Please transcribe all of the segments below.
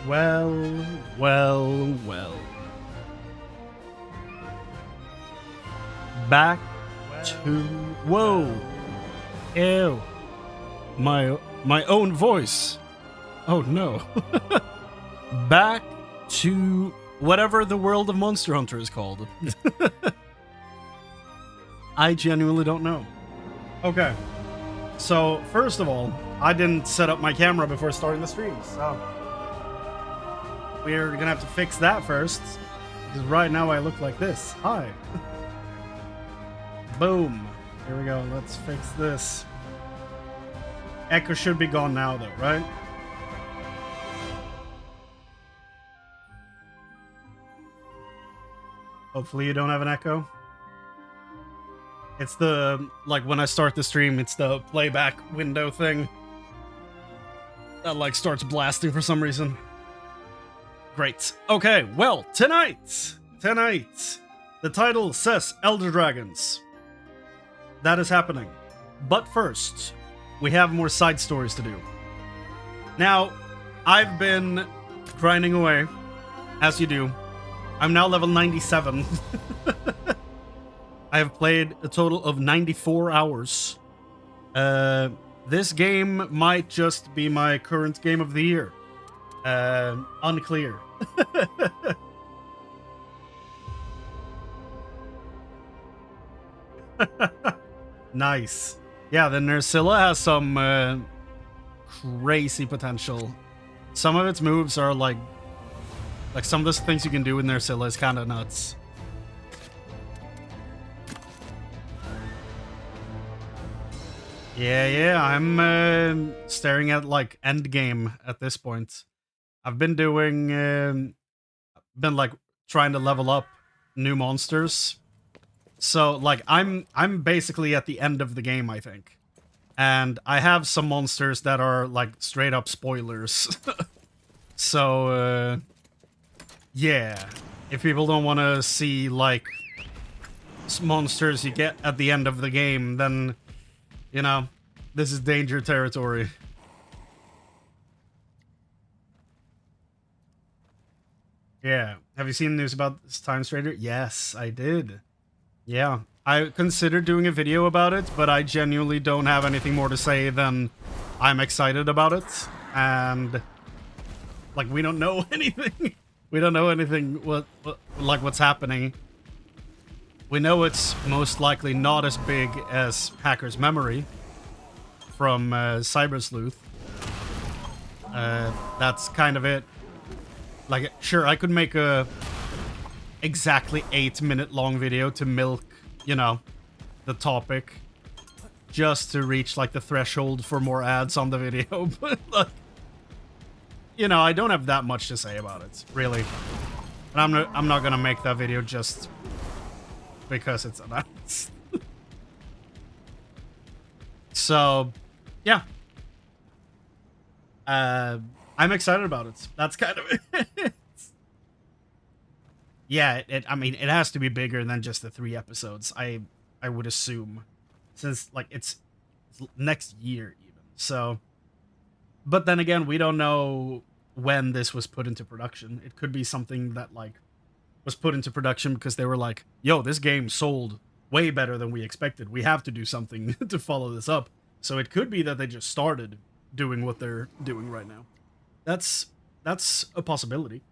Well, well, well. Back to... Whoa! Ew. My own voice. Oh no. Back to whatever the world of Monster Hunter is called. I genuinely don't know. Okay. So, first of all, I didn't set up my camera before starting the stream, so... we're gonna have to fix that first. Because right now I look like this. Hi. Boom. Here we go. Let's fix this. Echo should be gone now, though, right? Hopefully you don't have an echo. It's the, like, when I start the stream, it's the playback window thing. That, like, starts blasting for some reason. Great. Okay, well, tonight, the title says Elder Dragons. That is happening. But first, we have more side stories to do. Now, I've been grinding away, as you do. I'm now level 97. I have played a total of 94 hours. This game might just be my current game of the year. Unclear. Nice. Yeah, the Nerscylla has some crazy potential. Some of its moves are like some of the things you can do with Nerscylla is kind of nuts. Yeah, I'm staring at like endgame at this point. I've been doing, like trying to level up new monsters. So like I'm basically at the end of the game, I think. And I have some monsters that are like straight up spoilers. So, yeah. If people don't want to see like monsters you get at the end of the game, then, you know, this is danger territory. Yeah. Have you seen news about this Time Strader? Yes, I did. Yeah. I considered doing a video about it, but I genuinely don't have anything more to say than I'm excited about it. And, like, we don't know anything. We don't know anything what's happening. We know it's most likely not as big as Hacker's Memory from Cyber Sleuth. That's kind of it. Like, sure, I could make a exactly 8-minute long video to milk, you know, the topic, just to reach like the threshold for more ads on the video. But like, you know, I don't have that much to say about it, really. And I'm not gonna make that video just because it's announced. So, yeah. I'm excited about it. That's kind of it. Yeah, I mean, it has to be bigger than just the 3 episodes, I would assume. Since, like, it's next year, even. So, but then again, we don't know when this was put into production. It could be something that, like, was put into production because they were like, yo, this game sold way better than we expected. We have to do something to follow this up. So it could be that they just started doing what they're doing right now. That's a possibility.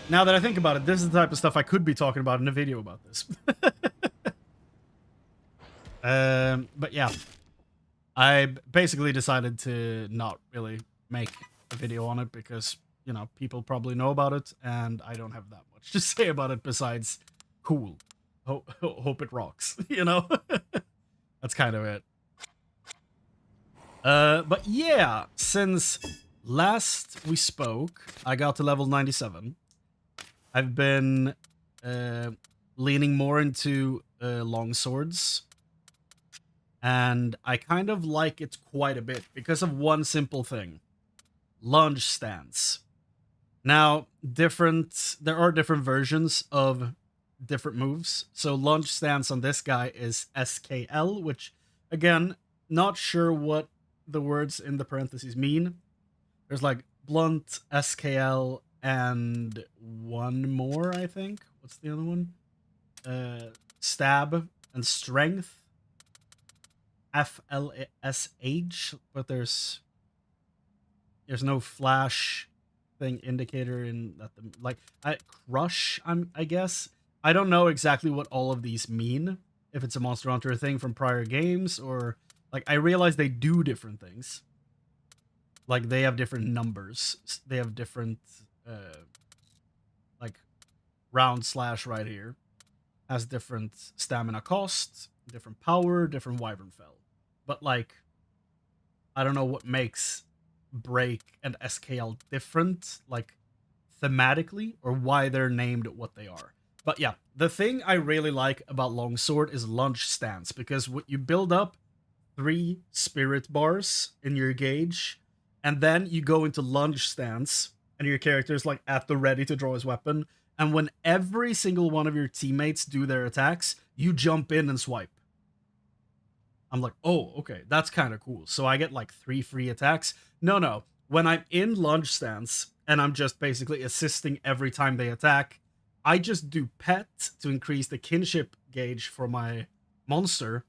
Now that I think about it, this is the type of stuff I could be talking about in a video about this. But yeah, I basically decided to not really make a video on it because, you know, people probably know about it and I don't have that much to say about it besides cool. Hope it rocks, you know? That's kind of it. But yeah, since last we spoke, I got to level 97. I've been leaning more into long swords. And I kind of like it quite a bit because of one simple thing. Lunge stance. Now, there are different versions of different moves. So lunge stance on this guy is SKL, which, again, not sure what the words in the parentheses mean. There's like blunt, SKL, and one more, I think. What's the other one? Stab and strength. FLSH, but there's no flash thing indicator in that. Crush, I guess. I don't know exactly what all of these mean. If it's a Monster Hunter thing from prior games, or like I realize they do different things. Like they have different numbers. They have different like round slash right here has different stamina cost, different power, different wyvern fell. But like I don't know what makes break and SKL different, like thematically, or why they're named what they are. But yeah, the thing I really like about Longsword is lunge stance, because what you build up 3 spirit bars in your gauge, and then you go into lunge stance, and your character is like at the ready to draw his weapon. And when every single one of your teammates do their attacks, you jump in and swipe. I'm like, oh, okay, that's kind of cool. So I get like 3 free attacks. No. When I'm in lunge stance and I'm just basically assisting every time they attack, I just do pet to increase the kinship gauge for my monster,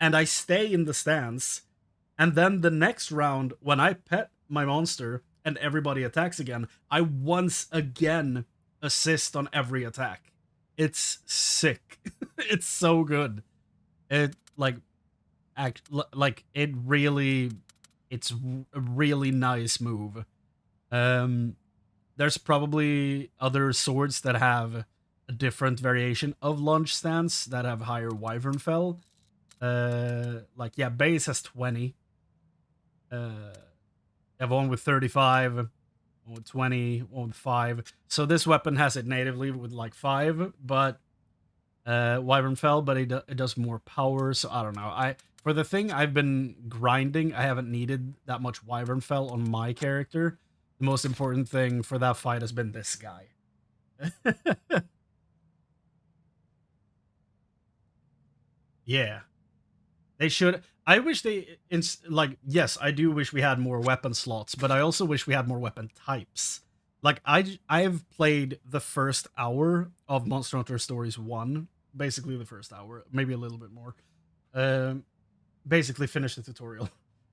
and I stay in the stance. And then the next round, when I pet my monster and everybody attacks again, I once again assist on every attack. It's sick. It's so good. It it's a really nice move. There's probably other swords that have a different variation of lunge stance that have higher wyvern fell. Base has 20. Have one with 35, one with 20, one with 5. So this weapon has it natively with like 5, but wyvern fell, but it does more power. So I don't know. For the thing I've been grinding, I haven't needed that much wyvern fell on my character. The most important thing for that fight has been this guy. Yeah. They should. I wish they, yes, I do wish we had more weapon slots, but I also wish we had more weapon types. Like, I've played the first hour of Monster Hunter Stories 1, basically the first hour, maybe a little bit more. Basically finished the tutorial.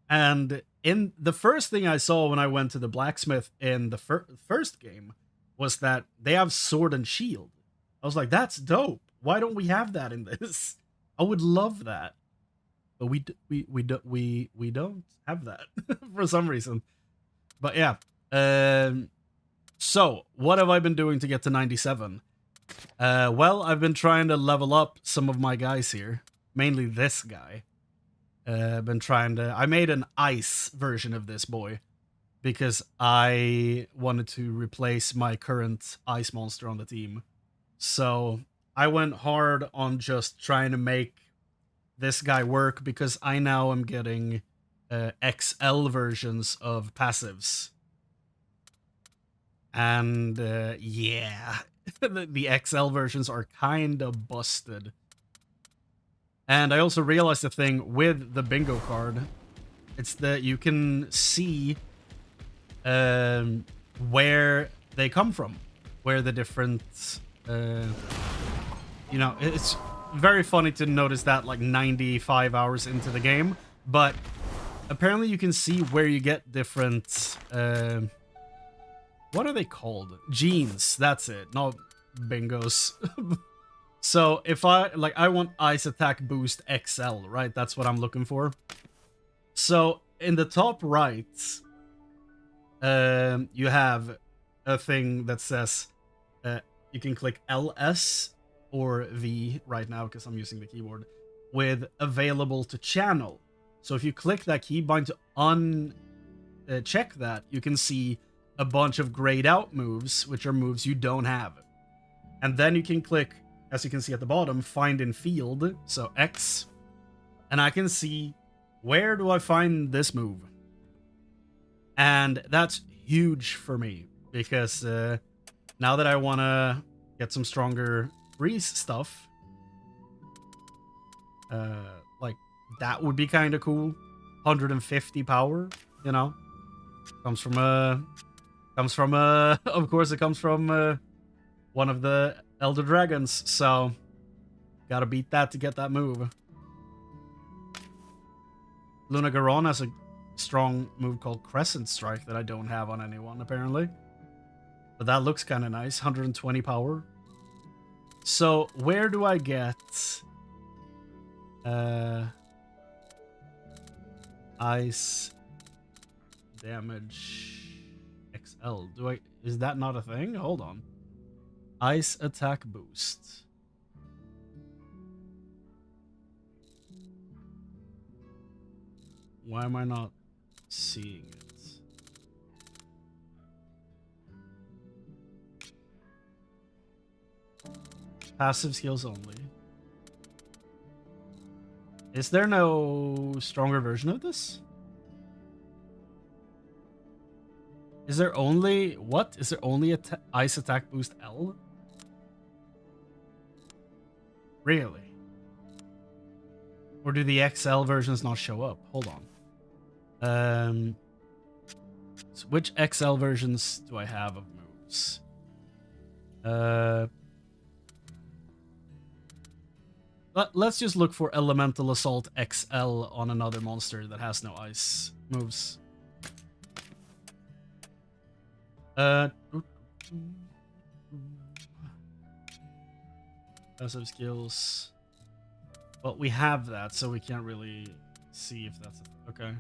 And in the first thing I saw when I went to the blacksmith in the first game was that they have sword and shield. I was like, that's dope. Why don't we have that in this? I would love that. But we don't have that for some reason. But yeah. So what have I been doing to get to 97? Well, I've been trying to level up some of my guys here, mainly this guy. Been trying to. I made an ice version of this boy because I wanted to replace my current ice monster on the team. So I went hard on just trying to make this guy work, because I now am getting XL versions of passives. And yeah, the XL versions are kind of busted. And I also realized the thing with the bingo card. It's that you can see where they come from. Where the different... it's very funny to notice that like 95 hours into the game. But apparently you can see where you get different... what are they called? Genes, that's it. Not bingos. So if I want ice attack boost XL, right? That's what I'm looking for. So in the top right, you have a thing that says you can click LS or V right now because I'm using the keyboard with available to channel. So if you click that keybind to uncheck that, you can see a bunch of grayed out moves, which are moves you don't have. And then you can click, as you can see at the bottom, find in field, so X, and I can see where do I find this move. And that's huge for me, because now that I want to get some stronger freeze stuff, that would be kind of cool. 150 power, comes from a Comes from of course it comes from one of the Elder Dragons, so gotta beat that to get that move. Luna Garon has a strong move called Crescent Strike that I don't have on anyone, apparently. But that looks kind of nice. 120 power. So, where do I get... Ice... Damage... XL. Is that not a thing? Hold on. Ice attack boost. Why am I not seeing it? Passive skills only. Is there no stronger version of this? Is there only... What? Is there only a ice attack boost L? Really? Or do the XL versions not show up? Hold on. So which XL versions do I have of moves? Let's just look for Elemental Assault XL on another monster that has no ice moves. Passive skills. Well, we have that, so we can't really see if that's... Okay.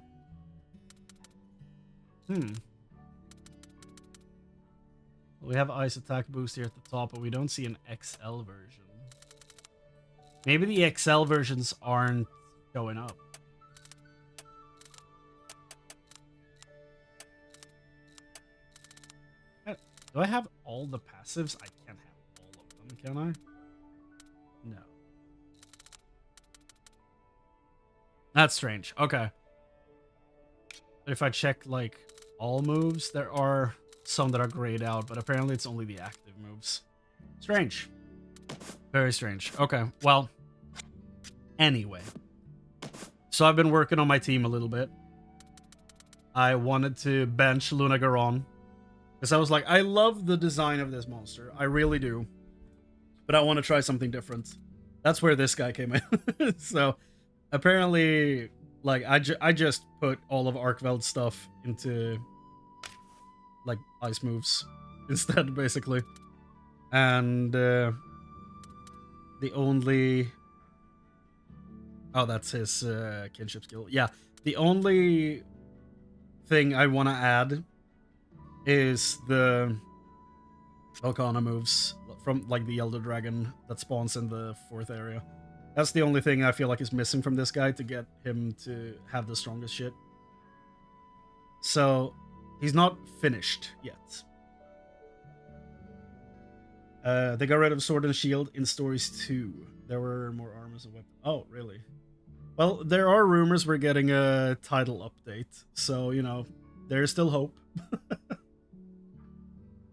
We have ice attack boost here at the top, but we don't see an XL version. Maybe the XL versions aren't showing up. Do I have all the passives? I can't have all of them, can I? No. That's strange. Okay. But if I check, like, all moves, there are some that are grayed out, but apparently it's only the active moves. Strange. Very strange. Okay, well, anyway. So I've been working on my team a little bit. I wanted to bench Luna Garon, because I was like, I love the design of this monster. I really do. But I want to try something different. That's where this guy came in. So, apparently, like, I just put all of Arkveld's stuff into, like, ice moves instead, basically. And, the only... Oh, that's his kinship skill. Yeah, the only thing I want to add is the Volcana moves from, like, the Elder Dragon that spawns in the 4th area. That's the only thing I feel like is missing from this guy to get him to have the strongest shit. So, he's not finished yet. They got rid of Sword and Shield in Stories 2. There were more armors and weapons. Oh, really? Well, there are rumors we're getting a title update. So, you know, there's still hope.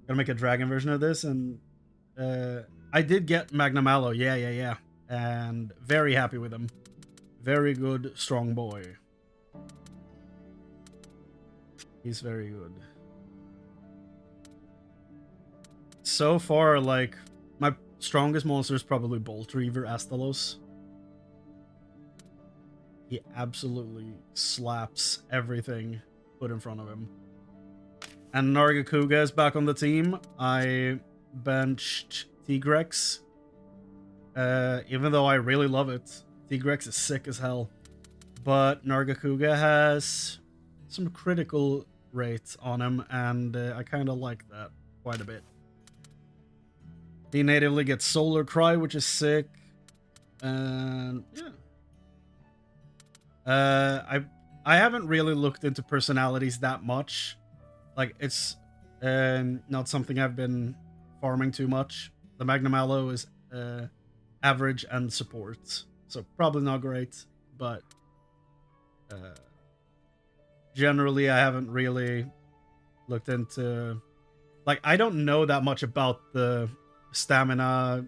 Gonna make a dragon version of this, and I did get Magnum Aloe. Yeah. And very happy with him. Very good, strong boy. He's very good. So far, like, my strongest monster is probably Bolt Reaver Rathalos. He absolutely slaps everything put in front of him. And Nargacuga is back on the team. I benched Tigrex. Even though I really love it. Tigrex is sick as hell. But Nargacuga has some critical rates on him, and I kind of like that quite a bit. He natively gets Solar Cry, which is sick. And yeah. I haven't really looked into personalities that much. Like, it's not something I've been farming too much. The Magnum Aloe is average and support. So probably not great, but generally I haven't really looked into... Like, I don't know that much about the stamina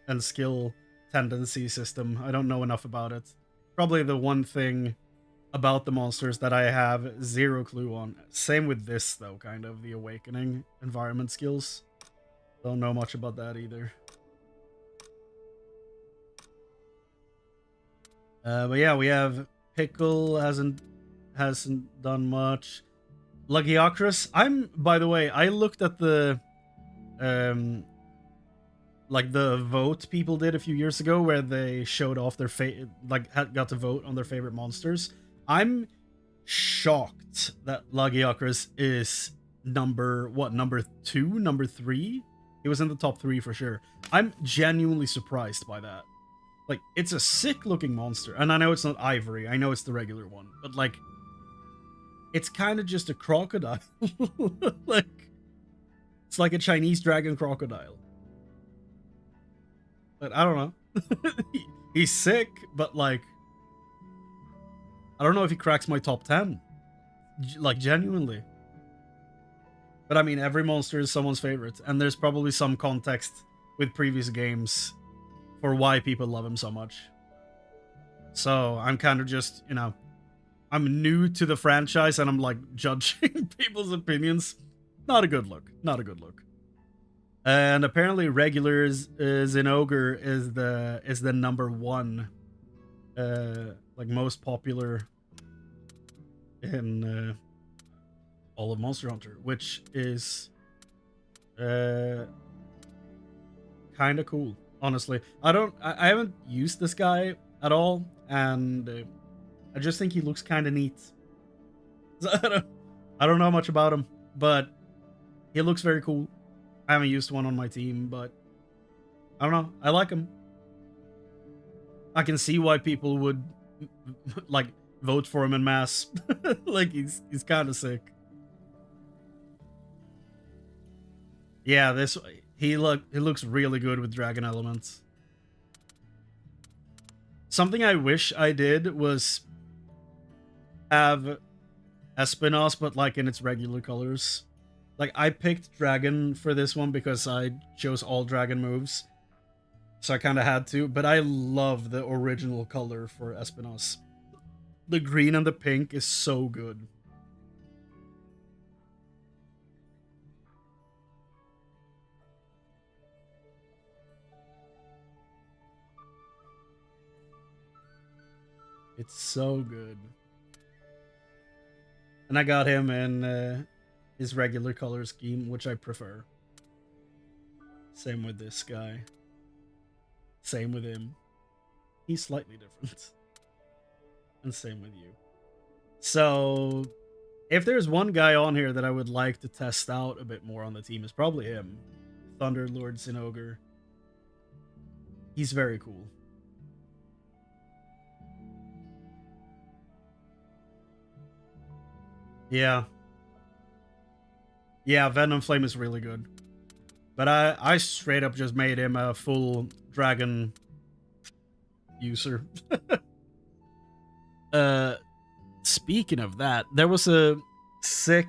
and skill tendency system. I don't know enough about it. Probably the one thing about the monsters that I have zero clue on. Same with this, though, kind of, the awakening environment skills. Don't know much about that either. But yeah, we have Pickle, hasn't done much. Lagiacrus, by the way, I looked at the like the vote people did a few years ago where they showed off their got to vote on their favorite monsters. I'm shocked that Lagiacrus is number 2, number 3. He was in the top 3 for sure. I'm genuinely surprised by that. Like, it's a sick looking monster, and I know it's not ivory, I know it's the regular one, but like, it's kind of just a crocodile. Like, it's like a Chinese dragon crocodile. But I don't know. He's sick, but like, I don't know if he cracks my top 10. Like, genuinely. But I mean, every monster is someone's favorite, and there's probably some context with previous games for why people love him so much. So I'm kind of just, you know, I'm new to the franchise and I'm like judging people's opinions. Not a good look. Not a good look. And apparently regular Zinogre is the number 1 like most popular in all of Monster Hunter, which is kind of cool, honestly. I haven't used this guy at all, and I just think he looks kind of neat. So I don't know much about him, but he looks very cool. I haven't used one on my team, but I don't know. I like him. I can see why people would like vote for him en masse. Like, he's kind of sick. Yeah, he looks really good with dragon elements. Something I wish I did was have Espinos, but like in its regular colors. Like, I picked dragon for this one because I chose all dragon moves, so I kind of had to, but I love the original color for Espinos. The green and the pink is so good. It's so good. And I got him in his regular color scheme, which I prefer. Same with this guy. Same with him. He's slightly different. And same with you. So, if there's one guy on here that I would like to test out a bit more on the team, it's probably him. Thunderlord Zinogre. He's very cool. Yeah. Yeah, Venom Flame is really good. But I straight up just made him a full dragon user. Speaking of that, there was a sick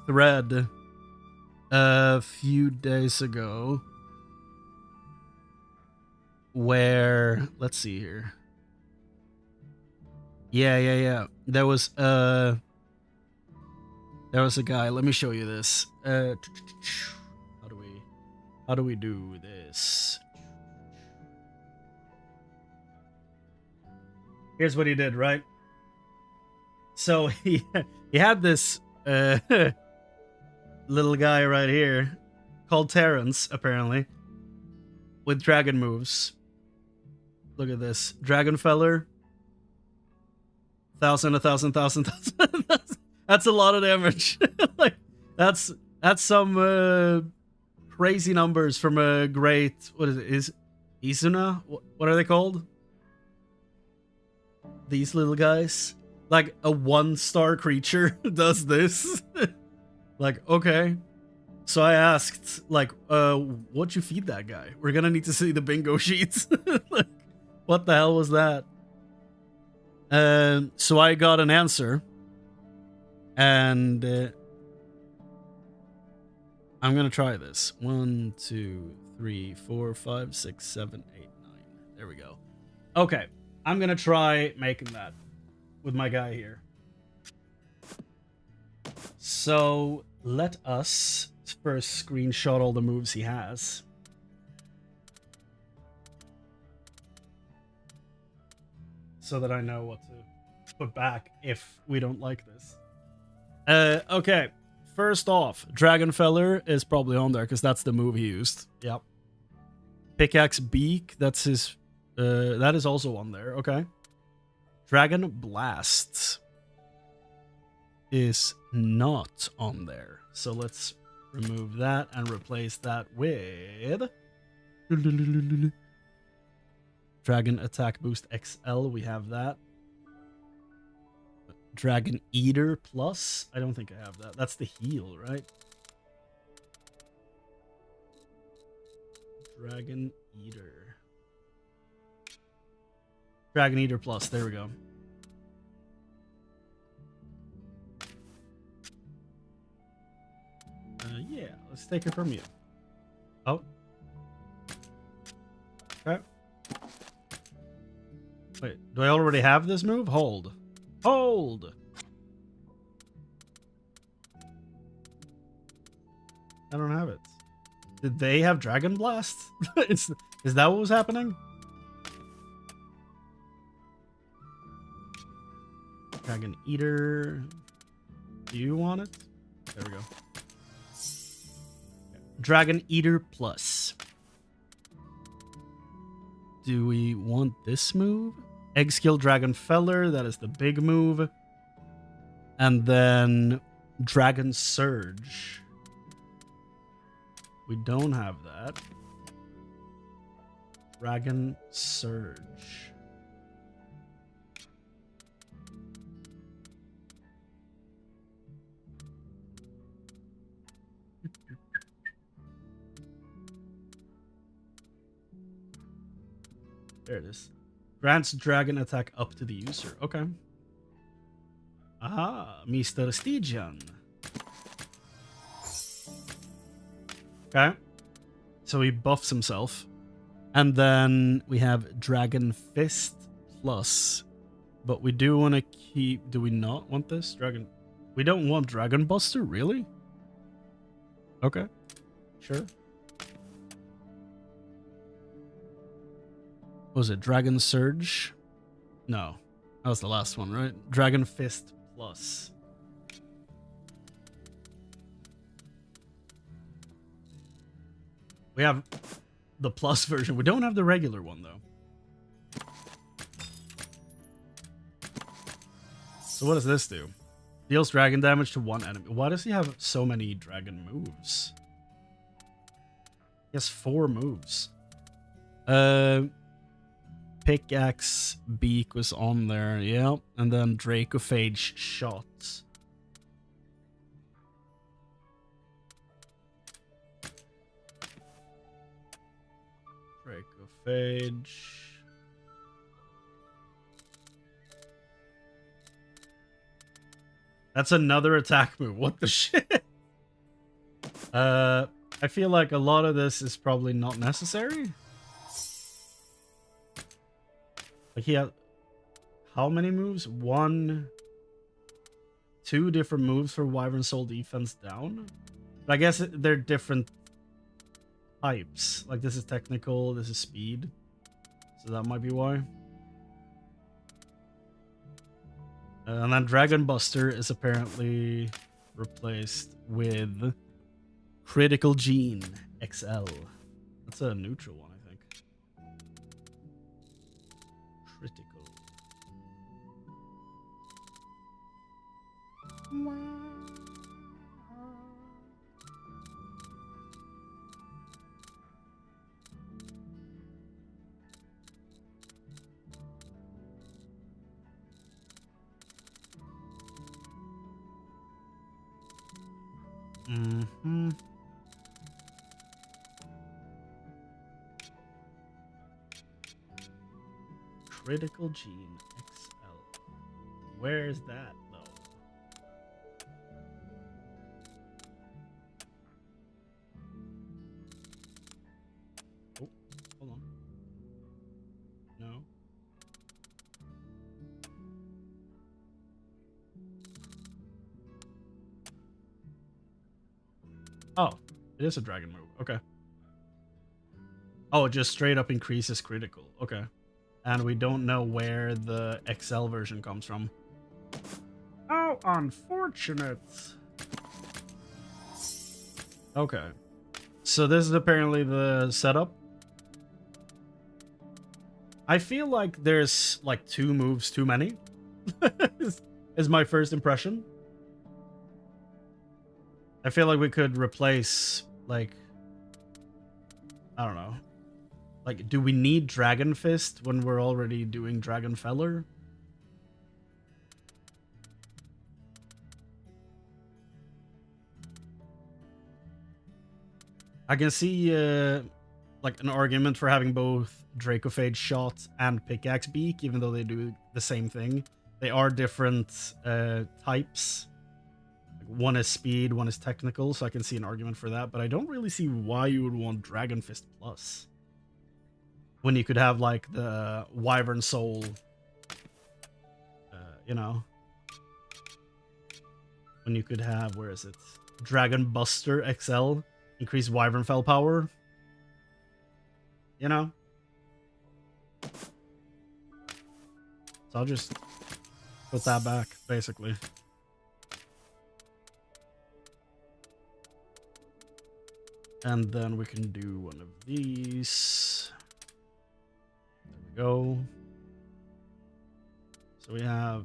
thread a few days ago where, let's see here. Yeah. There was a guy. Let me show you this. How do we do this? Here's what he did, right? So he had this little guy right here called Terrence, apparently, with dragon moves. Look at this. Dragon Feller. 1,000. That's a lot of damage. Like, that's some crazy numbers from a great, what is it? Is Izuna? What are they called? These little guys. Like, a 1-star creature does this. Like, okay. So I asked, like, what'd you feed that guy? We're gonna need to see the bingo sheets. Like, what the hell was that? So I got an answer. And I'm gonna try this. 1, 2, 3, 4, 5, 6, 7, 8, 9. There we go. Okay, I'm gonna try making that with my guy here. So let us first screenshot all the moves he has. So that I know what to put back if we don't like this. Okay. First off, Dragonfeller is probably on there because that's the move he used. Yep. Pickaxe Beak, that's his... that is also on there. Okay. Dragon Blast is not on there. So let's remove that and replace that with... Dragon Attack Boost XL, we have that. Dragon Eater Plus, I don't think I have that. That's the heal, right? Dragon Eater. Dragon Eater Plus, there we go. Yeah, let's take it from you. Oh. Okay. Wait, do I already have this move? Hold. Hold! I don't have it. Did they have Dragon Blast? is that what was happening? Dragon Eater. Do you want it? There we go. Dragon Eater Plus. Do we want this move? Egg Skill Dragonfeller, that is the big move. And then Dragon Surge. We don't have that. Dragon Surge. There it is. Grants dragon attack up to the user. Okay. Aha, Mr. Stygian. Okay. So he buffs himself. And then we have Dragon Fist Plus. But we do want to keep... Do we not want this? Dragon... We don't want Dragon Buster, really? Okay. Sure. What was it? Dragon Surge? No. That was the last one, right? Dragon Fist Plus. We have the plus version. We don't have the regular one, though. So what does this do? Deals dragon damage to one enemy. Why does he have so many dragon moves? He has 4 moves. Pickaxe Beak was on there, yeah. And then Dracophage Shots. Dracophage. That's another attack move. What the shit? I feel like a lot of this is probably not necessary. Like he had how many moves? 1, 2 different moves for Wyvern Soul defense down. But I guess they're different types. Like this is technical, this is speed. So that might be why. And then Dragon Buster is apparently replaced with Critical Gene XL. That's a neutral one, I think. Critical. Mm-hmm. Critical Gene XL. Where's that, though? Oh, hold on. No. Oh, it is a dragon move. Okay. Oh, it just straight up increases critical. Okay. And we don't know where the XL version comes from. How unfortunate. Okay. So this is apparently the setup. I feel like there's like 2 moves too many. is my first impression. I feel like we could replace, like, I don't know. Like, do we need Dragon Fist when we're already doing Dragon Feller? I can see, like, an argument for having both Dracophage Shot and Pickaxe Beak, even though they do the same thing. They are different types. One is speed, one is technical, so I can see an argument for that, but I don't really see why you would want Dragon Fist Plus when you could have, like, the Wyvern Soul, you know, when you could have, where is it? Dragon Buster XL, increase Wyvern Fell power, you know? So I'll just put that back, basically. And then we can do one of these. There we go. So we have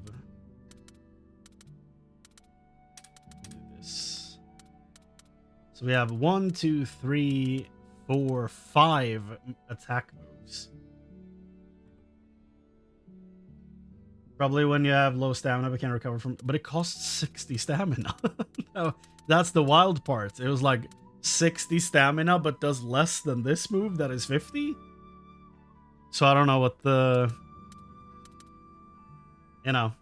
this. So we have 1, 2, 3, 4, 5 attack moves. Probably when you have low stamina, we can recover from. But it costs 60 stamina. No, that's the wild part. It was like 60 stamina, but does less than this move that is 50. So I don't know what the, you know.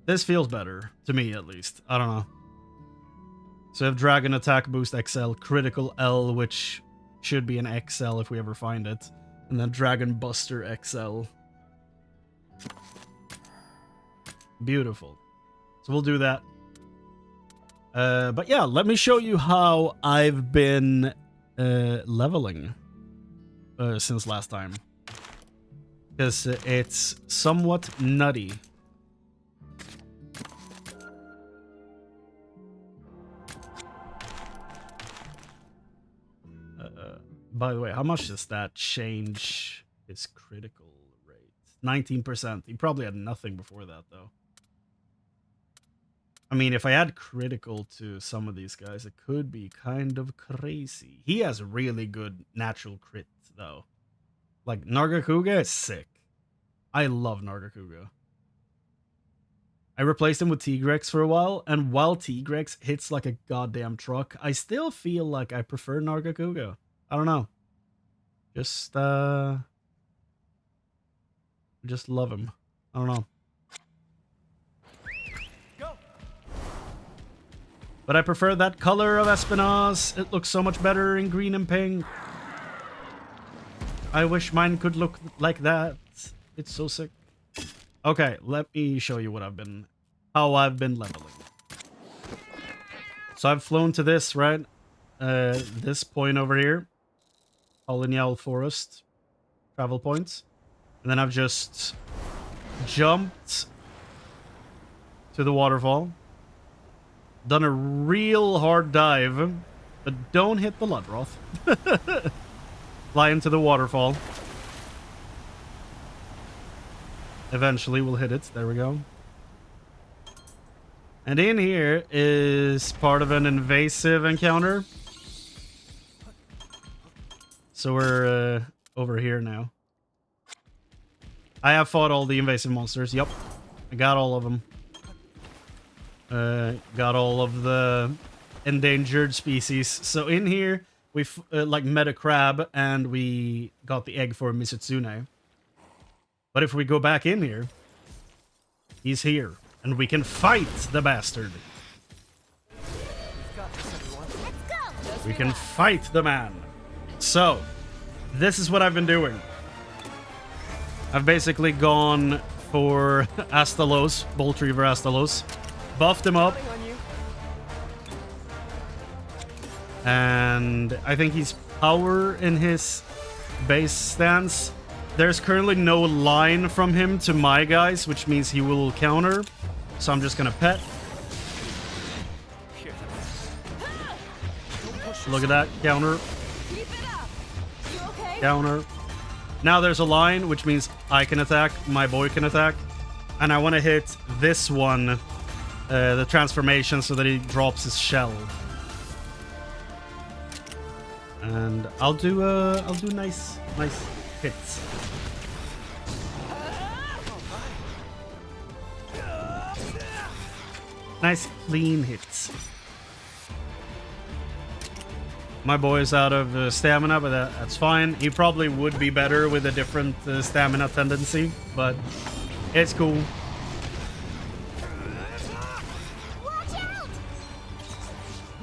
This feels better, to me at least. I don't know. So we have Dragon Attack Boost XL, Critical L, which should be an XL if we ever find it. And then Dragon Buster XL. Beautiful. So we'll do that. But yeah, let me show you how I've been leveling since last time. Because it's somewhat nutty. By the way, how much does that change his critical rate? 19%. He probably had nothing before that, though. I mean, if I add critical to some of these guys, it could be kind of crazy. He has really good natural crit, though. Like, Nargacuga is sick. I love Nargacuga. I replaced him with Tigrex for a while, and while Tigrex hits like a goddamn truck, I still feel like I prefer Nargacuga. I don't know. Just love him. I don't know. But I prefer that color of Espinaz. It looks so much better in green and pink. I wish mine could look like that. It's so sick. Okay, let me show you how I've been leveling. So I've flown to this, right? This point over here. Olinyal Forest. Travel points. And then I've just jumped to the waterfall. Done a real hard dive, but don't hit the Ludroth. Fly into the waterfall. Eventually we'll hit it. There we go. And in here is part of an invasive encounter. So we're over here now. I have fought all the invasive monsters. Yep. I got all of them. Got all of the endangered species. So in here, we like met a crab and we got the egg for Misutsune. But if we go back in here, he's here and we can fight the bastard. We can fight the man. So, this is what I've been doing. I've basically gone for Rathalos, Bolt Reaver Rathalos. Buffed him up. And I think he's power in his base stance. There's currently no line from him to my guys, which means he will counter. So I'm just gonna pet. Look at that, counter. Counter. Now there's a line, which means I can attack, my boy can attack. And I want to hit this one, the transformation, so that he drops his shell. And I'll do nice hits. Nice clean hits. My boy's out of stamina, but that's fine. He probably would be better with a different stamina tendency, but it's cool.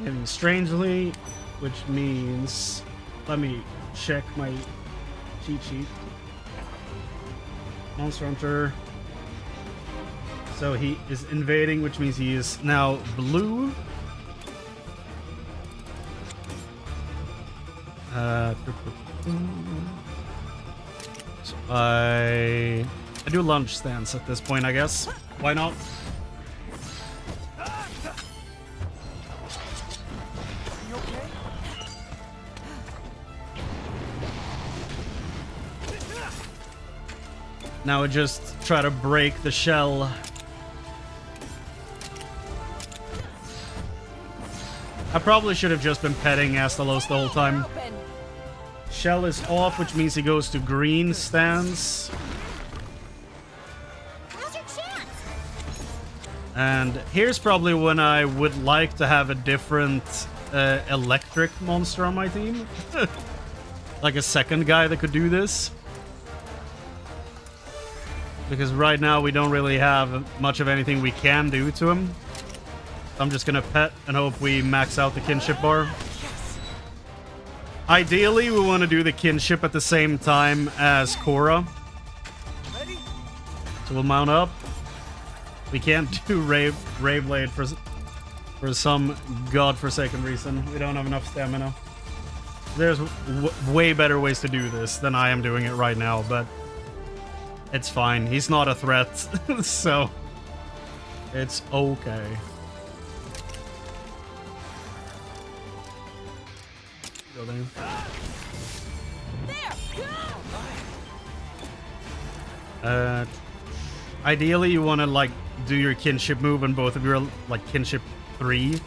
Hitting strangely, which means... Let me check my cheat sheet. Monster Hunter. So he is invading, which means he is now blue. So I do lunge stance at this point, I guess. Why not? Now I just try to break the shell. I probably should have just been petting Rathalos the whole time. Shell is off, which means he goes to green stance. And here's probably when I would like to have a different electric monster on my team. Like a second guy that could do this. Because right now we don't really have much of anything we can do to him. So I'm just gonna pet and hope we max out the kinship bar. Ideally, we want to do the kinship at the same time as Korra. So we'll mount up. We can't do Ray Blade for some godforsaken reason. We don't have enough stamina. There's way better ways to do this than I am doing it right now, but it's fine. He's not a threat, so it's okay. Go there. Ideally, you want to like do your kinship move on both of your like kinship 3,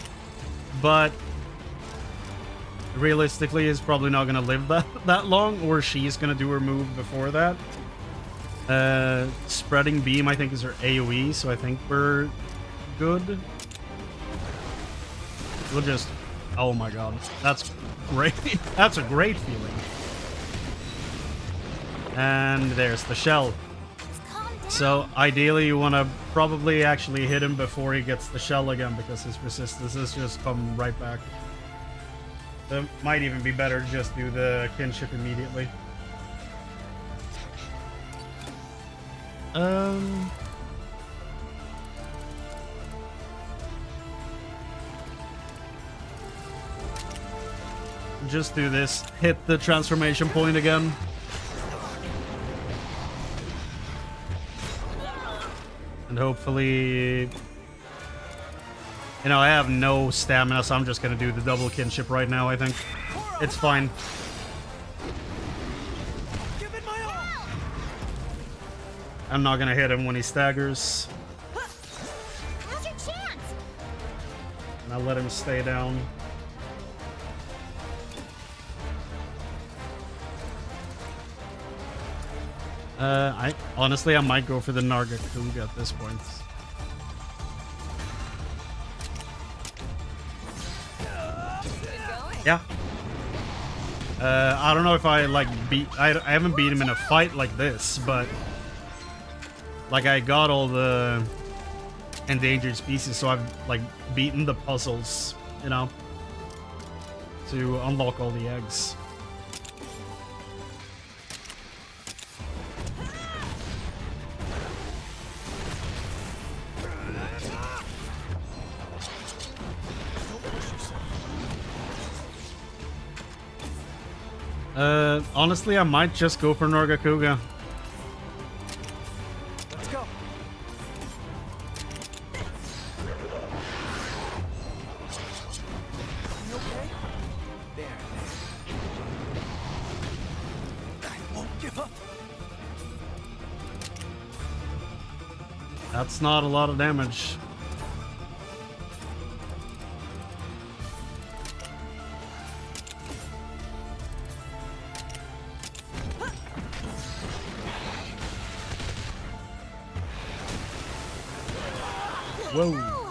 but realistically, he's probably not gonna live that long, or she's gonna do her move before that. Spreading beam, I think, is her AoE, so I think we're good. We'll just... Oh my god. That's great. That's a great feeling. And there's the shell. So, ideally, you want to probably actually hit him before he gets the shell again, because his resistances just come right back. It might even be better to just do the kinship immediately. Just do this. Hit the transformation point again. And hopefully... You know, I have no stamina, so I'm just gonna do the double kinship right now, I think. It's fine. I'm not gonna hit him when he staggers. And I'll let him stay down. Honestly, I might go for the Nargacuga at this point. Yeah. I don't know if I like I haven't beat him in a fight like this, but like I got all the endangered species, so I've like beaten the puzzles, you know, to unlock all the eggs. Honestly, I might just go for Norgakuga. Let's go. You okay? There. I won't give up. That's not a lot of damage. Whoa.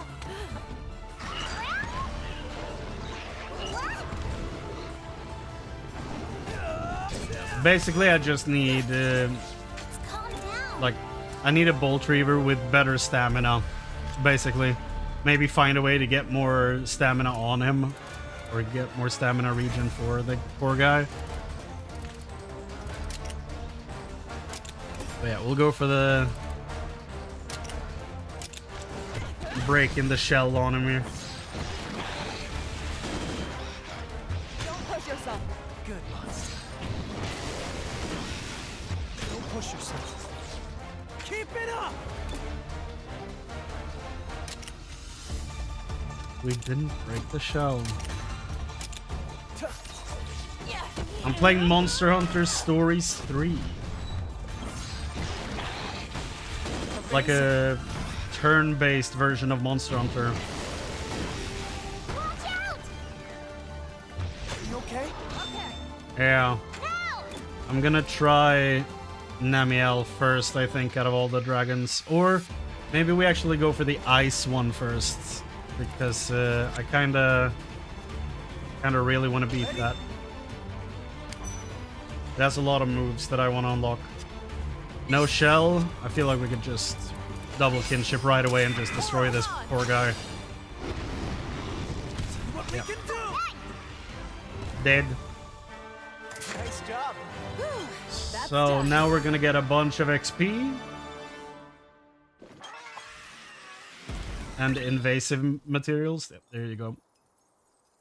Basically, I just need, like, I need a Bolt Reaver with better stamina. Basically, maybe find a way to get more stamina on him, or get more stamina regen for the poor guy. But yeah, we'll go for the break in the shell on him here. Don't push yourself. Good, Monster. Don't push yourself. Keep it up! We didn't break the shell. I'm playing Monster Hunter Stories 3. Like a turn-based version of Monster Hunter. Watch out! You okay? Okay. Yeah. Help! I'm gonna try Namiel first, I think, out of all the dragons. Or maybe we actually go for the ice one first. Because I kinda really want to beat that. It has a lot of moves that I want to unlock. No shell. I feel like we could just double kinship right away and just destroy this poor guy. What we can do! Dead. Nice job. So now we're gonna get a bunch of XP. And invasive materials. Yep, there you go.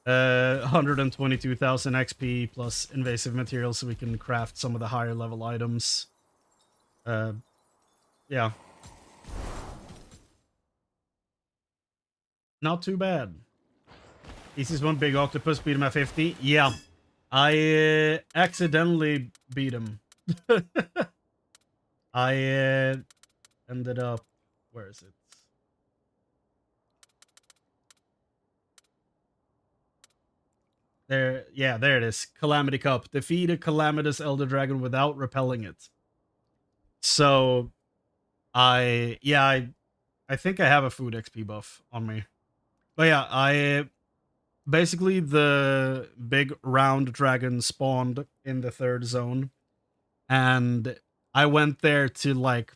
122,000 XP plus invasive materials so we can craft some of the higher level items. Yeah. Not too bad. Easiest one, big octopus, beat him at 50. Yeah. I accidentally beat him. I ended up... Where is it? There, yeah, there it is. Calamity Cup. Defeat a calamitous Elder Dragon without repelling it. So, I think I have a food XP buff on me. But yeah, basically the big round dragon spawned in the third zone. And I went there to, like,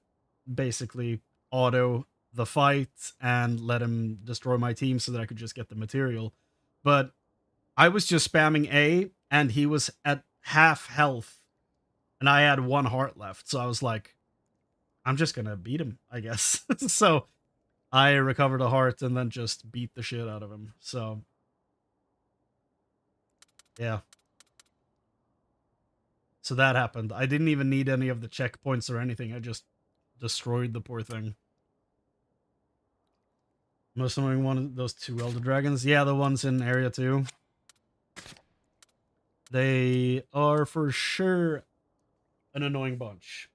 basically auto the fight and let him destroy my team so that I could just get the material. But I was just spamming A, and he was at half health, and I had 1 heart left. So I was like, I'm just gonna beat him, I guess. So I recovered a heart and then just beat the shit out of him. So yeah. So that happened. I didn't even need any of the checkpoints or anything. I just destroyed the poor thing. Most annoying one of those 2 Elder Dragons. Yeah, the ones in Area 2. They are for sure an annoying bunch.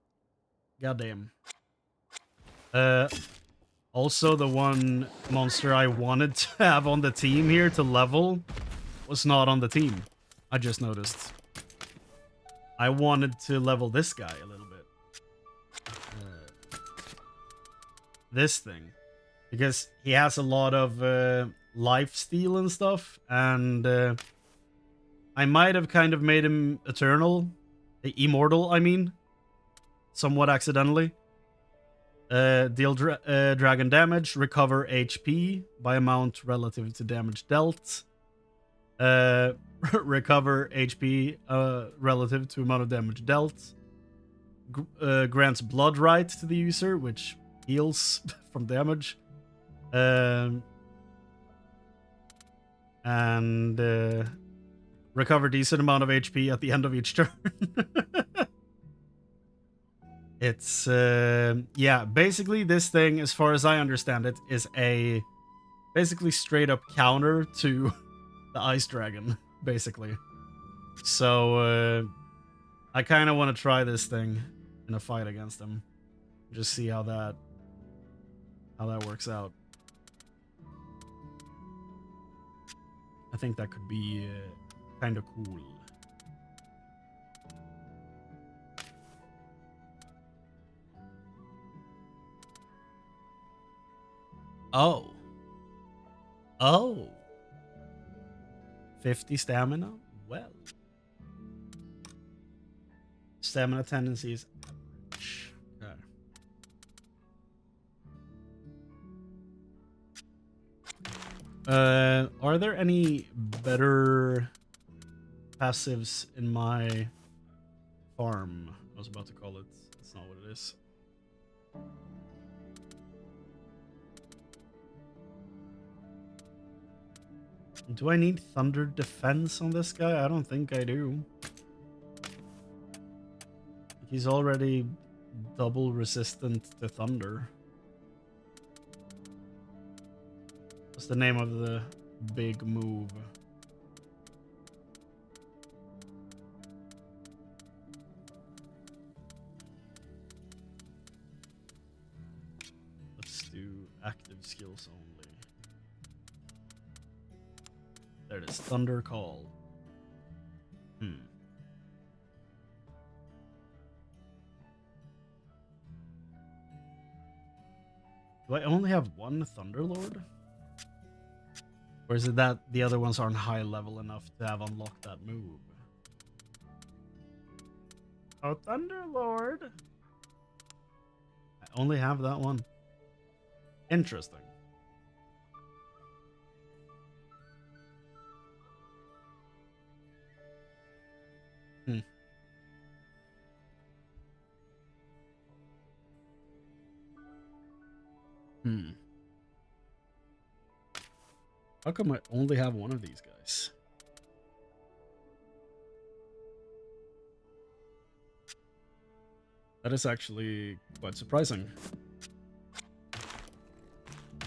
Goddamn. Also, the one monster I wanted to have on the team here to level was not on the team. I just noticed. I wanted to level this guy a little bit. This thing. Because he has a lot of life steal and stuff. And I might have kind of made him eternal. Immortal, I mean. Somewhat accidentally. Deal dragon damage, recover HP by amount relative to damage dealt. Recover HP relative to amount of damage dealt. Grants blood right to the user, which heals from damage. And recover decent amount of HP at the end of each turn. It's yeah, basically this thing, as far as I understand it, is a basically straight up counter to the Ice Dragon, basically. So I kind of want to try this thing in a fight against him, just see how that works out. I think that could be kind of cool. Oh. Oh. 50 stamina? Well. Stamina tendencies. Okay. Are there any better passives in my farm? I was about to call it. That's not what it is. Do I need thunder defense on this guy? I don't think I do. He's already double resistant to thunder. What's the name of the big move? Let's do active skills only. There it is, Thunder Call. Do I only have one Thunderlord? Or is it that the other ones aren't high level enough to have unlocked that move? Oh, Thunderlord! I only have that one. Interesting. How come I only have one of these guys? That is actually quite surprising. I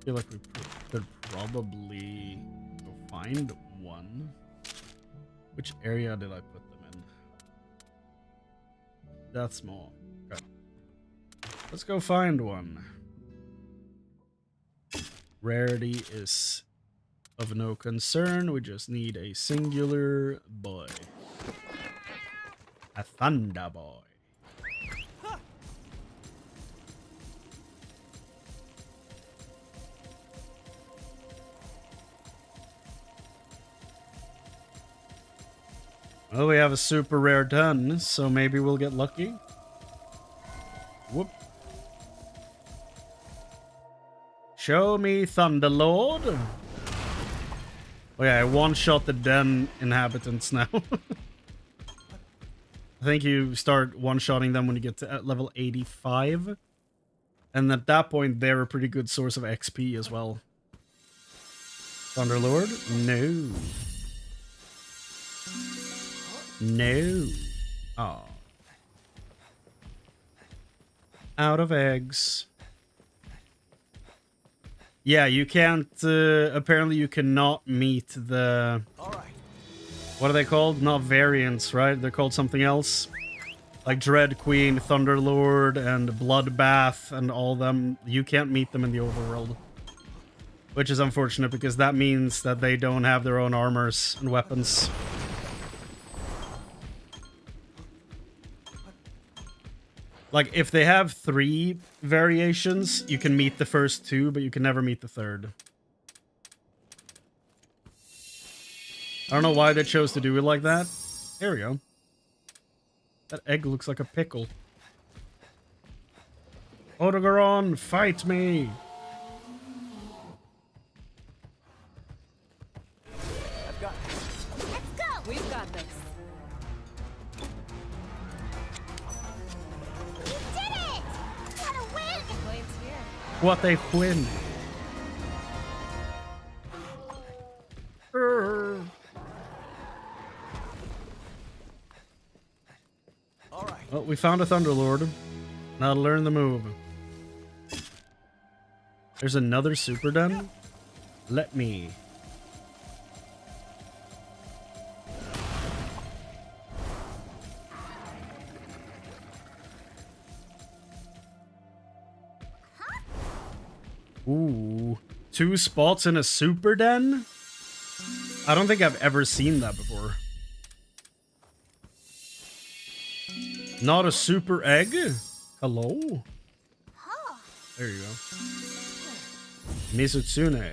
feel like we could probably go find one. Which area did I put them in? That small. Okay. Let's go find one. Rarity is of no concern. We just need a singular boy. A thunder boy. Well, we have a super rare done, so maybe we'll get lucky. Whoop. Show me Thunderlord. Oh yeah, I one-shot the den inhabitants now. I think you start one-shotting them when you get to level 85. And at that point, they're a pretty good source of XP as well. Thunderlord? No. No. Oh. Out of eggs. Yeah, you can't, apparently you cannot meet the... Alright. What are they called? Not variants, right? They're called something else. Like Dread Queen, Thunderlord, and Bloodbath, and all them. You can't meet them in the overworld. Which is unfortunate, because that means that they don't have their own armors and weapons. Like, if they have 3 variations, you can meet the first 2, but you can never meet the 3rd. I don't know why they chose to do it like that. There we go. That egg looks like a pickle. Odogaron, fight me! I've got this. Let's go! We've got this. What a win! Well, we found a Thunderlord. Now to learn the move. There's another super den? Let me. Ooh. 2 spots in a super den? I don't think I've ever seen that before. Not a super egg? Hello? There you go. Mizutsune.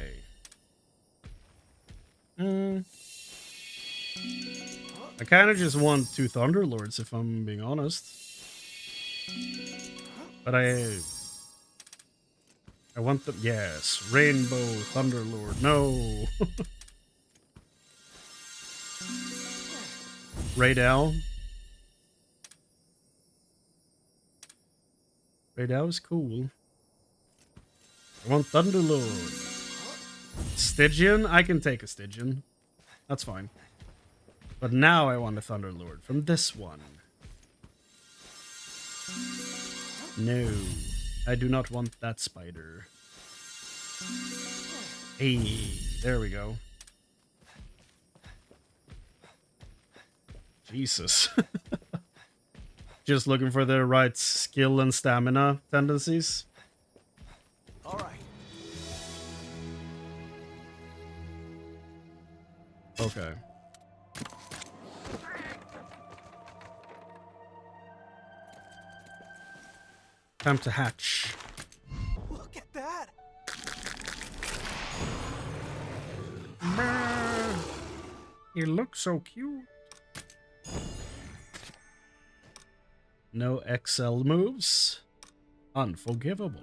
I kind of just want 2 Thunderlords, if I'm being honest. But I want them. Yes, Rainbow Thunderlord. No. Raydell. Raydell is cool. I want Thunderlord. Stygian? I can take a Stygian. That's fine. But now I want a Thunderlord from this one. No. I do not want that spider. Hey, there we go. Jesus. Just looking for the right skill and stamina tendencies. All right. Okay. Time to hatch. Look at that. You look so cute. No XL moves. Unforgivable.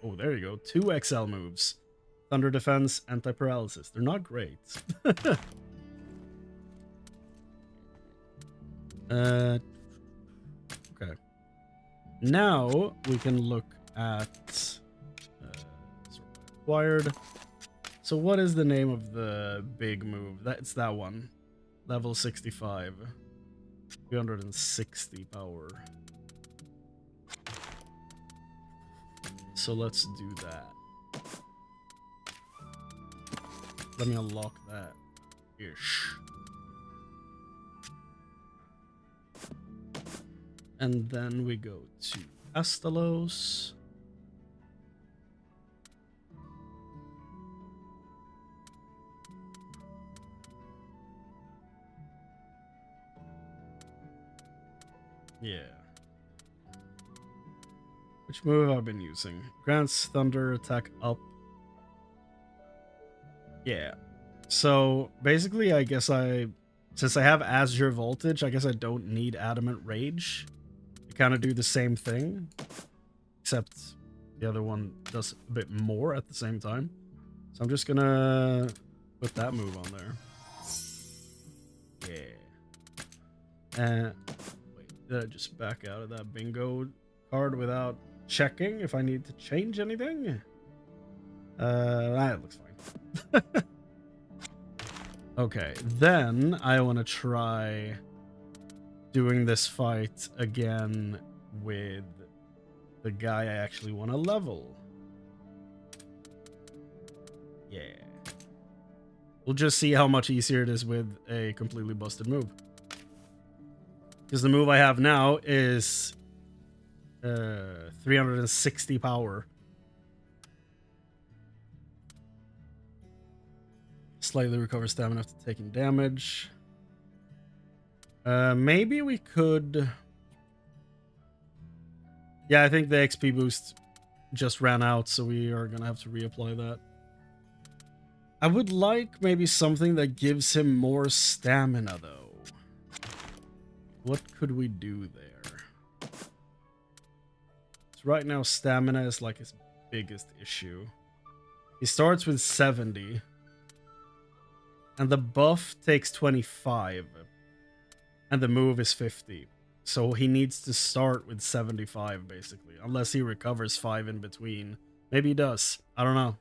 Oh, there you go. 2 XL moves. Thunder defense, anti-paralysis. They're not great. Okay. Now we can look at acquired. So what is the name of the big move? That's that one. Level 65. 360 power. So let's do that. Let me unlock that. Ish. And then we go to Rathalos. Yeah. Which move have I been using? Grants Thunder attack up. Yeah. So basically, I guess since I have Azure Voltage, I guess I don't need Adamant Rage. They kind of do the same thing, except the other one does a bit more at the same time. So I'm just gonna put that move on there. Yeah. Wait, did I just back out of that bingo card without checking if I need to change anything? That looks fine. Okay, then I want to try doing this fight again with the guy I actually want to level. Yeah. We'll just see how much easier it is with a completely busted move. Because the move I have now is 360 power. Slightly recover stamina after taking damage. Maybe we could... Yeah, I think the XP boost just ran out, so we are going to have to reapply that. I would like maybe something that gives him more stamina, though. What could we do there? So right now, stamina is like his biggest issue. He starts with 70. And the buff takes 25. And the move is 50. So he needs to start with 75, basically. Unless he recovers 5 in between. Maybe he does. I don't know.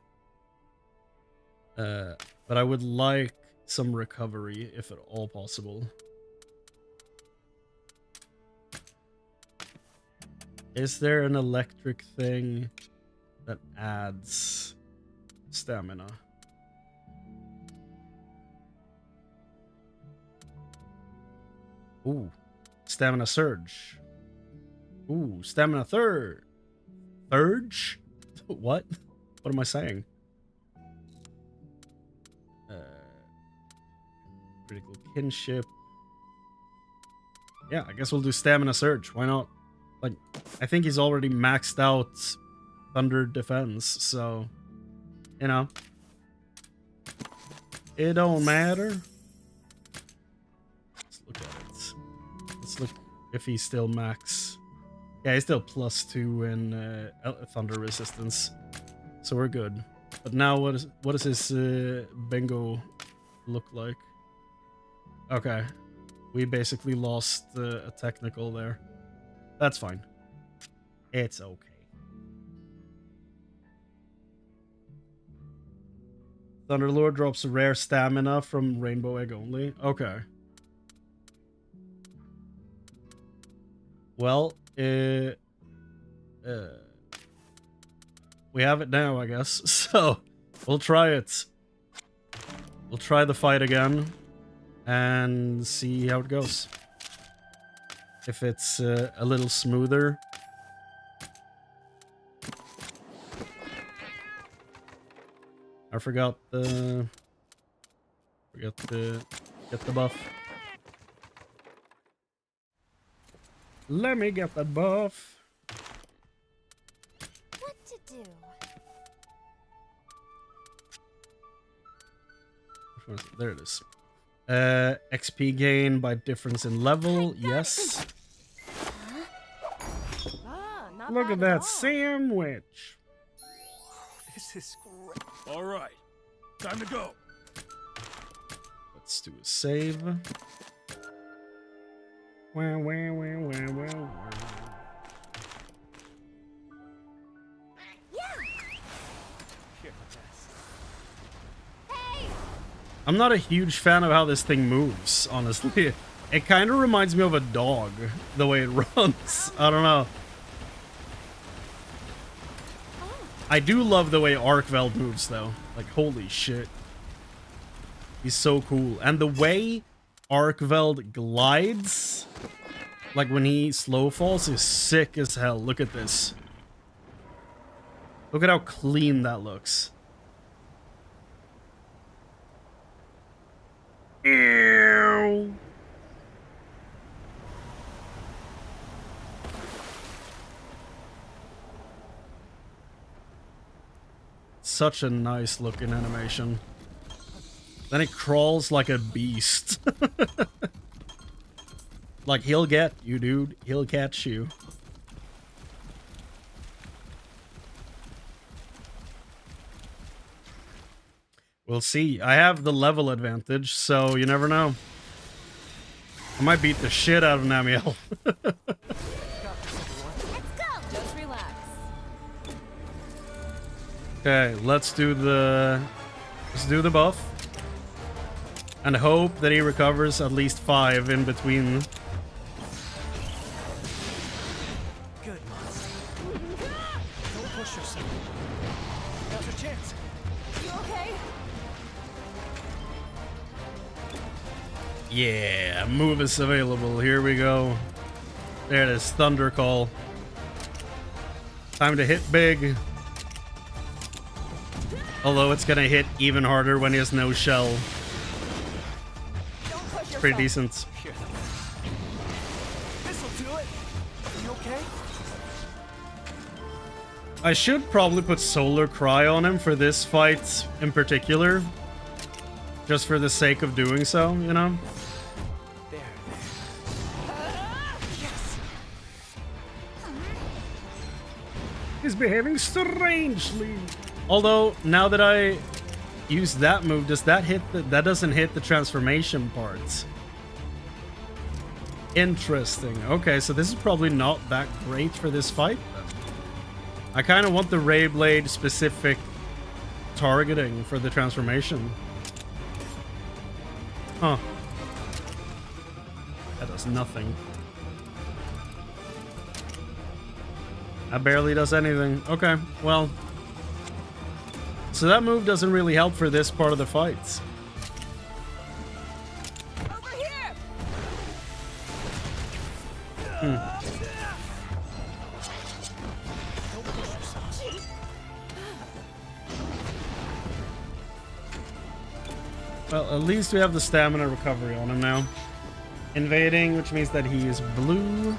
But I would like some recovery, if at all possible. Is there an electric thing that adds stamina? Ooh, stamina surge. Ooh, stamina surge? What? What am I saying? Critical kinship. Yeah, I guess we'll do stamina surge. Why not? Like, I think he's already maxed out thunder defense, so, you know, it don't matter. Let's look at it. Let's look if he's still max. Yeah, he's still +2 in thunder resistance, so we're good. But now, what does his bingo look like? Okay, we basically lost a technical there. That's fine. It's okay. Thunderlord drops rare stamina from Rainbow Egg only. Okay. Well, we have it now, I guess. So, we'll try it. We'll try the fight again and see how it goes. If it's a little smoother. I forgot to get the buff. Let me get that buff. What to do? There it is. XP gain by difference in level. Yes. Not Look bad at that all. sandwich. This is great. All right, time to go. Let's do a save. Well. Hey! I'm not a huge fan of how this thing moves, honestly. It kind of reminds me of a dog, the way it runs. I don't know. I do love the way Arkveld moves, though. Like, holy shit. He's so cool. And the way Arkveld glides, like when he slow falls, is sick as hell. Look at this. Look at how clean that looks. Ew. Such a nice looking animation. Then it crawls like a beast. Like, he'll get you, dude. He'll catch you. We'll see. I have the level advantage, so you never know. I might beat the shit out of Namiel. Let's go! Just relax. Okay, let's do the buff. And hope that he recovers at least 5 in between. Good, Monsties. Don't push yourself. Now's your chance. You okay? Yeah, move is available. Here we go. There it is, Thunder Call. Time to hit big. Although it's gonna hit even harder when he has no shell. Don't push yourself. Pretty decent. Here. This'll do it. You okay? I should probably put Solar Cry on him for this fight in particular. Just for the sake of doing so, you know? There. Yes. He's behaving strangely. Although, now that I use that move, does that hit that doesn't hit the transformation parts. Interesting. Okay, so this is probably not that great for this fight then. I kind of want the Ray Blade specific targeting for the transformation. Huh. That does nothing. That barely does anything. Okay, well. So that move doesn't really help for this part of the fight. Over here. Well, at least we have the stamina recovery on him now. Invading, which means that he is blue.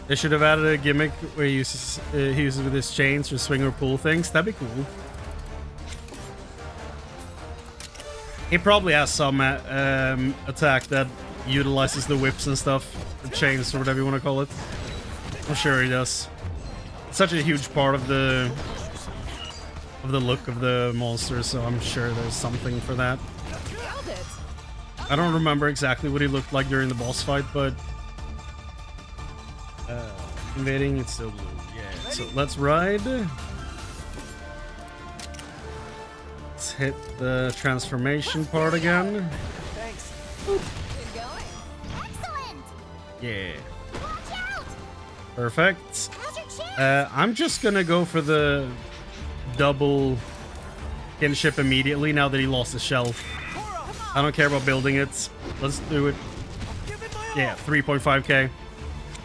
They should have added a gimmick where he uses with his chains to swing or pull things. That'd be cool. He probably has some attack that utilizes the whips and stuff, the chains or whatever you want to call it. I'm sure he does. It's such a huge part of the look of the monster, so I'm sure there's something for that. Nailed it. I don't remember exactly what he looked like during the boss fight, but invading, it's still blue. Yeah. So let's ride. Let's hit the transformation part again. Thanks. Good going. Excellent! Yeah. Watch out! Perfect. How's your chance? I'm just gonna go for the double kinship immediately now that he lost his shell. I don't care about building it. Let's do it. Give it my all. Yeah, 3.5k.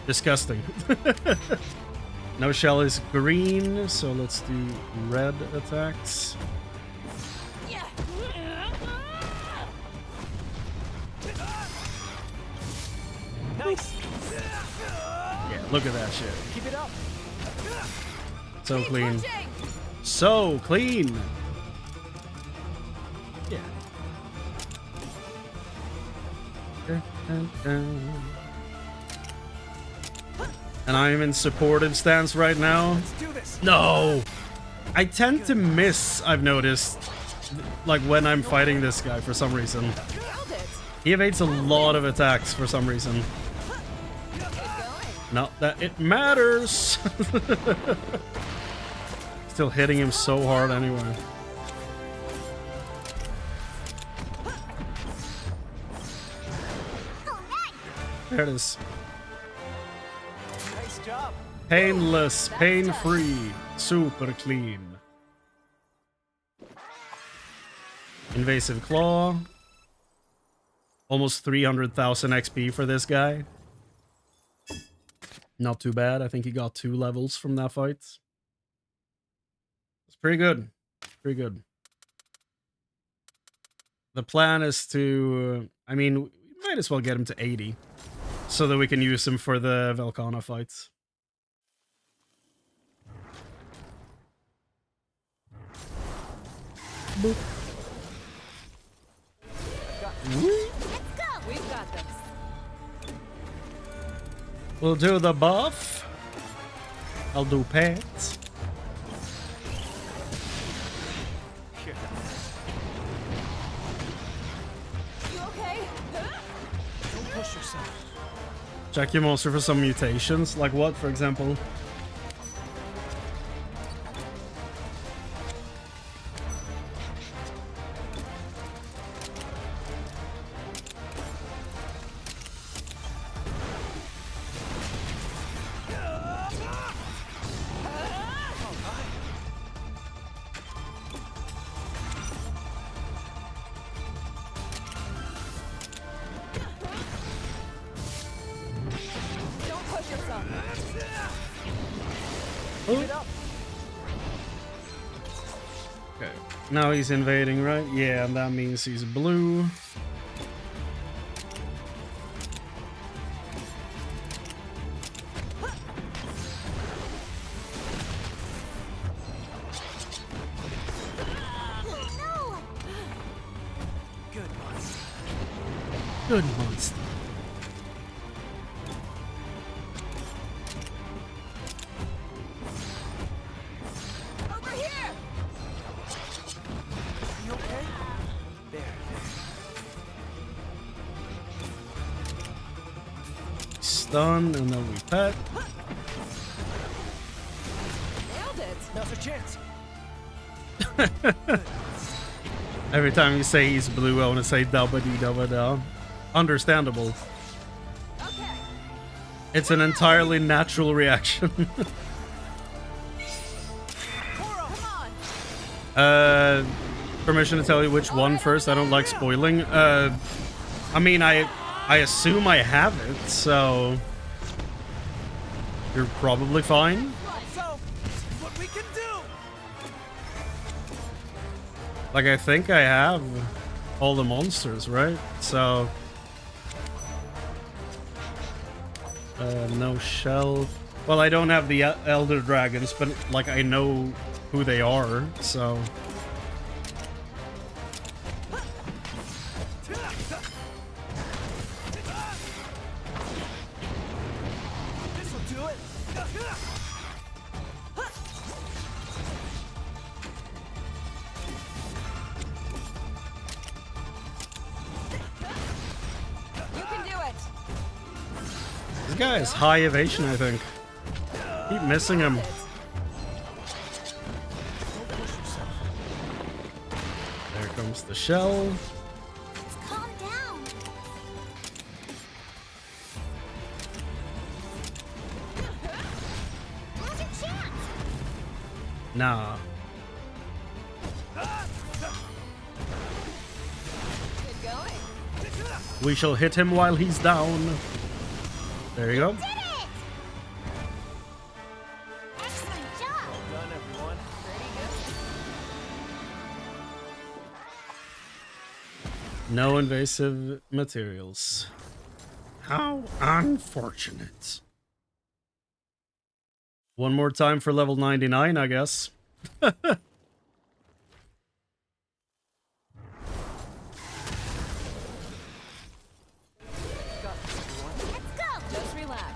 Disgusting. No shell is green, so let's do red attacks. Yeah. Nice. Yeah, look at that shit. Keep it up. So clean. Punching. So clean. Yeah. And I am in supportive stance right now. Let's do this. No! I tend to miss, I've noticed, like when I'm fighting this guy for some reason. Nailed it. He evades a lot of attacks for some reason. Good going. Not that it matters! Still hitting him so hard anyway. There it is. Nice job. Painless, pain-free, super clean. Invasive Claw. Almost 300,000 XP for this guy. Not too bad. I think he got 2 levels from that fight. It's pretty good. Pretty good. The plan is to... I mean, we might as well get him to 80. So that we can use him for the Velkhana fights. Boop. Let's go! We've got this. We'll do the buff. I'll do pets. You okay? Don't push yourself. Check your monster for some mutations. Like what, for example? Don't push yourself. Keep it up. Okay. Now he's invading, right? Yeah, and that means he's blue. No! Good monster. Good monster. Over here. done, and then we pet. Nailed it. Now's our chance. Every time you say he's blue, I want to say da-ba-dee-da-ba-da. Understandable. Okay. It's an entirely natural reaction. Come on. Permission to tell you which one first. I don't like spoiling. I mean, I assume I have it, so you're probably fine. So, what we can do? Like, I think I have all the monsters, right? So, no shell. Well, I don't have the elder dragons, but like I know who they are, so. This'll do it. You can do it. This guy has high evasion, I think. Keep missing him. There comes the shell. Calm down. Now's your chance. Nah. Good going. We shall hit him while he's down. There you go. Did it! Excellent job. Done, everyone. Pretty good. No invasive materials. How unfortunate. One more time for level 99, I guess. Let's go. Just relax.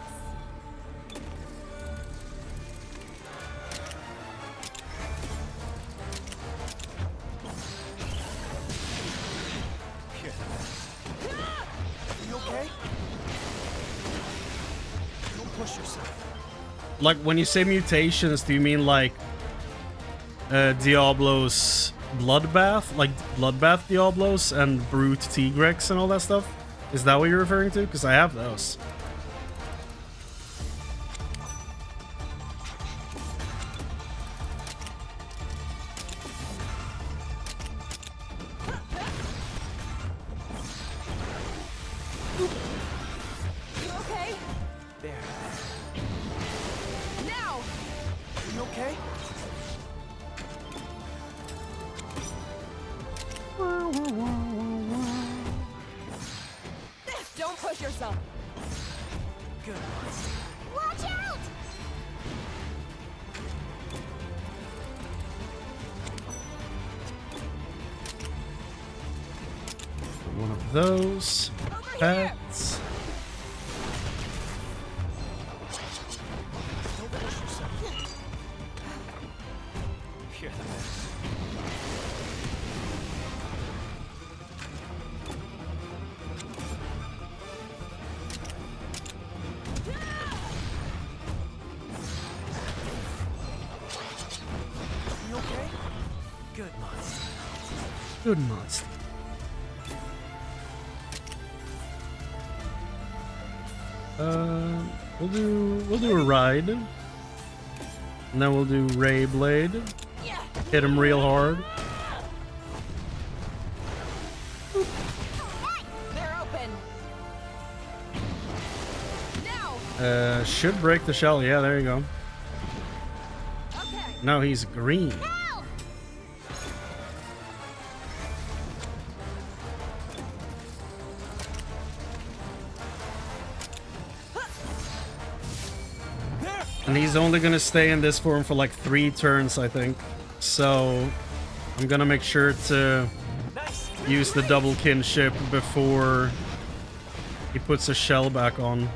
You okay? Don't push yourself. Like, when you say mutations, do you mean like Diablo's Bloodbath? Like Bloodbath Diablos and Brute Tigrex and all that stuff? Is that what you're referring to? Because I have those. You okay? There. Now. You okay? Don't push yourself. Good. Watch out. One of those. Over here. Pets. Don't push yourself. Here. You okay? Good, Monsties. Good monster. We'll do a ride. And then we'll do Ray Blade. Yeah. Hit him real hard. They're open. Now. Should break the shell. Yeah, there you go. Okay. No, he's green. Help. There! And he's only gonna stay in this form for like 3 turns, I think. So I'm gonna make sure to Nice! use the double kinship before he puts a shell back on.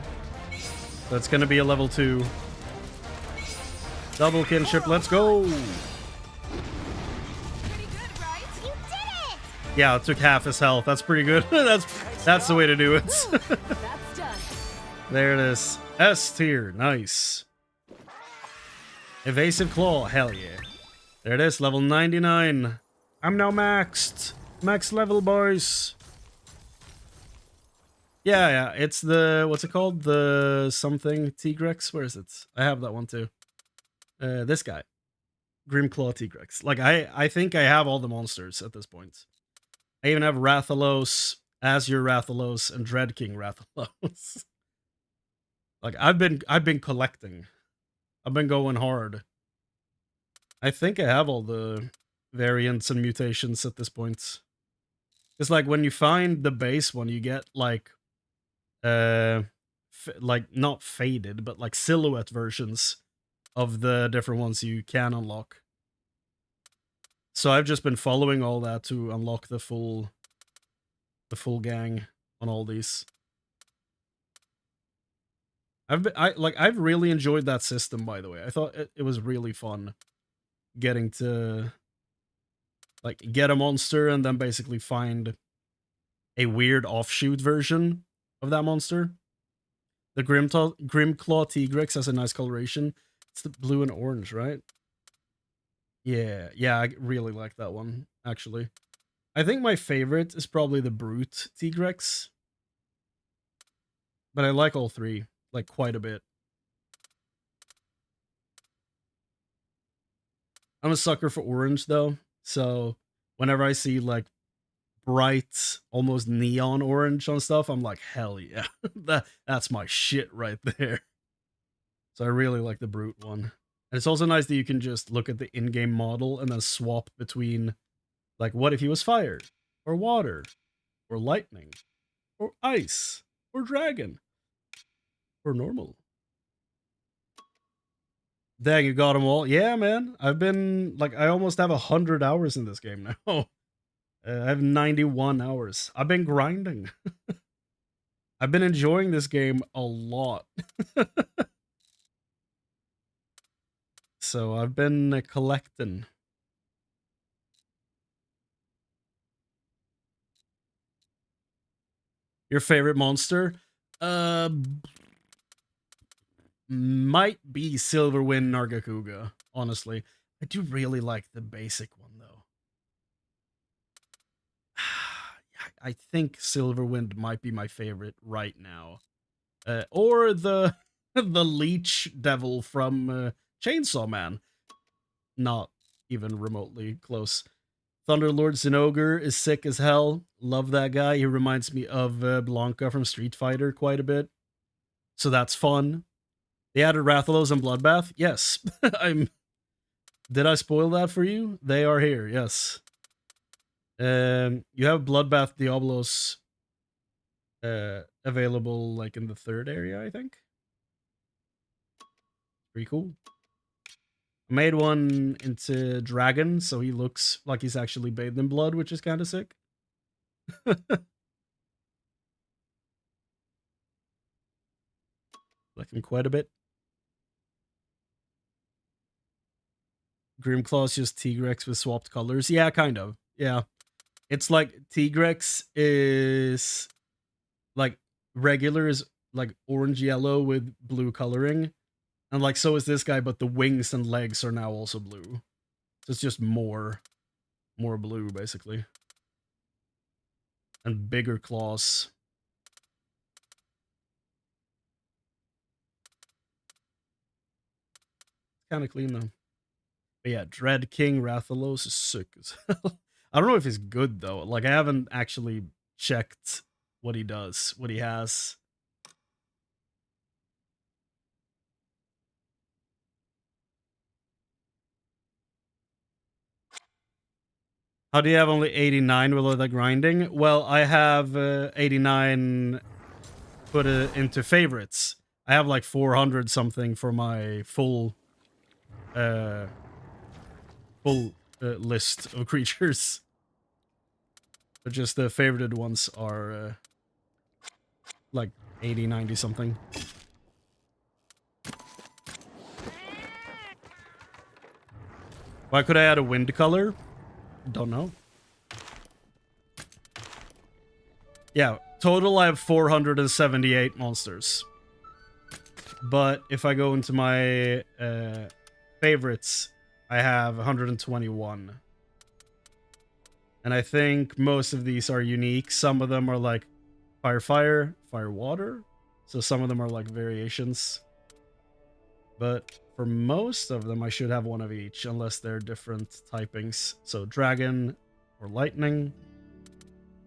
That's gonna be a level 2. Double kinship, let's go! Pretty good, right? You did it. Yeah, it took half his health. That's pretty good. That's the way to do it. That's done. There it is. S tier. Nice. Evasive Claw. Hell yeah. There it is. Level 99. I'm now maxed. Max level, boys. Yeah. It's the... What's it called? The something Tigrex. Where is it? I have that one too. This guy. Grimclaw Tigrex. Like, I think I have all the monsters at this point. I even have Rathalos, Azure Rathalos, and Dread King Rathalos. Like, I've been collecting. I've been going hard. I think I have all the variants and mutations at this point. It's like when you find the base one, you get like not faded, but like silhouette versions of the different ones you can unlock. So I've just been following all that to unlock the full gang on all these. I've really enjoyed that system, by the way. I thought it was really fun getting to like get a monster and then basically find a weird offshoot version of that monster. The Grimclaw Tigrex has a nice coloration. It's the blue and orange, right? Yeah, I really like that one, actually. I think my favorite is probably the Brute Tigrex. But I like all three, like, quite a bit. I'm a sucker for orange, though. So, whenever I see, like, bright, almost neon orange on stuff, I'm like, hell yeah. That's my shit right there. So I really like the Brute one. And it's also nice that you can just look at the in-game model and then swap between, like, what if he was fire? Or water? Or lightning? Or ice? Or dragon? Or normal? Dang, you got them all? Yeah, man. I've been, like, I almost have 100 hours in this game now. I have 91 hours. I've been grinding. I've been enjoying this game a lot. So I've been collecting. Your favorite monster? Might be Silverwind Nargacuga, honestly. I do really like the basic one, though. I think Silverwind might be my favorite right now. Or the the Leech Devil from Chainsaw Man. Not even remotely close. Thunderlord Zinogre is sick as hell. Love that guy. He reminds me of Blanca from Street Fighter quite a bit. So that's fun. They added Rathalos and Bloodbath? Yes. Did I spoil that for you? They are here, yes. You have Bloodbath Diablos available like in the third area, I think. Pretty cool. I made one into Dragon, so he looks like he's actually bathed in blood, which is kind of sick. Like him quite a bit. Grimclaw's just Tigrex with swapped colors. Yeah, kind of. Yeah. It's like Tigrex is like regular is like orange yellow with blue coloring. And like so is this guy, but the wings and legs are now also blue. So it's just more blue basically. And bigger claws. Kind of clean though. But yeah, Dread King Rathalos is sick as hell. I don't know if he's good though. Like I haven't actually checked what he does, what he has. How do you have only 89 with all the grinding? Well, I have 89 put into favorites. I have like 400 something for my full list of creatures. But just the favorited ones are like 80, 90 something. Why could I add a wind color? Don't know. Yeah, total I have 478 monsters. But if I go into my favorites, I have 121. And I think most of these are unique. Some of them are like fire, fire, fire, water. So some of them are like variations. But for most of them, I should have one of each, unless they're different typings. So dragon or lightning.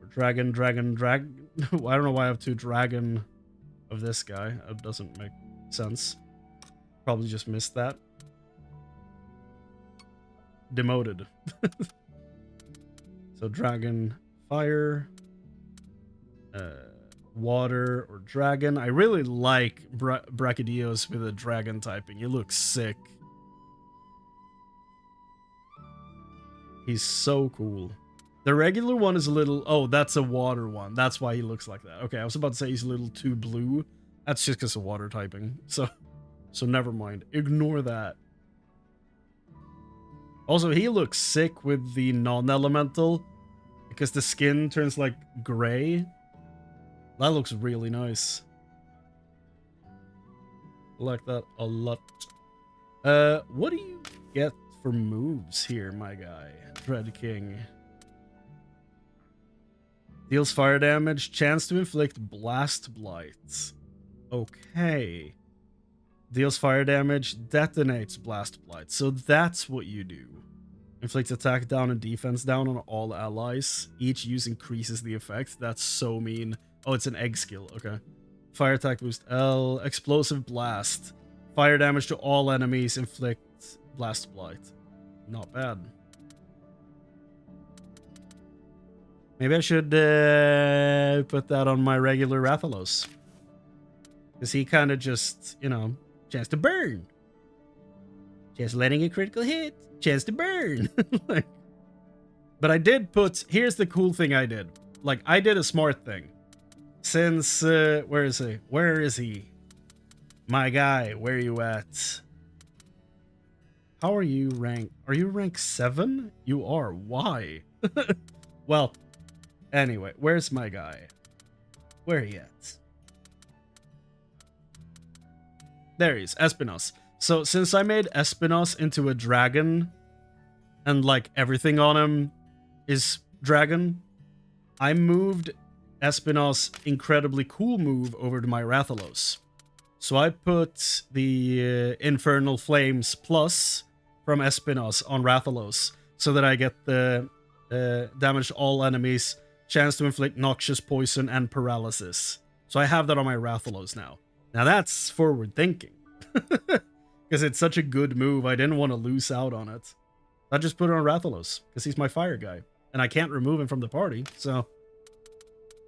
Or dragon, dragon, drag. I don't know why I have 2 dragon of this guy. It doesn't make sense. Probably just missed that. Demoted. So dragon, fire, water, or dragon. I really like Brachydios with a dragon typing. He looks sick. He's so cool. The regular one is a little... Oh, that's a water one. That's why he looks like that. Okay, I was about to say he's a little too blue. That's just because of water typing. So never mind. Ignore that. Also, he looks sick with the non-elemental because the skin turns like gray. That looks really nice. I like that a lot. What do you get for moves here, my guy? Dread King. Deals fire damage, chance to inflict blast blight. Okay. Deals fire damage, detonates blast blight. So that's what you do. Inflicts attack down and defense down on all allies. Each use increases the effect. That's so mean. Oh, it's an egg skill. Okay. Fire attack boost L. Explosive blast. Fire damage to all enemies. Inflict blast blight. Not bad. Maybe I should put that on my regular Rathalos. Because he kind of just, you know, chance to burn. Just letting a critical hit. Chance to burn. Like, but I did put... Here's the cool thing I did. Like, I did a smart thing. Since... where is he? Where is he? My guy, where are you at? How are you ranked? Are you rank 7? You are. Why? Well, anyway, where's my guy? Where he at? There he is, Espinos. So, since I made Espinos into a dragon, and, like, everything on him is dragon, I moved Espinos' incredibly cool move over to my Rathalos. So I put the Infernal Flames Plus from Espinos on Rathalos, so that I get the damage to all enemies, chance to inflict noxious poison, and paralysis. So I have that on my Rathalos now. Now that's forward thinking. Because it's such a good move, I didn't want to lose out on it. I just put it on Rathalos, because he's my fire guy. And I can't remove him from the party, so...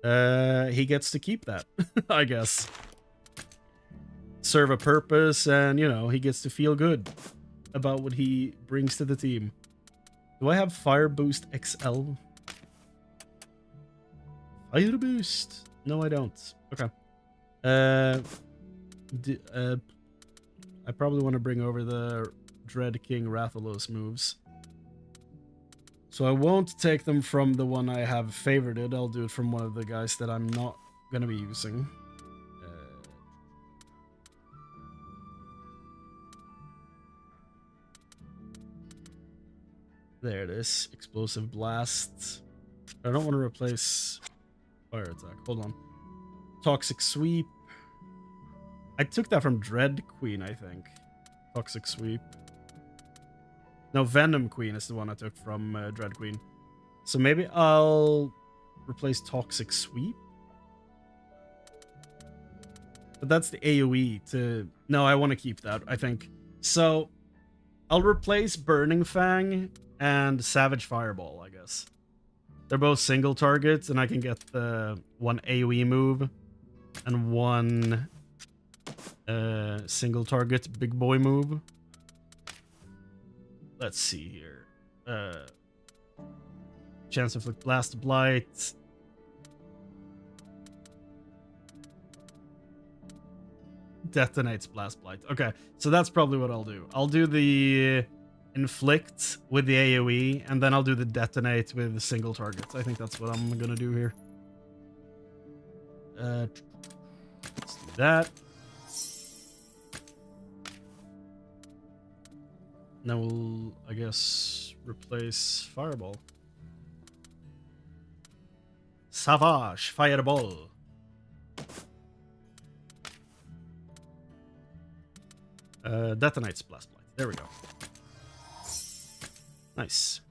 he gets to keep that, I guess. Serve a purpose, and, you know, he gets to feel good about what he brings to the team. Do I have Fire Boost XL? Fire Boost! No, I don't. Okay. I probably want to bring over the Dread King Rathalos moves. So I won't take them from the one I have favorited. I'll do it from one of the guys that I'm not going to be using. There it is. Explosive Blast. I don't want to replace Fire Attack. Hold on. Toxic Sweep. I took that from Dread Queen, I think. Toxic Sweep. No, Venom Queen is the one I took from Dread Queen. So maybe I'll replace Toxic Sweep. But that's the AoE to... No, I want to keep that, I think. So I'll replace Burning Fang and Savage Fireball, I guess. They're both single targets, and I can get the one AoE move and one single target big boy move. Let's see here. Chance to inflict Blast Blight. Detonates Blast Blight. Okay, so that's probably what I'll do. I'll do the Inflict with the AoE, and then I'll do the Detonate with the single targets. I think that's what I'm gonna do here. Let's do that. Now we'll, I guess, replace Fireball. Savage Fireball. Detonates Blast Blight. There we go. Nice.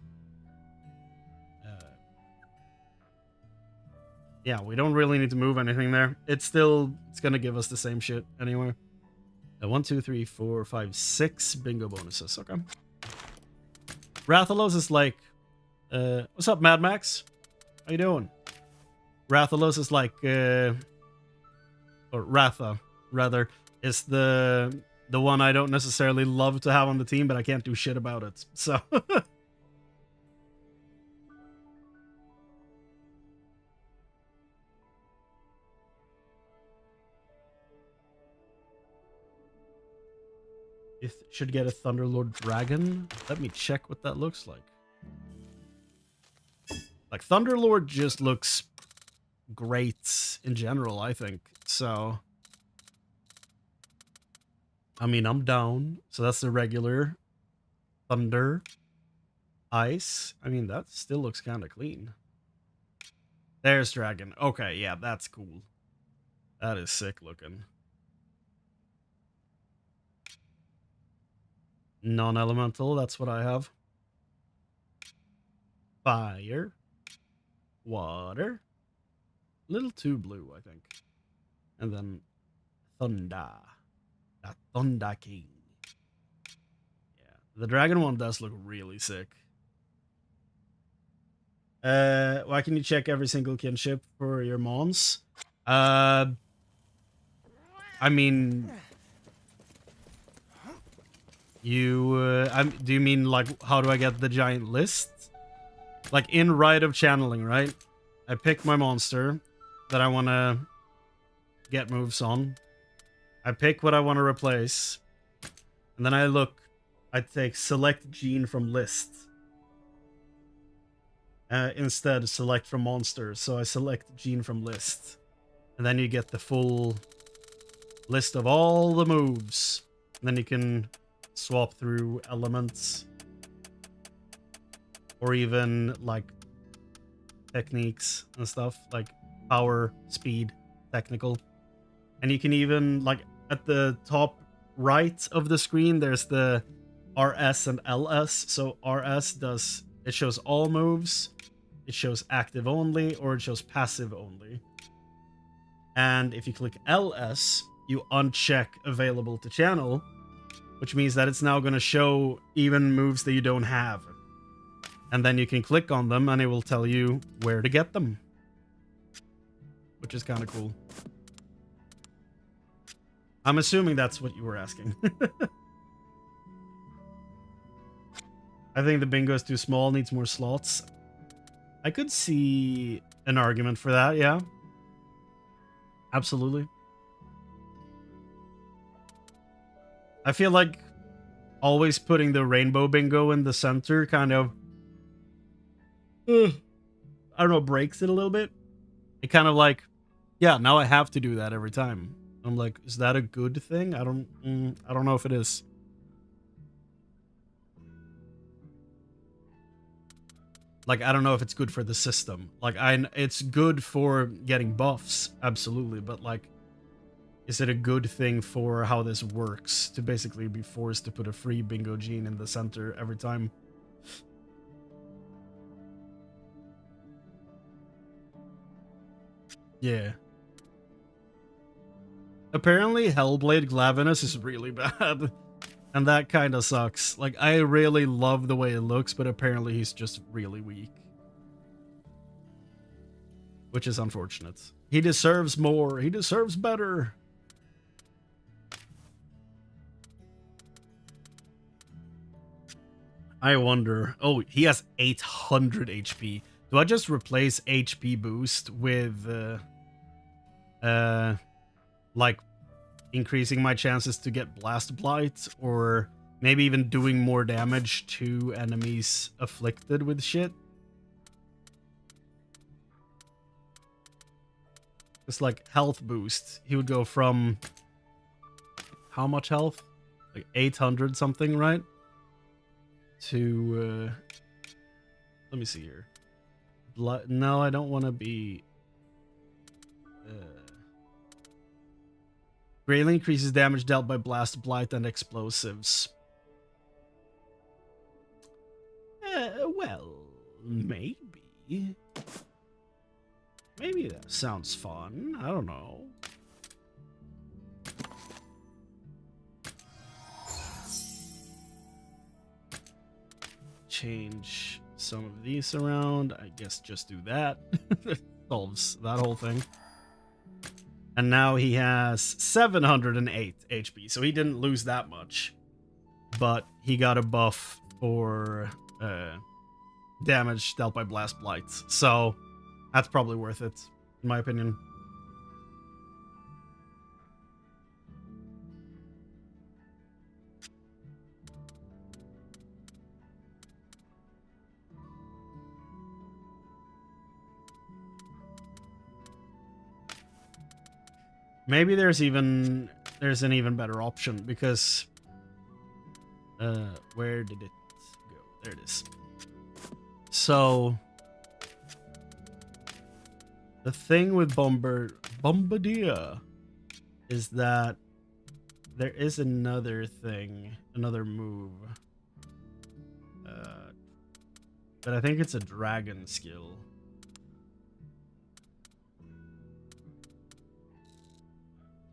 Yeah, we don't really need to move anything there. It's gonna give us the same shit anyway. 1, 2, 3, 4, 5, 6 bingo bonuses. Okay. Rathalos is like, what's up, Mad Max? How you doing? Rathalos is like, or Ratha, rather, is the one I don't necessarily love to have on the team, but I can't do shit about it. So. It should get a Thunderlord Dragon. Let me check what that looks like. Like, Thunderlord just looks great in general, I think. So, I mean, I'm down. So that's the regular Thunder. Ice. I mean, that still looks kind of clean. There's Dragon. Okay, yeah, that's cool. That is sick looking. Non-elemental, that's what I have. Fire. Water. Little too blue, I think. And then Thunder. That Thunder King. Yeah. The dragon one does look really sick. Why can you check every single kinship for your mons? I mean, do you mean like how do I get the giant list? Like in Rite of Channeling, right? I pick my monster that I want to get moves on. I pick what I want to replace. And then I take select gene from list. Instead, select from monsters. So I select gene from list. And then you get the full list of all the moves. And then you can swap through elements. Or even, like, techniques and stuff. Like power, speed, technical. And you can even, like, at the top right of the screen, there's the RS and LS. So RS it shows all moves. It shows active only, or it shows passive only. And if you click LS, you uncheck available to channel, which means that it's now going to show even moves that you don't have. And then you can click on them and it will tell you where to get them. Which is kind of cool. I'm assuming that's what you were asking. I think the bingo is too small, needs more slots. I could see an argument for that, yeah. Absolutely. I feel like always putting the rainbow bingo in the center kind of, I don't know, breaks it a little bit. It kind of like, yeah, now I have to do that every time. I'm like, is that a good thing? I don't know if it is. Like, I don't know if it's good for the system. Like, it's good for getting buffs, absolutely. But, like, is it a good thing for how this works? To basically be forced to put a free bingo gene in the center every time. Yeah. Apparently, Hellblade Glavenus is really bad. And that kind of sucks. Like, I really love the way it looks, but apparently he's just really weak. Which is unfortunate. He deserves more. He deserves better. I wonder. Oh, he has 800 HP. Do I just replace HP boost with, like, increasing my chances to get Blast Blight, or maybe even doing more damage to enemies afflicted with shit? It's like health boost. He would go from how much health? Like 800 something, right? to let me see here. No, I don't want to be greatly increases damage dealt by blast, blight, and explosives. Well, maybe that sounds fun. I don't know. Change some of these around. I guess just do that. Solves that whole thing. And now he has 708 HP, so he didn't lose that much. But he got a buff for damage dealt by blast blights. So that's probably worth it, in my opinion. Maybe there's an even better option, because where did it go? There it is. So the thing with Bombardier is that there is another thing, another move. But I think it's a dragon skill.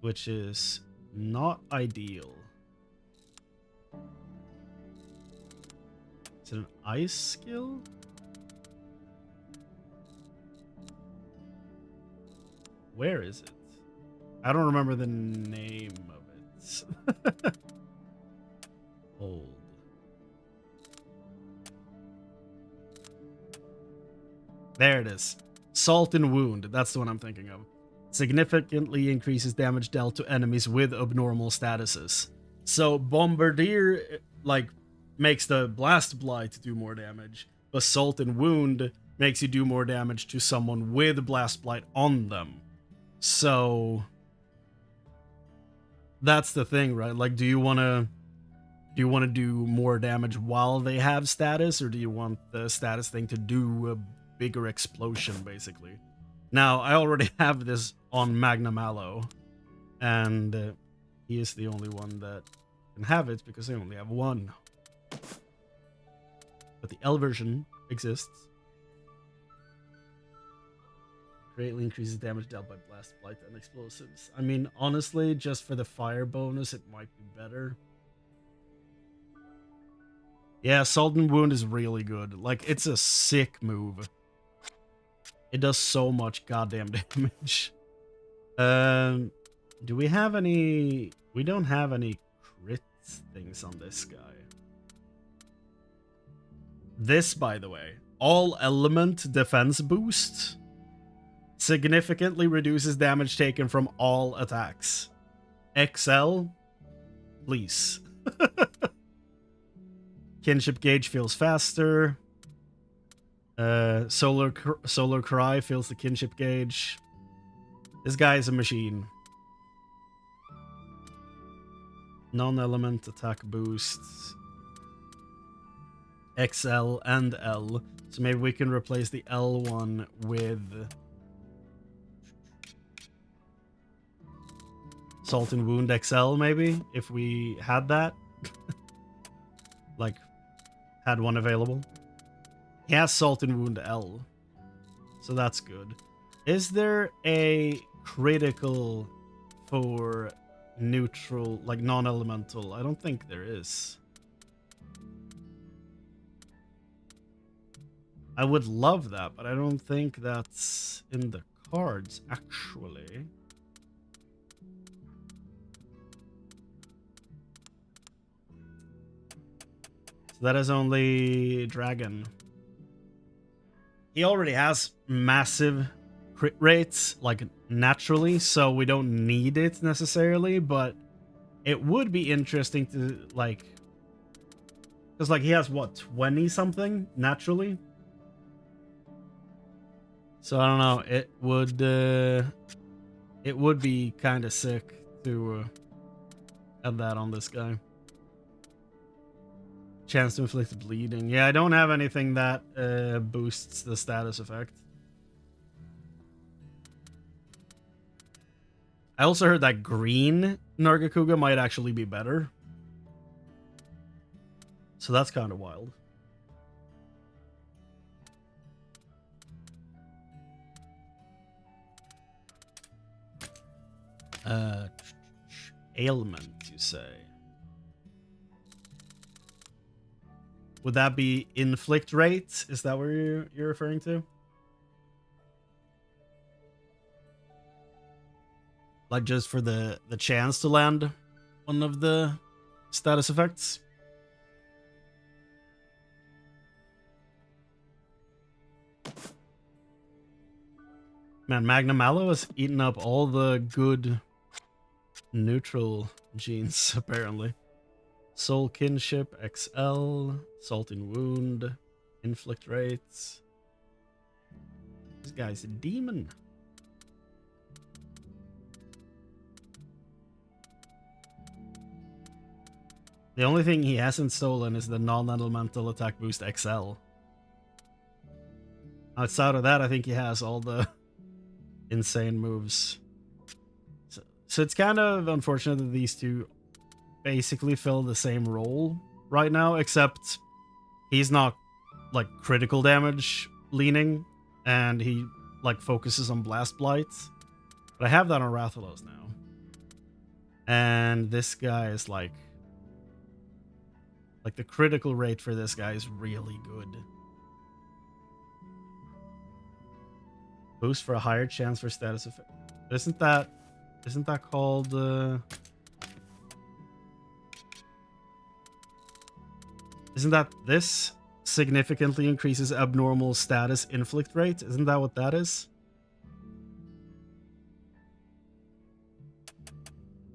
Which is not ideal. Is it an ice skill? Where is it? I don't remember the name of it. Old. There it is. Salt and Wound. That's the one I'm thinking of. Significantly increases damage dealt to enemies with abnormal statuses. So Bombardier like makes the Blast Blight do more damage, but Salt and Wound makes you do more damage to someone with Blast Blight on them. So that's the thing, right? Like, do you want to do more damage while they have status, or do you want the status thing to do a bigger explosion, basically? Now, I already have this on Magna Mallow, and he is the only one that can have it because I only have one. But the L version exists. Greatly increases damage dealt by blast, blight, and explosives. I mean, honestly, just for the fire bonus, it might be better. Yeah, Salt and Wound is really good. Like, it's a sick move. It does so much goddamn damage. Do we have any... We don't have any crit things on this guy. This, by the way, all element defense boost significantly reduces damage taken from all attacks. XL, please. Kinship gauge feels faster. Solar Cry fills the kinship gauge. This guy is a machine. Non-element attack boosts. XL and L. So maybe we can replace the L one with Salt and Wound XL, maybe, if we had that. Like, had one available. He has Salt and Wound L, so that's good. Is there a critical for neutral, like non-elemental? I don't think there is. I would love that, but I don't think that's in the cards, actually. So that is only Dragon. He already has massive crit rates, like, naturally, so we don't need it necessarily, but it would be interesting to, like... Because, like, he has, what, 20-something naturally? So, I don't know, it would be kind of sick to add that on this guy. Chance to inflict bleeding. Yeah, I don't have anything that boosts the status effect. I also heard that green Nargacuga might actually be better. So that's kind of wild. Ailment, you say? Would that be inflict rate? Is that what you're referring to? Like just for the chance to land one of the status effects? Man, Magnum Mallow has eaten up all the good neutral genes, apparently. Soul Kinship, XL, Salting Wound, Inflict Rates. This guy's a demon. The only thing he hasn't stolen is the non-elemental attack boost XL. Outside of that, I think he has all the insane moves. So it's kind of unfortunate that these two basically fill the same role right now, except he's not like critical damage leaning, and he like focuses on Blast Blight. But I have that on Rathalos now. And this guy is like the critical rate for this guy is really good. Boost for a higher chance for status effect. Isn't that called isn't that this significantly increases abnormal status inflict rate? Isn't that what that is?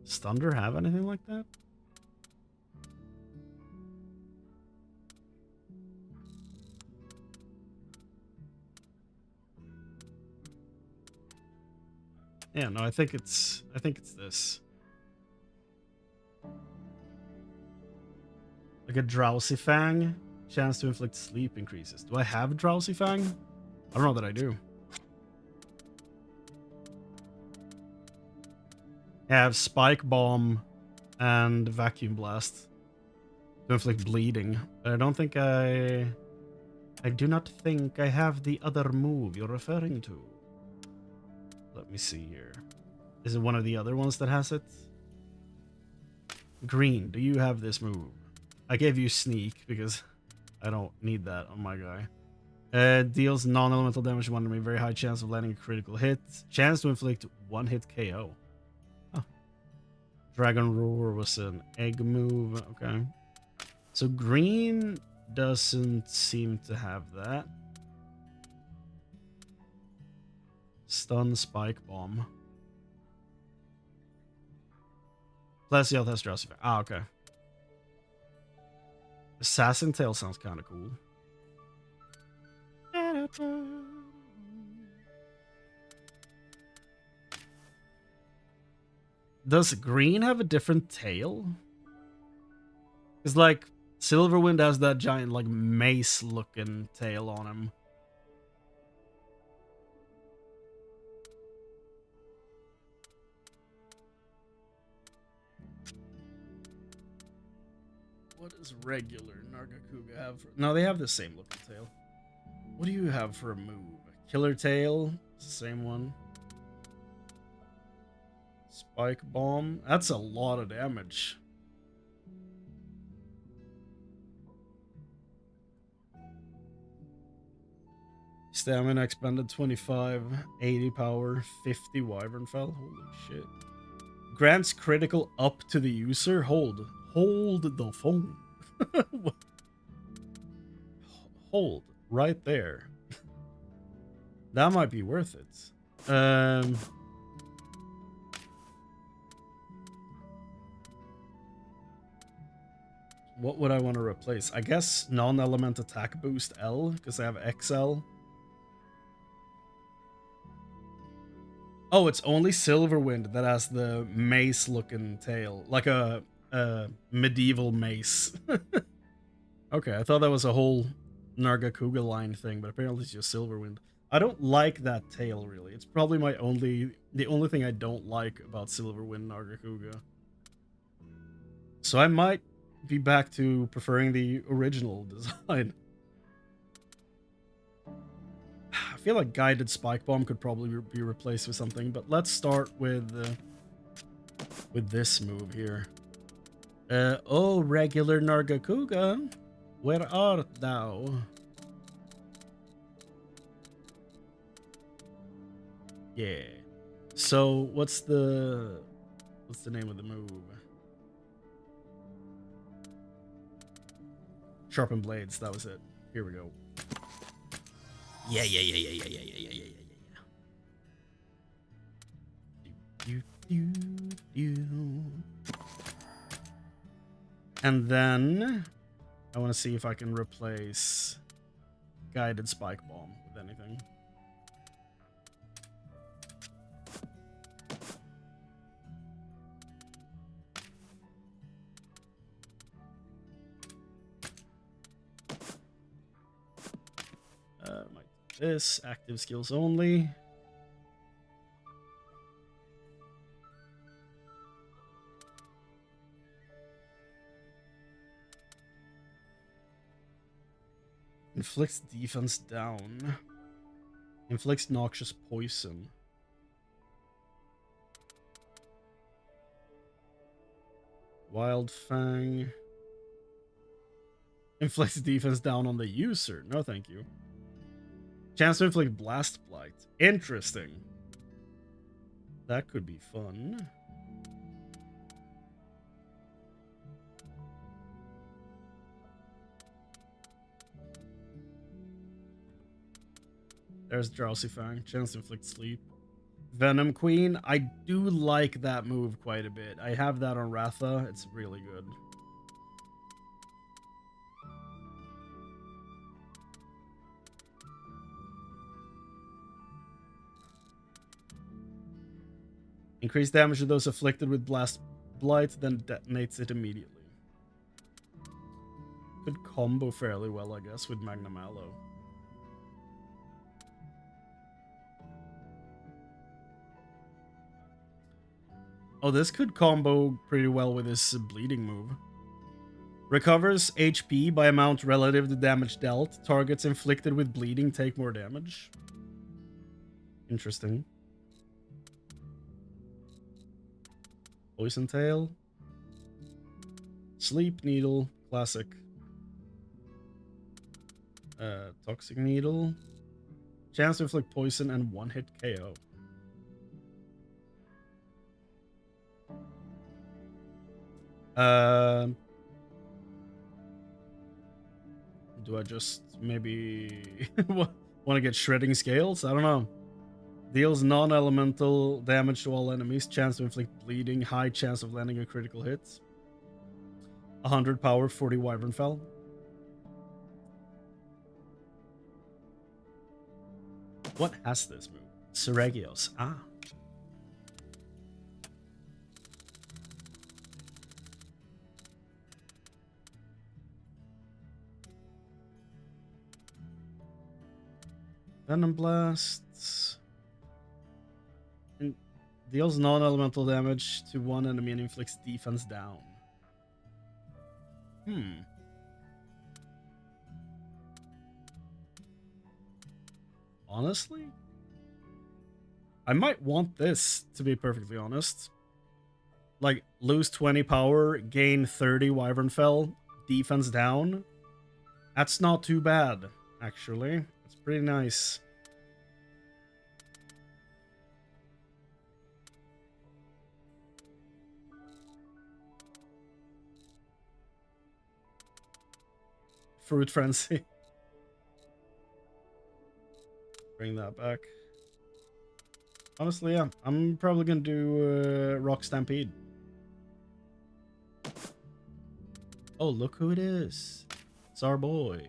Does Thunder have anything like that? Yeah, no, I think it's this. Like a Drowsy Fang, chance to inflict sleep increases. Do I have a Drowsy Fang? I don't know that I do. I have Spike Bomb and Vacuum Blast to inflict bleeding, but I don't think I do not think I have the other move you're referring to. Let me see here. Is it one of the other ones that has it? Green, do you have this move? I gave you Sneak because I don't need that on my guy. Deals non-elemental damage to one enemy. Very high chance of landing a critical hit. Chance to inflict one hit KO. Oh. Dragon Roar was an egg move. Okay. So green doesn't seem to have that. Stun Spike Bomb. Plesiel has Drowsy Fang. Ah, okay. Assassin Tail sounds kind of cool. Does green have a different tail? It's like Silverwind has that giant like mace looking tail on him. What does regular Nargacuga have? No, they have the same looking tail. What do you have for a move? Killer Tail? It's the same one. Spike Bomb? That's a lot of damage. Stamina expended 25, 80 power, 50 Wyvern Fell. Holy shit. Grants critical up to the user. Hold the phone. Hold right there. That might be worth it. What would I want to replace? I guess non-element attack boost L, because I have XL. Oh, it's only Silverwind that has the mace looking tail, like a medieval mace. Okay, I thought that was a whole Nargacuga line thing, but apparently it's just Silverwind. I don't like that tail, really. It's probably the only thing I don't like about Silverwind Nargacuga. So I might be back to preferring the original design. I feel like Guided Spike Bomb could probably be replaced with something, but let's start with this move here. Oh, regular Nargacuga, where art thou? Yeah. So what's the name of the move? Sharpen Blades. That was it. Here we go. Yeah. And then I want to see if I can replace Guided Spike Bomb with anything. Might do this. Active skills only. Inflicts defense down. Inflicts noxious poison. Wild Fang. Inflicts defense down on the user. No, thank you. Chance to inflict Blast Blight. Interesting. That could be fun. There's Drowsy Fang. Chance to inflict sleep. Venom Queen. I do like that move quite a bit. I have that on Ratha. It's really good. Increase damage to those afflicted with Blast Blight, then detonates it immediately. Could combo fairly well, I guess, with Magnum Aloe. Oh, this could combo pretty well with this bleeding move. Recovers HP by amount relative to damage dealt. Targets inflicted with bleeding take more damage. Interesting. Poison Tail. Sleep Needle. Classic. Toxic Needle. Chance to inflict poison and one-hit KO. Do I just maybe want to get Shredding Scales? I don't know. Deals non-elemental damage to all enemies. Chance to inflict bleeding. High chance of landing a critical hit. 100 power, 40 Wyvern Fell. What has this move? Seregios. Ah. Venom Blasts. Deals non-elemental damage to one enemy and inflicts defense down. Honestly? I might want this, to be perfectly honest. Like, lose 20 power, gain 30 Wyvern Fell, defense down. That's not too bad, actually. It's pretty nice. Fruit Frenzy. Bring that back. Honestly, yeah. I'm probably gonna do Rock Stampede. Oh, look who it is. It's our boy.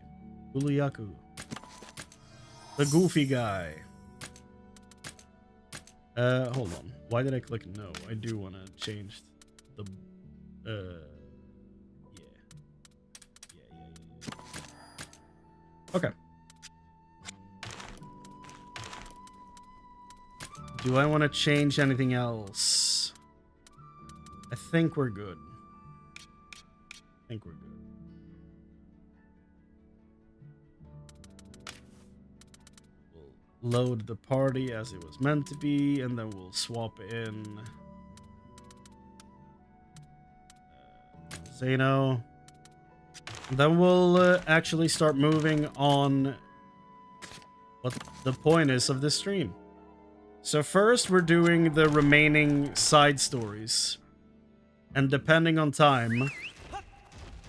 Uluyaku. The goofy guy. Hold on. Why did I click no? I do want to change the... Yeah. Okay. Do I want to change anything else? I think we're good. We'll load the party as it was meant to be, and then we'll swap in Zeno. Then we'll actually start moving on what the point is of this stream. So first we're doing the remaining side stories. And depending on time,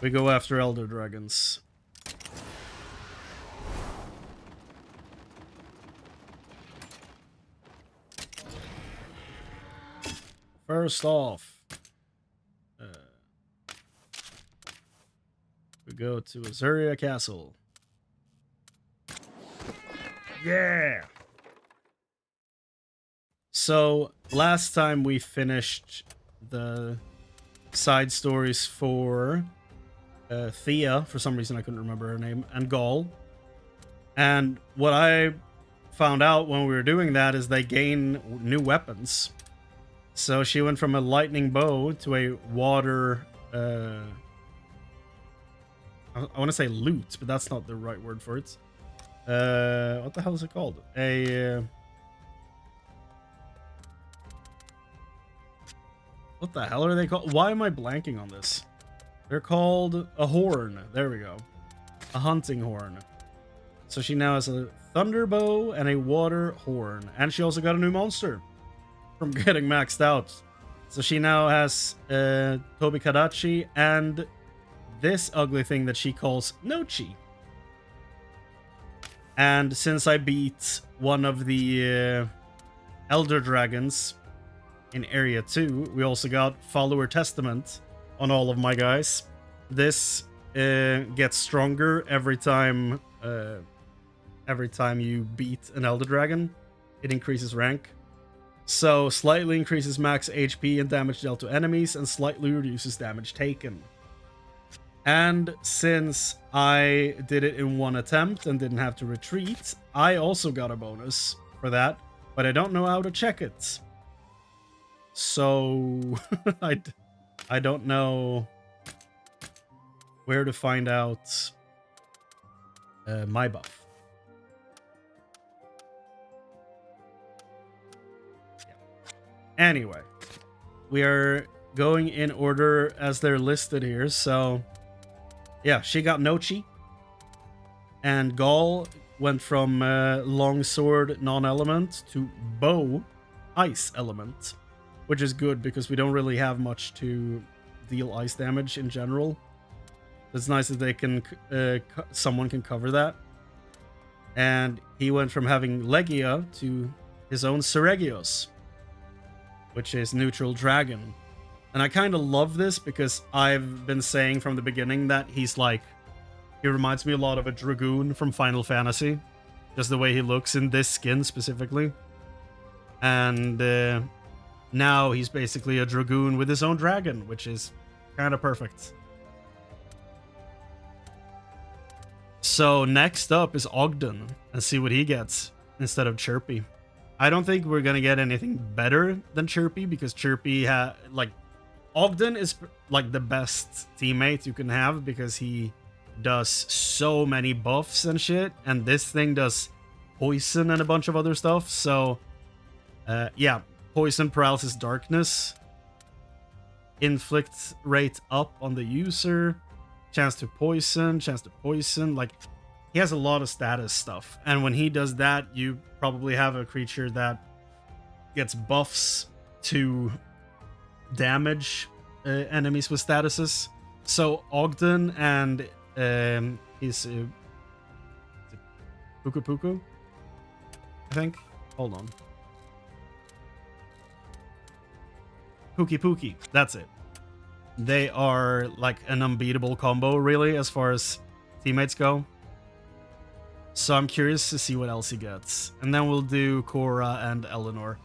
we go after Elder Dragons. First off, we go to Azuria Castle. Yeah! So, last time we finished the side stories for Thea, for some reason I couldn't remember her name, and Gaul. And what I found out when we were doing that is they gain new weapons. So she went from a lightning bow to a water... I want to say loot, but that's not the right word for it. What the hell is it called? What the hell are they called? Why am I blanking on this? They're called a horn. There we go. A hunting horn. So she now has a thunder bow and a water horn. And she also got a new monster from getting maxed out. So she now has Tobi Kadachi and this ugly thing that she calls Nochi. And since I beat one of the Elder Dragons in Area 2, we also got Follower Testament on all of my guys. This gets stronger every time you beat an Elder Dragon. It increases rank. So slightly increases max HP and damage dealt to enemies, and slightly reduces damage taken. And since I did it in one attempt and didn't have to retreat, I also got a bonus for that, but I don't know how to check it. So I don't know where to find out my buff. Yeah. Anyway, we are going in order as they're listed here. So yeah, she got Nochi, and Gaul went from longsword non-element to bow ice element, which is good because we don't really have much to deal ice damage in general. It's nice that they can someone can cover that. And he went from having Legia to his own Seregios, which is neutral dragon. And I kind of love this because I've been saying from the beginning that he reminds me a lot of a Dragoon from Final Fantasy. Just the way he looks in this skin specifically. And now he's basically a Dragoon with his own dragon, which is kind of perfect. So next up is Ogden, and see what he gets instead of Chirpy. I don't think we're gonna get anything better than Chirpy, because Chirpy Ogden is like the best teammate you can have because he does so many buffs and shit, and this thing does poison and a bunch of other stuff. So yeah, poison, paralysis, darkness, inflict rate up on the user, chance to poison, like he has a lot of status stuff. And when he does that, you probably have a creature that gets buffs to damage enemies with statuses. So Ogden and his Puku Puku, I think. Hold on. Pookie Pookie, that's it. They are like an unbeatable combo, really, as far as teammates go. So I'm curious to see what else he gets. And then we'll do Cora and Eleanor.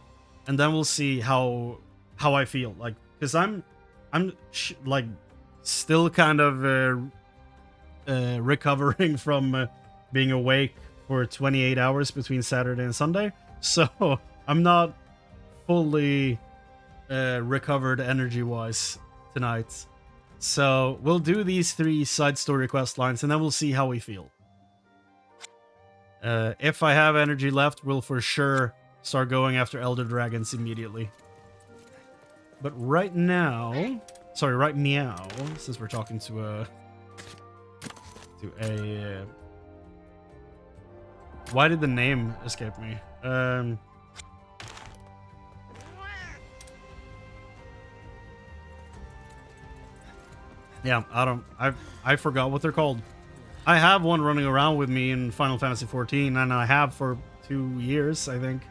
And then we'll see how I feel. Like, because I'm like still kind of recovering from being awake for 28 hours between Saturday and Sunday. So I'm not fully recovered energy-wise tonight. So we'll do these 3 side story quest lines and then we'll see how we feel. If I have energy left, we'll for sure start going after Elder Dragons immediately. But right now, sorry, right meow, since we're talking to a why did the name escape me? Yeah, I forgot what they're called. I have one running around with me in Final Fantasy XIV, and I have for 2 years, I think.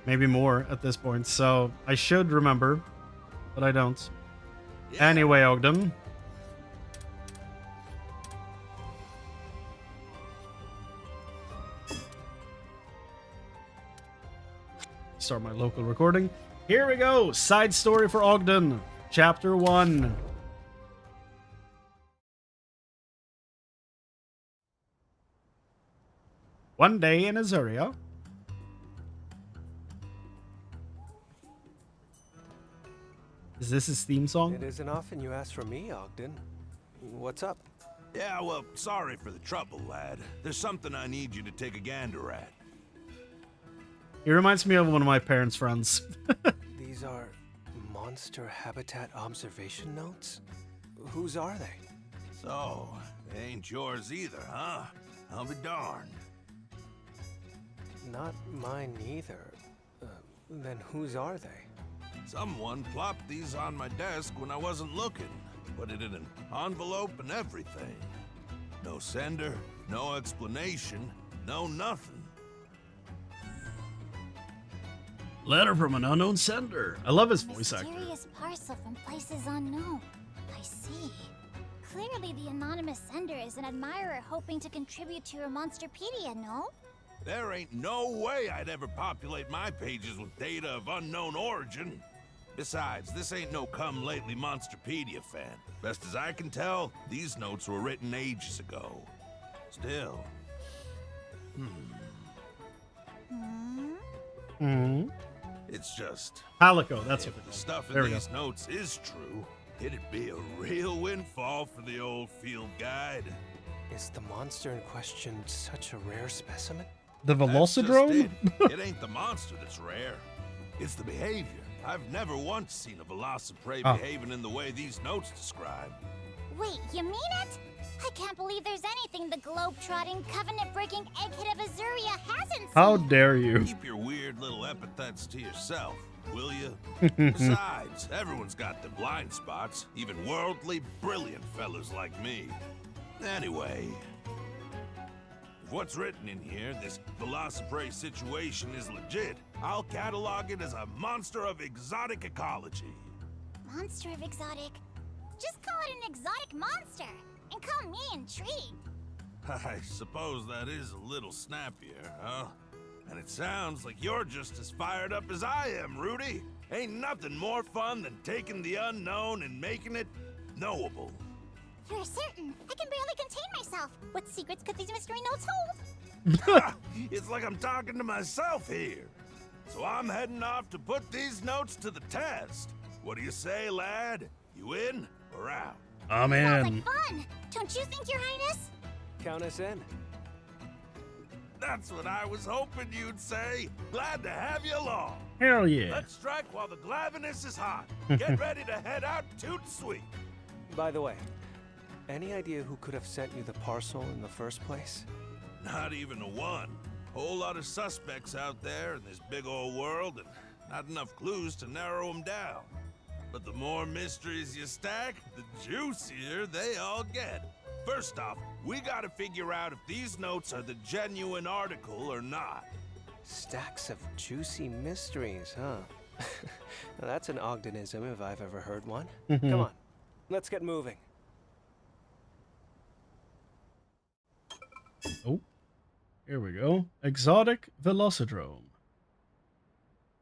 Maybe more at this point, so I should remember, but I don't. Yeah. Anyway, Ogden. Start my local recording. Here we go! Side story for Ogden, Chapter 1. One day in Azuria. Is this his theme song? It isn't often you ask for me, Ogden. What's up? Yeah, well, sorry for the trouble, lad. There's something I need you to take a gander at. He reminds me of one of my parents' friends. These are monster habitat observation notes? Whose are they? So, they ain't yours either, huh? I'll be darned. Not mine either. Then whose are they? Someone plopped these on my desk when I wasn't looking. Put it in an envelope and everything. No sender, no explanation, no nothing. Letter from an unknown sender. I love his voice actor. Mysterious parcel from places unknown. I see. Clearly the anonymous sender is an admirer hoping to contribute to your Monsterpedia, no? There ain't no way I'd ever populate my pages with data of unknown origin. Besides, this ain't no come-lately Monsterpedia fan. Best as I can tell, these notes were written ages ago. Still. It's just... Halico, that's what if the stuff in these notes is true, it'd be a real windfall for the old field guide. Is the monster in question such a rare specimen? The Velocidrome? It ain't the monster that's rare. It's the behavior. I've never once seen a Velociprey behaving in the way these notes describe. Wait, you mean it? I can't believe there's anything the globe-trotting, covenant-breaking egghead of Azuria hasn't seen. How dare you? Keep your weird little epithets to yourself, will you? Besides, everyone's got their blind spots, even worldly, brilliant fellas like me. Anyway, if what's written in here, this Velociprey situation, is legit, I'll catalog it as a monster of exotic ecology. Monster of exotic? Just call it an exotic monster, and call me intrigued. I suppose that is a little snappier, huh? And it sounds like you're just as fired up as I am, Rudy. Ain't nothing more fun than taking the unknown and making it knowable. For certain, I can barely contain myself. What secrets could these mystery notes hold? It's like I'm talking to myself here. So I'm heading off to put these notes to the test. What do you say, lad? You in or out? I'm Sounds in. like fun. Don't you think, Your Highness? Count us in. That's what I was hoping you'd say. Glad to have you along. Hell yeah. Let's strike while the glaviness is hot. Get ready to head out toot sweet. By the way, any idea who could have sent you the parcel in the first place? Not even a one. Whole lot of suspects out there in this big old world, and not enough clues to narrow them down. But the more mysteries you stack, the juicier they all get. First off, we gotta figure out if these notes are the genuine article or not. Stacks of juicy mysteries, huh? Now that's an Ogdenism if I've ever heard one. Come on, let's get moving. Oh, here we go. Exotic Velocidrome.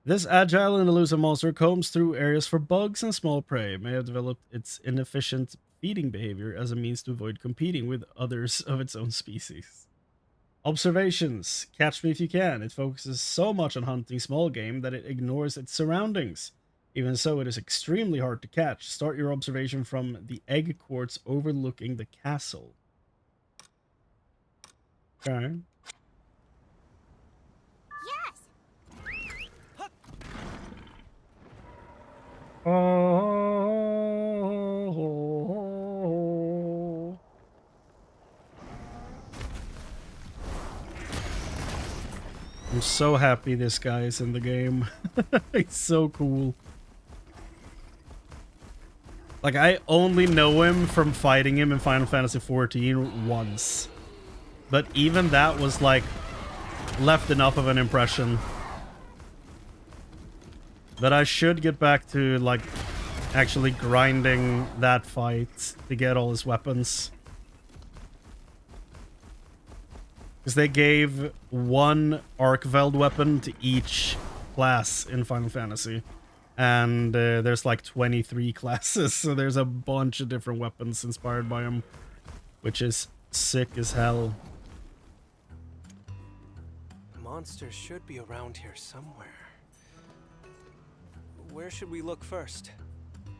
This agile and elusive monster combs through areas for bugs and small prey. May have developed its inefficient feeding behavior as a means to avoid competing with others of its own species. Observations. Catch me if you can. It focuses so much on hunting small game that it ignores its surroundings. Even so, it is extremely hard to catch. Start your observation from the egg quartz overlooking the castle. Okay. Yes! Oh. I'm so happy this guy is in the game. It's so cool. Like, I only know him from fighting him in Final Fantasy XIV once. But even that was, like, left enough of an impression that I should get back to, like, actually grinding that fight to get all his weapons. Because they gave one Arcveld weapon to each class in Final Fantasy. And there's like 23 classes, so there's a bunch of different weapons inspired by him, which is sick as hell. Monsters should be around here somewhere. Where should we look first?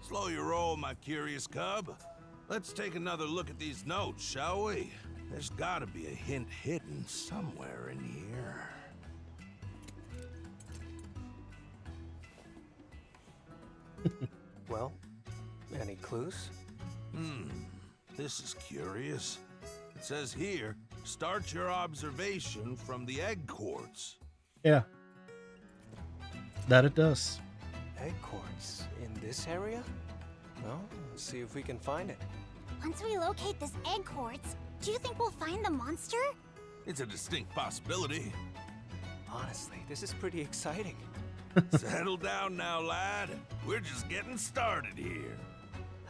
Slow your roll, my curious cub. Let's take another look at these notes, shall we? There's gotta be a hint hidden somewhere in here. Well, any clues? This is curious. It says here, start your observation from the egg quartz. Yeah. That it does. Egg quartz in this area? Well, let's see if we can find it. Once we locate this egg quartz, do you think we'll find the monster? It's a distinct possibility. Honestly, this is pretty exciting. Settle down now, lad. We're just getting started here.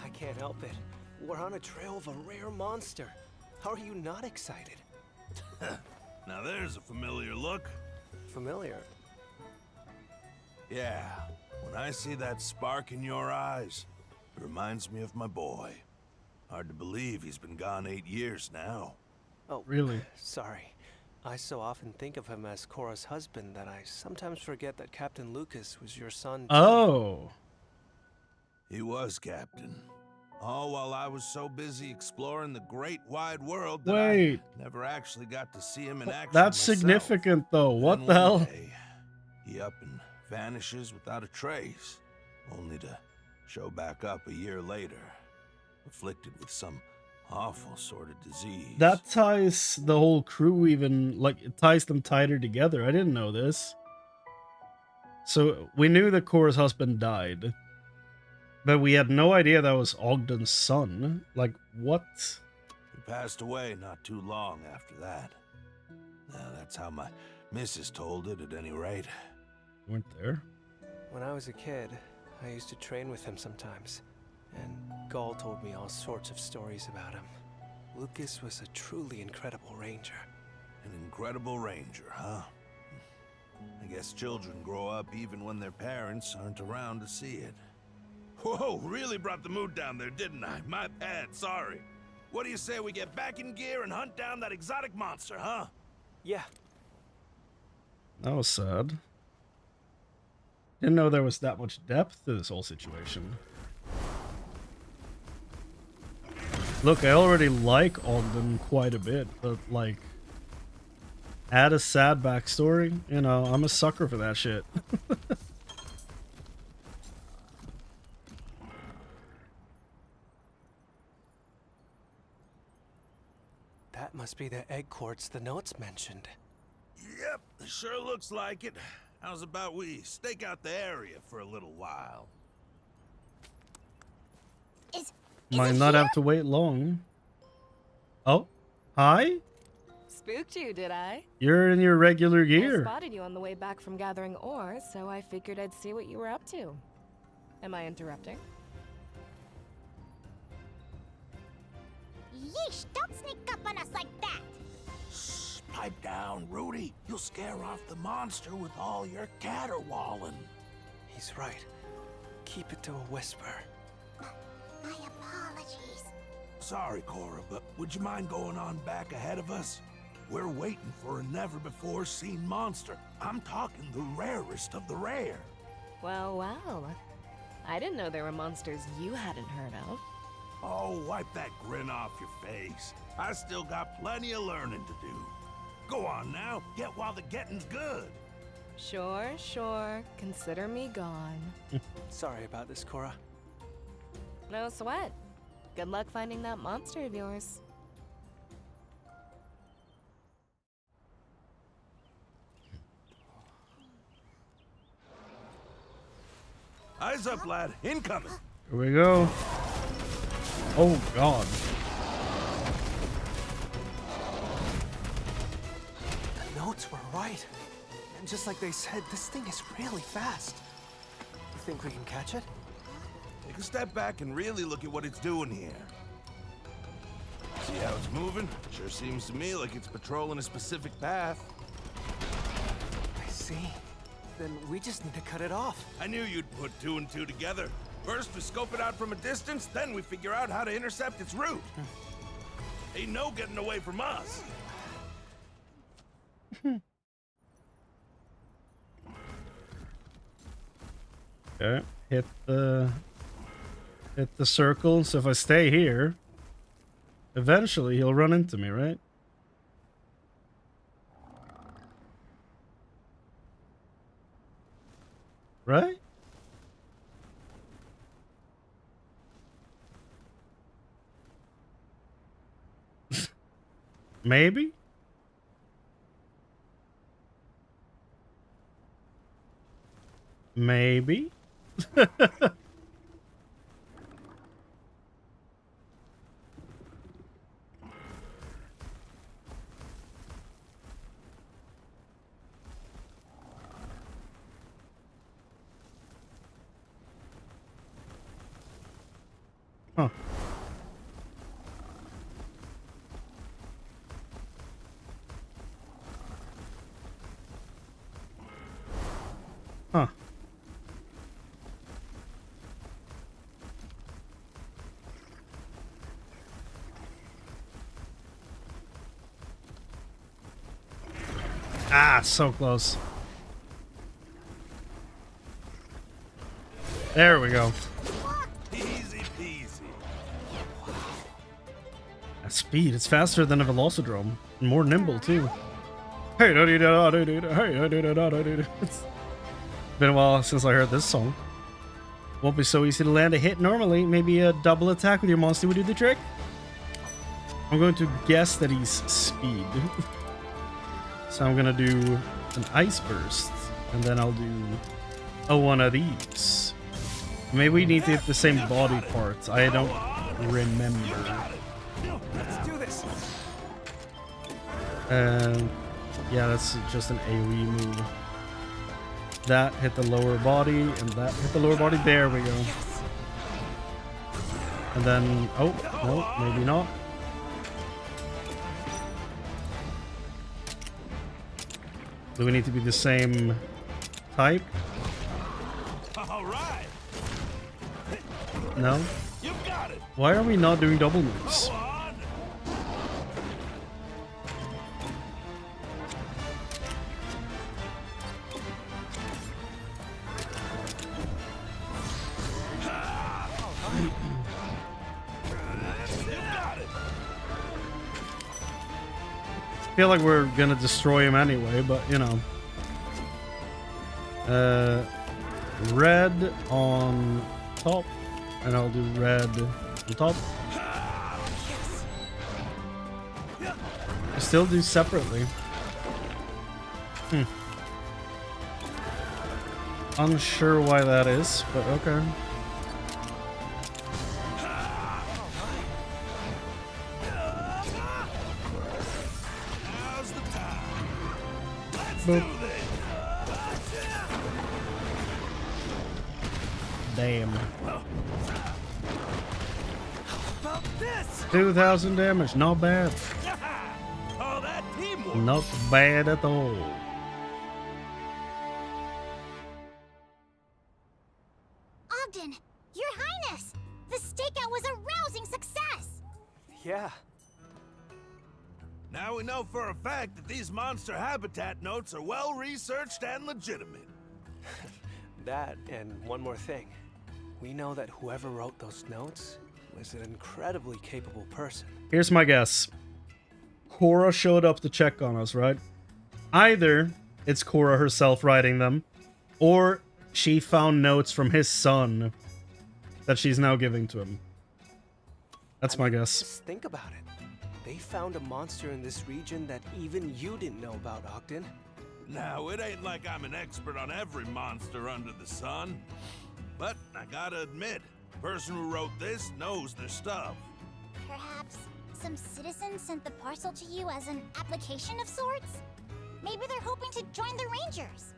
I can't help it. We're on a trail of a rare monster. How are you not excited? Now there's a familiar look. Familiar? Yeah, when I see that spark in your eyes, it reminds me of my boy. Hard to believe he's been gone 8 years now. Oh, Really? sorry. I so often think of him as Cora's husband that I sometimes forget that Captain Lucas was your son. Oh. He was, Captain. All while I was so busy exploring the great wide world that Wait. I never actually got to see him in action That's myself. significant, though. What Then the one hell? day, he up and vanishes without a trace, only to show back up a year later, afflicted with some awful sort of disease. That ties the whole crew even, like, it ties them tighter together. I didn't know this. So, we knew that Cora's husband died. But we had no idea that was Ogden's son. Like, what? He passed away not too long after that. That's how my missus told it, at any rate. You weren't there? When I was a kid, I used to train with him sometimes. And Gaul told me all sorts of stories about him. Lucas was a truly incredible ranger. An incredible ranger, huh? I guess children grow up even when their parents aren't around to see it. Whoa, really brought the mood down there, didn't I? My bad, sorry. What do you say we get back in gear and hunt down that exotic monster, huh? Yeah, That was sad. Didn't know there was that much depth to this whole situation. Look, I already like Ogden quite a bit, but, like, add a sad backstory? You know, I'm a sucker for that shit. that must be the egg quartz the notes mentioned. Yep, sure looks like it. How's about we stake out the area for a little while? Is Might it not here? have to wait long. Oh, hi? Spooked you, did I? You're in your regular I gear. spotted you on the way back from gathering ore, so I figured I'd see what you were up to. Am I interrupting? Yeesh, don't sneak up on us like that! Shh, pipe down, Rudy. You'll scare off the monster with all your caterwauling. He's right. Keep it to a whisper. My apologies. Sorry, Cora, but would you mind going on back ahead of us? We're waiting for a never-before-seen monster. I'm talking the rarest of the rare. Well, well. I didn't know there were monsters you hadn't heard of. Oh, wipe that grin off your face. I still got plenty of learning to do. Go on now, get while the getting's good. Sure, sure. Consider me gone. Sorry about this, Cora. No sweat. Good luck finding that monster of yours. Eyes up, lad. Incoming. Here we go. Oh, God. The notes were right. And just like they said, this thing is really fast. You think we can catch it? Take a step back and really look at what it's doing here. See how it's moving? Sure seems to me like it's patrolling a specific path. I see. Then we just need to cut it off. I knew you'd put two and two together. First, we scope it out from a distance, then we figure out how to intercept its route. Ain't no getting away from us. Okay, hit the circle. So if I stay here, eventually he'll run into me, right? Right? Maybe? Maybe? Huh. Huh. Ah, so close. There we go. Easy peasy. At speed, it's faster than a Velocidrome. And more nimble, too. Hey, da da da da da da. Hey, da da da da da. It's been a while since I heard this song. Won't be so easy to land a hit normally. Maybe a double attack with your monster would do the trick. I'm going to guess that he's speed. So I'm gonna do an ice burst, and then I'll do one of these. Maybe we need to hit the same body parts. I don't remember. Let's do this. Yeah, that's just an AoE move. That hit the lower body, and that hit the lower body. There we go. And then, oh, no, maybe not. Do we need to be the same type? All right. No? You got it. Why are we not doing double moves? Go on. You got it. I feel like we're gonna destroy him anyway, but you know. Red on top, and I'll do red on top. I still do separately. Unsure why that is, but okay. Now's the time. Let's Boop. do this. Damn. About this. 2,000 damage, not bad. All that teamwork. Not bad at all. Ogden, Your Highness! The stakeout was a rousing success! Yeah. Now we know for a fact that these monster habitat notes are well researched and legitimate. That, and one more thing. We know that whoever wrote those notes was an incredibly capable person. Here's my guess. Cora showed up to check on us, right? Either it's Cora herself writing them, or she found notes from his son that she's now giving to him. That's my guess. Just think about it. They found a monster in this region that even you didn't know about, Ogden. Now, it ain't like I'm an expert on every monster under the sun. But I gotta admit, the person who wrote this knows their stuff. Perhaps some citizen sent the parcel to you as an application of sorts? Maybe they're hoping to join the Rangers.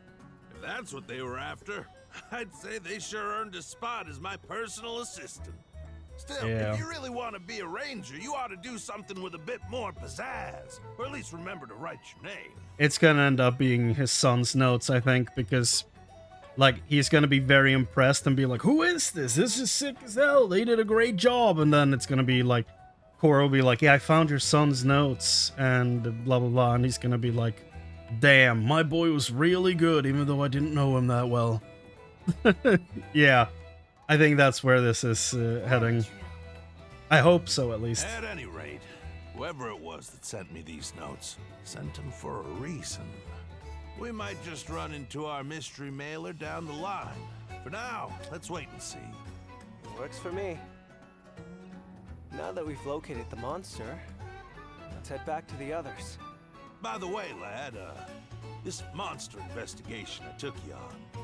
If that's what they were after, I'd say they sure earned a spot as my personal assistant. Still, Yeah. if you really want to be a ranger, you ought to do something with a bit more pizzazz. Or at least remember to write your name. It's gonna end up being his son's notes, I think, because, like, he's gonna be very impressed and be like, who is this? This is sick as hell. They did a great job. And then it's gonna be like, Cora will be like, yeah, I found your son's notes, and blah, blah, blah. And he's gonna be like, damn, my boy was really good, even though I didn't know him that well. Yeah, I think that's where this is heading. I hope so, at least. At any rate, whoever it was that sent me these notes sent them for a reason. We might just run into our mystery mailer down the line. For now, let's wait and see. Works for me. Now that we've located the monster, let's head back to the others. By the way, lad, this monster investigation I took you on,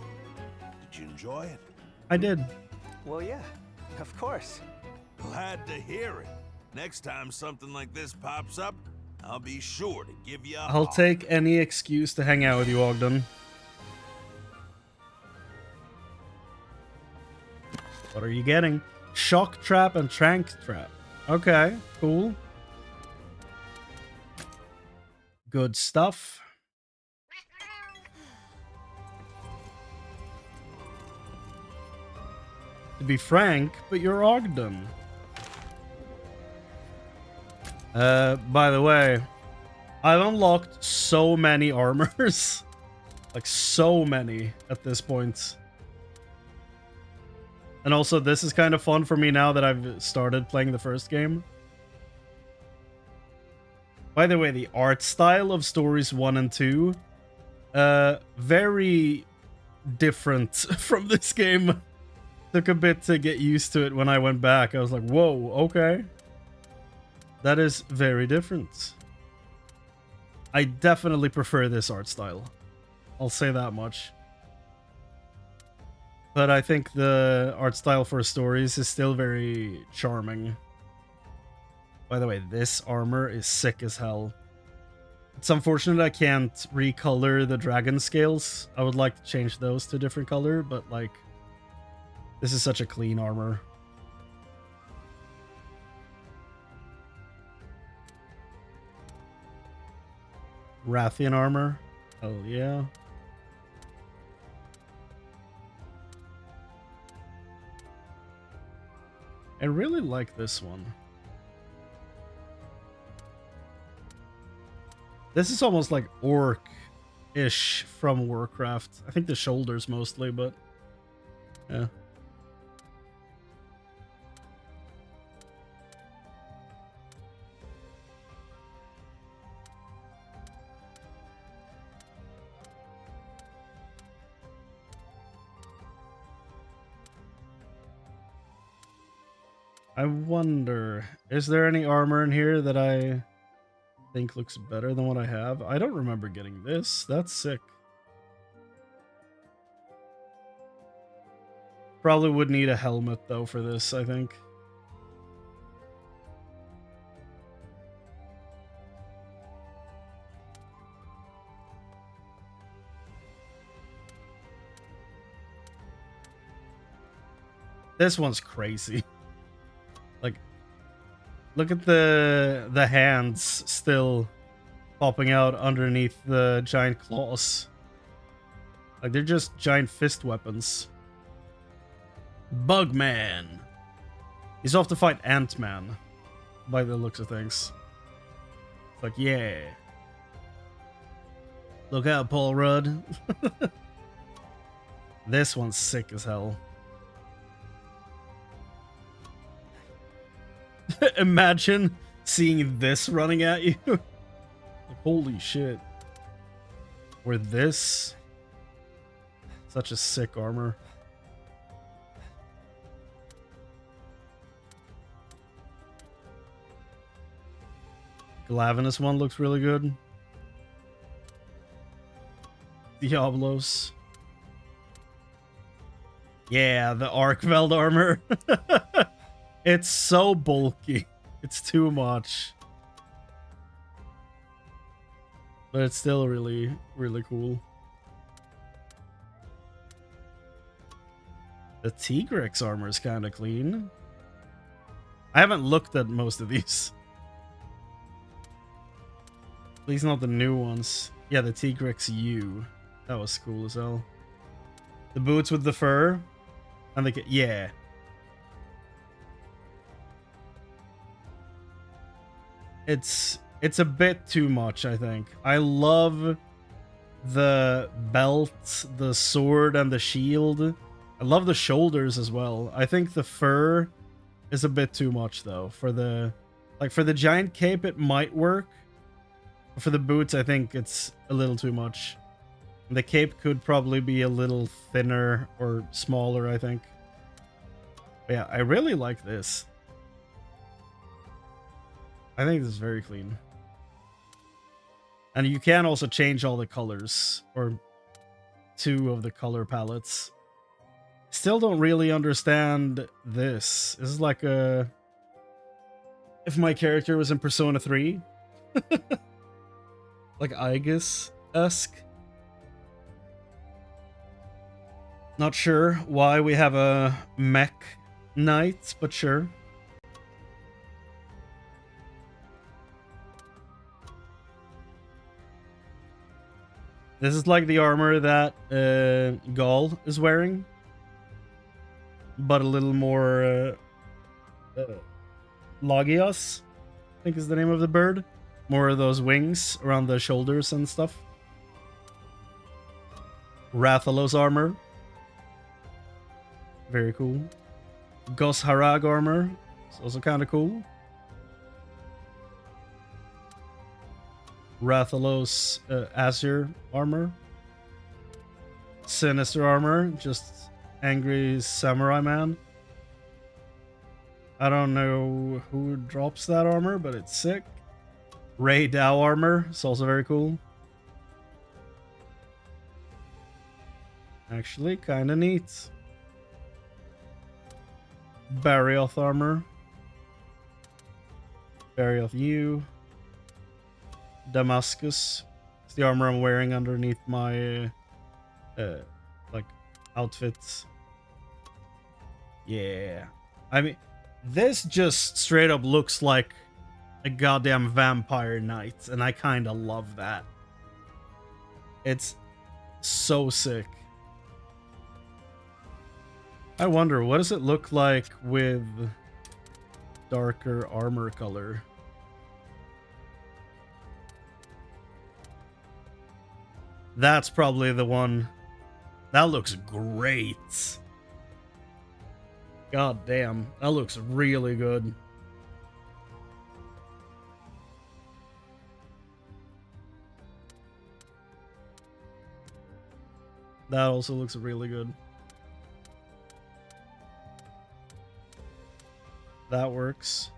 did you enjoy it? I did. Well, yeah, of course. Glad to hear it. Next time something like this pops up, I'll be sure to give you a I'll holler. take any excuse to hang out with you, Ogden. What are you getting? Shock trap and trank trap. Okay, cool. Good stuff. To be frank, but you're Ogden. By the way, I've unlocked so many armors. Like, so many at this point. And also, this is kind of fun for me now that I've started playing the first game. By the way, the art style of Stories 1 and 2, very different from this game. Took a bit to get used to it when I went back. I was like, whoa, okay. That is very different. I definitely prefer this art style. I'll say that much. But I think the art style for Stories is still very charming. By the way, this armor is sick as hell. It's unfortunate I can't recolor the dragon scales. I would like to change those to a different color, but like, this is such a clean armor. Rathian armor. Hell yeah. I really like this one. This is almost like orc-ish from Warcraft. I think the shoulders mostly, but yeah. I wonder, is there any armor in here that I think looks better than what I have? I don't remember getting this. That's sick. Probably would need a helmet though for this, I think. This one's crazy. Like, look at the hands still popping out underneath the giant claws. Like, they're just giant fist weapons. Bugman. He's off to fight Ant-Man, by the looks of things. It's like, yeah. Look out, Paul Rudd. This one's sick as hell. Imagine seeing this running at you. Like, holy shit. Or this. Such a sick armor. Glavinus one looks really good. Diablos. Yeah, the Arkveld armor. It's so bulky. It's too much. But it's still really, really cool. The Tigrex armor is kind of clean. I haven't looked at most of these. At least not the new ones. Yeah, the Tigrex U. That was cool as hell. The boots with the fur. And the... Yeah. It's a bit too much, I think. I love the belt, the sword, and the shield. I love the shoulders as well. I think the fur is a bit too much, though. For the... Like, for the giant cape, it might work. For the boots, I think it's a little too much. The cape could probably be a little thinner or smaller, I think. But yeah, I really like this. I think this is very clean. And you can also change all the colors, or 2 of the color palettes. Still don't really understand this. This is like a... If my character was in Persona 3. Like Aegis-esque. Not sure why we have a mech knight, but sure. This is like the armor that Gaul is wearing, but a little more Lagios, I think is the name of the bird. More of those wings around the shoulders and stuff. Rathalos armor. Very cool. Gos Harag armor. It's also kind of cool. Rathalos Azure armor. Sinister armor. Just angry samurai man. I don't know who drops that armor, but it's sick. Ray Dow armor. It's also very cool. Actually, kind of neat. Barioth armor. Barioth U. Damascus. It's the armor I'm wearing underneath my like outfits. Yeah. I mean, this just straight up looks like a goddamn vampire knight, and I kind of love that. It's so sick. I wonder, what does it look like with darker armor color? That's probably the one. That looks great. God damn, that looks really good. That also looks really good. That works.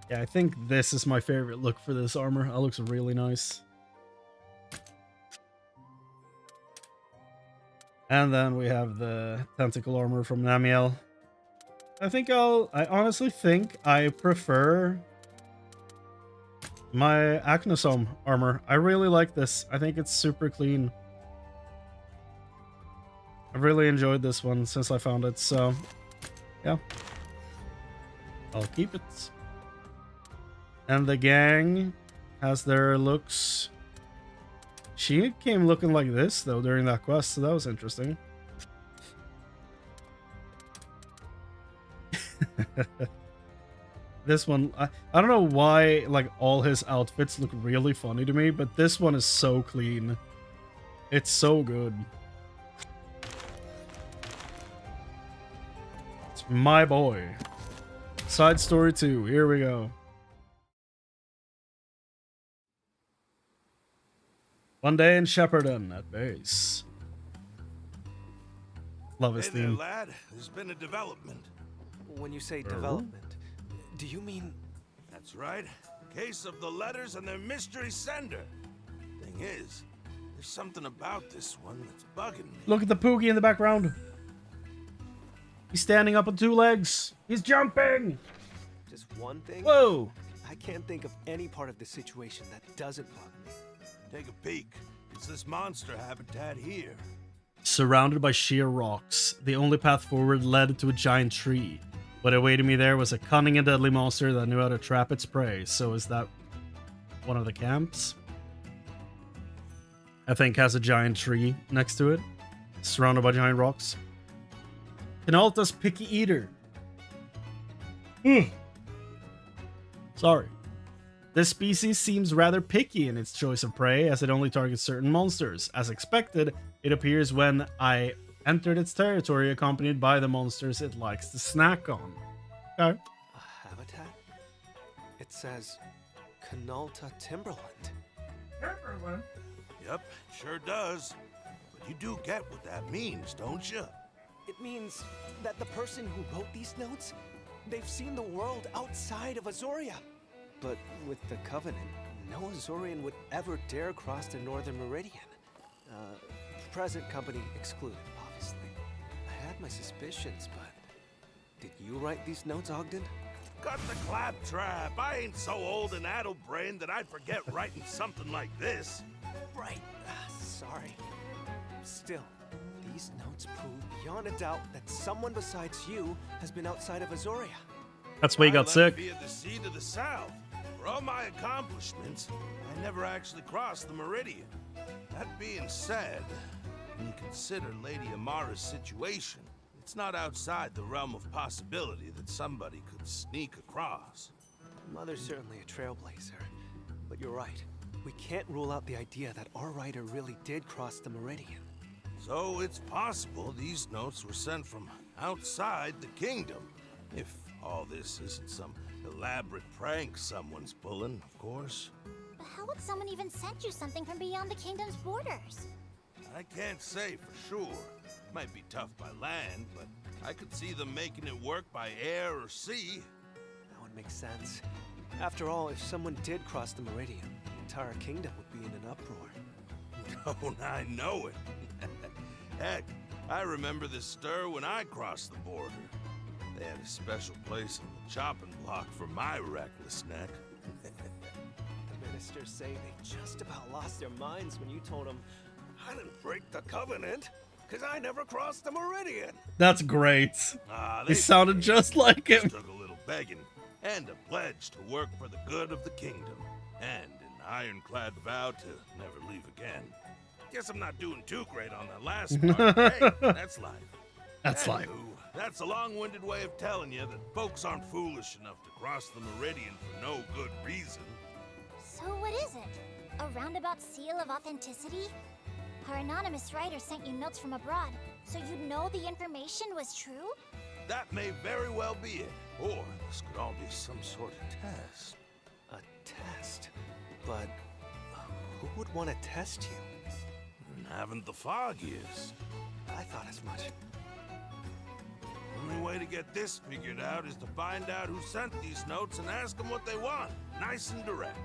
Yeah, I think this is my favorite look for this armor. That looks really nice. And then we have the tentacle armor from Namiel. I honestly think I prefer my Acnosome armor. I really like this. I think it's super clean. I've really enjoyed this one since I found it, so yeah. I'll keep it. And the gang has their looks. She came looking like this, though, during that quest, so that was interesting. This one, I don't know why, like, all his outfits look really funny to me, but this one is so clean. It's so good. It's my boy. Side story 2, here we go. One day in Shepperton at base. Love his Hey there, theme. lad. There's been a development. When you say development, do you mean... That's right. Case of the letters and their mystery sender. Thing is, there's something about this one that's bugging me. Look at the Poogie in the background. He's standing up on 2 legs. He's jumping. just one thing? Whoa. I can't think of any part of the situation that doesn't bug me. Take a peek. It's this monster habitat here. Surrounded by sheer rocks, the only path forward led to a giant tree. What awaited me there was a cunning and deadly monster that knew how to trap its prey. So is that one of the camps? I think has a giant tree next to it, surrounded by giant rocks. Penalta's picky eater. Sorry. This species seems rather picky in its choice of prey, as it only targets certain monsters. As expected, it appears when I entered its territory accompanied by the monsters it likes to snack on. Okay. A habitat? It says Canalta Timberland. Yep, sure does. But you do get what that means, don't you? It means that the person who wrote these notes, they've seen the world outside of Azoria. But with the Covenant, no Azorian would ever dare cross the Northern Meridian. Present company excluded, obviously. I had my suspicions, but... Did you write these notes, Ogden? Cut the claptrap. I ain't so old and addle-brained that I'd forget writing something like this. Right. Sorry. Still, these notes prove beyond a doubt that someone besides you has been outside of Azoria. That's why he got I sick. left via the sea to the south. For all my accomplishments, I never actually crossed the Meridian. That being said, when you consider Lady Amara's situation, it's not outside the realm of possibility that somebody could sneak across. Mother's certainly a trailblazer, but you're right. We can't rule out the idea that our writer really did cross the Meridian. So it's possible these notes were sent from outside the kingdom. If all this isn't some elaborate prank someone's pulling, of course. But how would someone even send you something from beyond the kingdom's borders? I can't say for sure. Might be tough by land, but I could see them making it work by air or sea. That would make sense. After all, if someone did cross the Meridian, the entire kingdom would be in an uproar. Don't I know it? Heck, I remember this stir when I crossed the border. They had a special place on the chopping block for my reckless neck. The ministers say they just about lost their minds when you told them, I didn't break the covenant, because I never crossed the Meridian. That's great. He sounded just like him. Took a little begging and a pledge to work for the good of the kingdom, and an ironclad vow to never leave again. Guess I'm not doing too great on that last part. Hey, that's life. That's life. Anywho, that's a long-winded way of telling you that folks aren't foolish enough to cross the Meridian for no good reason. So what is it? A roundabout seal of authenticity? Our anonymous writer sent you notes from abroad, so you know the information was true? That may very well be it. Or this could all be some sort of test. A test? But who would want to test you? Haven't the foggiest. I thought as much. Only way to get this figured out is to find out who sent these notes and ask them what they want. Nice and direct.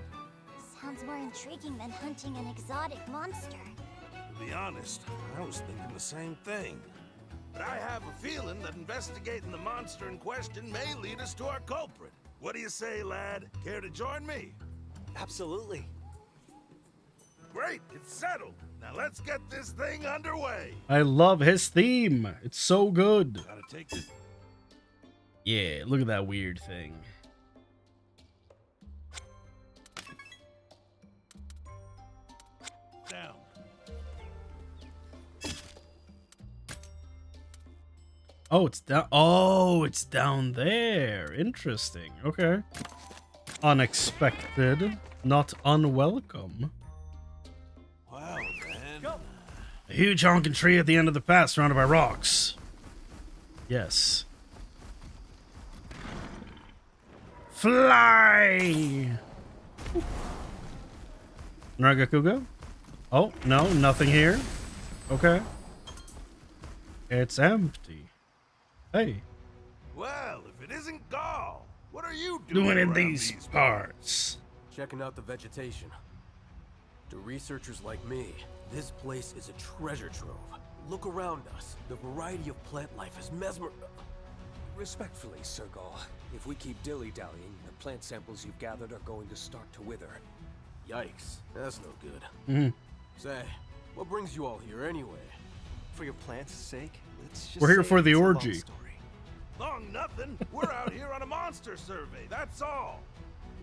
Sounds more intriguing than hunting an exotic monster. To be honest, I was thinking the same thing. But I have a feeling that investigating the monster in question may lead us to our culprit. What do you say, lad? Care to join me? Absolutely. Great, it's settled. Now let's get this thing underway. I love his theme. It's so good. Gotta take this. Yeah, look at that weird thing. Down. Oh, it's down. Oh, it's down there. Interesting. Okay. Unexpected, not unwelcome. Well, then. Go. A huge honking tree at the end of the path surrounded by rocks. Yes. Fly! Nagakugo? Oh, no, nothing here. Okay. It's empty. Hey. Well, if it isn't Gaul, what are you Doing in around these parts. Checking out the vegetation. To researchers like me, this place is a treasure trove. Look around us. The variety of plant life is Respectfully, Sir Gaul, if we keep dilly-dallying, the plant samples you've gathered are going to start to wither. Yikes, that's no good. Mhm. Say, what brings you all here anyway? For your plants' sake, let's just We're here say for the it's a long orgy. story. Long nothing. We're out here on a monster survey, that's all.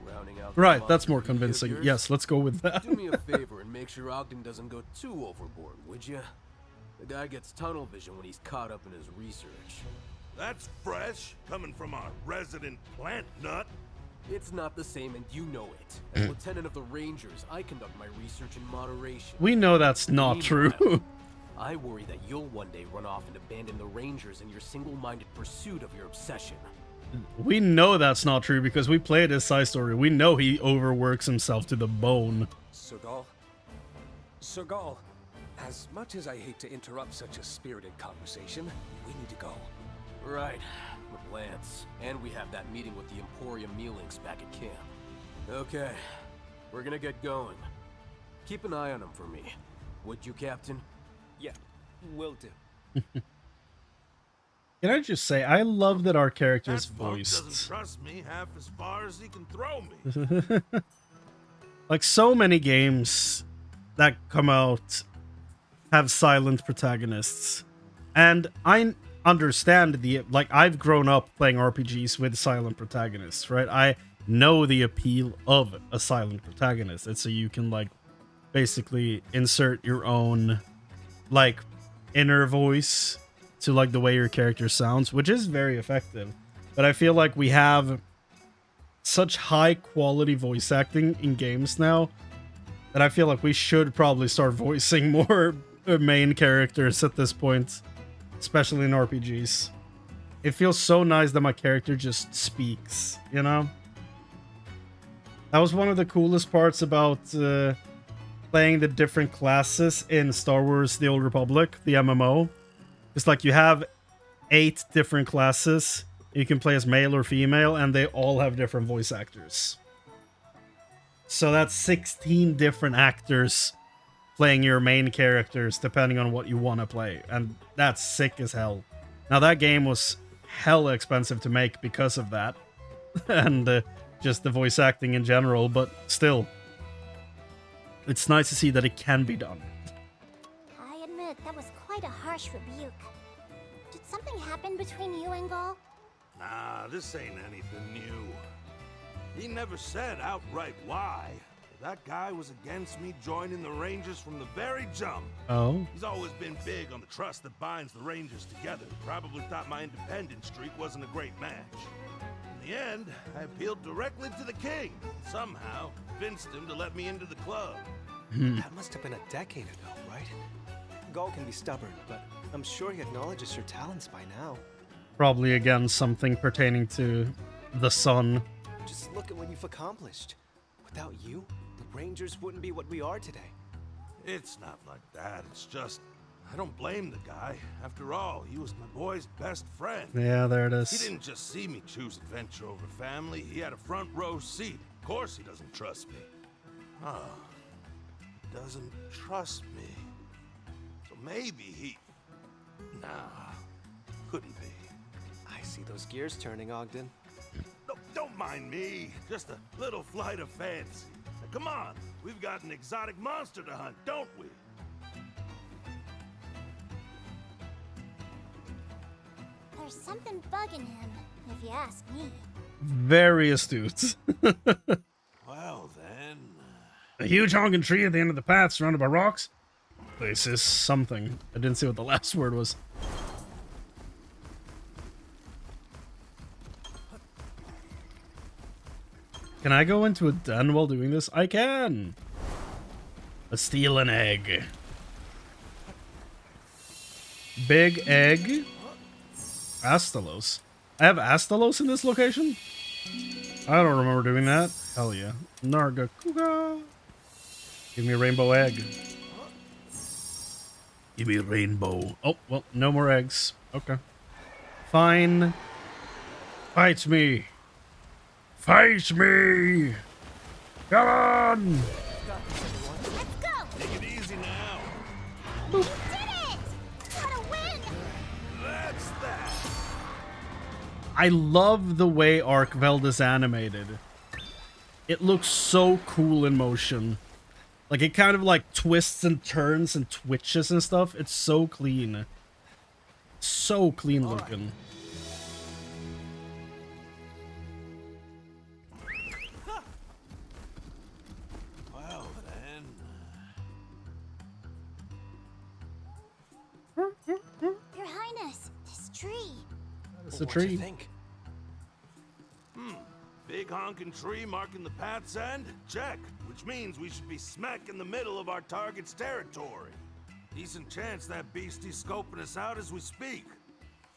Rounding out the Right, that's monster more review convincing. of yours? Yes, let's go with that. Do me a favor and make sure Ogden doesn't go too overboard, would you? The guy gets tunnel vision when he's caught up in his research. That's fresh, coming from our resident plant nut. It's not the same, and you know it. As lieutenant of the Rangers, I conduct my research in moderation. We know that's not true. Meanwhile, I worry that you'll one day run off and abandon the Rangers in your single-minded pursuit of your obsession. We know that's not true because we played his side story. We know he overworks himself to the bone. Sir Gaul? Sir Gaul, as much as I hate to interrupt such a spirited conversation, we need to go. Right, with Lance. And we have that meeting with the Emporium Mealings back at camp. Okay, we're gonna get going. Keep an eye on him for me. Would you, Captain? Yeah, will do. Can I just say, I love that our character's That punk doesn't voiced. trust me half as far as he can throw me. Like so many games that come out have silent protagonists. And I understand I've grown up playing RPGs with silent protagonists, right? I know the appeal of a silent protagonist. It's so you can basically insert your own inner voice to the way your character sounds, which is very effective. But I feel like we have such high quality voice acting in games now that I feel like we should probably start voicing more main characters at this point, especially in RPGs. It feels so nice that my character just speaks, you know? That was one of the coolest parts about playing the different classes in Star Wars The Old Republic, the MMO. It's you have 8 different classes. You can play as male or female, and they all have different voice actors. So that's 16 different actors playing your main characters, depending on what you want to play. And that's sick as hell. Now, that game was hella expensive to make because of that. And just the voice acting in general, but still. It's nice to see that it can be done. I admit, that was quite a harsh rebuke. Did something happen between you and Gaul? Nah, this ain't anything new. He never said outright why. That guy was against me joining the Rangers from the very jump. Oh? He's always been big on the trust that binds the Rangers together. Probably thought my independent streak wasn't a great match. In the end, I appealed directly to the king. Somehow, convinced him to let me into the club. That must have been a decade ago, right? Gaul can be stubborn, but I'm sure he acknowledges your talents by now. Probably again something pertaining to the sun. Just look at what you've accomplished. Without you, the Rangers wouldn't be what we are today. It's not like that. It's just, I don't blame the guy. After all, he was my boy's best friend. Yeah, there it He is. didn't just see me choose adventure over family. He had a front row seat. Of course he doesn't trust me. Huh. He doesn't trust me. So maybe he... Nah. Couldn't be. I see those gears turning, Ogden. No, don't mind me. Just a little flight of fancy. Now, come on. We've got an exotic monster to hunt, don't we? There's something bugging him, if you ask me. Very astute. Well, then... A huge honking tree at the end of the path surrounded by rocks. This is something. I didn't see what the last word was. Can I go into a den while doing this? I can. Let's steal an egg. Big egg. Astalos. I have Astalos in this location? I don't remember doing that. Hell yeah. Narga Kuga. Give me a rainbow egg. Give me a rainbow. Oh, well, no more eggs. Okay. Fine. Fight me. Fight me. Come on. Let's go! Take it easy now. You did it! What a win! That's that. I love the way Arkveld is animated. It looks so cool in motion. Like, it kind of like twists and turns and twitches and stuff. It's so clean. So clean looking. Well then. Your Highness, this tree. It's a What'd you tree. think? Big honking tree marking the path's end? Check. Which means we should be smack in the middle of our target's territory. Decent chance that beastie's scoping us out as we speak.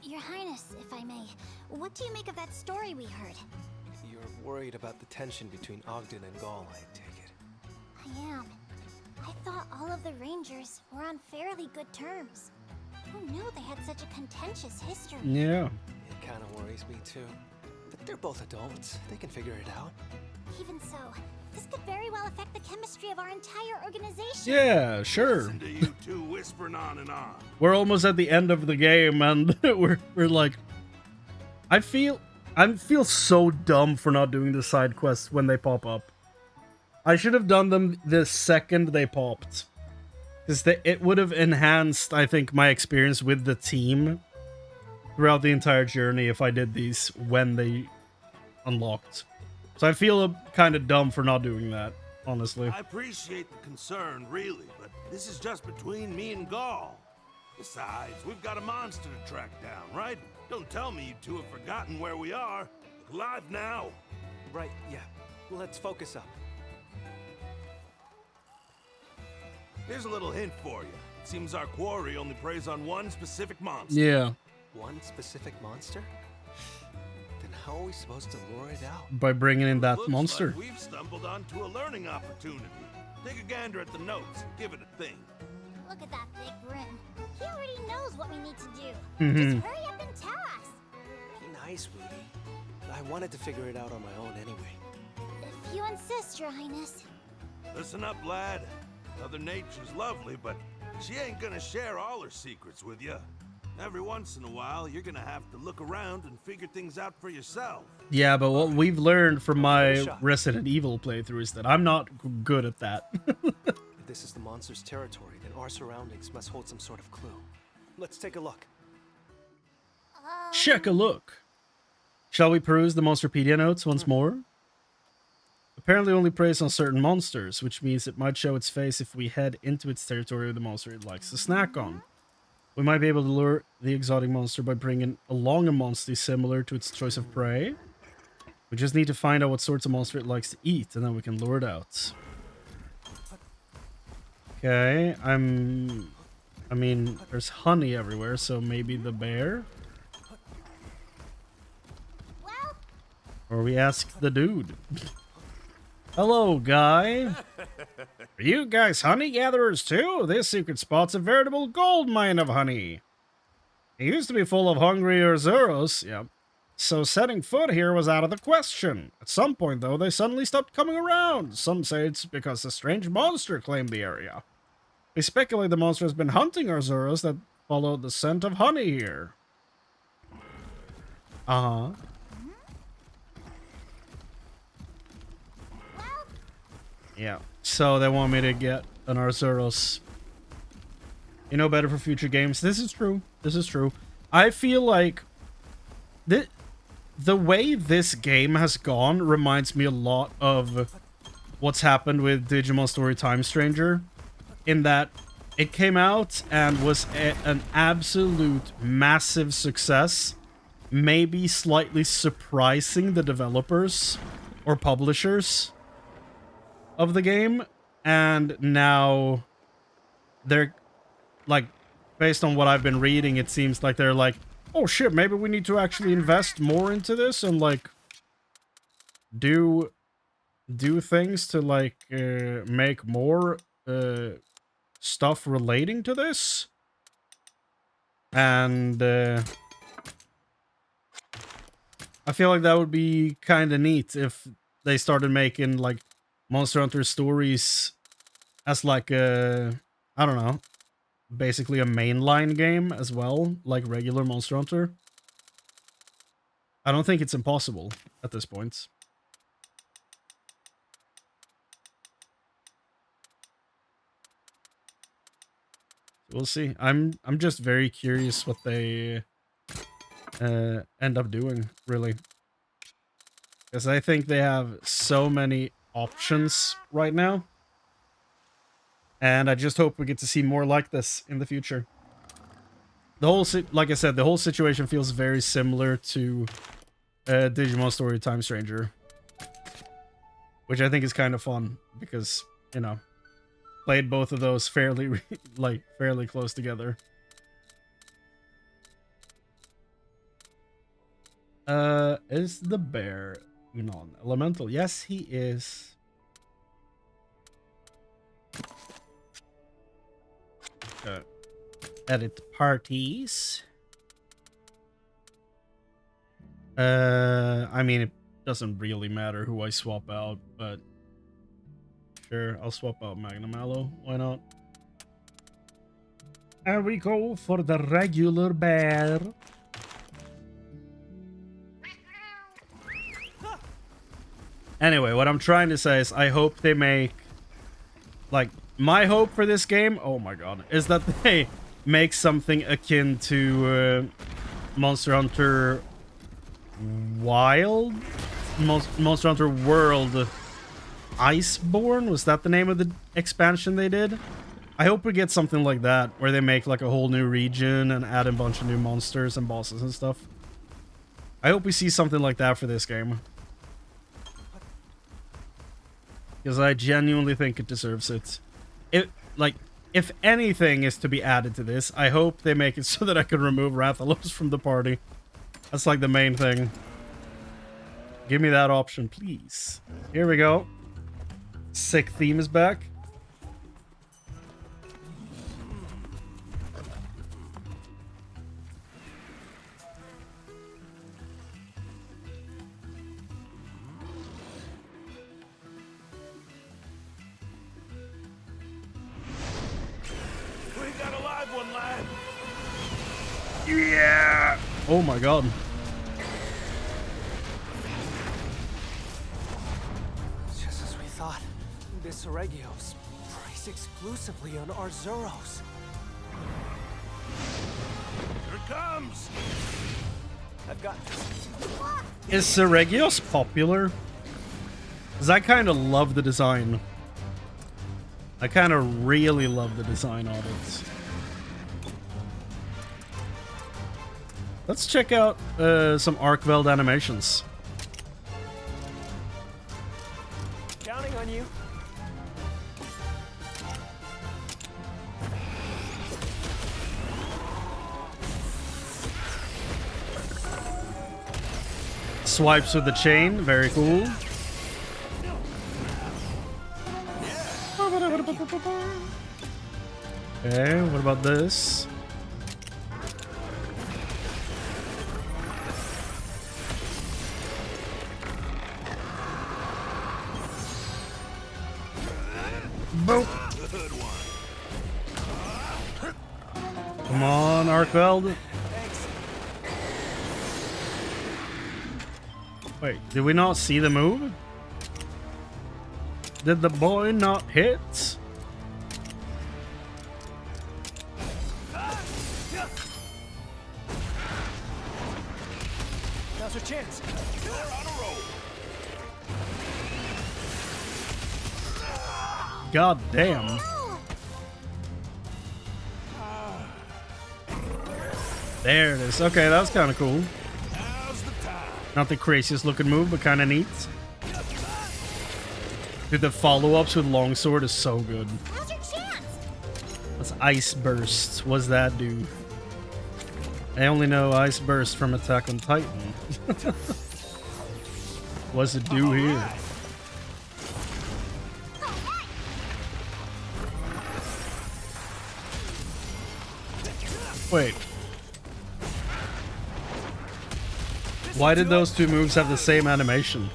Your Highness, if I may, what do you make of that story we heard? You're worried about the tension between Ogden and Gaul, I take it. I am. I thought all of the Rangers were on fairly good terms. Who knew they had such a contentious history? Yeah. It kind of worries me too. But they're both adults. They can figure it out. Even so, this could very well affect the chemistry of our entire organization. Yeah, sure. Listen to you two whispering on and on. We're almost at the end of the game and we're like, I feel so dumb for not doing the side quests when they pop up. I should have done them the second they popped. Because it would have enhanced, I think, my experience with the team throughout the entire journey if I did these when they unlocked. So I feel kind of dumb for not doing that, honestly. I appreciate the concern, really, but this is just between me and Gaul. Besides, we've got a monster to track down, right? Don't tell me you two have forgotten where we are. Look alive now. Right, yeah. Let's focus up. Here's a little hint for you. It seems our quarry only preys on one specific monster. Yeah, One specific monster? Then how are we supposed to lure it out? by bringing in that Looks monster. like we've stumbled onto a learning opportunity. Take a gander at the notes and give it a think. Look at that big grin. He already knows what we need to do. Mhm. Just hurry up and tell us. Be nice, Rudy. I wanted to figure it out on my own anyway. If you insist, Your Highness. Listen up, lad. Mother Nature's lovely, but she ain't gonna share all her secrets with you. Every once in a while, you're gonna have to look around and figure things out for yourself. Yeah, but what we've learned from my Resident Evil playthrough is that I'm not good at that. If this is the monster's territory, then our surroundings must hold some sort of clue. Let's take a look. Check a look. Shall we peruse the Monsterpedia notes once more? Apparently only preys on certain monsters, which means it might show its face if we head into its territory with the monster it likes to snack on. We might be able to lure the exotic monster by bringing along a Monstie similar to its choice of prey. We just need to find out what sorts of monster it likes to eat, and then we can lure it out. Okay, I mean, there's honey everywhere, so maybe the bear? Well, Or we ask the dude. Hello, guy. Are you guys honey gatherers too? This secret spot's a veritable gold mine of honey. It used to be full of hungry Urzuros, yep. So setting foot here was out of the question. At some point, though, they suddenly stopped coming around. Some say it's because a strange monster claimed the area. We speculate the monster has been hunting Urzuros that followed the scent of honey here. Uh-huh. Yeah, so they want me to get an Arzuros. You know better for future games. This is true. This is true. I feel like the way this game has gone reminds me a lot of what's happened with Digimon Story Time Stranger, in that it came out and was an absolute massive success, maybe slightly surprising the developers or publishers of the game, and now they're like, based on what I've been reading, it seems like they're like, oh shit, maybe we need to actually invest more into this and like do things to like make more stuff relating to this. And I feel like that would be kind of neat if they started making like Monster Hunter stories as like a, I don't know, basically a mainline game as well, like regular Monster Hunter. I don't think it's impossible at this point. We'll see. I'm just very curious what they end up doing, really. Because I think they have so many options right now. And I just hope we get to see more like this in the future. The whole, like I said, the whole situation feels very similar to Digimon Story Time Stranger. Which I think is kind of fun, because, you know, played both of those fairly, fairly close together. Is the bear non-elemental? Yes, he is. Edit parties. I mean, it doesn't really matter who I swap out, but sure, I'll swap out Magnum Mallow. Why not? And we go for the regular bear. Anyway, what I'm trying to say is I hope they make, like, my hope for this game, oh my god, is that they make something akin to Monster Hunter Wild? Monster Hunter World Iceborne? Was that the name of the expansion they did? I hope we get something like that, where they make like a whole new region and add a bunch of new monsters and bosses and stuff. I hope we see something like that for this game. Because I genuinely think it deserves it. If anything is to be added to this, I hope they make it so that I can remove Rathalos from the party. That's like the main thing. Give me that option, please. Here we go. Sick theme is back. Yeah! Oh my god. Just as we thought. This Regios priced exclusively on Arzuros. Here it comes! I've got this. Is Seregios popular? Because I kind of love the design. I kind of really love the design of it. Let's check out some Arcveld animations. Counting on you. Swipes with the chain, very cool. Okay, what about this? Boop. Come on, Arcveld. Wait, did we not see the move? Did the boy not hit? Now's your chance. You're on a roll. God damn. There it is. Okay, that was kind of cool. Now's the time. Not the craziest looking move, but kind of neat. Just Dude, the follow-ups with Longsword is so good. Now's your chance! That's Ice Burst. What's that do? I only know Ice Burst from Attack on Titan. What's it do here? Wait. Why did those two moves have the same animation?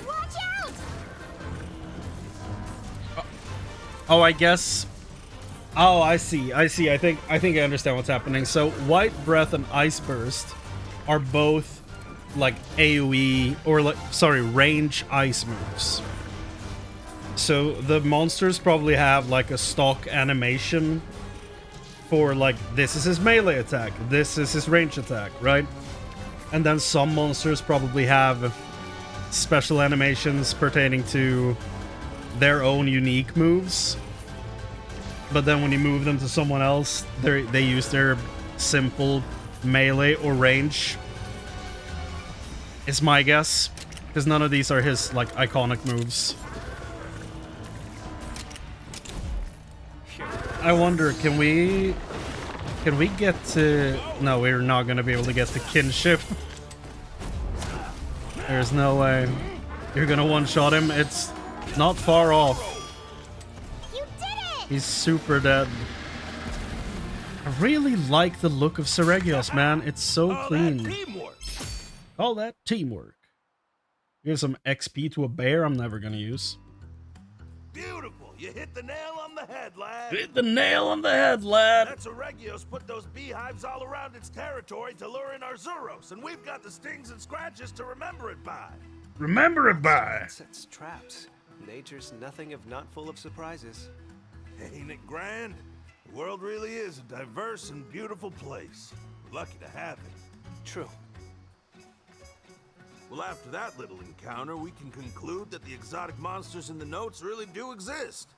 Watch out! Oh, I guess. Oh, I see. I think I understand what's happening. So, White Breath and Ice Burst are both like AoE or like range ice moves. So the monsters probably have like a stock animation for like this is his melee attack, this is his range attack, right? And then some monsters probably have special animations pertaining to their own unique moves. But then when you move them to someone else, they use their simple melee or range. It's my guess, because none of these are his like iconic moves. I wonder, can we get to... No, we're not going to be able to get to kinship. There's no way. You're going to one-shot him. It's not far off. You did it! He's super dead. I really like the look of Seregios, man. It's so clean. All that teamwork. Give some XP to a bear I'm never going to use. Beautiful. You hit the nail on the head, lad. Hit the nail on the head, lad. That's Regios put those beehives all around its territory to lure in our Zuros, and we've got the stings and scratches to remember it by. Remember it by. Sets traps. Nature's nothing if not full of surprises. Ain't it grand? The world really is a diverse and beautiful place. We're lucky to have it. True. Well, after that little encounter, we can conclude that the exotic monsters in the notes really do exist.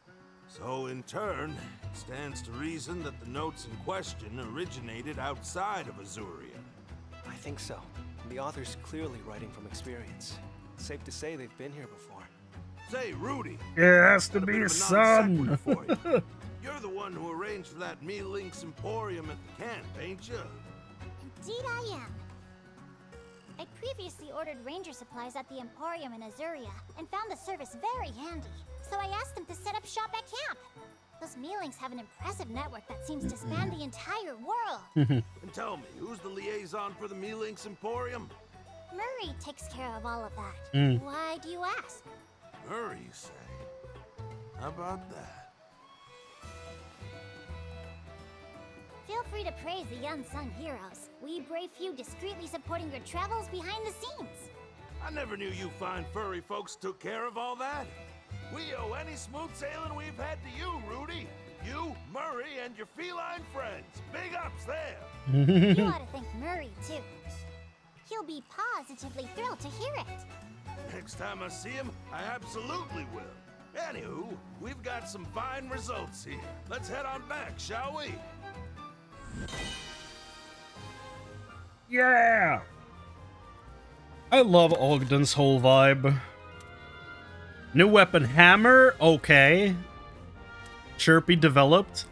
So, in turn, it stands to reason that the notes in question originated outside of Azuria. I think so. The author's clearly writing from experience. Safe to say they've been here before. Say, Rudy. It has to got a be bit a of a son. non sequitur for you. You're the one who arranged for that Me-Link's Emporium at the camp, ain't you? Indeed I am. I previously ordered ranger supplies at the Emporium in Azuria and found the service very handy, so I asked them to set up shop at camp. Those Me-Links have an impressive network that seems to span the entire world. And tell me, who's the liaison for the Me-Link's Emporium? Murray takes care of all of that. Why do you ask? Murray, you say? How about that? Feel free to praise the unsung heroes. We brave few discreetly supporting your travels behind the scenes. I never knew you fine furry folks took care of all that. We owe any smooth sailing we've had to you, Rudy. You, Murray, and your feline friends. Big ups there. You ought to thank Murray, too. He'll be positively thrilled to hear it. Next time I see him, I absolutely will. Anywho, we've got some fine results here. Let's head on back, shall we? Yeah! I love Ogden's whole vibe. New weapon, hammer? Okay. Chirpy developed.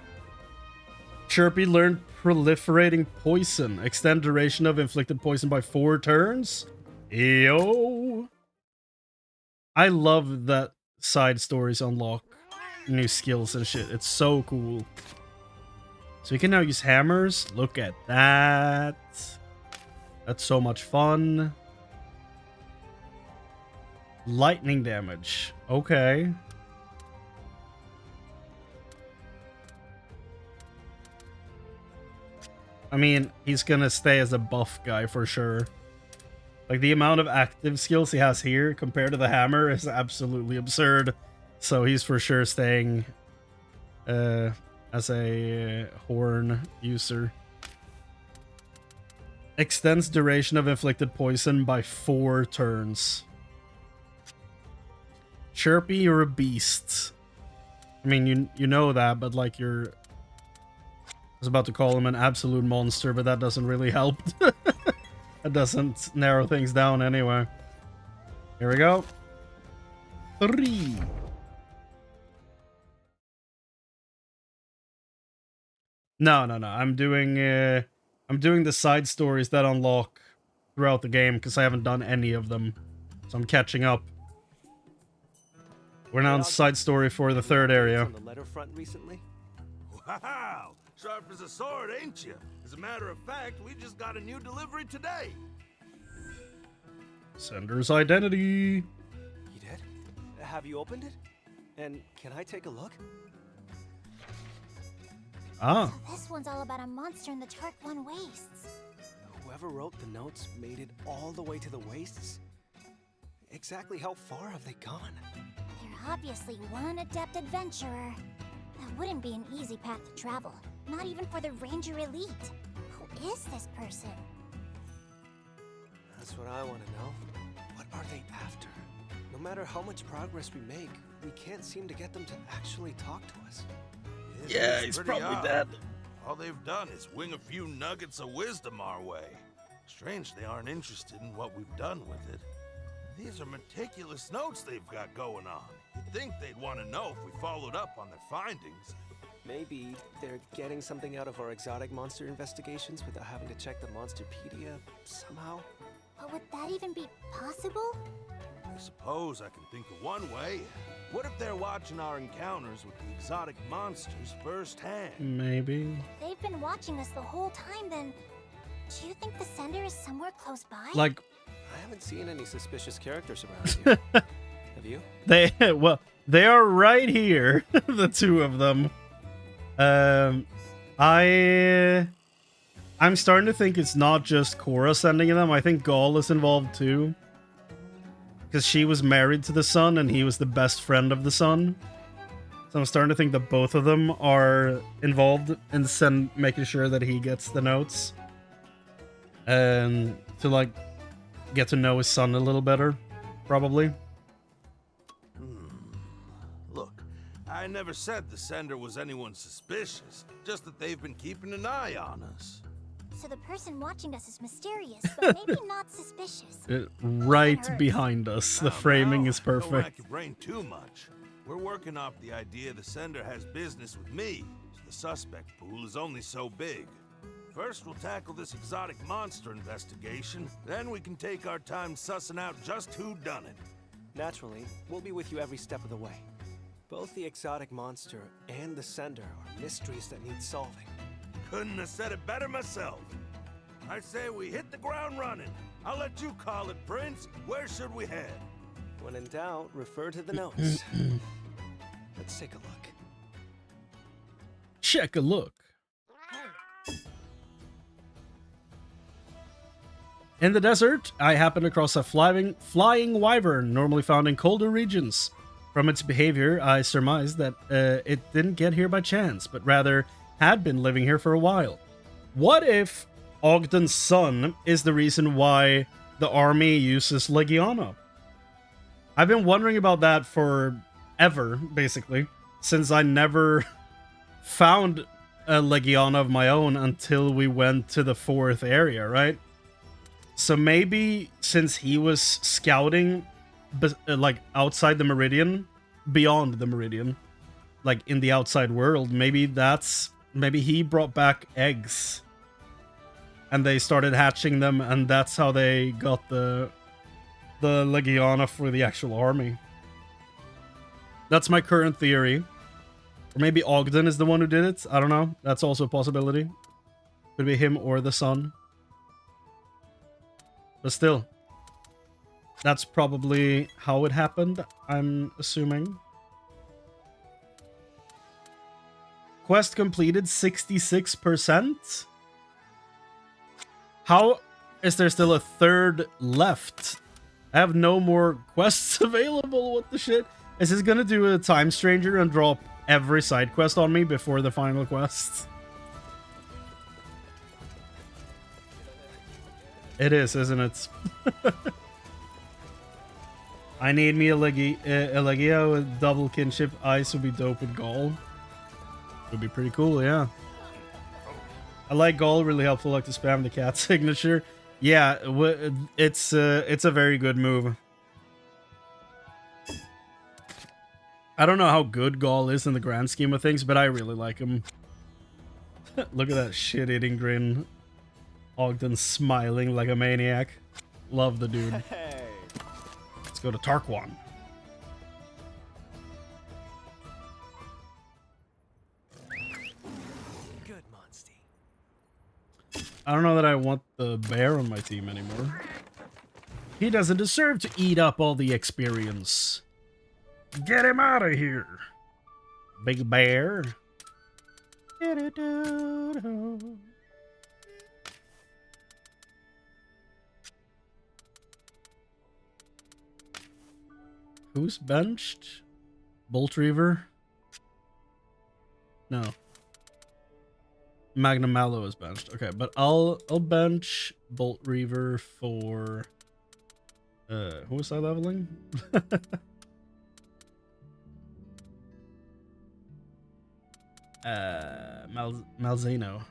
Chirpy learned proliferating poison. Extend duration of inflicted poison by 4 turns. Yo! I love that side stories unlock new skills and shit. It's so cool. So we can now use hammers. Look at that. That's so much fun. Lightning damage. Okay. I mean, he's gonna stay as a buff guy for sure. Like, the amount of active skills he has here compared to the hammer is absolutely absurd. So he's for sure staying as a horn user. Extends duration of inflicted poison by 4 turns. Chirpy, you're a beast. I mean, you know that, but like I was about to call him an absolute monster, but that doesn't really help. That doesn't narrow things down anyway. Here we go. 3. No. I'm doing the side stories that unlock throughout the game because I haven't done any of them. So I'm catching up. We're now on side story for the 3rd area. On the letter front recently? Wow! Sharp as a sword, ain't you? As a matter of fact, we just got a new delivery today. Sender's identity. You did? Have you opened it? And can I take a look? Ah. So this one's all about a monster in the Tark 1 wastes. Whoever wrote the notes made it all the way to the wastes? Exactly how far have they gone? They're obviously one adept adventurer. That wouldn't be an easy path to travel, not even for the Ranger Elite. Who is this person? That's what I want to know. What are they after? No matter how much progress we make, we can't seem to get them to actually talk to us. Yeah, he's pretty probably odd. dead. All they've done is wing a few nuggets of wisdom our way. Strange they aren't interested in what we've done with it. These are meticulous notes they've got going on. You'd think they'd want to know if we followed up on their findings. Maybe they're getting something out of our exotic monster investigations without having to check the Monsterpedia somehow. But would that even be possible? I suppose I can think of one way. What if they're watching our encounters with the exotic monsters firsthand? Maybe. They've been watching us the whole time, then do you think the sender is somewhere close by? Like, I haven't seen any suspicious characters around here. Have you? They are right here, the two of them. I'm starting to think it's not just Cora sending them. I think Gaul is involved too. Because she was married to the sun and he was the best friend of the sun. So I'm starting to think that both of them are involved in making sure that he gets the notes. And to like get to know his son a little better, probably. Look, I never said the sender was anyone suspicious, just that they've been keeping an eye on us. So the person watching us is mysterious, but maybe not suspicious. Right behind us. The framing is Don't rack perfect. your brain too much. We're working off the idea the sender has business with me, so the suspect pool is only so big. First, we'll tackle this exotic monster investigation, then we can take our time sussing out just who done it. Naturally, we'll be with you every step of the way. Both the exotic monster and the sender are mysteries that need solving. Couldn't have said it better myself. I say we hit the ground running. I'll let you call it, Prince. Where should we head? When in doubt, refer to the notes. Let's take a look. Check a look. In the desert, I happened across a flying wyvern normally found in colder regions. From its behavior, I surmised that it didn't get here by chance, but rather had been living here for a while. What if Ogden's son is the reason why the army uses Legiana? I've been wondering about that forever, basically, since I never found a Legiana of my own until we went to the 4th area, right? So maybe since he was scouting like outside the Meridian, beyond the Meridian, like in the outside world, maybe he brought back eggs and they started hatching them, and that's how they got the Legiana for the actual army. That's my current theory. Or maybe Ogden is the one who did it. I don't know. That's also a possibility. Could be him or the son. But still, that's probably how it happened, I'm assuming. Quest completed 66%. How is there still a 3rd left? I have no more quests available. What the shit? Is this gonna do a time stranger and drop every side quest on me before the final quest? It is, isn't it? I need me a Legia with double kinship. Ice would be dope with Gaul. Would be pretty cool, yeah. I like Gaul, really helpful, like to spam the cat signature. Yeah, it's a very good move. I don't know how good Gaul is in the grand scheme of things, but I really like him. Look at that shit-eating grin. Ogden smiling like a maniac. Love the dude. Hey. Let's go to Tarquan. Good, Monstie. I don't know that I want the bear on my team anymore. He doesn't deserve to eat up all the experience. Get him out of here, big bear. Who's benched? Bolt Reaver? No. Magnum Mallow is benched. Okay, but I'll bench Bolt Reaver for who was I leveling? Malzeno.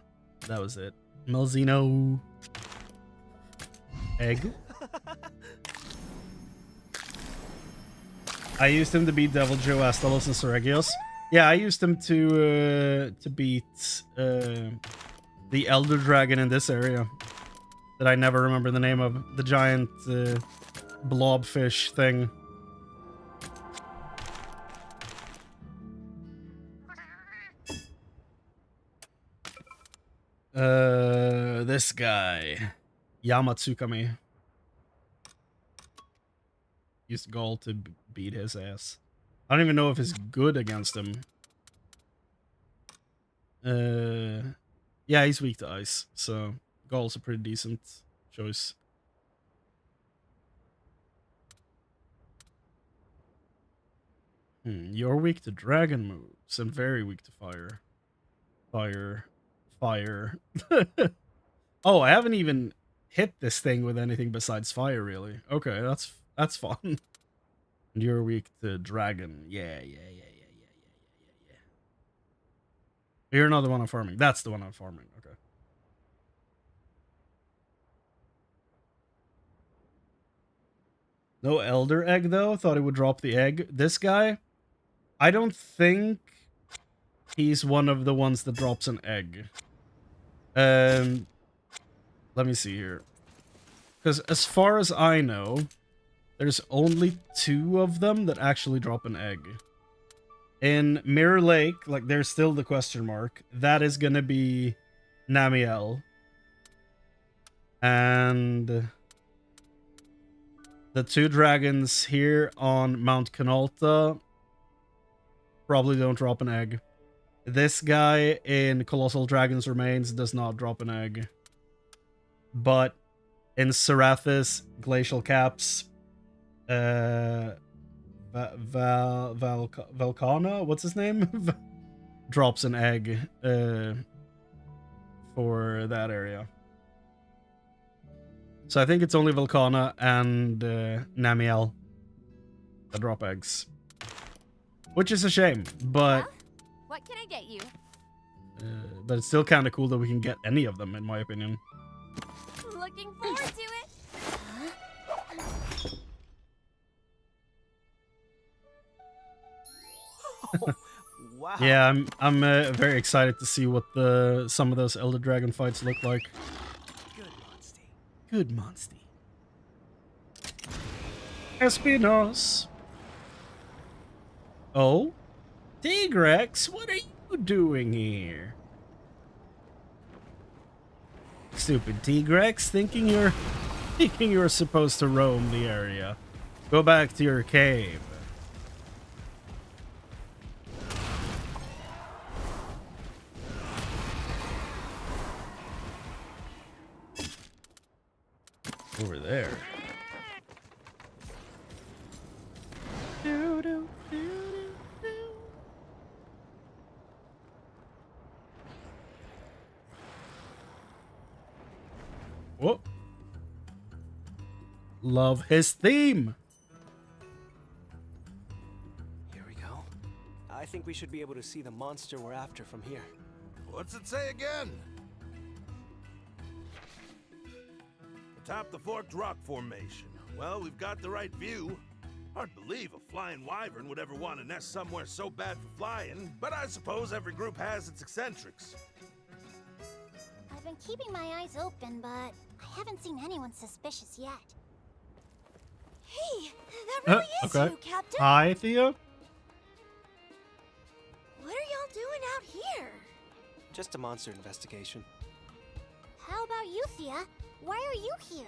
That was it. Malzeno. Egg. I used him to beat Devil Joe, Astalos, and Seregios. Yeah, I used him to beat the Elder Dragon in this area that I never remember the name of. The giant blobfish thing. This guy, Yamatsukami, used Gaul to beat his ass. I don't even know if he's good against him. Yeah, he's weak to ice, so Gaul's a pretty decent choice. You're weak to dragon moves and very weak to fire. Fire. Oh, I haven't even hit this thing with anything besides fire, really. Okay, that's fun. And you're weak to dragon. Yeah. You're not the one I'm farming. That's the one I'm farming. Okay. No Elder Egg, though. Thought he would drop the egg. This guy, I don't think he's one of the ones that drops an egg. Let me see here. Because as far as I know, there's only 2 of them that actually drop an egg. In Mirror Lake, like, there's still the question mark. That is going to be Namiel. And the 2 dragons here on Mount Canalta probably don't drop an egg. This guy in Colossal Dragon's Remains does not drop an egg. But in Serathis, Glacial Caps, Valkana, what's his name? Drops an egg for that area. So I think it's only Valkana and Namiel that drop eggs. Which is a shame, but... Huh? What can I get you? But it's still kind of cool that we can get any of them, in my opinion. Looking forward to it. Wow. Yeah, I'm very excited to see what some of those Elder Dragon fights look like. Good, Monstie. Good Monstie. Espinos. Oh? Tigrex, what are you doing here? Stupid Tigrex, thinking you're supposed to roam the area. Go back to your cave. Over there. Whoa. Love his theme. Here we go. I think we should be able to see the monster we're after from here. What's it say again? Atop the Forked Rock Formation. Well, we've got the right view. Hard to believe a flying wyvern would ever want to nest somewhere so bad for flying, but I suppose every group has its eccentrics. I've been keeping my eyes open, but I haven't seen anyone suspicious yet. Hey, that really is okay. you, Captain. Hi, Thea. What are y'all doing out here? Just a monster investigation. How about you, Thea? Why are you here?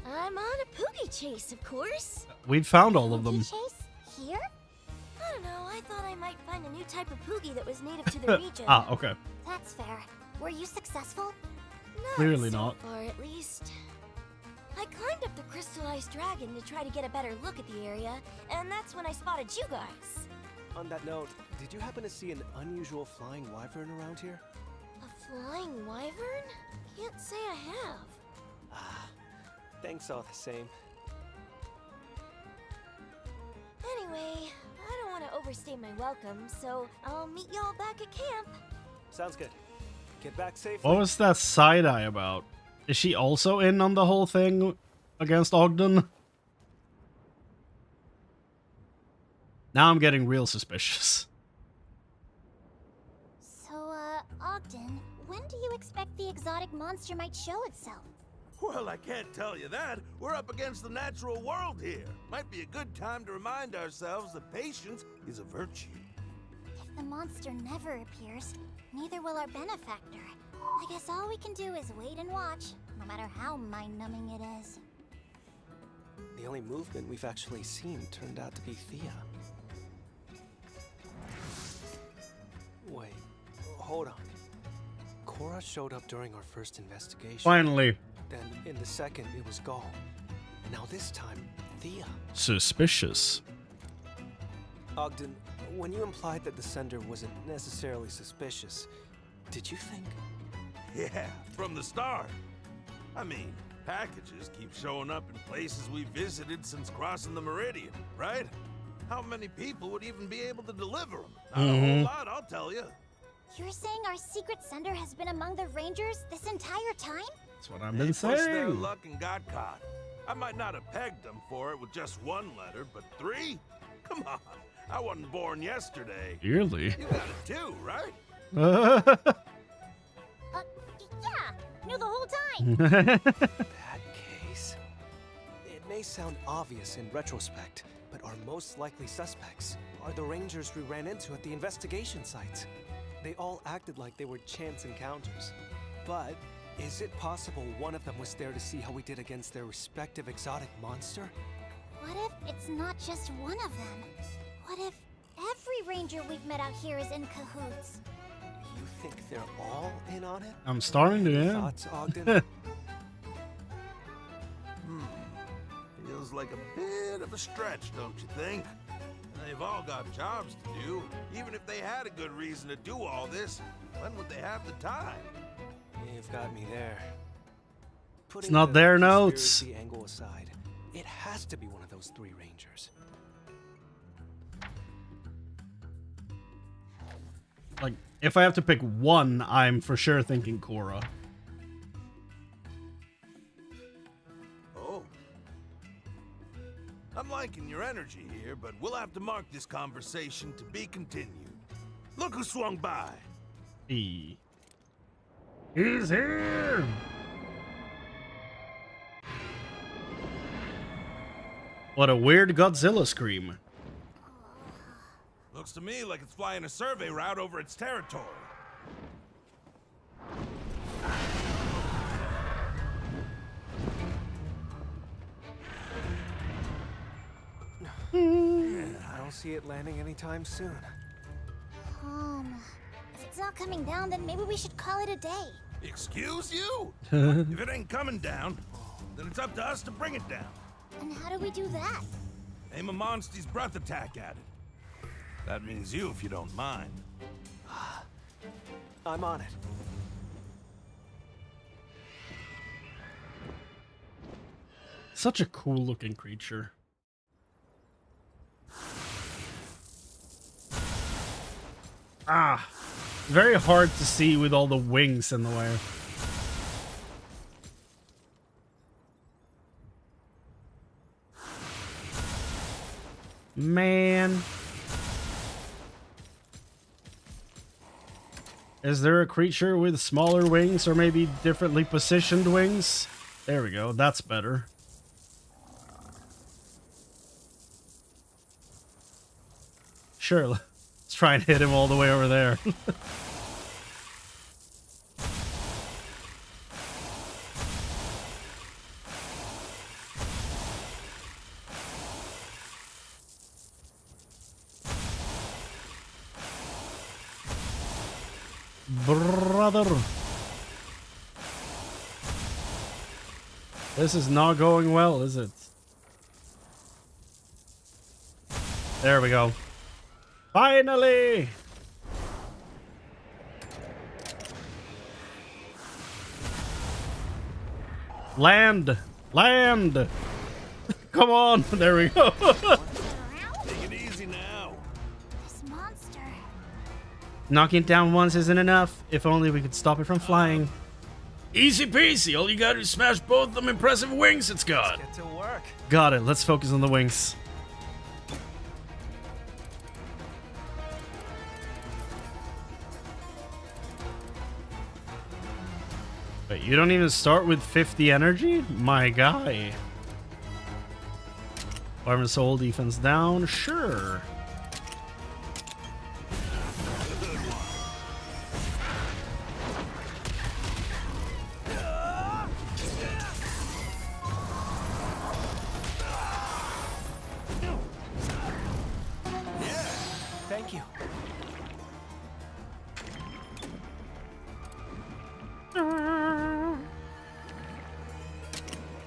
I'm on a poogie chase, of course. We've found all of them. Poogie chase? Here? I don't know, I thought I might find a new type of poogie that was native to the region. Ah, okay. That's fair. Were you successful? Clearly so not. far, at least. I climbed up the crystallized dragon to try to get a better look at the area, and that's when I spotted you guys. On that note, did you happen to see an unusual flying wyvern around here? A flying wyvern? Can't say I have. Ah, thanks all the same. Anyway, I don't want to overstay my welcome, so I'll meet y'all back at camp. Sounds good. Get back safely. What was that side eye about? Is she also in on the whole thing against Ogden? Now I'm getting real suspicious. So, Ogden, when do you expect the exotic monster might show itself? Well, I can't tell you that. We're up against the natural world here. Might be a good time to remind ourselves that patience is a virtue. If the monster never appears, neither will our benefactor. I guess all we can do is wait and watch, no matter how mind-numbing it is. The only movement we've actually seen turned out to be Thea. Wait, hold on. Cora showed up during our first investigation. Finally. Then in the second, it was Gaul. And now this time, Thea. Suspicious. Ogden, when you implied that the sender wasn't necessarily suspicious, did you think? Yeah, from the start. I mean, packages keep showing up in places we visited since crossing the Meridian, right? How many people would even be able to deliver them? Not a whole lot, I'll tell you. You're saying our secret sender has been among the Rangers this entire time? That's what I've been Pushed their saying. luck and got caught. I might not have pegged them for it with just one letter, but 3? Come on, I wasn't born yesterday. Really? You got it too, right? Yeah, knew the whole time. That case? It may sound obvious in retrospect, but our most likely suspects are the Rangers we ran into at the investigation sites. They all acted like they were chance encounters. But is it possible one of them was there to see how we did against their respective exotic monster? What if it's not just one of them? What if every ranger we've met out here is in cahoots? You think they're all in on it? I'm starting to, yeah. Thoughts, Ogden? Feels like a bit of a stretch, don't you think? They've all got jobs to do. Even if they had a good reason to do all this, when would they have the time? You've got me there. It's not their notes. Conspiracy angle aside, it has to be one of those 3 Rangers. Like, if I have to pick one, I'm for sure thinking Cora. Oh. I'm liking your energy here, but we'll have to mark this conversation to be continued. Look who swung by. He's here! What a weird Godzilla scream. Looks to me like it's flying a survey route over its territory. I don't see it landing anytime soon. If it's not coming down, then maybe we should call it a day. Excuse you? If it ain't coming down, then it's up to us to bring it down. And how do we do that? Aim a Monsties breath attack at it. That means you, if you don't mind. I'm on it. Such a cool looking creature. Ah, very hard to see with all the wings in the way. Man. Is there a creature with smaller wings or maybe differently positioned wings? There we go. That's better. Sure. Let's try and hit him all the way over there. Brother. This is not going well, is it? There we go. Finally! Land! Land! Come on! There we go. Take it easy now. This monster. Knocking it down once isn't enough. If only we could stop it from flying. Easy peasy. All you gotta do is smash both them impressive wings it's got. Get to work. Got it. Let's focus on the wings. Wait, you don't even start with 50 energy? My guy. Armor soul defense down? Sure. Thank you.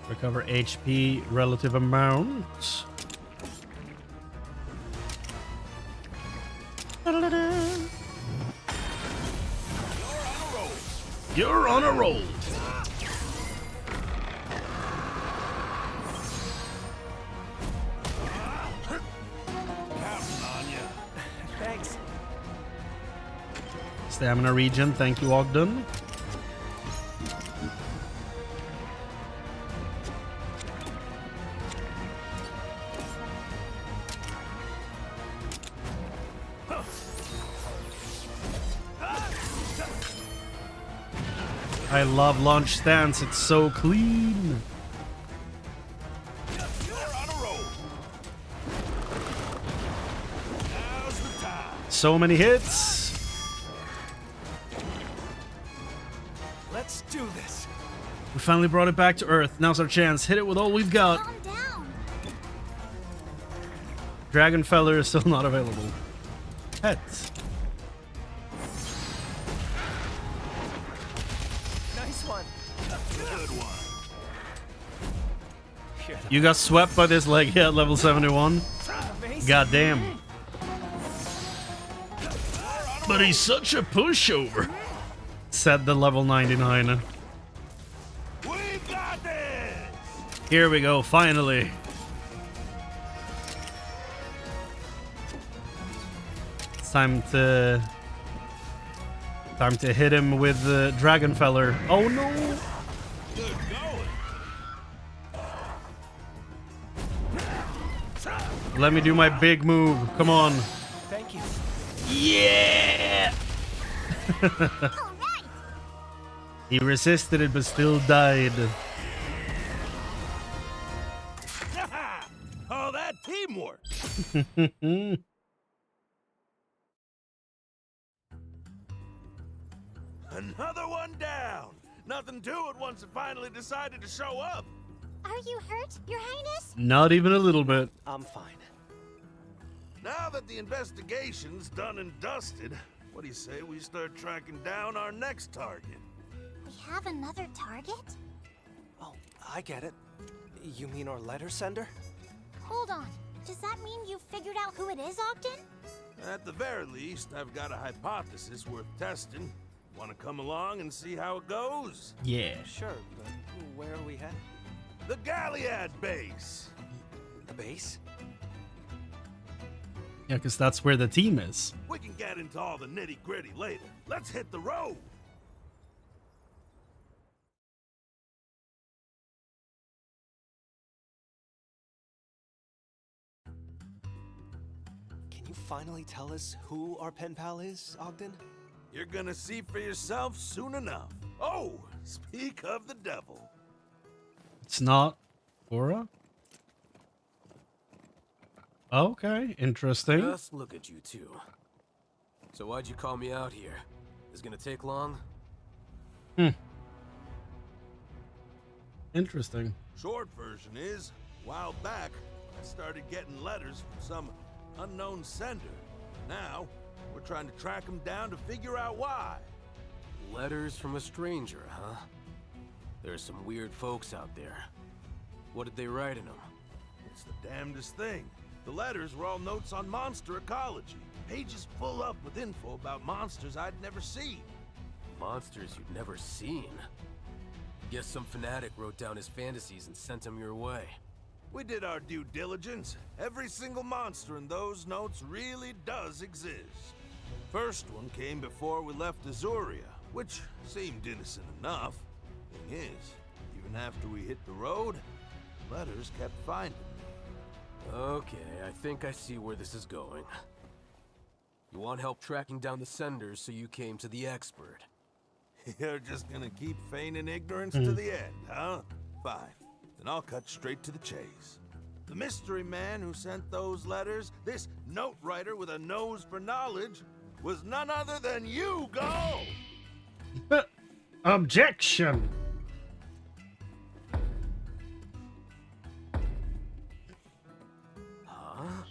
Recover HP relative amount. You're on a roll. Thanks. Stamina regen, thank you, Ogden. I love launch stance, it's so clean. You're on a roll. Now's the time. So many hits. Let's do this. We finally brought it back to Earth. Now's our chance. Hit it with all we've got. Calm down. Dragonfeller is still not available. Pets. Nice one. Good one. You're You got swept by this leg hit at level 71. amazing. Goddamn. But he's such a pushover, said the level 99. We've got this. Here we go, finally. It's time to hit him with the Dragonfeller. Oh no! Good going. Let me do my big move. Come on. Thank you. Yeah! All right. He resisted it but still died. Oh, that teamwork. Another one down. Nothing to it once it finally decided to show up. Are you hurt, Your Highness? Not even a little bit. I'm fine. Now that the investigation's done and dusted, what do you say we start tracking down our next target? We have another target? Oh, I get it. You mean our letter sender? Hold on. Does that mean you figured out who it is, Ogden? At the very least, I've got a hypothesis worth testing. Want to come along and see how it goes? Yeah. Sure, but where are we headed? The Galliad base. The base? Yeah, because that's where the team is. We can get into all the nitty-gritty later. Let's hit the road. you finally tell us who our pen pal is, Ogden? You're gonna see for yourself soon enough. Oh, speak of the devil. It's not Cora? Okay, interesting. Just look at you two. So why'd you call me out here? Is it gonna take long? Interesting. Short version is, a while back, I started getting letters from some unknown sender. Now, we're trying to track him down to figure out why. Letters from a stranger, huh? There's some weird folks out there. What did they write in them? It's the damnedest thing. The letters were all notes on monster ecology. Pages full up with info about monsters I'd never seen. Monsters you'd never seen? Guess some fanatic wrote down his fantasies and sent them your way. We did our due diligence. Every single monster in those notes really does exist. First one came before we left Azuria, which seemed innocent enough. Thing is, even after we hit the road, letters kept finding me. Okay, I think I see where this is going. You want help tracking down the senders, so you came to the expert. You're just gonna keep feigning ignorance to the end, huh? Fine. Then I'll cut straight to the chase. The mystery man who sent those letters, this note writer with a nose for knowledge, was none other than you, Go! Objection! Huh?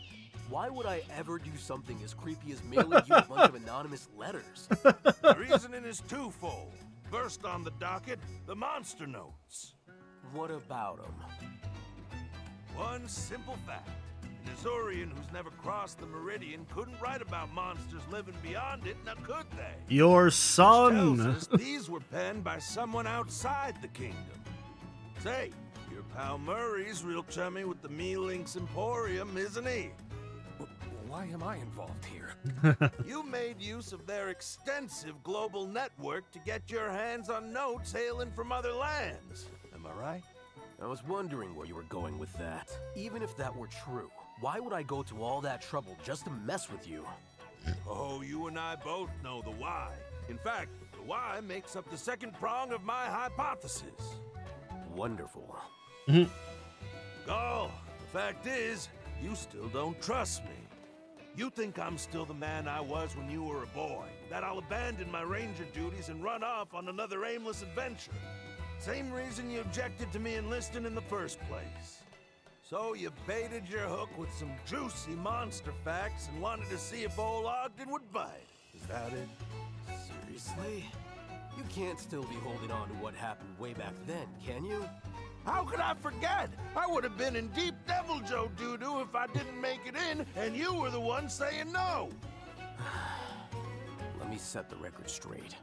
Why would I ever do something as creepy as mailing you a bunch of anonymous letters? The reasoning is twofold. First on the docket, the monster notes. What about them? One simple fact. An Azorian who's never crossed the Meridian couldn't write about monsters living beyond it, now could they? Your Tells son! us these were penned by someone outside the kingdom. Say, your pal Murray's real chummy with the Me-Links Emporium, isn't he? Why am I involved here? You made use of their extensive global network to get your hands on notes hailing from other lands. Am I right? I was wondering where you were going with that. Even if that were true, why would I go to all that trouble just to mess with you? Oh, you and I both know the why. In fact, the why makes up the second prong of my hypothesis. Wonderful. Gall, the fact is, you still don't trust me. You think I'm still the man I was when you were a boy, that I'll abandon my ranger duties and run off on another aimless adventure. Same reason you objected to me enlisting in the first place. So you baited your hook with some juicy monster facts and wanted to see if old Ogden would bite. Is that it? Seriously? You can't still be holding on to what happened way back then, can you? How could I forget? I would have been in deep Devil Joe doo-doo if I didn't make it in, and you were the one saying no. Let me set the record straight.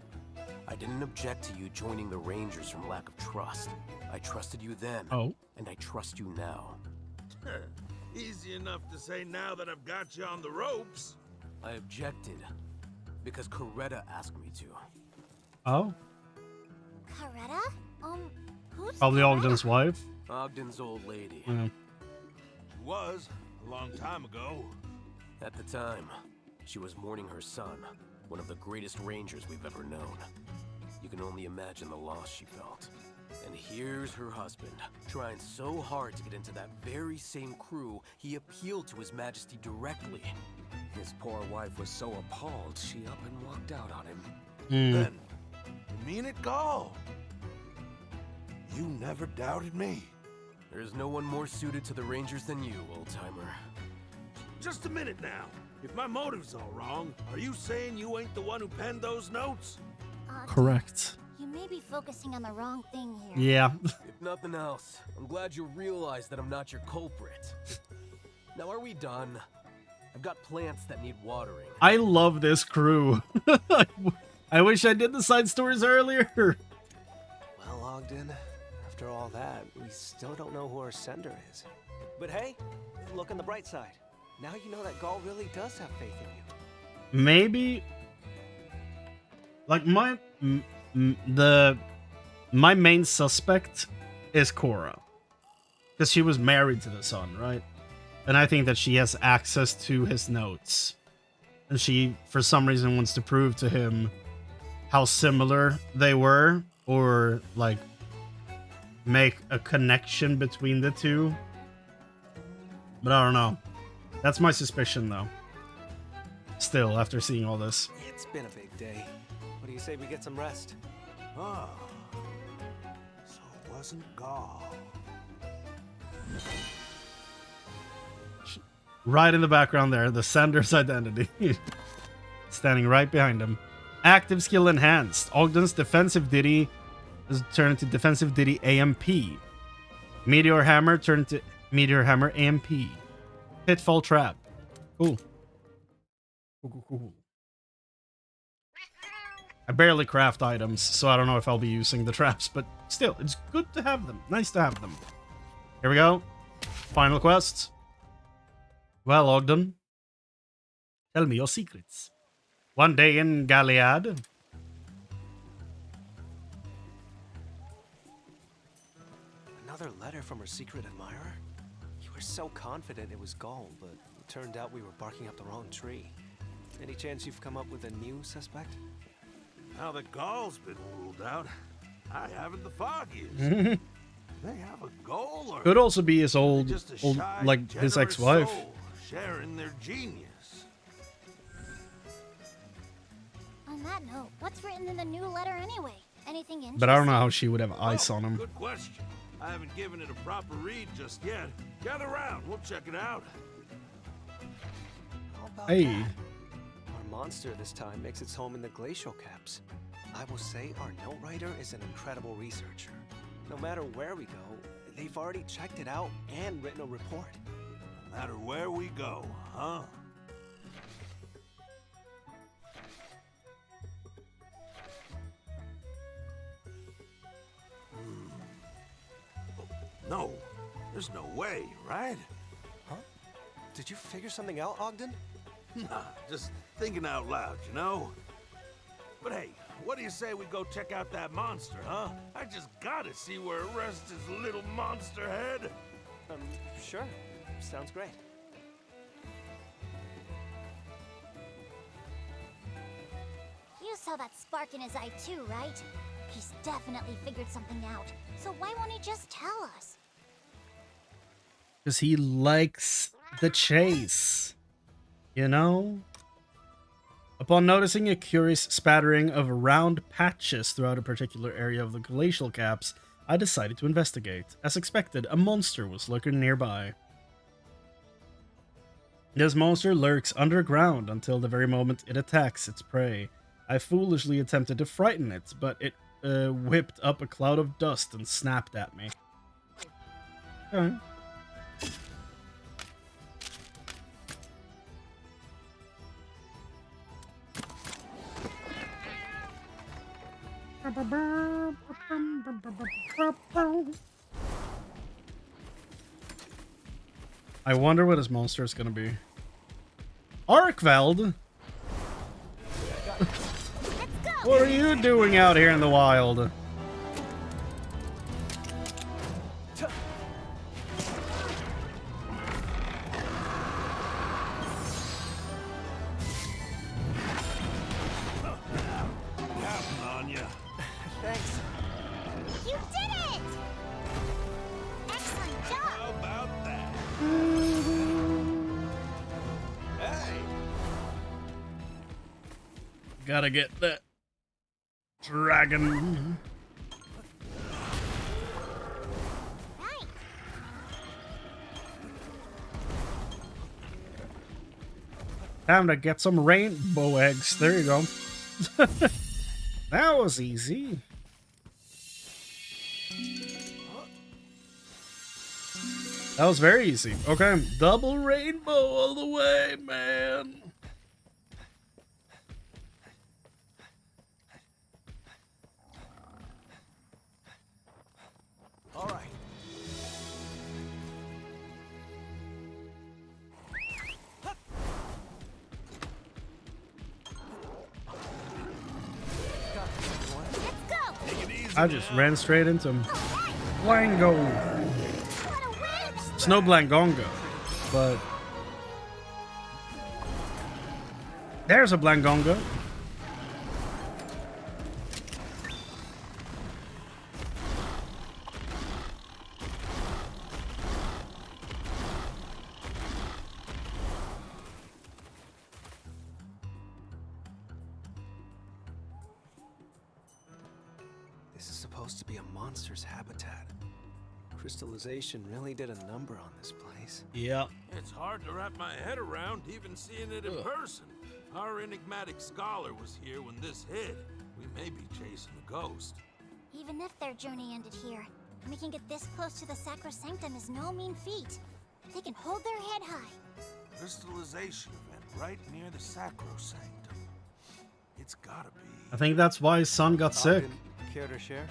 I didn't object to you joining the Rangers from lack of trust. I trusted you then, and I trust you now. Easy enough to say now that I've got you on the ropes. I objected because Coretta asked me to. Oh? Coretta? Who's Probably Coretta? Ogden's wife. Ogden's old lady. Yeah. She was, a long time ago. At the time, she was mourning her son, one of the greatest Rangers we've ever known. You can only imagine the loss she felt. And here's her husband, trying so hard to get into that very same crew, he appealed to His Majesty directly. His poor wife was so appalled, she up and walked out on him. Then, you mean it, Gall? You never doubted me. There's no one more suited to the Rangers than you, old-timer. Just a minute now. If my motive's all wrong, are you saying you ain't the one who penned those notes? Correct. You may be focusing on the wrong thing here. Yeah. If nothing else, I'm glad you realize that I'm not your culprit. Now, are we done? I've got plants that need watering. I love this crew. I wish I did the side stories earlier. Well, Ogden, after all that, we still don't know who our sender is. But hey, look on the bright side. Now you know that Gall really does have faith in you. Maybe, like my main suspect is Cora, because she was married to the son, right? and I think that she has access to his notes. And she, for some reason, wants to prove to him how similar they were, or like make a connection between the two. But I don't know. That's my suspicion, though. Still, after seeing all this. It's been a big day. What do you say we get some rest? Ah, so it wasn't Gaul. Right in the background there, the sender's identity. Standing right behind him. Active skill enhanced. Ogden's defensive ditty is turned to defensive ditty AMP. Meteor hammer turned to Meteor hammer AMP. Pitfall trap. Cool. Cool. I barely craft items, so I don't know if I'll be using the traps, but still, it's good to have them. Nice to have them. Here we go. Final quest. Well, Ogden, tell me your secrets. One day in Gilead. Another letter from her secret admirer? You were so confident it was Gaul, but it turned out we were barking up the wrong tree. Any chance you've come up with a new suspect? Now that Gaul's been ruled out, I haven't the foggiest. They have a goal, or Could also be his old shy, like his generous ex-wife. soul sharing their genius. On that note, what's written in the new letter anyway? Anything interesting? But I don't know how she would have ice on him. Good question. I haven't given it a proper read just yet. Gather round, we'll check it out. How about Hey. that? Our monster this time makes its home in the glacial caps. I will say our note writer is an incredible researcher. No matter where we go, they've already checked it out and written a report. No matter where we go, huh? No, there's no way, right? Huh? Did you figure something out, Ogden? Nah, just thinking out loud, you know? But hey, what do you say we go check out that monster, huh? I just gotta see where it rests his little monster head. Sure. Sounds great. You saw that spark in his eye too, right? He's definitely figured something out. So why won't he just tell us? Because he likes the chase. You know? Upon noticing a curious spattering of round patches throughout a particular area of the glacial caps, I decided to investigate. As expected, a monster was lurking nearby. This monster lurks underground until the very moment it attacks its prey. I foolishly attempted to frighten it, but it whipped up a cloud of dust and snapped at me. Okay. I wonder what his monster is gonna be. Arkveld? What are you doing out here in the wild? Counting on ya. Thanks. You did it! Excellent job! How about that? Hey! Gotta get that dragon. Right. Time to get some rainbow eggs. There you go. That was easy. That was very easy. Okay, double rainbow all the way, man. All right. Got this, everyone. Let's go! Take it easy I just now. ran straight into him. Blango. What a win! Snow Blangongo. but there's a Blangonga. This is supposed to be a monster's habitat. Crystallization really did a number on this place. Yeah. It's hard to wrap my head around even seeing it in person. If our enigmatic scholar was here when this hit, we may be chasing a ghost. Even if their journey ended here, making it this close to the Sacrosanctum is no mean feat. They can hold their head high. Crystallization event right near the Sacrosanctum. It's gotta be. I think that's why his son got sick. Ogden, care to share?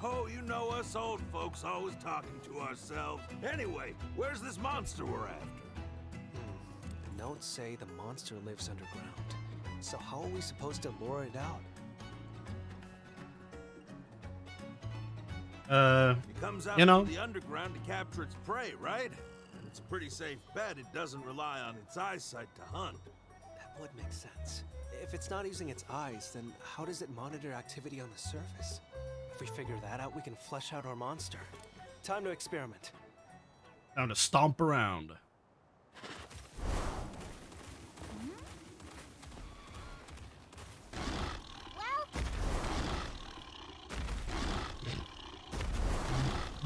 Oh, you know us old folks always talking to ourselves. Anyway, where's this monster we're after? The notes say the monster lives underground. So how are we supposed to lure it out? It comes out You know. from the underground to capture its prey, right? And it's a pretty safe bet it doesn't rely on its eyesight to hunt. That would make sense. If it's not using its eyes, then how does it monitor activity on the surface? If we figure that out, we can flesh out our monster. Time to experiment. Time to stomp around. Well,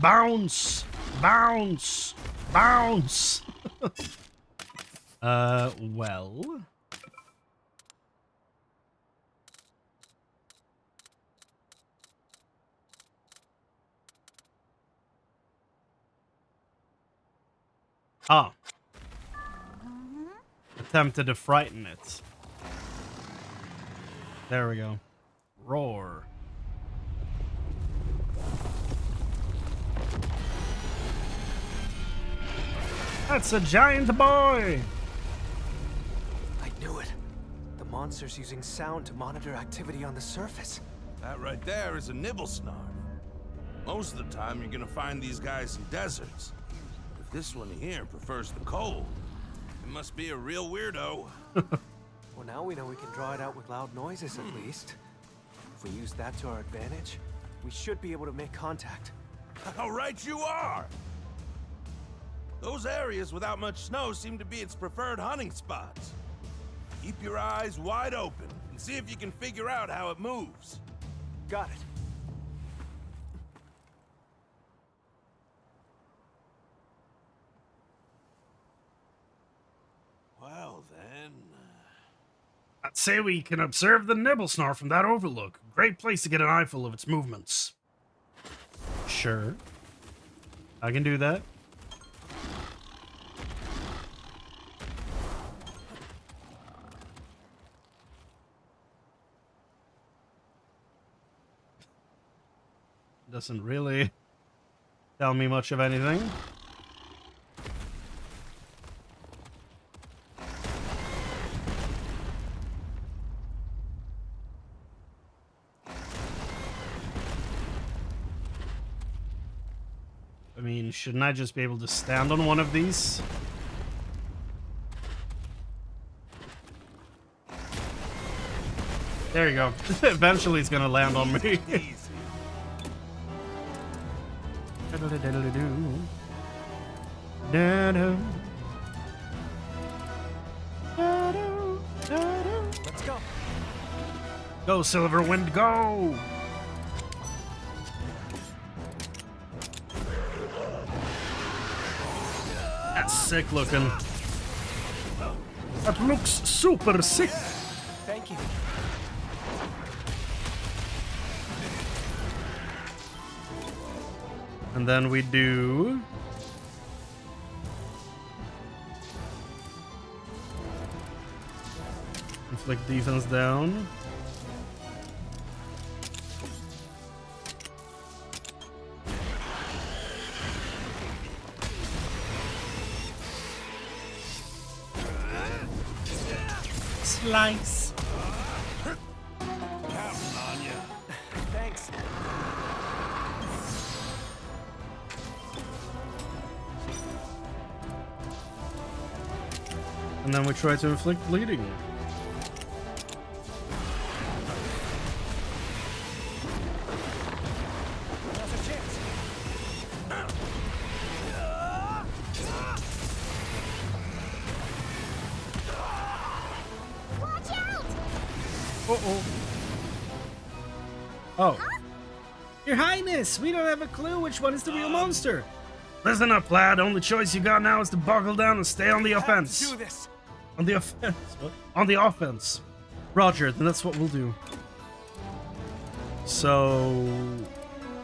Bounce! Bounce! Bounce! Well. Ah. Attempted to frighten it. There we go. Roar. That's a giant boy! I knew it. The monster's using sound to monitor activity on the surface. That right there is a nibblesnarf. Most of the time, you're gonna find these guys in deserts. If this one here prefers the cold, it must be a real weirdo. Well, now we know we can draw it out with loud noises at least. If we use that to our advantage, we should be able to make contact. How right you are! Those areas without much snow seem to be its preferred hunting spots. Keep your eyes wide open and see if you can figure out how it moves. Got it. Well then... I'd say we can observe the Nibblesnarf from that overlook. Great place to get an eyeful of its movements. Sure. I can do that. Doesn't really tell me much of anything. I mean, shouldn't I just be able to stand on one of these? There you go. Eventually it's gonna land on me. Easy. Let's go. Go, Silverwind, go! That's sick looking. That looks super sick. Thank you. And then we do... inflict defense down. Slice. Counting on ya. Thanks. And then we try to inflict bleeding. Now's our chance. Watch out! Uh-oh. Oh. Your Highness, we don't have a clue which one is the real monster. Listen up, lad. Only choice you got now is to buckle down and stay on the offense. Do this. On the offense? What? On the offense. Roger, then that's what we'll do. So...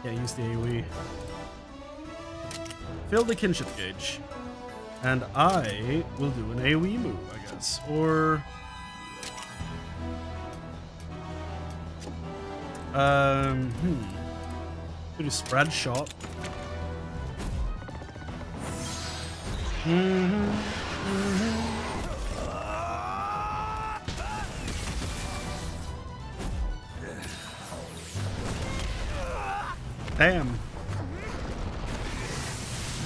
yeah, use the AoE. Fill the kinship gauge. And I will do an AoE move, I guess. Or... do a spread shot. Damn.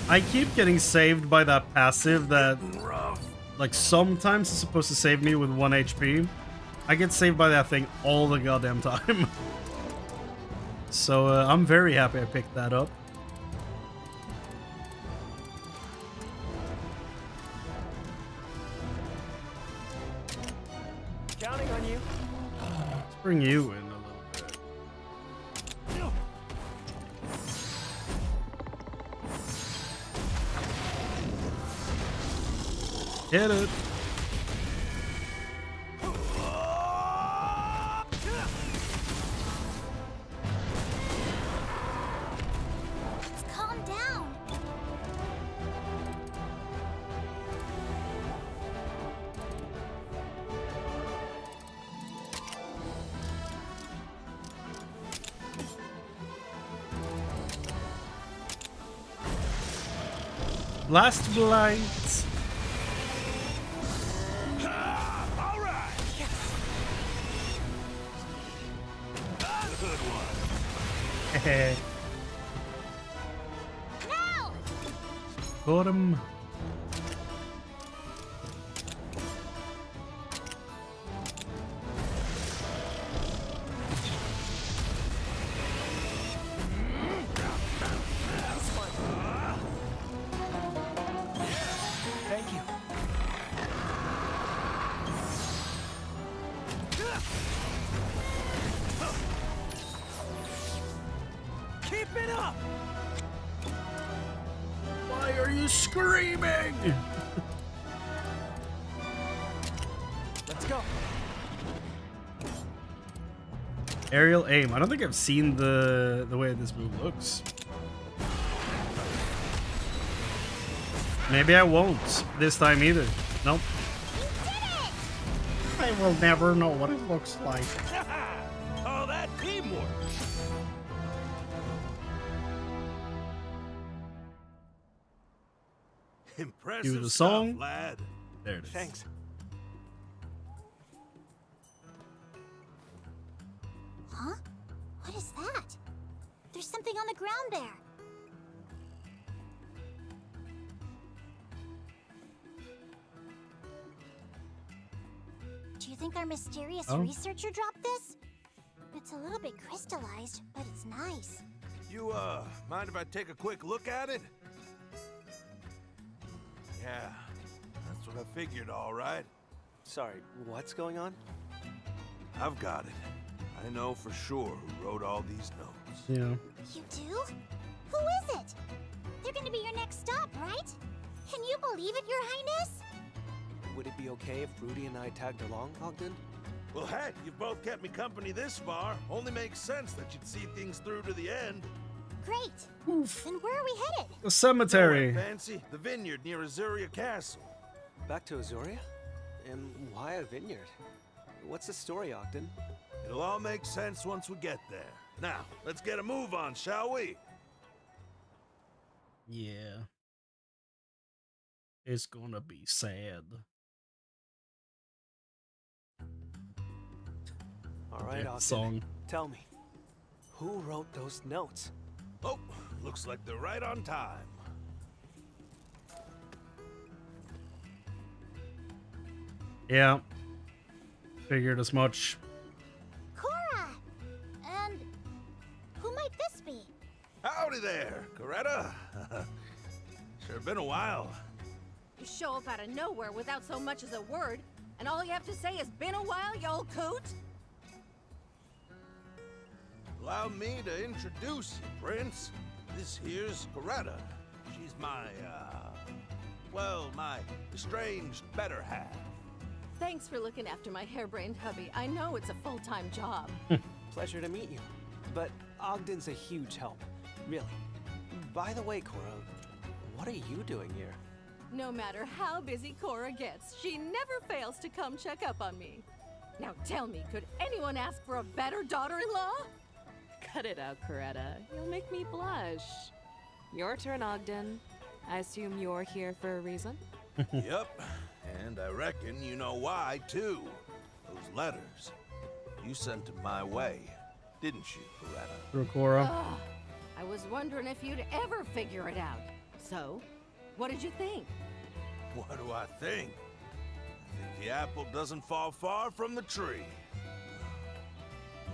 I keep getting saved by that passive that, like, sometimes it's supposed to save me with 1 HP. I get saved by that thing all the goddamn time. So I'm very happy I picked that up. Counting on you. Let's bring you in a little bit. Hit it. Calm down. Blast Blight. All right. Good one. Now! Got him. Thank you. Keep it up! Why are you screaming? Let's go. Aerial aim. I don't think I've seen the way this move looks. Maybe I won't this time either. Nope. I will never know what it looks like. Oh, that teamwork. Impressive Cue the stuff, song. lad. There it is. Thanks. Huh? What is that? There's something on the ground there. Do you think our mysterious researcher dropped this? It's a little bit crystallized, but it's nice. You, mind if I take a quick look at it? Yeah, that's what I figured, all right. Sorry, what's going on? I've got it. I know for sure who wrote all these notes. Yeah. You do? Who is it? They're gonna be your next stop, right? Can you believe it, Your Highness? Would it be okay if Rudy and I tagged along, Ogden? Well, heck, you've both kept me company this far. Only makes sense that you'd see things through to the end. Great. Then where are we headed? The cemetery. Nowhere fancy, the vineyard near Azuria Castle. Back to Azuria? And why a vineyard? What's the story, Ogden? It'll all make sense once we get there. Now, let's get a move on, shall we? Yeah. It's gonna be sad. All right, Yeah, Ogden. song. Tell me, who wrote those notes? Oh, looks like they're right on time. Yeah. Figured as much. Cora! And who might this be? Howdy there, Coretta. Sure been a while. You show up out of nowhere without so much as a word, and all you have to say is been a while, you old coot? Allow me to introduce you, Prince. This here's Coretta. She's my, well, my estranged better half. Thanks for looking after my harebrained hubby. I know it's a full-time job. Pleasure to meet you. But Ogden's a huge help, really. By the way, Cora, what are you doing here? No matter how busy Cora gets, she never fails to come check up on me. Now tell me, could anyone ask for a better daughter-in-law? Cut it out, Coretta. You'll make me blush. Your turn, Ogden. I assume you're here for a reason? Yep, and I reckon you know why, too. Those letters. You sent them my way, didn't you, Coretta? Through Cora. Ugh, I was wondering if you'd ever figure it out. So, what did you think? What do I think? I think the apple doesn't fall far from the tree.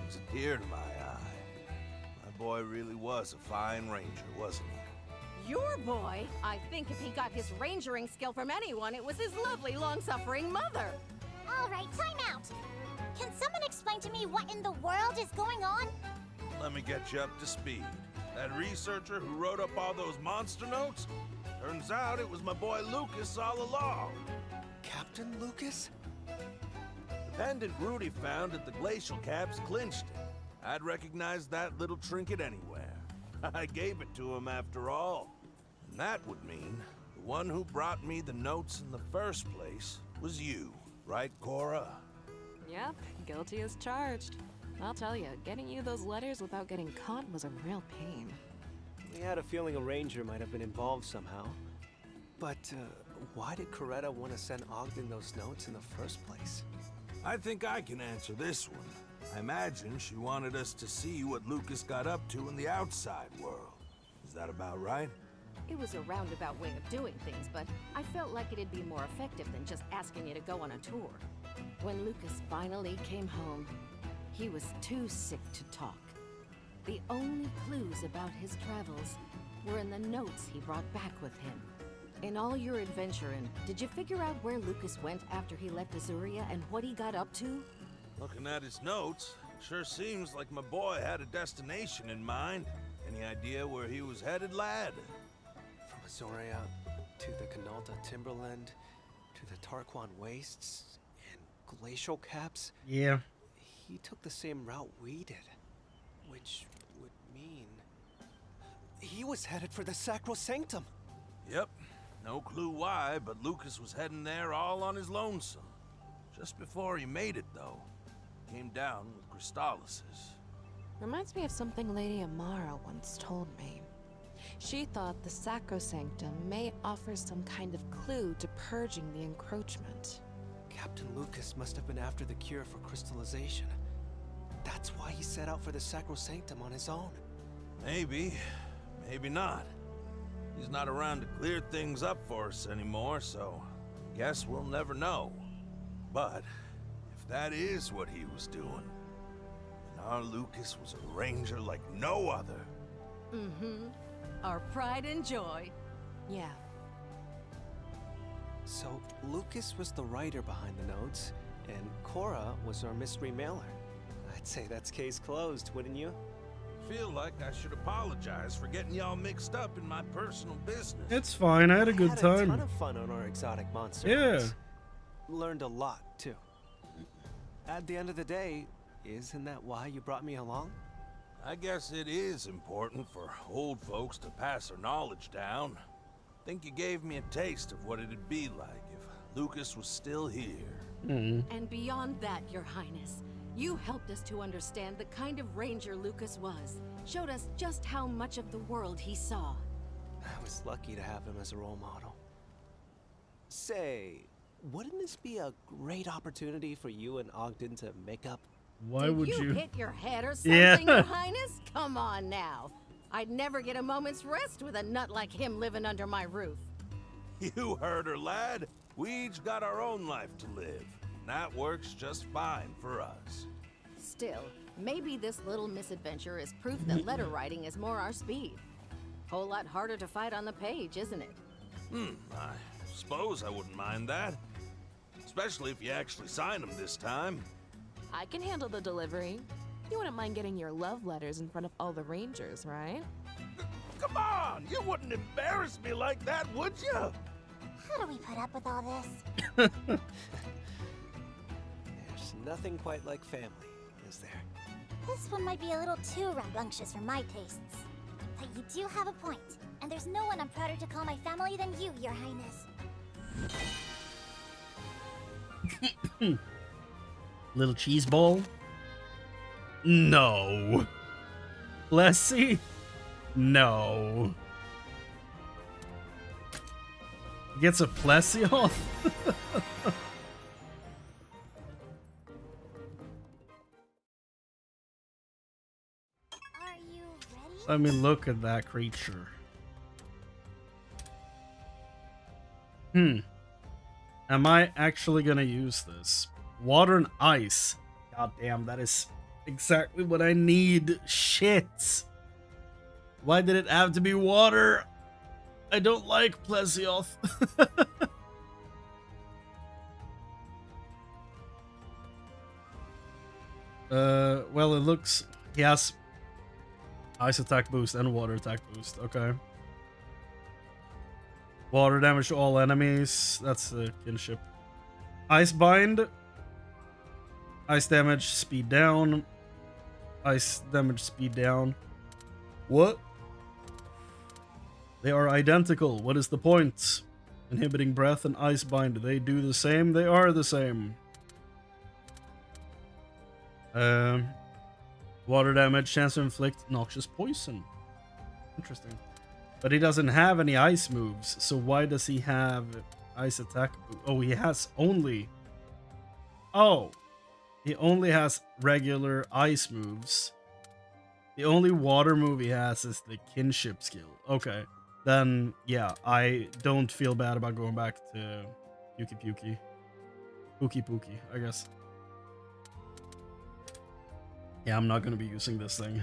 There's a tear to my eye. My boy really was a fine ranger, wasn't he? Your boy? I think if he got his rangering skill from anyone, it was his lovely, long-suffering mother. All right, time out. Can someone explain to me what in the world is going on? Let me get you up to speed. That researcher who wrote up all those monster notes? Turns out it was my boy Lucas all along. Captain Lucas? The pendant Rudy found at the glacial caps clinched it. I'd recognize that little trinket anywhere. I gave it to him after all. And that would mean the one who brought me the notes in the first place was you, right, Cora? Yep, guilty as charged. I'll tell you, getting you those letters without getting caught was a real pain. We had a feeling a ranger might have been involved somehow. But why did Coretta want to send Ogden those notes in the first place? I think I can answer this one. I imagine she wanted us to see what Lucas got up to in the outside world. Is that about right? It was a roundabout way of doing things, but I felt like it'd be more effective than just asking you to go on a tour. When Lucas finally came home, he was too sick to talk. The only clues about his travels were in the notes he brought back with him. In all your adventuring, did you figure out where Lucas went after he left Azuria and what he got up to? Looking at his notes, sure seems like my boy had a destination in mind. Any idea where he was headed, lad? From Azuria to the Canalta Timberland, to the Tarquan Wastes, and glacial caps. Yeah. He took the same route we did, which would mean he was headed for the Sacrosanctum. Yep. No clue why, but Lucas was heading there all on his lonesome. Just before he made it, though, came down with Crystallises. Reminds me of something Lady Amara once told me. She thought the Sacrosanctum may offer some kind of clue to purging the encroachment. Captain Lucas must have been after the cure for crystallization. That's why he set out for the Sacrosanctum on his own. Maybe, maybe not. He's not around to clear things up for us anymore, so guess we'll never know. But if that is what he was doing, then our Lucas was a ranger like no other. Mm-hmm. Our pride and joy. Yeah. So Lucas was the writer behind the notes, and Cora was our mystery mailer. I'd say that's case closed, wouldn't you? Feel like I should apologize for getting y'all mixed up in my personal business. It's fine. I had a good had a time. ton of fun on our exotic monster. Yeah. hunts. Learned a lot too. At the end of the day, isn't that why you brought me along? I guess it is important for old folks to pass their knowledge down. Think you gave me a taste of what it'd be like if Lucas was still here. And beyond that, Your Highness, you helped us to understand the kind of ranger Lucas was. Showed us just how much of the world he saw. I was lucky to have him as a role model. Say, wouldn't this be a great opportunity for you and Ogden to make up? Why Did would you you? hit your head or something, Yeah. Your Highness? Come on now. I'd never get a moment's rest with a nut like him living under my roof. You heard her, lad. We each got our own life to live. that works just fine for us. Still, maybe this little misadventure is proof that letter writing is more our speed. Whole lot harder to fight on the page, isn't it? I suppose I wouldn't mind that. Especially if you actually sign them this time. I can handle the delivery. You wouldn't mind getting your love letters in front of all the Rangers, right? Come on! You wouldn't embarrass me like that, would you? How do we put up with all this? There's nothing quite like family, is there? This one might be a little too rambunctious for my tastes. But you do have a point, and there's no one I'm prouder to call my family than you, Your Highness. Little cheese ball? No. Blessy? No. Gets a Plessy off? Are you ready? Let me look at that creature. Am I actually gonna use this? Water and ice. God damn, that is exactly what I need. Shit. Why did it have to be water? I don't like Plesioth. Well, it looks he has ice attack boost and water attack boost. Okay. Water damage to all enemies. That's the kinship. Ice bind. Ice damage, speed down. Ice damage, speed down. What? They are identical. What is the point? Inhibiting breath and ice bind. Do they do the same? They are the same. Water damage, chance to inflict noxious poison. Interesting. But he doesn't have any ice moves, so why does he have ice attack? Oh, he has only... Oh! He only has regular ice moves. The only water move he has is the kinship skill. Okay. Then, yeah, I don't feel bad about going back to Pookie Pookie, I guess. Yeah, I'm not going to be using this thing.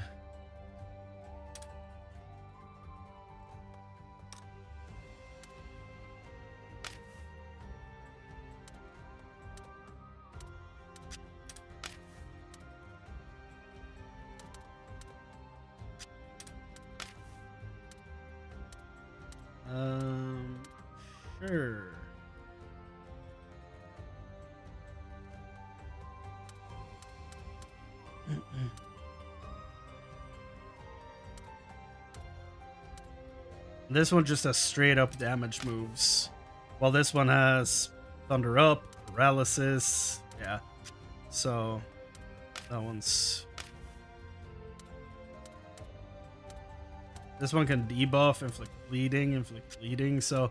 Sure. This one just has straight up damage moves, while this one has Thunder Up, Paralysis. Yeah, so that one's... This one can debuff, inflict bleeding, so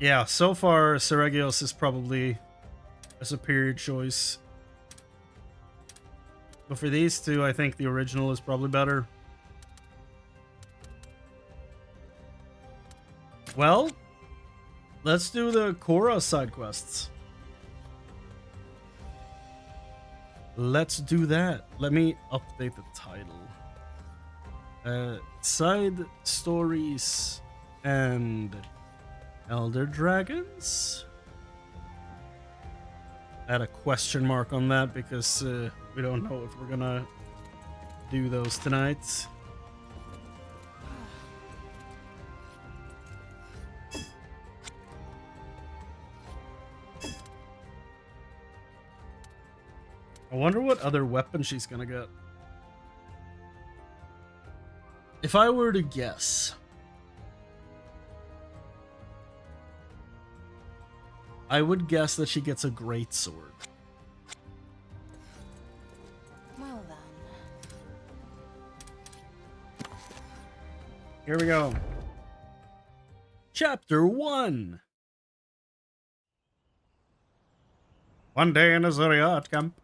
yeah, so far Seregios is probably a superior choice. But for these two, I think the original is probably better. Well, let's do the Korra side quests. Let's do that. Let me update the title. Side stories and Elder Dragons? Add a question mark on that because we don't know if we're gonna do those tonight. I wonder what other weapon she's gonna get. If I were to guess, I would guess that she gets a great sword. Well then. Here we go. Chapter 1. One day in Azuria art camp.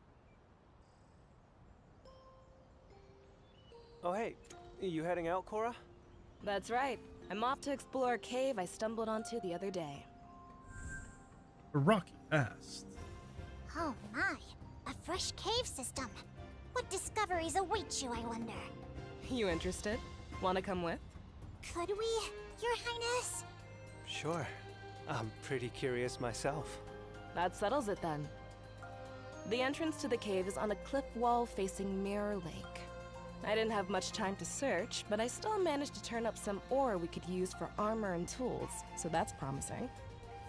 Oh, hey. You heading out, Korra? That's right. I'm off to explore a cave I stumbled onto the other day. A rocky past. Oh my, a fresh cave system. What discoveries await you, I wonder? You interested? Wanna come with? Could we, Your Highness? Sure. I'm pretty curious myself. That settles it then. The entrance to the cave is on a cliff wall facing Mirror Lake. I didn't have much time to search, but I still managed to turn up some ore we could use for armor and tools, so that's promising.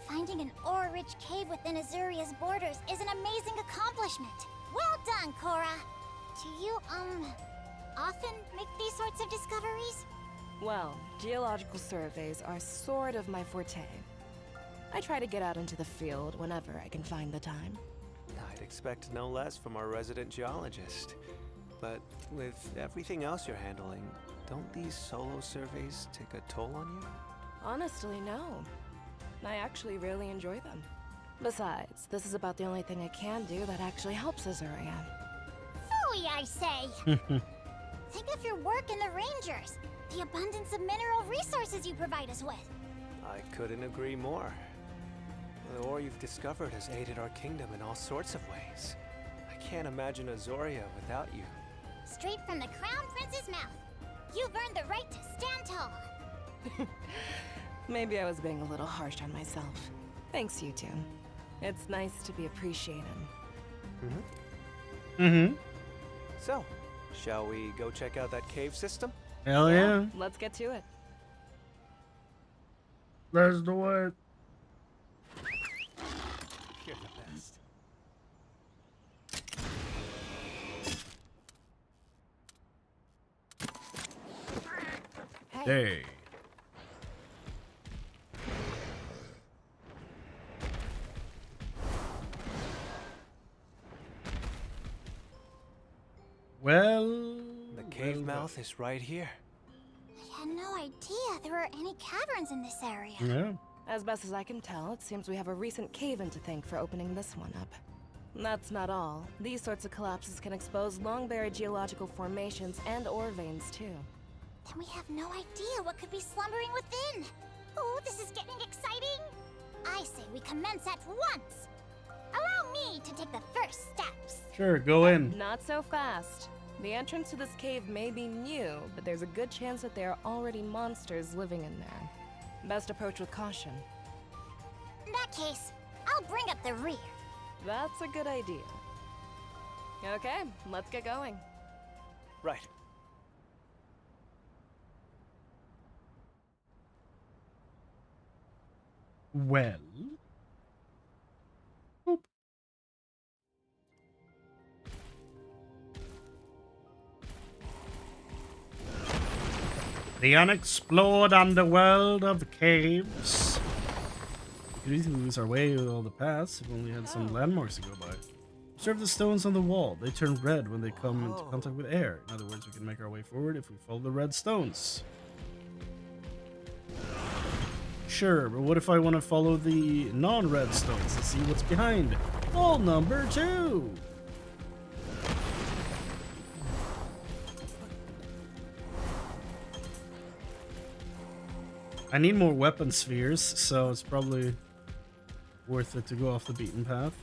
Finding an ore-rich cave within Azuria's borders is an amazing accomplishment. Well done, Cora. Do you, often make these sorts of discoveries? Well, geological surveys are sort of my forte. I try to get out into the field whenever I can find the time. I'd expect no less from our resident geologist. But with everything else you're handling, don't these solo surveys take a toll on you? Honestly, no. I actually really enjoy them. Besides, this is about the only thing I can do that actually helps Azuria. Phooey, I say! Think of your work in the Rangers, the abundance of mineral resources you provide us with. I couldn't agree more. The ore you've discovered has aided our kingdom in all sorts of ways. I can't imagine Azuria without you. Straight from the Crown Prince's mouth. You've earned the right to stand tall. Maybe I was being a little harsh on myself. Thanks, you two. It's nice to be appreciated. So, shall we go check out that cave system? Hell yeah. Let's get to it. Let's do it. You're the best. Hey. Well, The cave mouth is right here. I had no idea there were any caverns in this area. Yeah. As best as I can tell, it seems we have a recent cave-in to thank for opening this one up. That's not all. These sorts of collapses can expose long-buried geological formations and ore veins, too. Then we have no idea what could be slumbering within. Oh, this is getting exciting. I say we commence at once. Allow me to take the first steps. Sure, go in. Not so fast. The entrance to this cave may be new, but there's a good chance that there are already monsters living in there. Best approach with caution. In that case, I'll bring up the rear. That's a good idea. Okay, let's get going. Right. Well. Boop. The unexplored underworld of the caves. We could easily lose our way with all the paths if we only had some landmarks to go by. Observe the stones on the wall. They turn red when they come into contact with air. In other words, we can make our way forward if we follow the red stones. Sure, but what if I want to follow the non-red stones to see what's behind wall number 2? I need more weapon spheres, so it's probably worth it to go off the beaten path.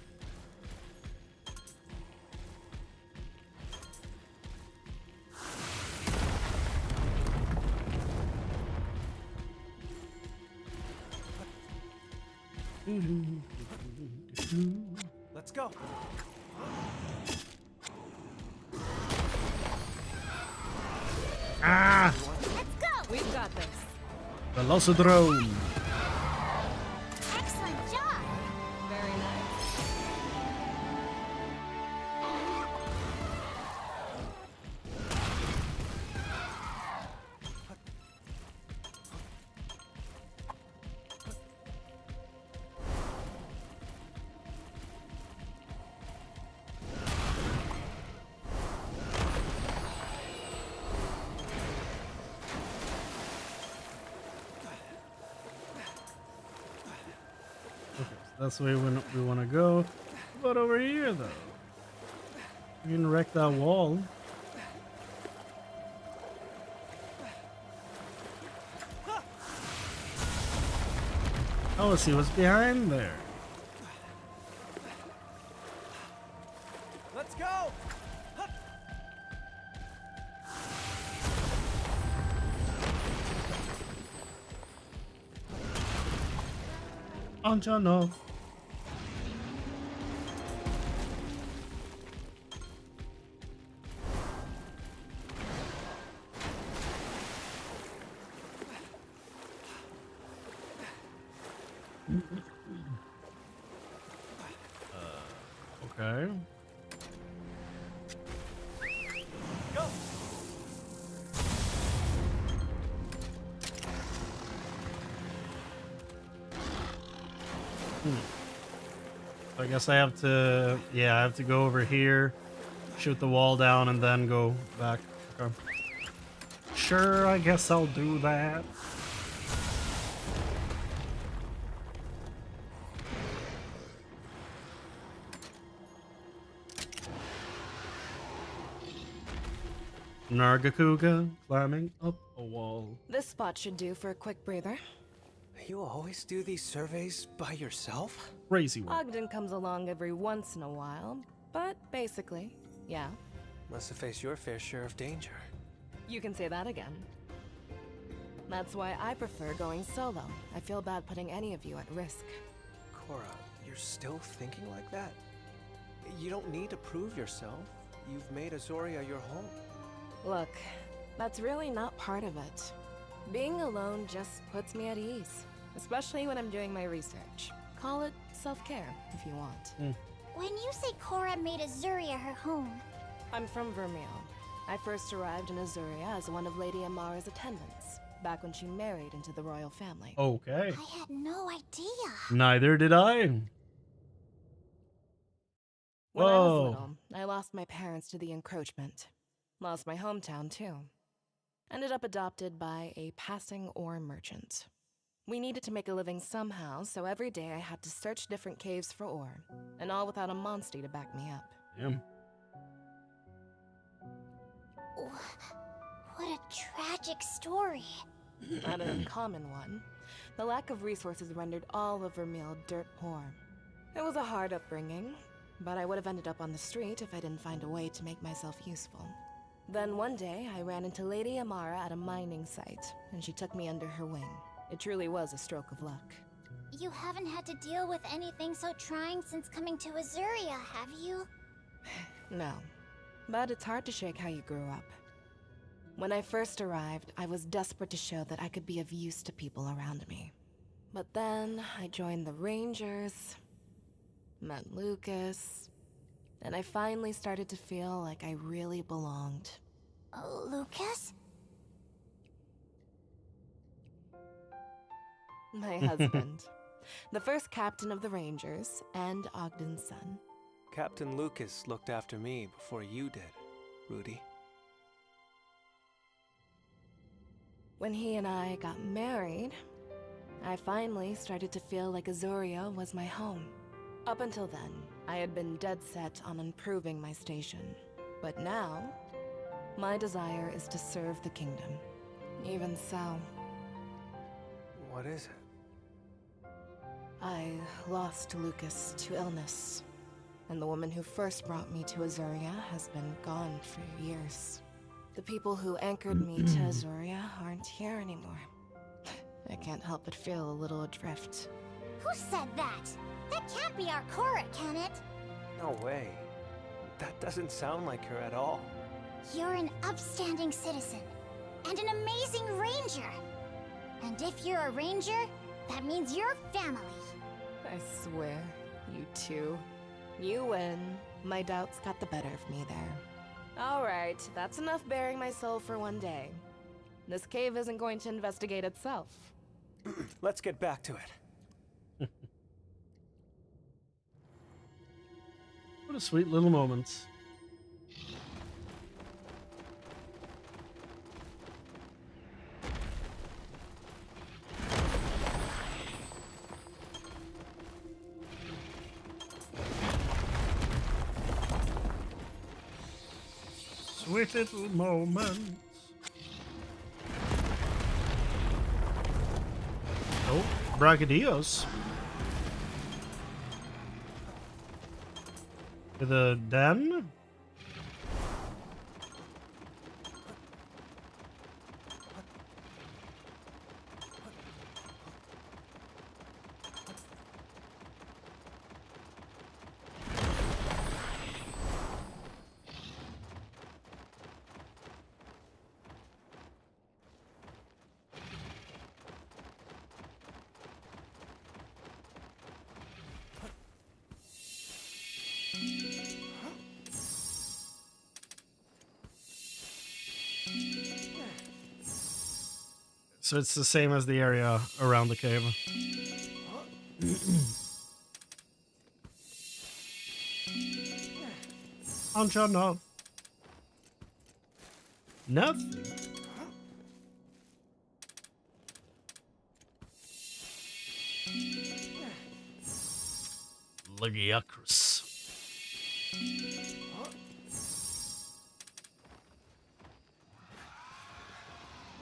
Let's go. Ah! Let's go! We've got this. Velocidrome! Excellent job! Very nice. That's the way we want to go. What about over here, though? We can wreck that wall. Oh, let's see what's behind there. Let's go! Anjano. Okay. Go! I guess I have to, yeah, I have to go over here, shoot the wall down, and then go back. Okay. Sure, I guess I'll do that. Nargacuga climbing up a wall. This spot should do for a quick breather. You always do these surveys by yourself? Crazy one. Ogden comes along every once in a while, but basically, yeah. Must have faced your fair share of danger. You can say that again. That's why I prefer going solo. I feel bad putting any of you at risk. Cora, you're still thinking like that? You don't need to prove yourself. You've made Azoria your home. Look, that's really not part of it. Being alone just puts me at ease, especially when I'm doing my research. Call it self-care if you want. When you say Cora made Azuria her home, I'm from Vermeil. I first arrived in Azuria as one of Lady Amara's attendants, back when she married into the royal family. Okay. I had no idea. Neither did I. When I was Whoa. little, I lost my parents to the encroachment. Lost my hometown, too. Ended up adopted by a passing ore merchant. We needed to make a living somehow, so every day I had to search different caves for ore, and all without a Monstie to back me up. Damn. What a tragic story. Not an uncommon one. The lack of resources rendered all of Vermeil dirt poor. It was a hard upbringing, but I would have ended up on the street if I didn't find a way to make myself useful. Then one day, I ran into Lady Amara at a mining site, and she took me under her wing. It truly was a stroke of luck. You haven't had to deal with anything so trying since coming to Azuria, have you? No, but it's hard to shake how you grew up. When I first arrived, I was desperate to show that I could be of use to people around me. But then, I joined the Rangers, met Lucas, and I finally started to feel like I really belonged. Lucas? My husband. The first captain of the Rangers, and Ogden's son. Captain Lucas looked after me before you did, Rudy. When he and I got married, I finally started to feel like Azuria was my home. Up until then, I had been dead set on improving my station. But now, my desire is to serve the kingdom. Even so, What is it? I lost Lucas to illness. And the woman who first brought me to Azuria has been gone for years. The people who anchored me to Azuria aren't here anymore. I can't help but feel a little adrift. Who said that? That can't be our Cora, can it? No way. That doesn't sound like her at all. You're an upstanding citizen, and an amazing ranger. And if you're a ranger, that means you're family. I swear, you two. You win. My doubts got the better of me there. Alright, that's enough bearing my soul for one day. This cave isn't going to investigate itself. Let's get back to it. What a sweet little moment. Sweet little moment. Oh, Bragadillos. To the den? So it's the same as the area around the cave. Ancha, no. Nothing. Legiacrus.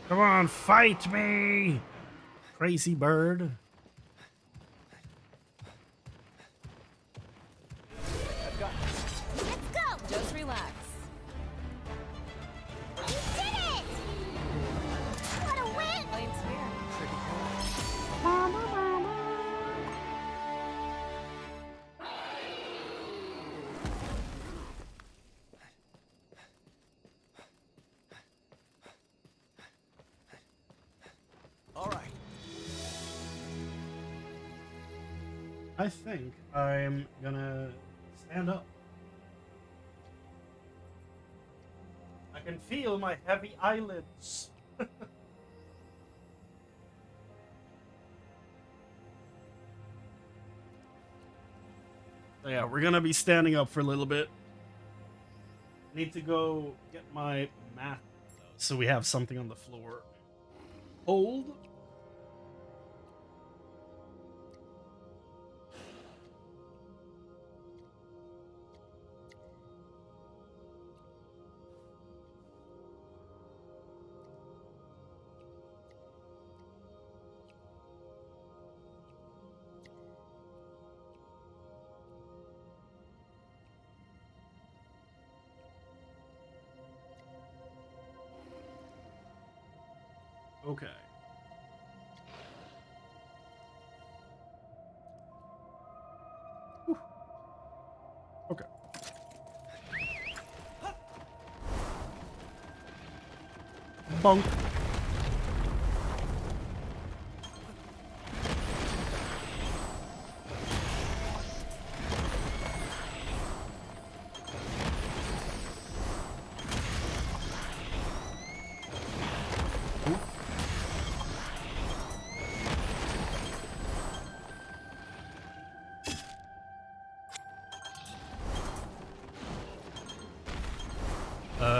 Come on, fight me! Crazy bird. I've got this. Let's go! Just relax. We did it! What a win! Lane's here. All right. I think I'm gonna stand up. I can feel my heavy eyelids. So yeah, we're gonna be standing up for a little bit. Need to go get my mat so we have something on the floor. Hold. Okay. Whew. Okay. Bonk.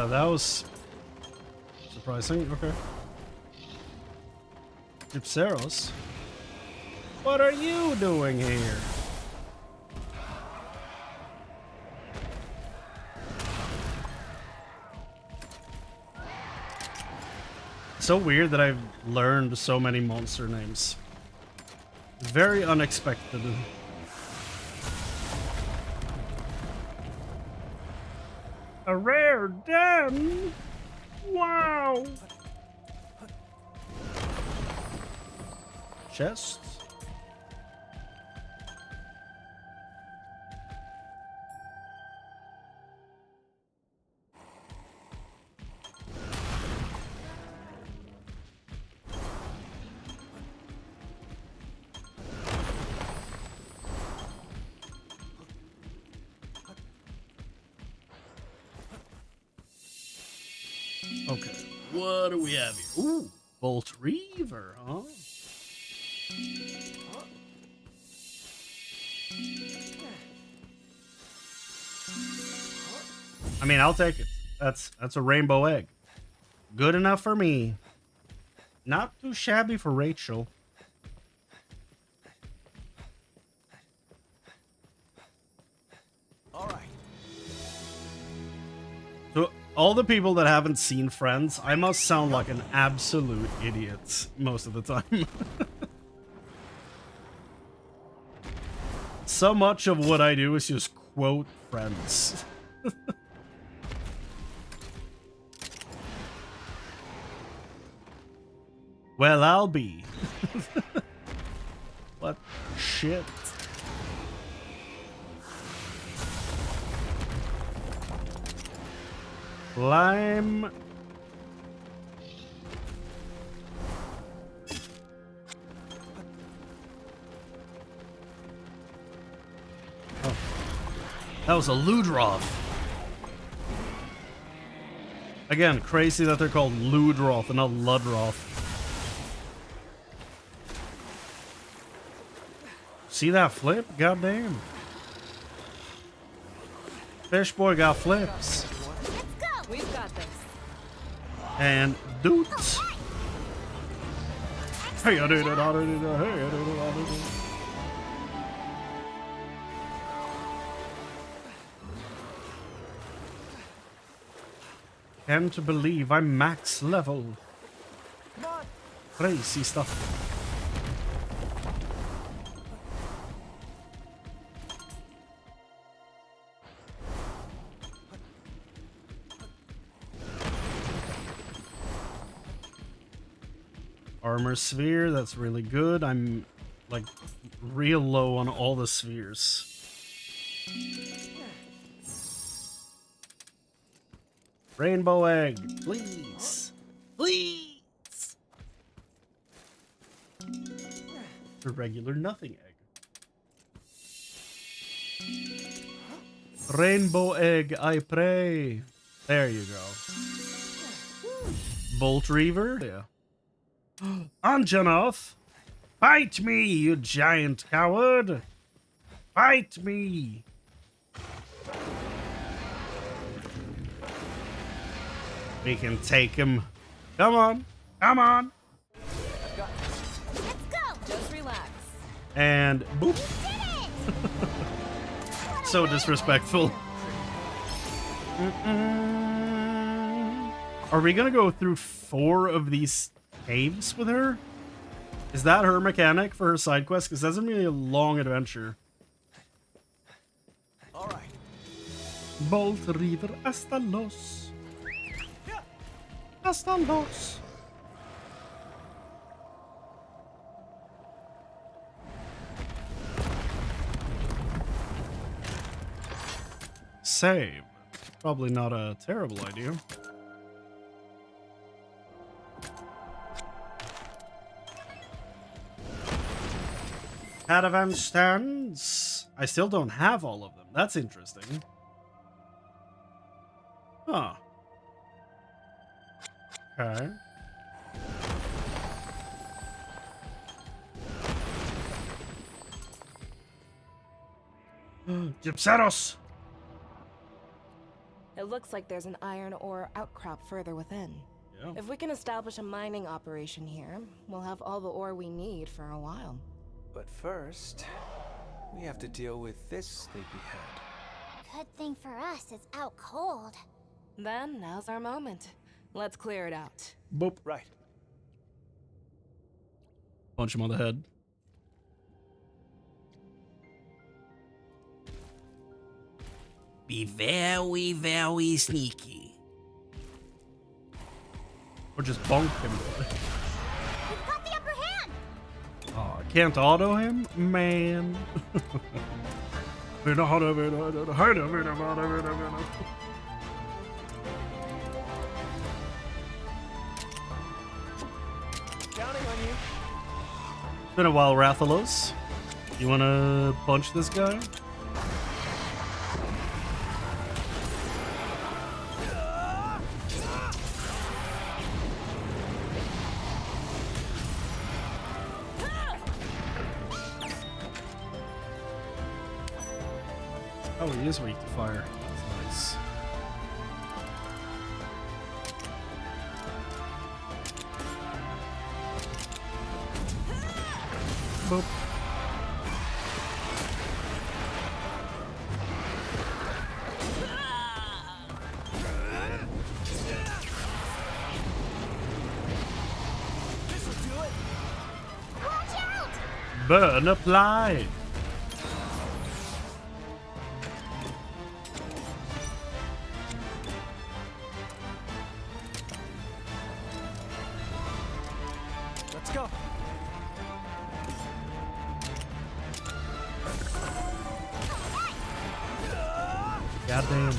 That was surprising. Okay. Dipseros, what are you doing here? So weird that I've learned so many monster names. Very unexpected. A rare den! Wow! Chest? Okay, what do we have here? Ooh, Bolt Reaver, huh? I mean, I'll take it. That's a rainbow egg. Good enough for me. Not too shabby for Rachel. All right. So, all the people that haven't seen Friends, I must sound like an absolute idiot most of the time. So much of what I do is just quote friends. Well, I'll be. What shit? Lime. Oh. That was a Ludroth. Again, crazy that they're called Ludroth and not Ludroth. See that flip? Goddamn. Fish boy got flips. Let's go! We've got this. And dudes. Hey, I did it, I did it, hey, I did it, I did it. Can't believe I'm max level. Crazy stuff. Armor sphere, that's really good. I'm like real low on all the spheres. Rainbow egg, please. Please. A regular nothing egg. Rainbow egg, I pray. There you go. Bolt Reaver. Yeah. Anjanath! Fight me, you giant coward! Fight me! We can take him. Come on! Come on! Let's go! Just relax. And boop. Did it! So disrespectful. Are we gonna go through 4 of these caves with her? Is that her mechanic for her side quest? Because that's gonna be a long adventure. All right. Bolt River hasta los. Hasta los. Save. Probably not a terrible idea. Caravan stands. I still don't have all of them. That's interesting. Huh. Okay. Gypseros! It looks like there's an iron ore outcrop further within. Yeah. If we can establish a mining operation here, we'll have all the ore we need for a while. But first, we have to deal with this sleepyhead. Good thing for us it's out cold. Then, now's our moment. Let's clear it out. Boop. Right. Punch him on the head. Be very, very sneaky. Or just bonk him. We've got the upper hand! Oh, I can't auto him? Man. Counting on you. It's been a while, Rathalos. You wanna punch this guy? Oh, he is weak to fire. That's nice. Boop. This'll do it. Watch out! Burn applied. Goddamn.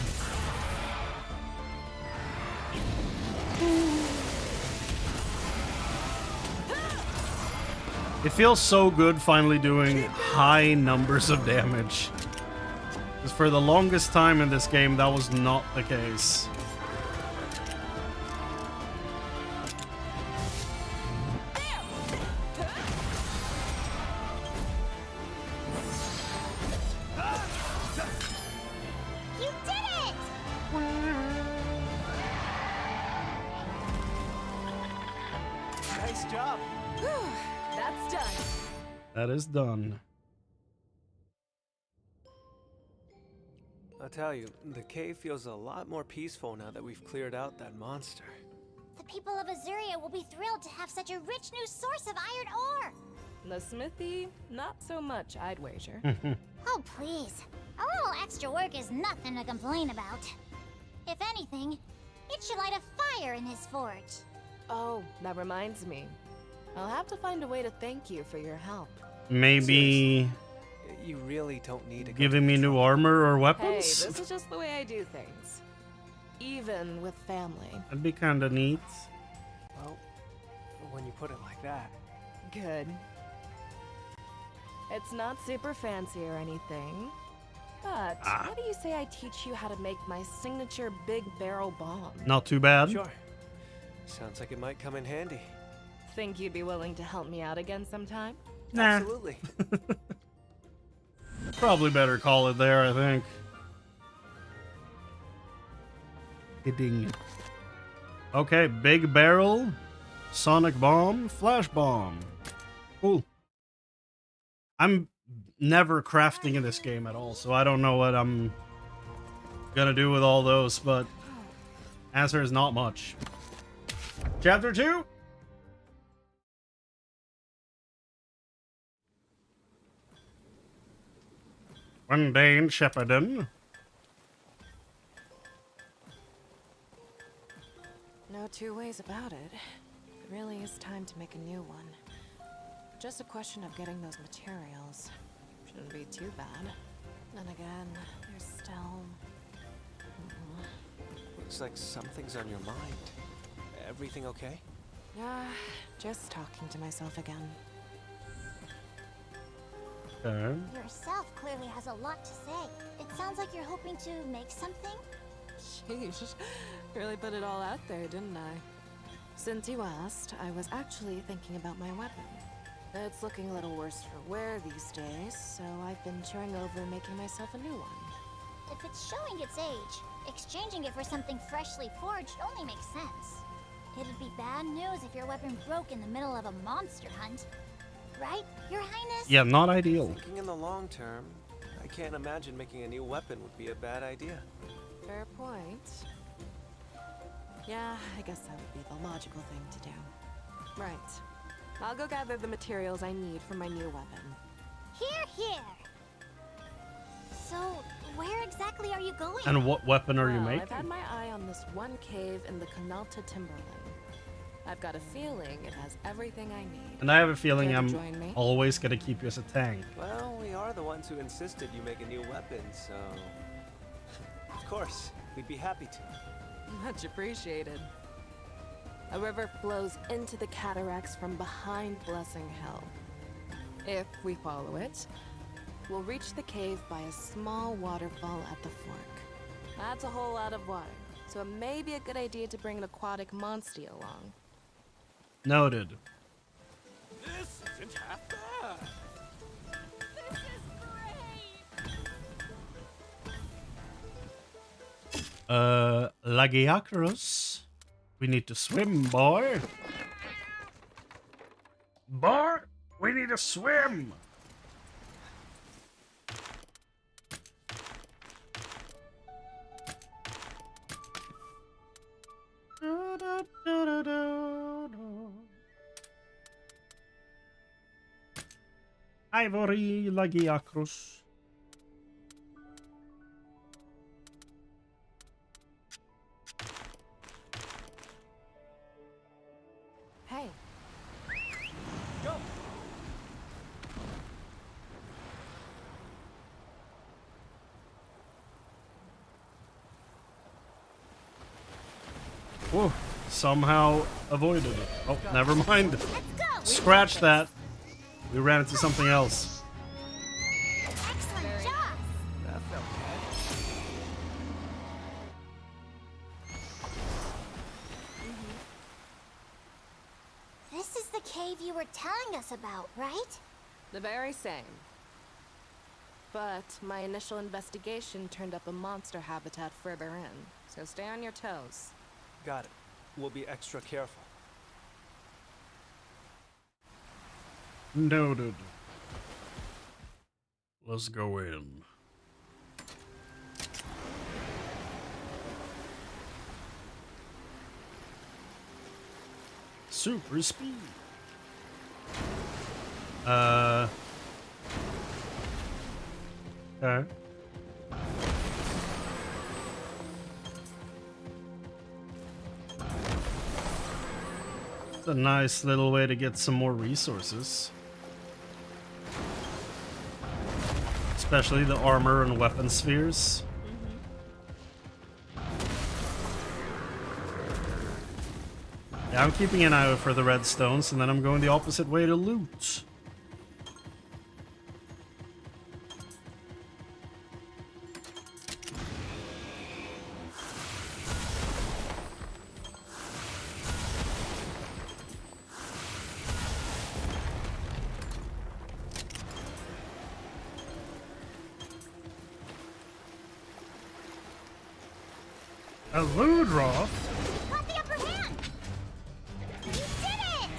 It feels so good finally doing high numbers of damage. Because for the longest time in this game, that was not the case. You did it! Nice job. That's done. That is done. I'll tell you, the cave feels a lot more peaceful now that we've cleared out that monster. The people of Azuria will be thrilled to have such a rich new source of iron ore. The smithy, not so much, I'd wager. Oh, please. A little extra work is nothing to complain about. If anything, it should light a fire in his forge. Oh, that reminds me. I'll have to find a way to thank you for your help. Maybe You really don't need to go giving to me the new trouble. armor or Hey, weapons? this is just the way I do things. Even with family. That'd be kind of neat. Well, when you put it like that. Good. It's not super fancy or anything. But what do you say I teach you how to make my signature big barrel bomb? Not too bad. Sure. Sounds like it might come in handy. Think you'd be willing to help me out again sometime? Nah. Absolutely. Probably better call it there, I think. Ding. Okay, big barrel, sonic bomb, flash bomb. Cool. I'm never crafting in this game at all, so I don't know what I'm gonna do with all those, but answer is not much. Chapter 2? One day in Shepparton. No two ways about it. It really is time to make a new one. Just a question of getting those materials. Shouldn't be too bad. Then again, there's still... Looks like something's on your mind. Everything okay? Just talking to myself again. Okay. Yourself clearly has a lot to say. It sounds like you're hoping to make something? Sheesh, really put it all out there, didn't I? Since you asked, I was actually thinking about my weapon. It's looking a little worse for wear these days, so I've been chewing over making myself a new one. If it's showing its age, exchanging it for something freshly forged only makes sense. It'd be bad news if your weapon broke in the middle of a monster hunt. Right, Your Highness? Yeah, not ideal. Thinking in the long term, I can't imagine making a new weapon would be a bad idea. Fair point. Yeah, I guess that would be the logical thing to do. Right. I'll go gather the materials I need for my new weapon. Here. So, where exactly are you going? And what weapon are you Well, making? I've had my eye on this one cave in the Canalta Timberline. I've got a feeling it has everything I need. And I have a feeling Care to I'm join me? always gonna keep you as a tank. Well, we are the ones who insisted you make a new weapon, so... Of course, we'd be happy to. Much appreciated. A river flows into the cataracts from behind Blessing Hill. If we follow it, we'll reach the cave by a small waterfall at the fork. That's a whole lot of water, so it may be a good idea to bring an aquatic Monstie along. Noted. This isn't half bad. This is great! Lagiacros. We need to swim, boy. Boy, we need to swim. Ivory Lagiacros. Hey, Go! Oh, somehow avoided it. Oh, never mind. Let's go! Scratch that. We ran into something else. Excellent job! That felt good. This is the cave you were telling us about, right? The very same. But my initial investigation turned up a monster habitat further in, so stay on your toes. Got it. We'll be extra careful. Noted. Let's go in. Super speed. Okay. It's a nice little way to get some more resources. Especially the armor and weapon spheres. Yeah, I'm keeping an eye out for the red stones, and then I'm going the opposite way to loot. A loot rock? Got the upper hand! You did it!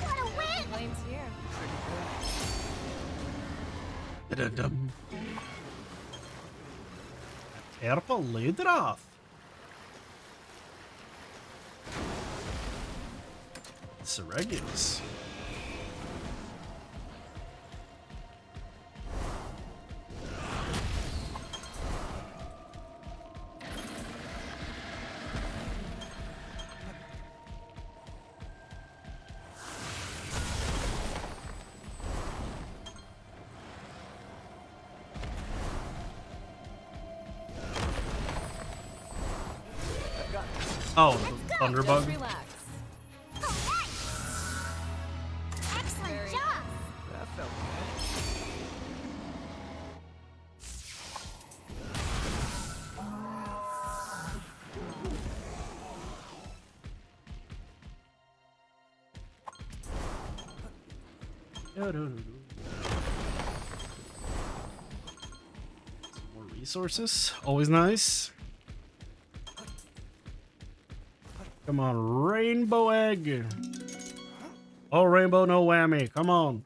What a win! Flames here. Da-da-dum. Purple Ludroth. Seregus. Oh, the Thunderbug. Just relax. Oh, nice! Excellent job! That felt Some more resources, always nice. Come on, rainbow egg. Oh, rainbow, no whammy. Come on.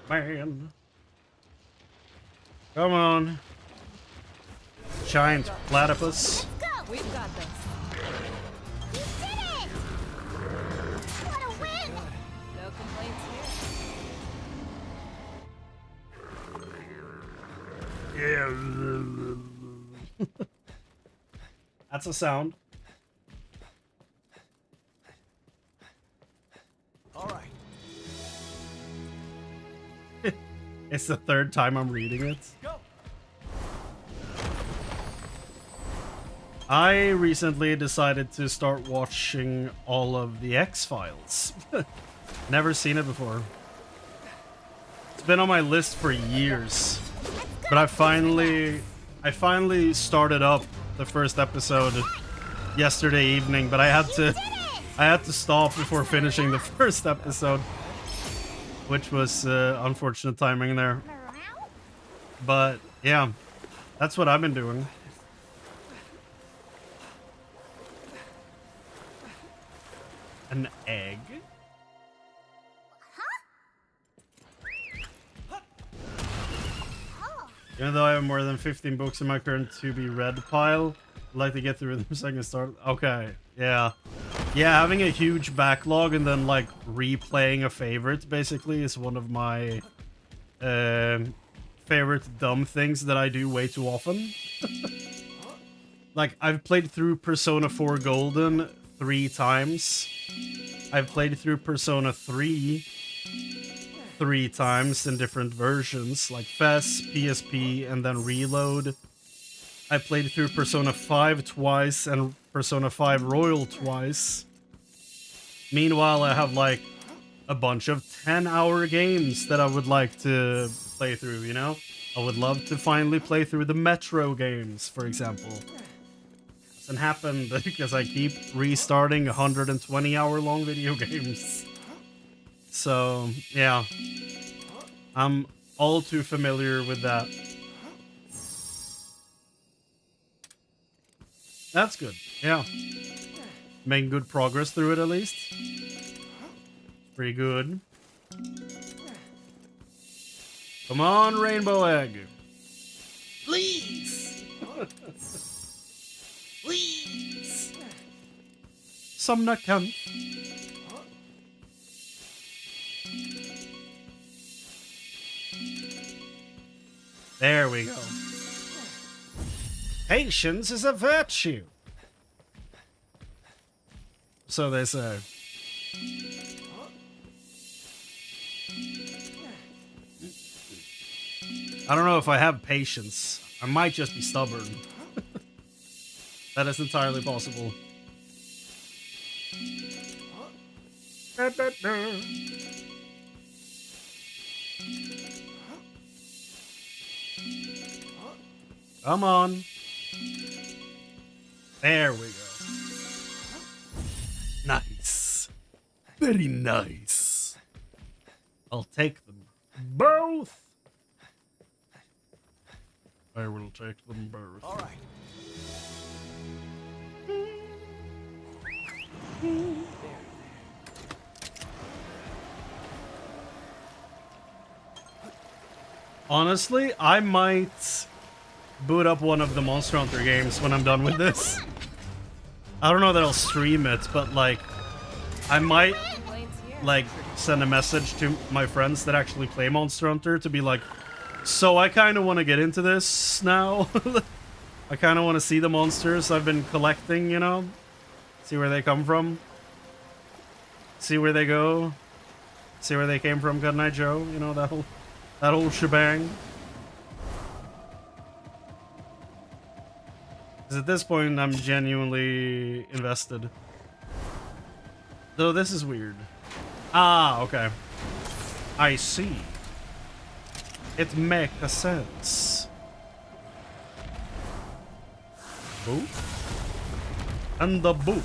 Man. Come on. Giant platypus. Let's go! We've got this. You did it! What a win! No complaints here. Yeah. That's a sound. All right. It's the third time I'm reading it. Go! I recently decided to start watching all of the X-Files. Never seen it before. It's been on my list for years. But I finally started up the first episode yesterday evening, but I had to stop before finishing the first episode, which was unfortunate timing there. But yeah, that's what I've been doing. An egg? Even though I have more than 15 books in my current to be read pile, I'd like to get through them so I can start. Okay, yeah. Yeah, having a huge backlog and then like replaying a favorite basically is one of my favorite dumb things that I do way too often. Like, I've played through Persona 4 Golden 3 times. I've played through Persona 3 3 times in different versions, like FES, PSP, and then Reload. I played through Persona 5 twice and Persona 5 Royal twice. Meanwhile, I have like a bunch of 10-hour games that I would like to play through, you know? I would love to finally play through the Metro games, for example. Hasn't happened because I keep restarting 120-hour long video games. So, yeah. I'm all too familiar with that. That's good, yeah. Making good progress through it, at least. Pretty good. Come on, Rainbow Egg. Please! Please! Some cunt. There we go. Patience is a virtue. So they say. I don't know if I have patience. I might just be stubborn. That is entirely possible. Come on. There we go. Nice. Very nice. I'll take them both. I will take them both. All right. Honestly, I might boot up one of the Monster Hunter games when I'm done with this. I don't know that I'll stream it, but like, I might like send a message to my friends that actually play Monster Hunter to be like, so I kind of want to get into this now. I kind of want to see the monsters I've been collecting, you know? See where they come from. See where they go. See where they came from, Good Night Joe. You know, that whole shebang. Because at this point, I'm genuinely invested. Though this is weird. Ah, okay. I see. It makes sense. Boop. And the boop.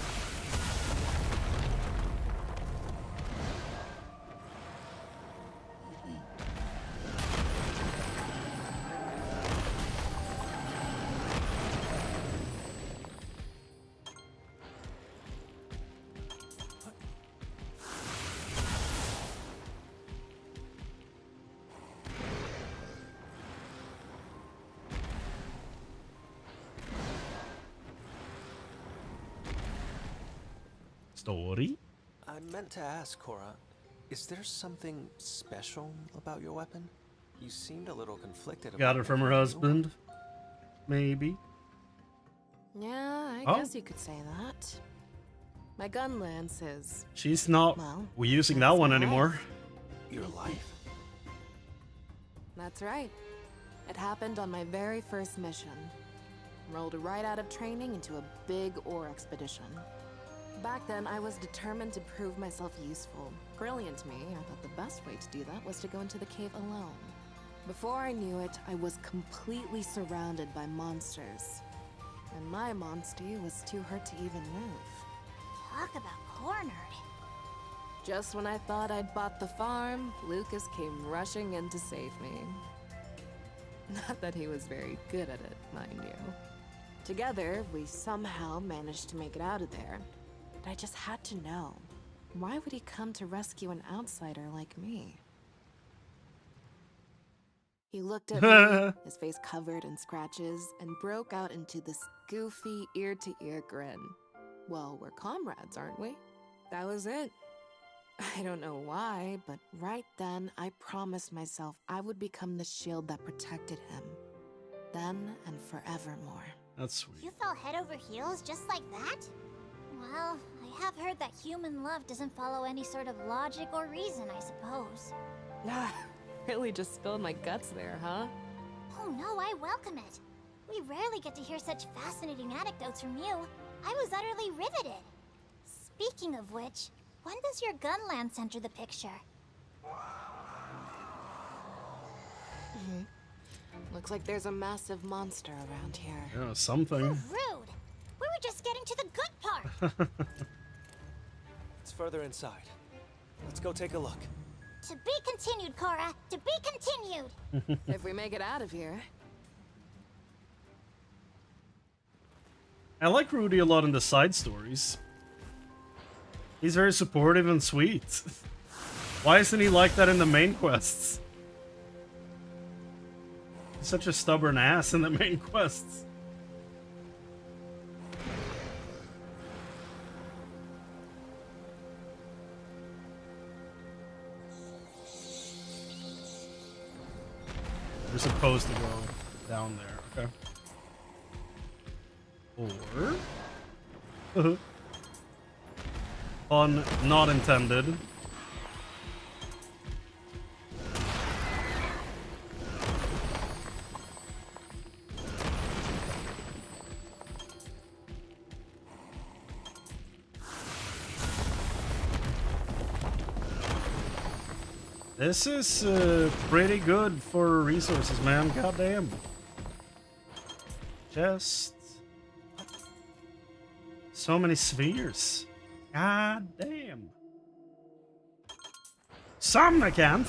Story? I meant to ask, Cora, is there something special about your weapon? You seemed a little conflicted about Got it from her husband. Maybe. Yeah, I Oh. guess you could say that. My gun lance is... She's not Well, using that that's one my anymore. life. Your life? That's right. It happened on my very first mission. Rolled right out of training into a big ore expedition. Back then, I was determined to prove myself useful. Brilliant me, I thought the best way to do that was to go into the cave alone. Before I knew it, I was completely surrounded by monsters. And my Monstie was too hurt to even move. Talk about cornered. Just when I thought I'd bought the farm, Lucas came rushing in to save me. Not that he was very good at it, mind you. Together, we somehow managed to make it out of there. But I just had to know. Why would he come to rescue an outsider like me? He looked at me, his face covered in scratches, and broke out into this goofy, ear-to-ear grin. Well, we're comrades, aren't we? That was it. I don't know why, but right then I promised myself I would become the shield that protected him. Then and forevermore. That's sweet. You fell head over heels just like that? Well, I have heard that human love doesn't follow any sort of logic or reason, I suppose. Ah, really just spilled my guts there, huh? Oh no, I welcome it. We rarely get to hear such fascinating anecdotes from you. I was utterly riveted. Speaking of which, when does your gun lance enter the picture? Looks like there's a massive monster around here. Yeah, something. Rude! We were just getting to the good part! It's further inside. Let's go take a look. To be continued, Cora! To be continued! If we make it out of here. I like Rudy a lot in the side stories. He's very supportive and sweet. Why isn't he like that in the main quests? He's such a stubborn ass in the main quests. We're supposed to go down there, okay. Or... Pun not intended. This is pretty good for resources, man. Goddamn. Just so many spheres. God damn. Somnicanth!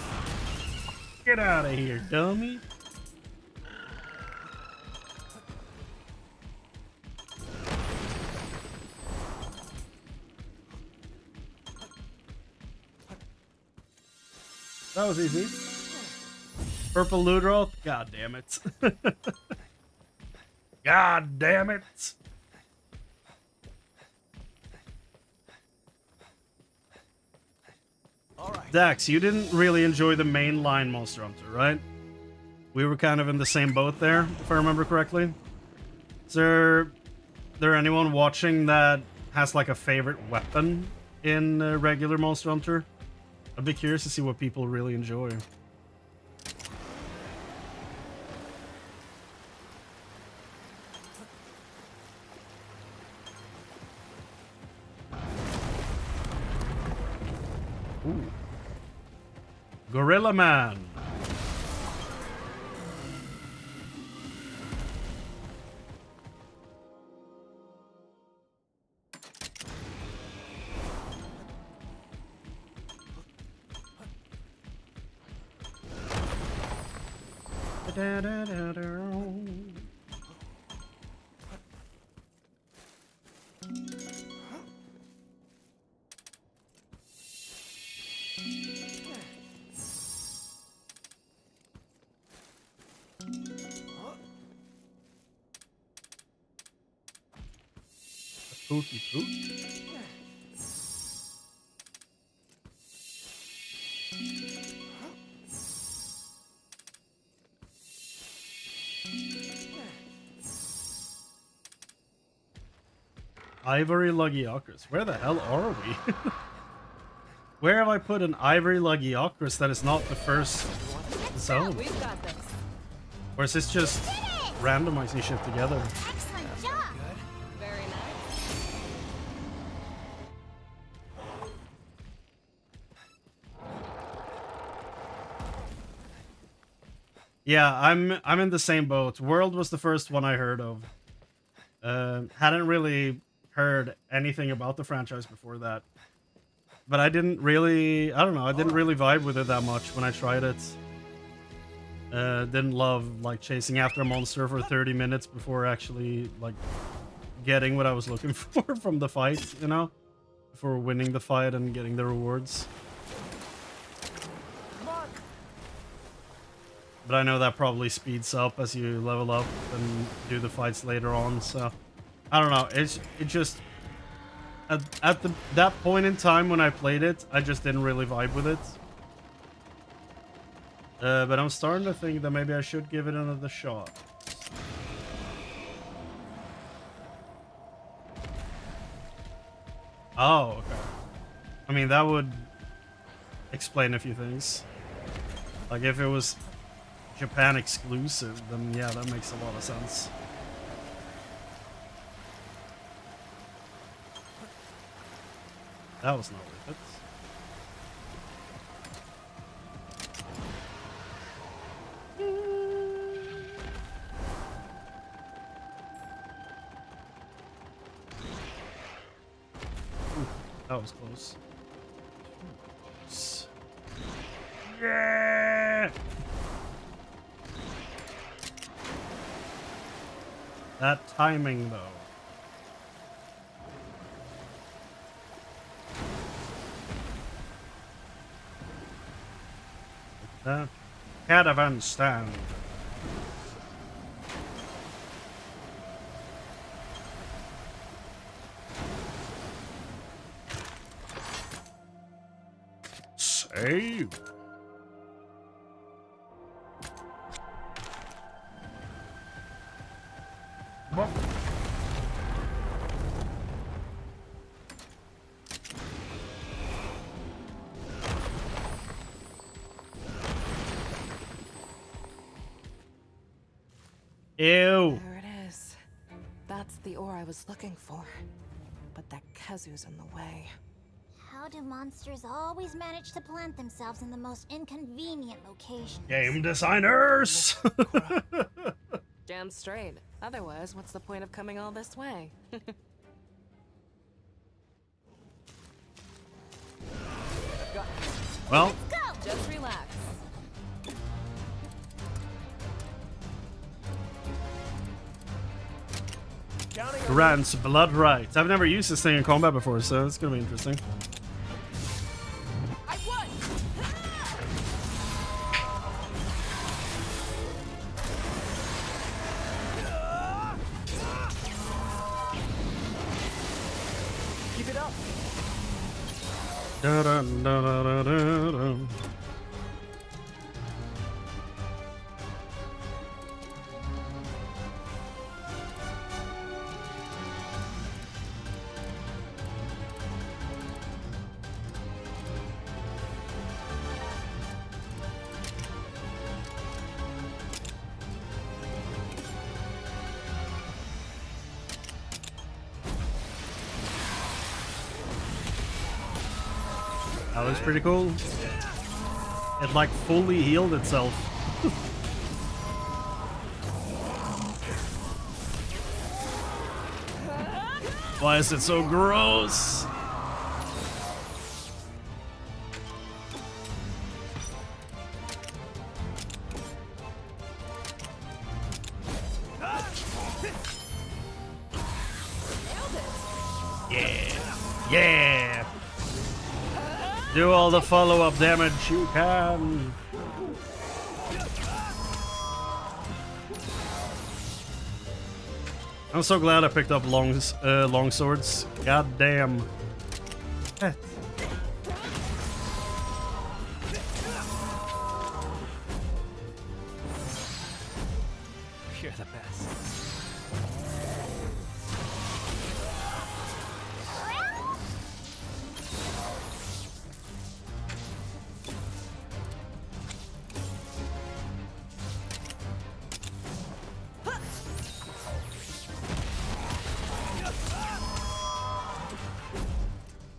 Get out of here, dummy. That was easy. Purple Ludroth? God damn it. God damn it. Dax, you didn't really enjoy the mainline Monster Hunter, right? We were kind of in the same boat there, if I remember correctly. Is there anyone watching that has like a favorite weapon in regular Monster Hunter? I'd be curious to see what people really enjoy. Ooh. Gorilla Man. Pookie poot. Ivory Lugiocris. Where the hell are we? Where have I put an Ivory Lugiocris that is not the first zone? We've got this. Or is this just randomizing shit together? Excellent job! Very nice. Yeah, I'm in the same boat. World was the first one I heard of. Hadn't really heard anything about the franchise before that. But I didn't really, I don't know, I didn't really vibe with it that much when I tried it. Didn't love like chasing after a monster for 30 minutes before actually like getting what I was looking for from the fight, you know? Before winning the fight and getting the rewards. But I know that probably speeds up as you level up and do the fights later on, so I don't know. It just at that point in time when I played it, I just didn't really vibe with it. But I'm starting to think that maybe I should give it another shot. Oh, okay. I mean, that would explain a few things. Like, if it was Japan exclusive, then yeah, that makes a lot of sense. That was not worth it. That was close. Yeah! That timing, though. Like that. Caravan stand. Save. What? Ew. There it is. That's the ore I was looking for. But that Kazu's in the way. How do monsters always manage to plant themselves in the most inconvenient locations? Game designers. Damn straight. Otherwise, what's the point of coming all this way? Well, Just relax. Grant's Blood Rights. I've never used this thing in combat before, so it's gonna be interesting. I won! Keep it up. Da -da -da -da -da -da -da. That was pretty cool. It like fully healed itself. Why is it so gross? Yeah. Yeah. Do all the follow-up damage you can. I'm so glad I picked up long swords. God damn. You're the best.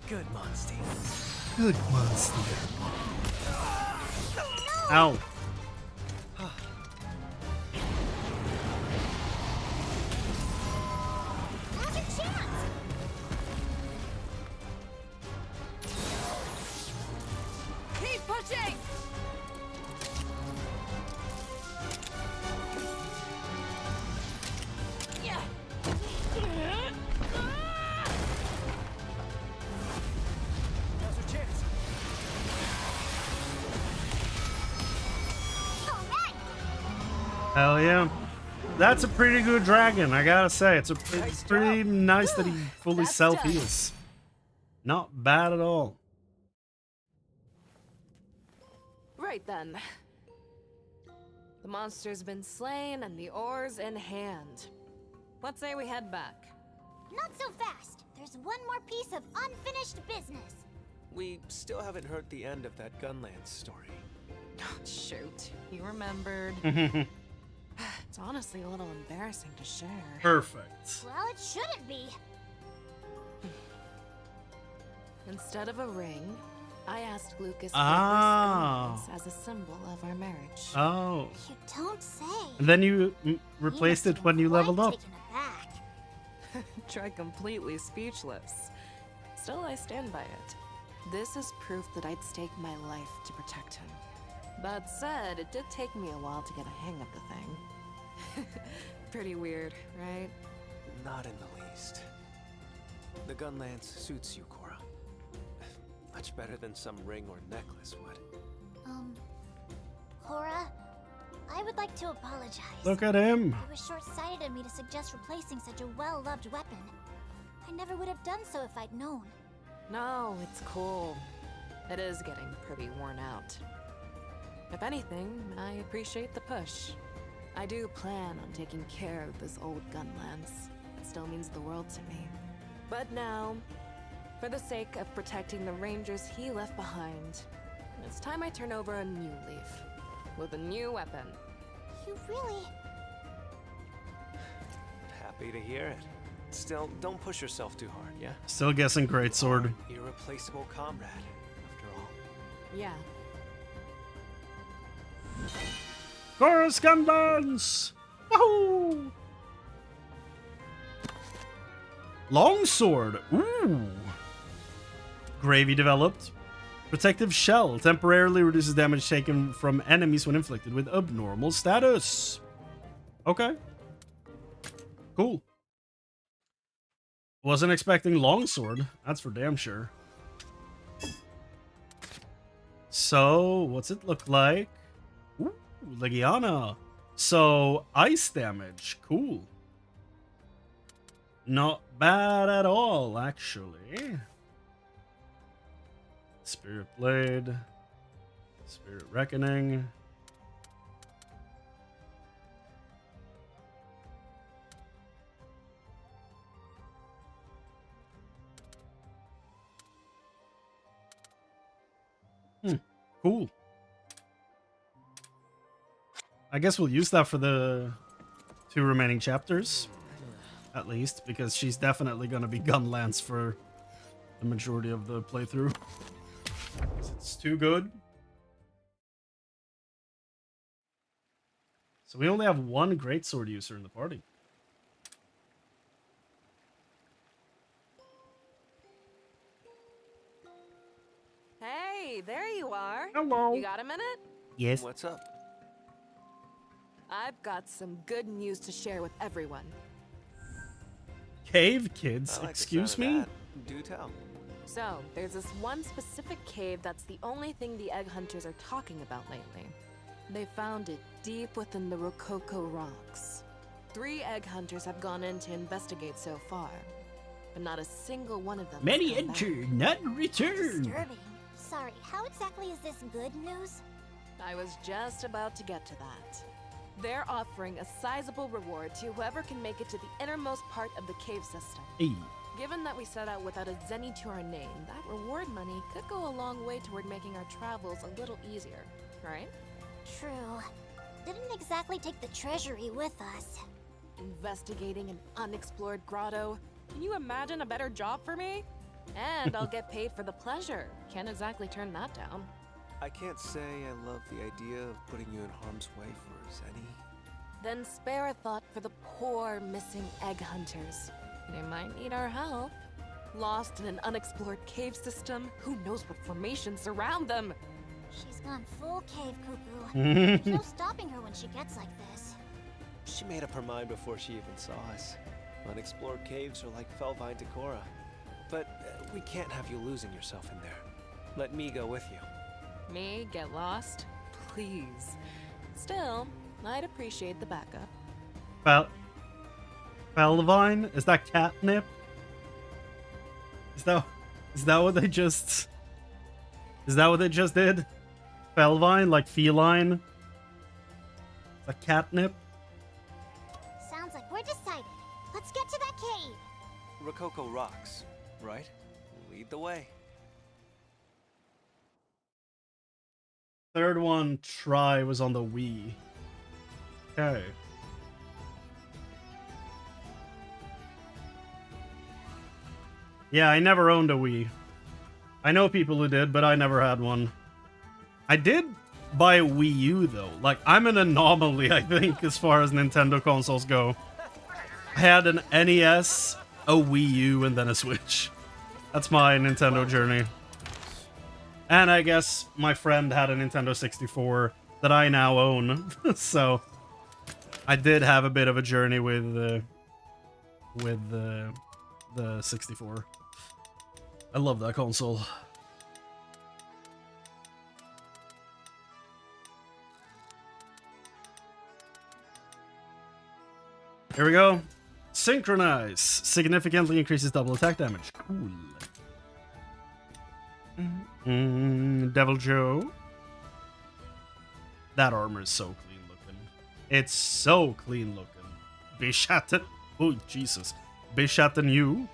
Good Monsties. Good monster. Ow. Now's your chance! Keep pushing! Yeah. Now's your chance. Alright! Hell yeah. That's a pretty good dragon, I gotta say. It's pretty nice that he fully That's self-heals. Not bad at all. Right then. The monster's been slain and the oars in hand. Let's say we head back. Not so fast. There's one more piece of unfinished business. We still haven't heard the end of that Gunland story. Oh, shoot. You remembered. It's honestly a little embarrassing to share. Perfect. Well, it shouldn't be. Instead of a ring, I asked Lucas for Ah. this as a symbol of our marriage. Oh. You don't say. And then you replaced He it must when have you been leveled quite up. taken aback. Try completely speechless. Still, I stand by it. This is proof that I'd stake my life to protect him. That said, it did take me a while to get a hang of the thing. Pretty weird, right? Not in the least. The Gunlance suits you, Cora. Much better than some ring or necklace would. Cora, I would like to apologize. Look at him. It was short-sighted of me to suggest replacing such a well-loved weapon. I never would have done so if I'd known. No, it's cool. It is getting pretty worn out. If anything, I appreciate the push. I do plan on taking care of this old gun lance. It still means the world to me. But now, for the sake of protecting the rangers he left behind, it's time I turn over a new leaf. With a new weapon. You really... Happy to hear it. Still, don't push yourself too hard, yeah? Still guessing greatsword. Irreplaceable comrade, after all. Yeah. Chorus Gunlance! Woohoo! Longsword! Ooh! Gravy developed. Protective shell temporarily reduces damage taken from enemies when inflicted with abnormal status. Okay. Cool. Wasn't expecting longsword. That's for damn sure. So, what's it look like? Ooh, Legiana. So, ice damage. Cool. Not bad at all, actually. Spirit Blade. Spirit Reckoning. Cool. I guess we'll use that for the 2 remaining chapters. At least, because she's definitely going to be Gunlance for the majority of the playthrough. It's too good. So we only have 1 greatsword user in the party. Hey, there you are. Hello. You got a minute? Yes. What's up? I've got some good news to share with everyone. Cave kids, I like the excuse sound of me? that. Do tell. So, there's this one specific cave that's the only thing the egg hunters are talking about lately. They found it deep within the Rococo rocks. 3 egg hunters have gone in to investigate so far, but not a single one of them Many has come back. enter, none return. Disturbing. Sorry, how exactly is this good news? I was just about to get to that. They're offering a sizable reward to whoever can make it to the innermost part of the cave system. Hey. Given that we set out without a zenny to our name, that reward money could go a long way toward making our travels a little easier, right? True. Didn't exactly take the treasury with us. Investigating an unexplored grotto. Can you imagine a better job for me? And I'll get paid for the pleasure. Can't exactly turn that down. I can't say I love the idea of putting you in harm's way for Zenny. Then spare a thought for the poor missing egg hunters. They might need our help. Lost in an unexplored cave system, who knows what formations surround them? She's gone full cave cuckoo. There's no stopping her when she gets like this. She made up her mind before she even saw us. Unexplored caves are like Felvine to Cora. But we can't have you losing yourself in there. Let me go with you. Me get lost? Please. Still, I'd appreciate the backup. Felvine? Is that catnip? Is that Is that what they just... Is that what they just did? Felvine? Like feline? A catnip? Sounds like we're decided. Let's get to that cave. Rococo rocks, right? Lead the way. Third one, Try, was on the Wii. Okay. Yeah, I never owned a Wii. I know people who did, but I never had one. I did buy a Wii U, though. Like, I'm an anomaly, I think, as far as Nintendo consoles go. I had an NES, a Wii U, and then a Switch. That's my Nintendo journey. And I guess my friend had a Nintendo 64 that I now own. So, I did have a bit of a journey with the 64. I love that console. Here we go. Synchronize. Significantly increases double attack damage. Cool. Devil Joe. That armor is so clean looking. It's so clean looking. Bishatten. Oh, Jesus. Bishatten you.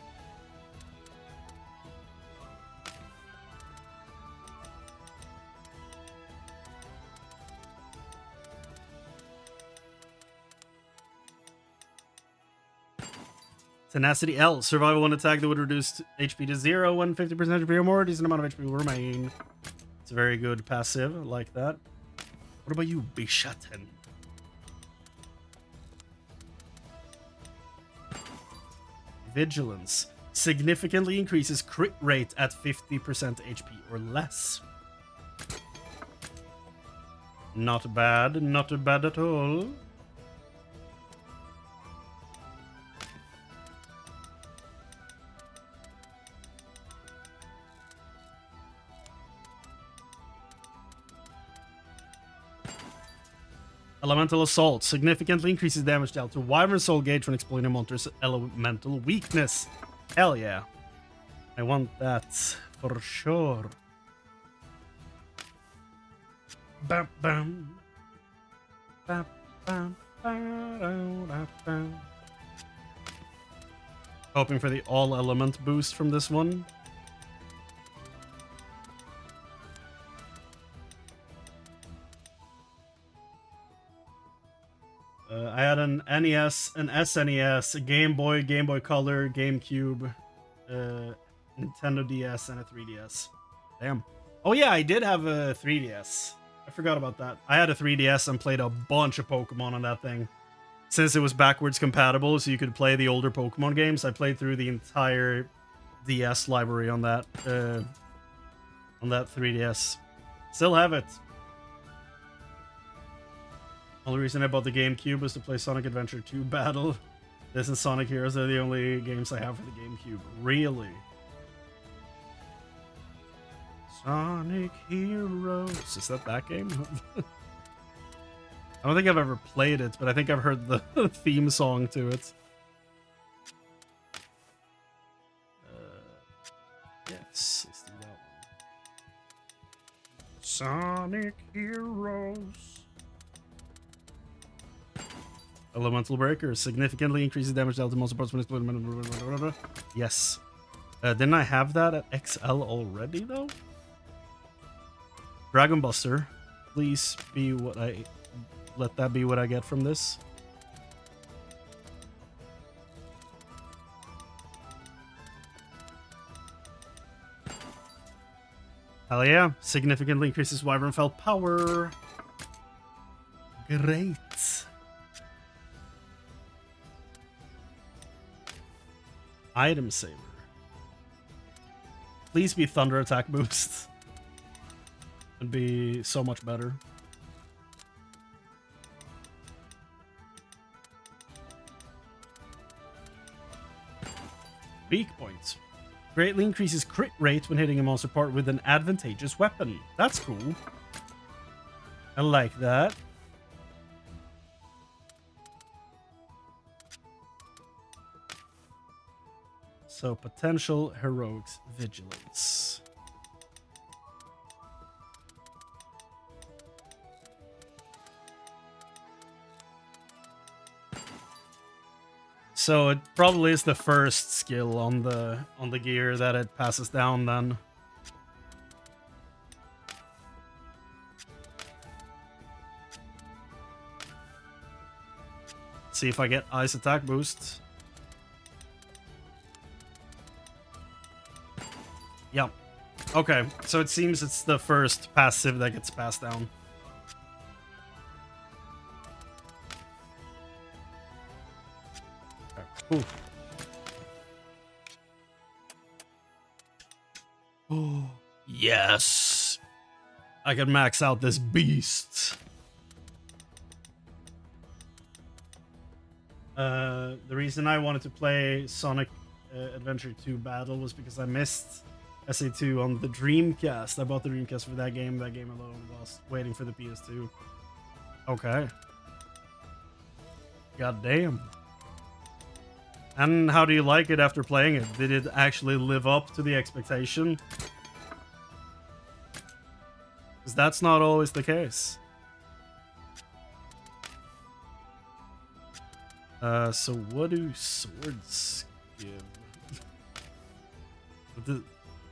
Tenacity L. Survival one attack that would reduce HP to 0 when 50% HP or more. Decent amount of HP will remain. It's a very good passive. I like that. What about you, Bishatten? Vigilance. Significantly increases crit rate at 50% HP or less. Not bad. Not bad at all. Elemental Assault significantly increases damage dealt to Wyvern Soul Gauge when exploiting a monster's elemental weakness. Hell yeah. I want that for sure. Bam, bam. Bam, bam, bam. Hoping for the all element boost from this one. I had an NES, an SNES, a Game Boy, Game Boy Color, GameCube, Nintendo DS, and a 3DS. Damn. Oh yeah, I did have a 3DS. I forgot about that. I had a 3DS and played a bunch of Pokemon on that thing. Since it was backwards compatible, so you could play the older Pokemon games, I played through the entire DS library on that 3DS. Still have it. Only reason I bought the GameCube was to play Sonic Adventure 2 Battle. This and Sonic Heroes are the only games I have for the GameCube. Really? Sonic Heroes. Is that game? I don't think I've ever played it, but I think I've heard the theme song to it. Yes, let's do that one. Sonic Heroes. Elemental Breaker significantly increases damage dealt to most parts when exploited. Yes. Didn't I have that at XL already, though? Dragon Buster. Please be what I... Let that be what I get from this. Hell yeah. Significantly increases Wyvern Felt power. Great. Item Saver. Please be Thunder Attack boost. It'd be so much better. Beak Points. Greatly increases crit rate when hitting a monster part with an advantageous weapon. That's cool. I like that. So potential heroics vigilance. So it probably is the first skill on the gear that it passes down then. See if I get ice attack boost. Yep. Okay, so it seems it's the first passive that gets passed down. Okay. Oh, yes. I can max out this beast. The reason I wanted to play Sonic Adventure 2 Battle was because I missed SA2 on the Dreamcast. I bought the Dreamcast for that game alone whilst waiting for the PS2. Okay. God damn. And how do you like it after playing it? Did it actually live up to the expectation? Because that's not always the case. So what do swords give?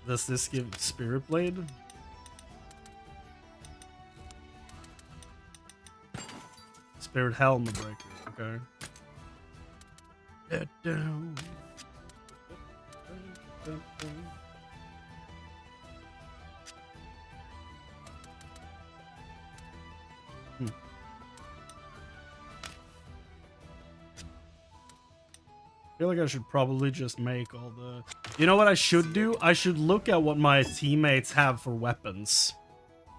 Does this give Spirit Blade? Spirit Helm Breaker, okay. Get down. I feel like I should probably just make all the... You know what I should do? I should look at what my teammates have for weapons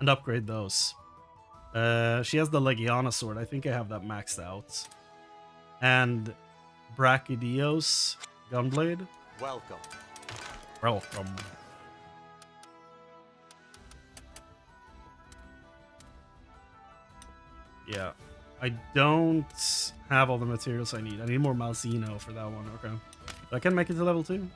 and upgrade those. She has the Legiana sword. I think I have that maxed out. And Brachydios Gunblade. Welcome. Welcome. Yeah. I don't have all the materials I need. I need more Malzeno for that one. Okay. But I can make it to level 2.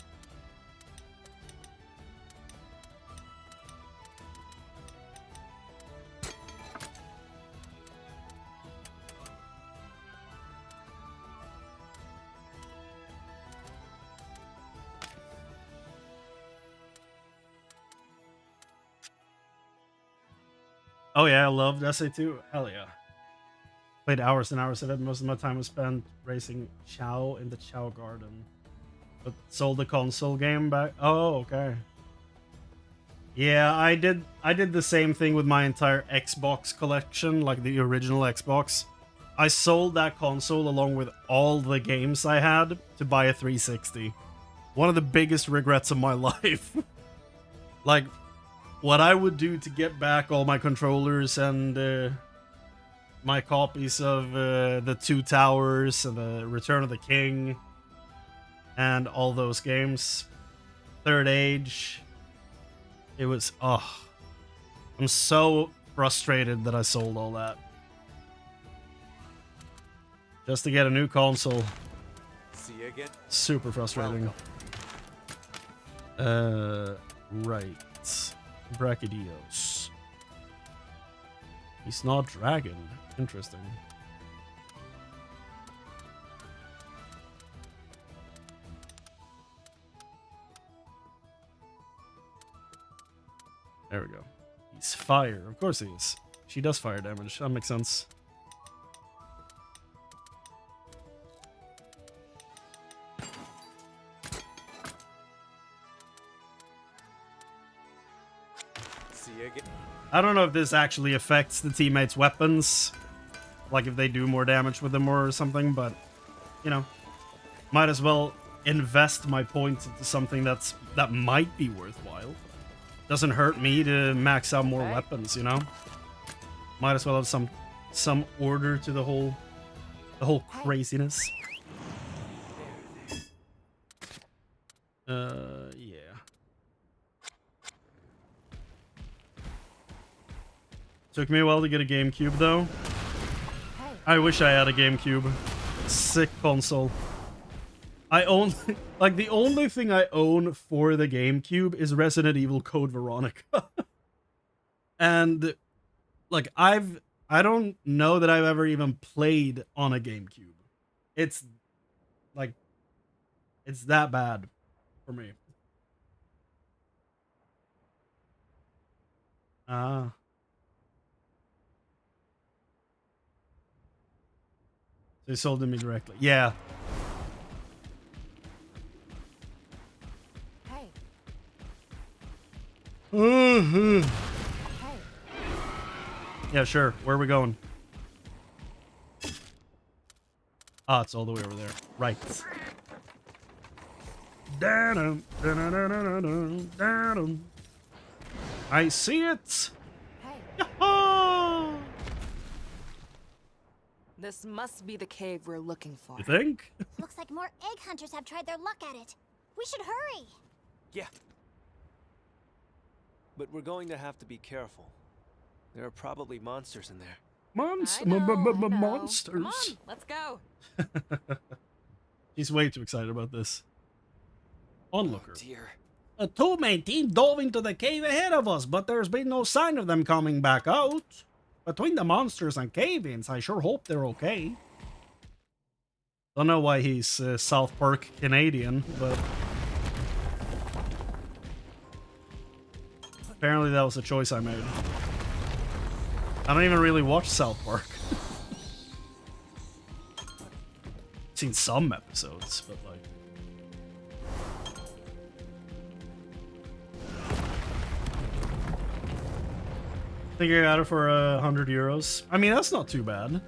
Oh yeah, I loved SA2. Hell yeah. Played hours and hours of it. Most of my time was spent racing Chow in the Chow Garden. But sold the console game back. Oh, okay. Yeah, I did the same thing with my entire Xbox collection, like the original Xbox. I sold that console along with all the games I had to buy a 360. One of the biggest regrets of my life. Like, what I would do to get back all my controllers and my copies of the Two Towers and the Return of the King and all those games. Third Age. It was, oh. I'm so frustrated that I sold all that. Just to get a new console. See you again. Super frustrating. Right. Brachydios. He's not dragon. Interesting. There we go. He's fire. Of course he is. She does fire damage. That makes sense. See you again. I don't know if this actually affects the teammates' weapons. Like if they do more damage with them or something, but, you know, might as well invest my points into something that might be worthwhile. Doesn't hurt me to max out more weapons, you know? Might as well have some order to the whole craziness. Yeah. Took me a while to get a GameCube though. I wish I had a GameCube. Sick console. I own like the only thing I own for the GameCube is Resident Evil Code Veronica. And like I don't know that I've ever even played on a GameCube. It's like it's that bad for me. They sold it me directly. Yeah. Hey. Hey. Hey. Yeah, sure. Where are we going? Ah, it's all the way over there. Right. Da-dum, da-da-da-da-da-dum, da-dum. I see it. Hey. Yahoo! This must be the cave we're looking for. You think? Looks like more egg hunters have tried their luck at it. We should hurry. Yeah. But we're going to have to be careful. There are probably monsters in there. Monsters. I know. Monsters. Come on, let's go. He's way too excited about this. Onlooker. Oh, dear. A two-man team dove into the cave ahead of us, but there's been no sign of them coming back out. Between the monsters and cave-ins, I sure hope they're okay. Don't know why he's South Park Canadian, but apparently that was a choice I made. I don't even really watch South Park. Seen some episodes, but like. I think I got it for 100 euros. I mean, that's not too bad.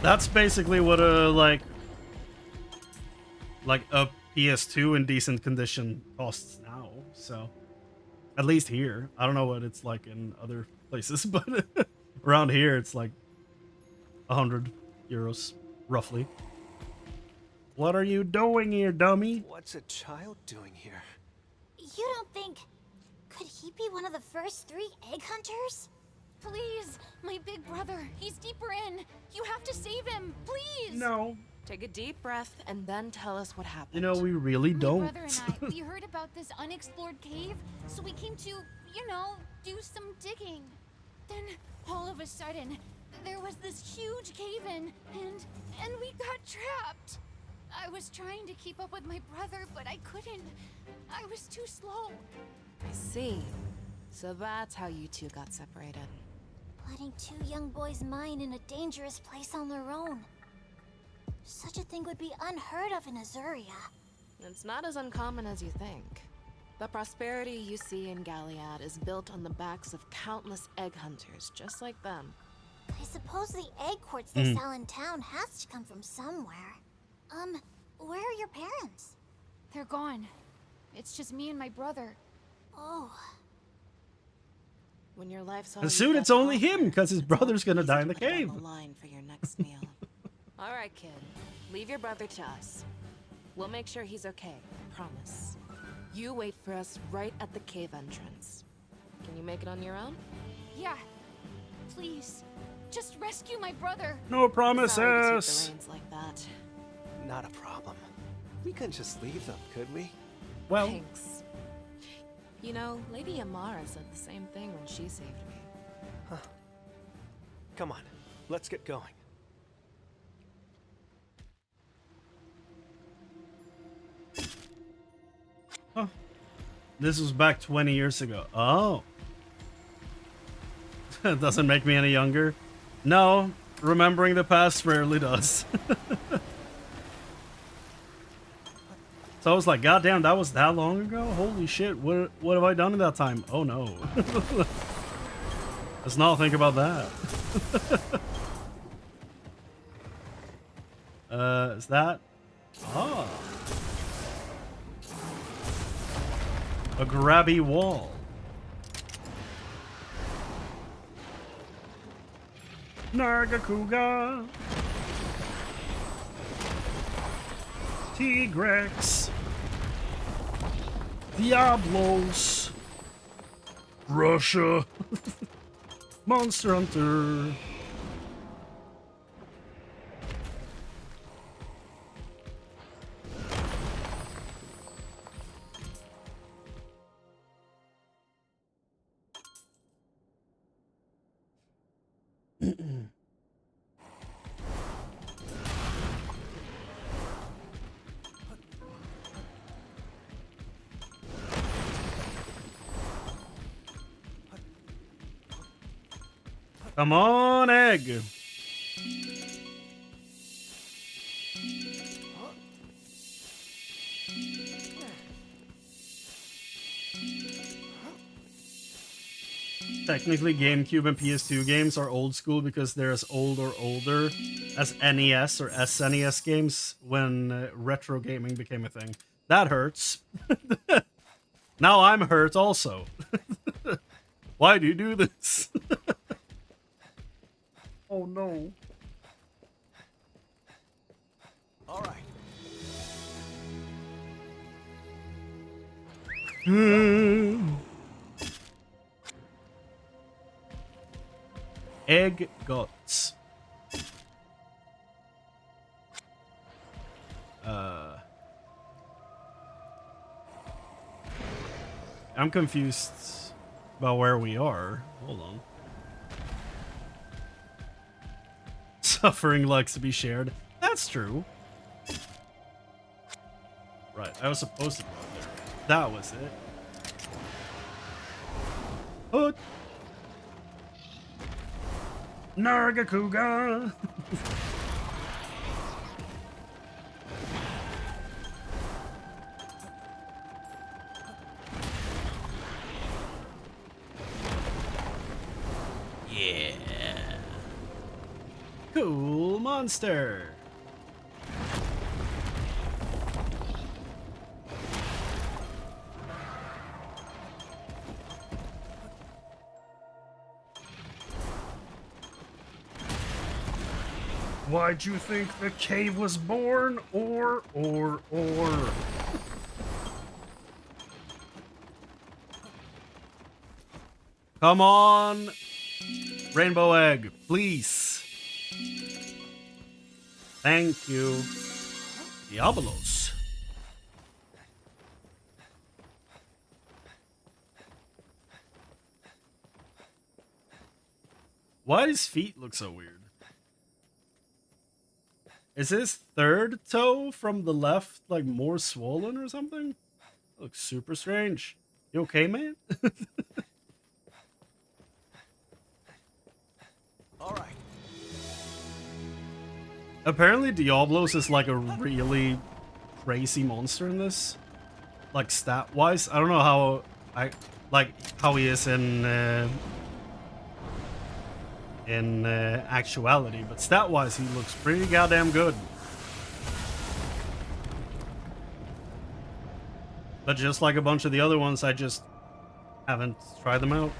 That's basically what a like a PS2 in decent condition costs now. So at least here, I don't know what it's like in other places, but around here it's like 100 euros roughly. What are you doing here, dummy? What's a child doing here? You don't think... Could he be one of the first 3 egg hunters? Please, my big brother. He's deeper in. You have to save him, please. No. Take a deep breath and then tell us what happened. You know, we really My don't. brother and I, we heard about this unexplored cave, so we came to, you know, do some digging. Then, all of a sudden, there was this huge cave-in, and we got trapped. I was trying to keep up with my brother, but I couldn't. I was too slow. I see. So that's how you two got separated. Letting 2 young boys mine in a dangerous place on their own. Such a thing would be unheard of in Azuria. It's not as uncommon as you think. The prosperity you see in Galliad is built on the backs of countless egg hunters, just like them. I suppose the egg quartz they sell in town has to come from somewhere. Where are your parents? They're gone. It's just me and my brother. Oh. When your life's all And you soon got it's to only offer, him, because his it's brother's gonna easy die to in the put it on cave. the line for your next meal. All right, kid. Leave your brother to us. We'll make sure he's okay. Promise. You wait for us right at the cave entrance. Can you make it on your own? Yeah. Please. Just rescue my brother. No Sorry to take promises. the reins like that. Not a problem. We couldn't just leave them, could we? Well, Thanks. You know, Lady Amara said the same thing when she saved me. Come on, let's get going. this was back 20 years ago. Oh. It doesn't make me any younger. No, remembering the past rarely does. So I was like, God damn, that was that long ago? Holy shit, what have I done in that time? Oh no. Let's not think about that. Is that? Ah. A grabby wall. Nargacuga. Tigrex. Diablos. Russia. Monster Hunter. Come on, egg. Technically, GameCube and PS2 games are old school because they're as old or older as NES or SNES games when retro gaming became a thing. That hurts. Now I'm hurt also. Why do you do this? Oh no. All right. Egg guts. I'm confused about where we are. Hold on. Suffering likes to be shared. That's true. Right, I was supposed to go there. That was it. Hood. Nargacuga. Yeah. Cool monster. Why'd you think the cave was born? Or. Come on, Rainbow Egg, please. Thank you. Diablos. Why does his feet look so weird? Is his third toe from the left like more swollen or something? Looks super strange. You okay, man? All right. Apparently Diablos is like a really crazy monster in this. Like stat wise. I don't know how he is in actuality, but stat wise he looks pretty goddamn good. But just like a bunch of the other ones, I just haven't tried them out.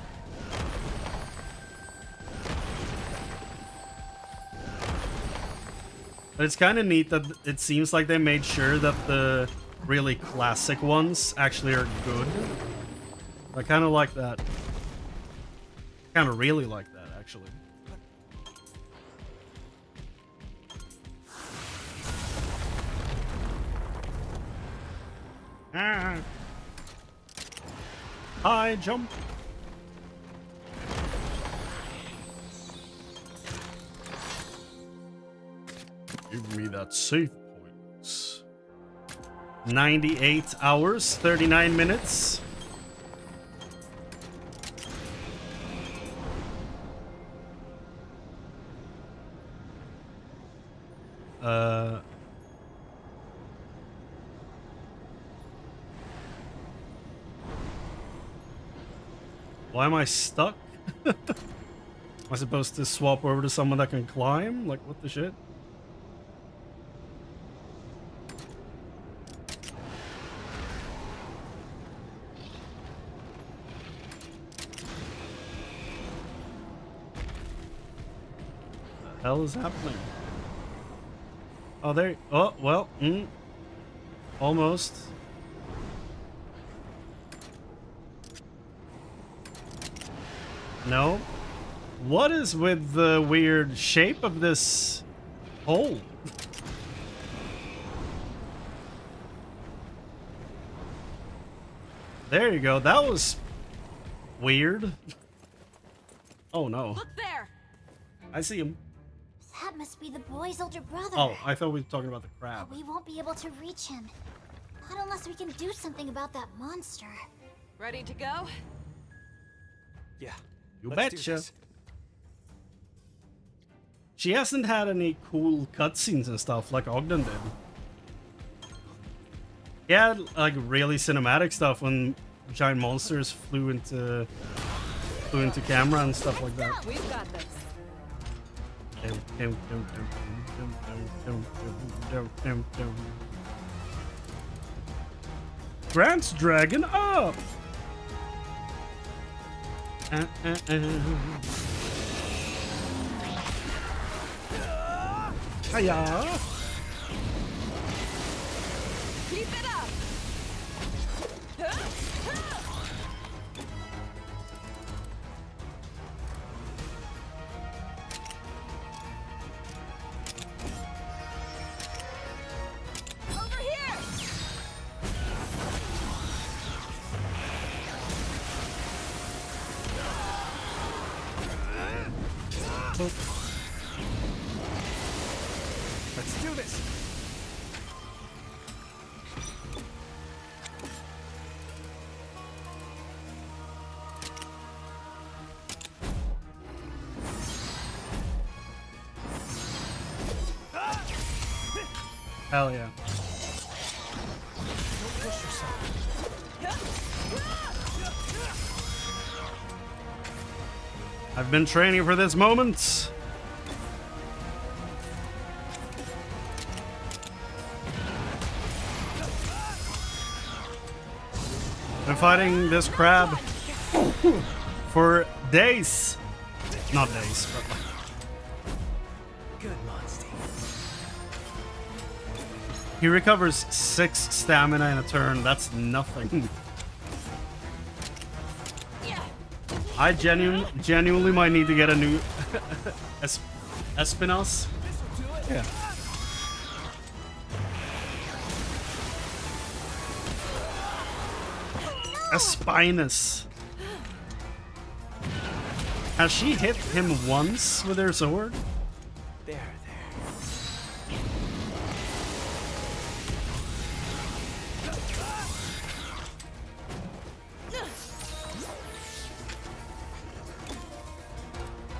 But it's kind of neat that it seems like they made sure that the really classic ones actually are good. I kind of like that. Kind of really like that, actually. Ah. High jump. Give me that save points. 98 hours, 39 minutes. Why am I stuck? Am I supposed to swap over to someone that can climb? Like, what the shit? What the hell is happening? Oh, there. Oh, well. Almost. No. What is with the weird shape of this hole? There you go. That was weird. Oh no. Look there! I see him. That must be the boy's older brother. Oh, I thought we were talking about the crab. But we won't be able to reach him. Not unless we can do something about that monster. Ready to go? Yeah. You let's do betcha. this. She hasn't had any cool cutscenes and stuff like Ogden did. He had like really cinematic stuff when giant monsters flew into camera and stuff like that. We've got this. Grant's dragon up. Hiya. Keep it up! Over here! Let's do this. Hell yeah. Don't push yourself. I've been training for this moment. Been fighting this crab for days. Not days, but like. Good Monstie. He recovers 6 stamina in a turn. That's nothing. I genuinely might need to get a new Espinos. Yeah. Espinus. Has she hit him once with her sword? There.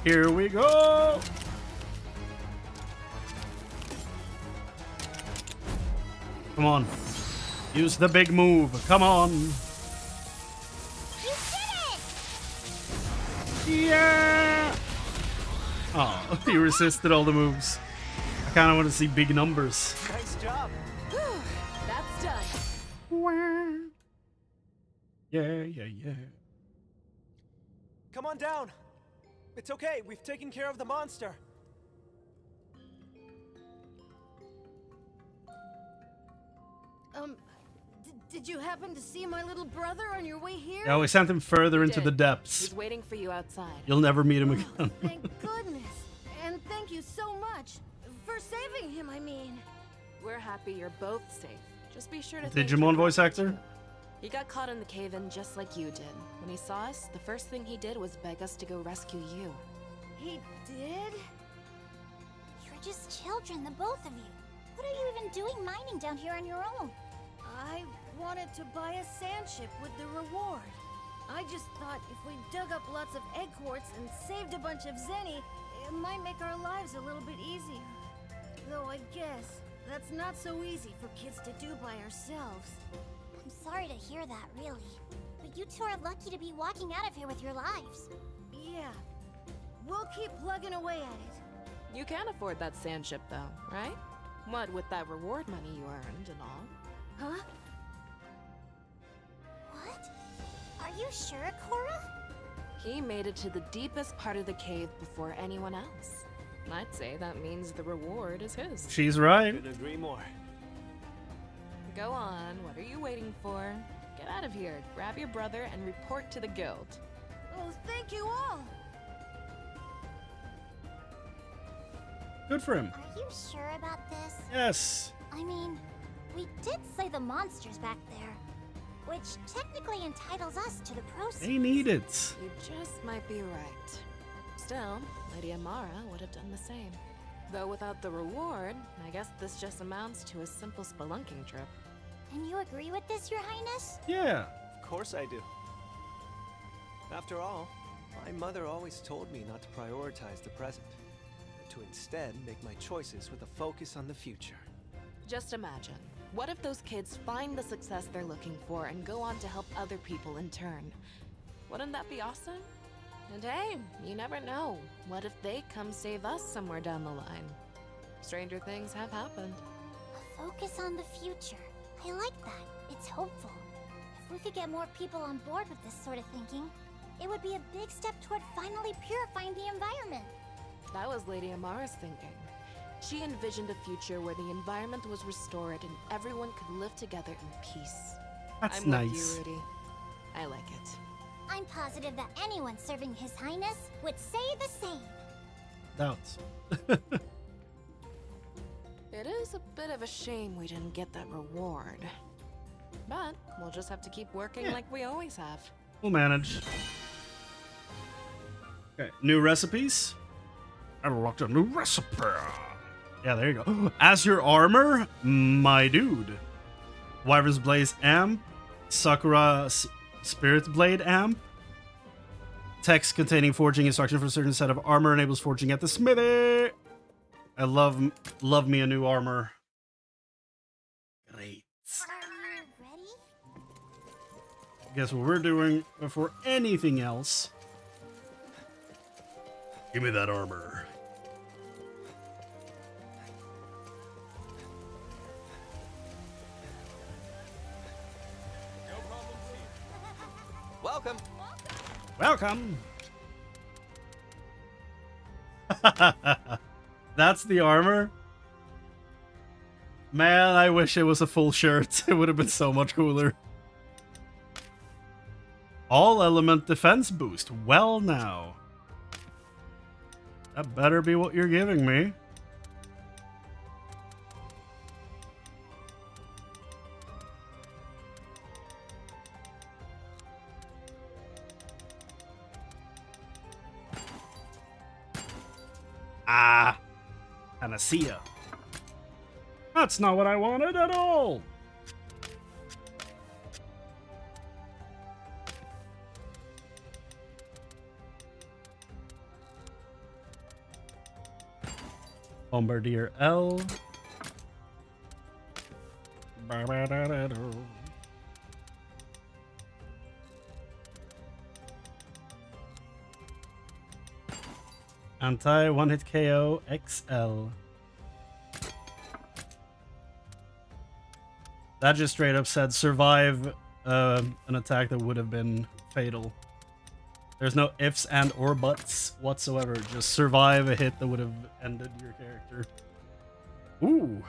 Here we go. Come on. Use the big move. Come on. You did it! Yeah. Oh, he resisted all the moves. I kind of want to see big numbers. Nice job. That's done. Yeah. Come on down. It's okay. We've taken care of the monster. Did you happen to see my little brother on your way here? Yeah, we sent him further into the Did. depths. He's waiting for you outside. You'll never meet him again. Thank goodness. And thank you so much. For saving him, I mean. We're happy you're both safe. Just be sure to thank Digimon your voice brother, actor? too. He got caught in the cave-in just like you did. When he saw us, the first thing he did was beg us to go rescue you. He did? You're just children, the both of you. What are you even doing mining down here on your own? I wanted to buy a sand ship with the reward. I just thought if we dug up lots of egg quartz and saved a bunch of zenny, it might make our lives a little bit easier. Though I guess that's not so easy for kids to do by ourselves. I'm sorry to hear that, really. But you two are lucky to be walking out of here with your lives. Yeah. We'll keep plugging away at it. You can afford that sand ship, though, right? What with that reward money you earned and all. Huh? What? Are you sure, Cora? He made it to the deepest part of the cave before anyone else. I'd say that means the reward is his. She's right. Couldn't agree more. Go on, what are you waiting for? Get out of here, grab your brother, and report to the guild. Oh, thank you all! Good for him. Are you sure about this? Yes. I mean, we did slay the monsters back there, which technically entitles us to the proceeds. They need it. You just might be right. Still, Lady Amara would have done the same. Though without the reward, I guess this just amounts to a simple spelunking trip. And you agree with this, Your Highness? Yeah. Of course I do. After all, my mother always told me not to prioritize the present, but to instead make my choices with a focus on the future. Just imagine, what if those kids find the success they're looking for and go on to help other people in turn? Wouldn't that be awesome? And hey, you never know. What if they come save us somewhere down the line? Stranger things have happened. A focus on the future. I like that. It's hopeful. If we could get more people on board with this sort of thinking, it would be a big step toward finally purifying the environment. That was Lady Amara's thinking. She envisioned a future where the environment was restored and everyone could live together in peace. That's I'm nice. with you, Rudy. I like it. I'm positive that anyone serving His Highness would say the same. Doubts. It is a bit of a shame we didn't get that reward. But we'll just have to keep working like we always have. We'll manage. Okay, new recipes. I unlocked a new recipe. Yeah, there you go. As your armor, my dude. Wyvern's Blaze Amp. Sakura Spirit Blade Amp. Text containing forging instruction for a certain set of armor enables forging at the smithy. I love me a new armor. Great. Are you ready? Guess what we're doing before anything else. Give me that armor. Welcome. Welcome. That's the armor. Man, I wish it was a full shirt. It would have been so much cooler. All element defense boost. Well now. That better be what you're giving me. Ah, Panacea. That's not what I wanted at all. Bombardier L. Anti one hit KO XL. That just straight up said survive an attack that would have been fatal. There's no ifs and or buts whatsoever. Just survive a hit that would have ended your character. Ooh.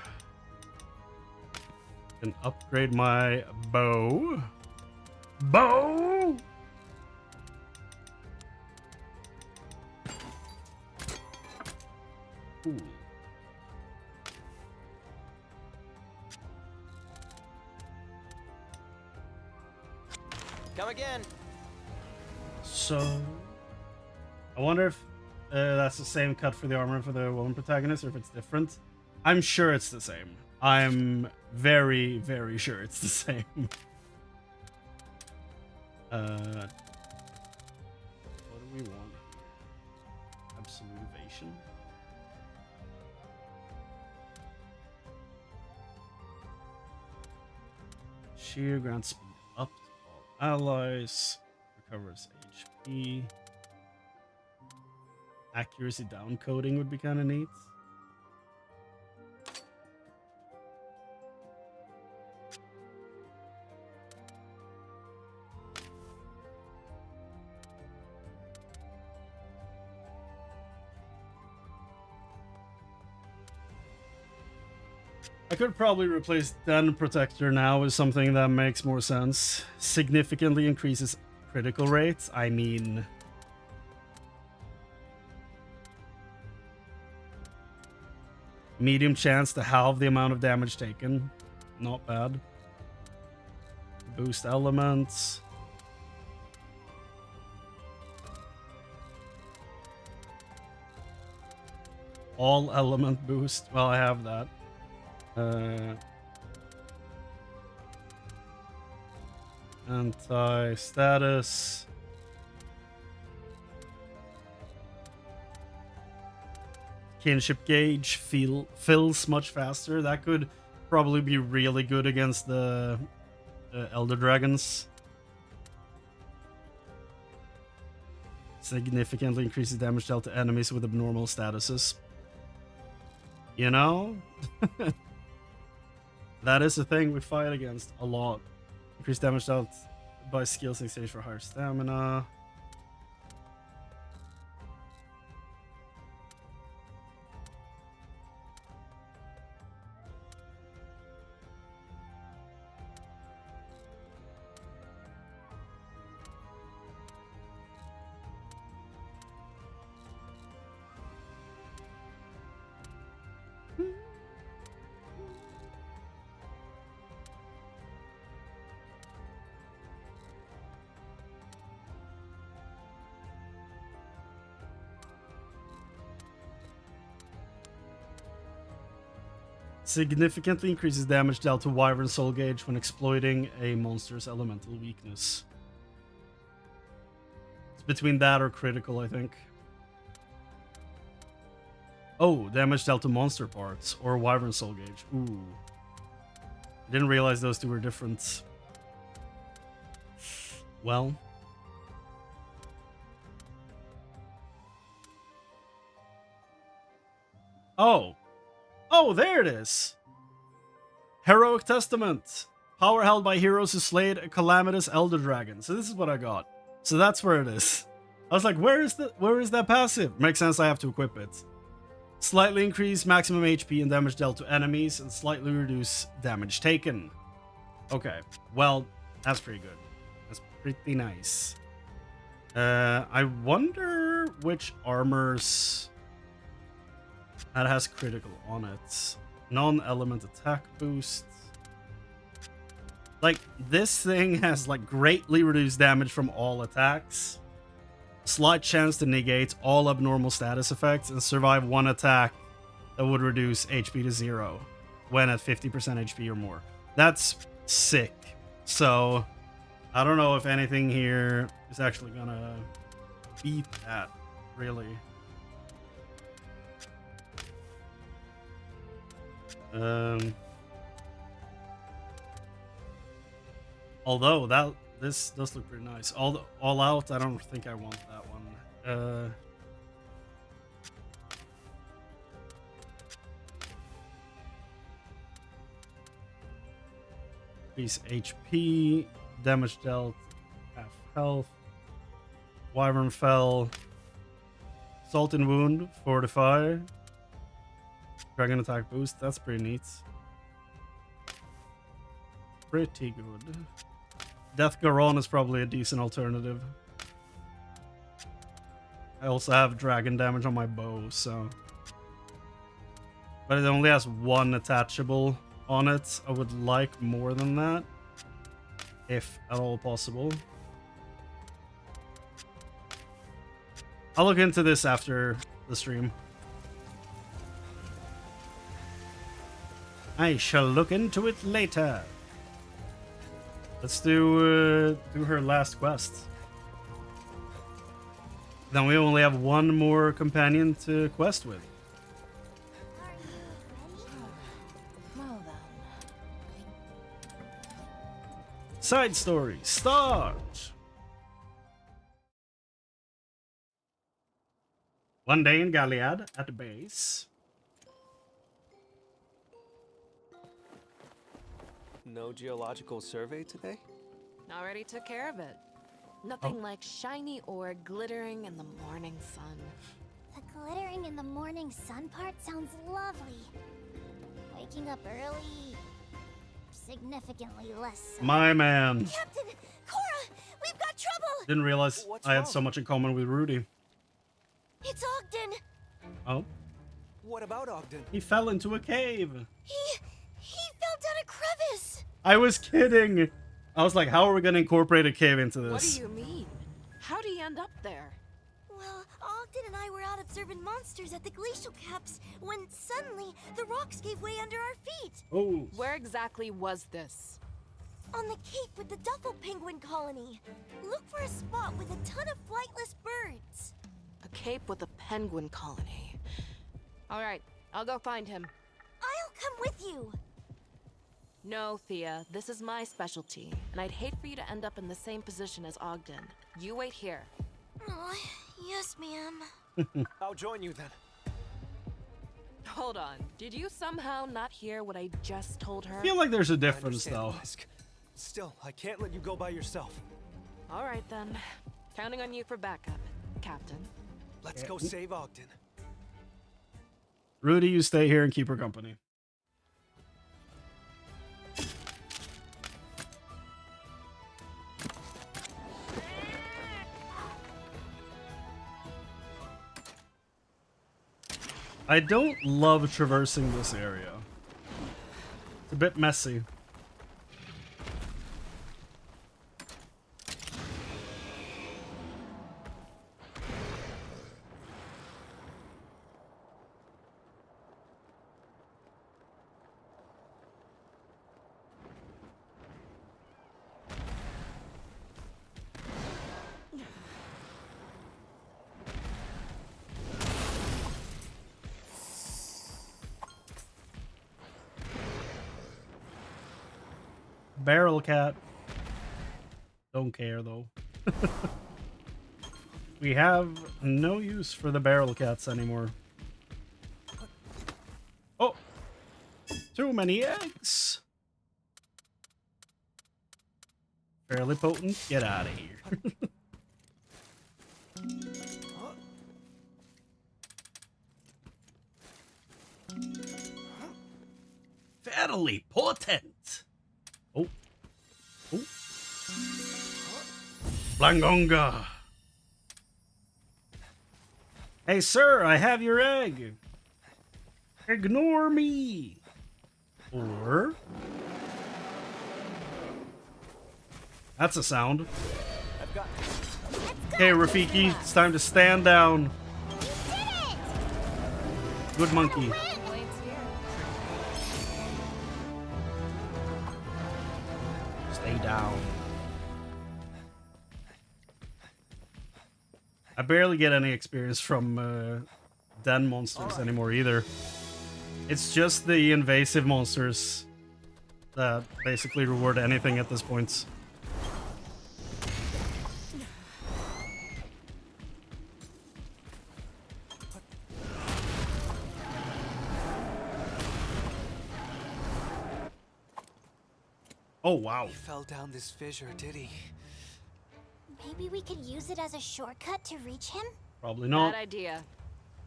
Can upgrade my bow. Bow! Ooh. Come again. So, I wonder if that's the same cut for the armor for the woman protagonist, or if it's different. I'm sure it's the same. I'm very, very sure it's the same. What do we want here? Absolute evasion. Sheer ground speed up to all allies. Recovers HP. Accuracy down coding would be kind of neat. I could probably replace Den Protector now with something that makes more sense. Significantly increases critical rates. I mean... medium chance to halve the amount of damage taken. Not bad. Boost elements. All element boost. Well, I have that. Anti-status. Kinship gauge fills much faster. That could probably be really good against the Elder Dragons. Significantly increases damage dealt to enemies with abnormal statuses. You know? That is a thing we fight against a lot. Increased damage dealt by skills in exchange for higher stamina. Significantly increases damage dealt to Wyvern Soul Gauge when exploiting a monster's elemental weakness. It's between that or critical, I think. Oh, damage dealt to monster parts or Wyvern Soul Gauge. Ooh. Didn't realize those two were different. Well. Oh. Oh, there it is. Heroic Testament. Power held by heroes who slayed a calamitous elder dragon. So this is what I got. So that's where it is. I was like, where is that passive? Makes sense, I have to equip it. Slightly increase maximum HP and damage dealt to enemies and slightly reduce damage taken. Okay, well, that's pretty good. That's pretty nice. I wonder which armors that has critical on it. Non-element attack boost. Like, this thing has like greatly reduced damage from all attacks. Slight chance to negate all abnormal status effects and survive one attack that would reduce HP to 0 when at 50% HP or more. That's sick. So, I don't know if anything here is actually gonna beat that, really. Although this does look pretty nice. All out, I don't think I want that one. Increase HP, damage dealt, half health. Wyvern Fell, Salt and Wound, Fortify. Dragon attack boost, that's pretty neat. Pretty good. Death Garon is probably a decent alternative. I also have dragon damage on my bow, so... But it only has one attachable on it. I would like more than that, if at all possible. I'll look into this after the stream. I shall look into it later. Let's do her last quest. Then we only have one more companion to quest with. Well then. Side story, start! One day in Galliad, at the base. No geological survey today? Already took care of it. Nothing like shiny ore glittering in the morning sun. The glittering in the morning sun part sounds lovely. Wake waking up early. Significantly less so. My man. Captain! Cora! We've got trouble! Didn't realize What's I had wrong? so much in common with Rudy. It's Ogden! Oh, What about Ogden? he fell into a cave. He fell down a crevice! I was kidding. I was like, how are we going to incorporate a cave into What this? do you mean? How did he end up there? Well, Ogden and I were out observing monsters at the glacial caps when suddenly the rocks gave way under our feet. Oh, Where exactly was this? On the cape with the Duffel penguin colony. Look for a spot with a ton of flightless birds. A cape with a penguin colony. All right, I'll go find him. I'll come with you. No, Thea, this is my specialty, and I'd hate for you to end up in the same position as Ogden. You wait here. Oh, yes, ma'am. I'll join you then. Hold on. Did you somehow not hear what I just told her? I feel like there's a I difference understand though. the risk. Still, I can't let you go by yourself. All right then. Counting on you for backup, Captain. Let's go save Ogden. Rudy, you stay here and keep her company. I don't love traversing this area. It's a bit messy. Barrel cat. Don't care though. We have no use for the barrel cats anymore. Oh! Too many eggs! Fairly potent. Get out of here. Fairly potent! Oh. Oh. Blangonga. Hey, sir, I have your egg. Ignore me. Or... That's a sound. I've got this. Okay, Rafiki, it's time to stand down. Good monkey. Blaine's here. Stay down. I barely get any experience from den monsters anymore either. It's just the invasive monsters that basically reward anything at this point. Oh, wow. He fell down this fissure, did he? Maybe we could use it as a shortcut to reach him? Probably not. Bad idea.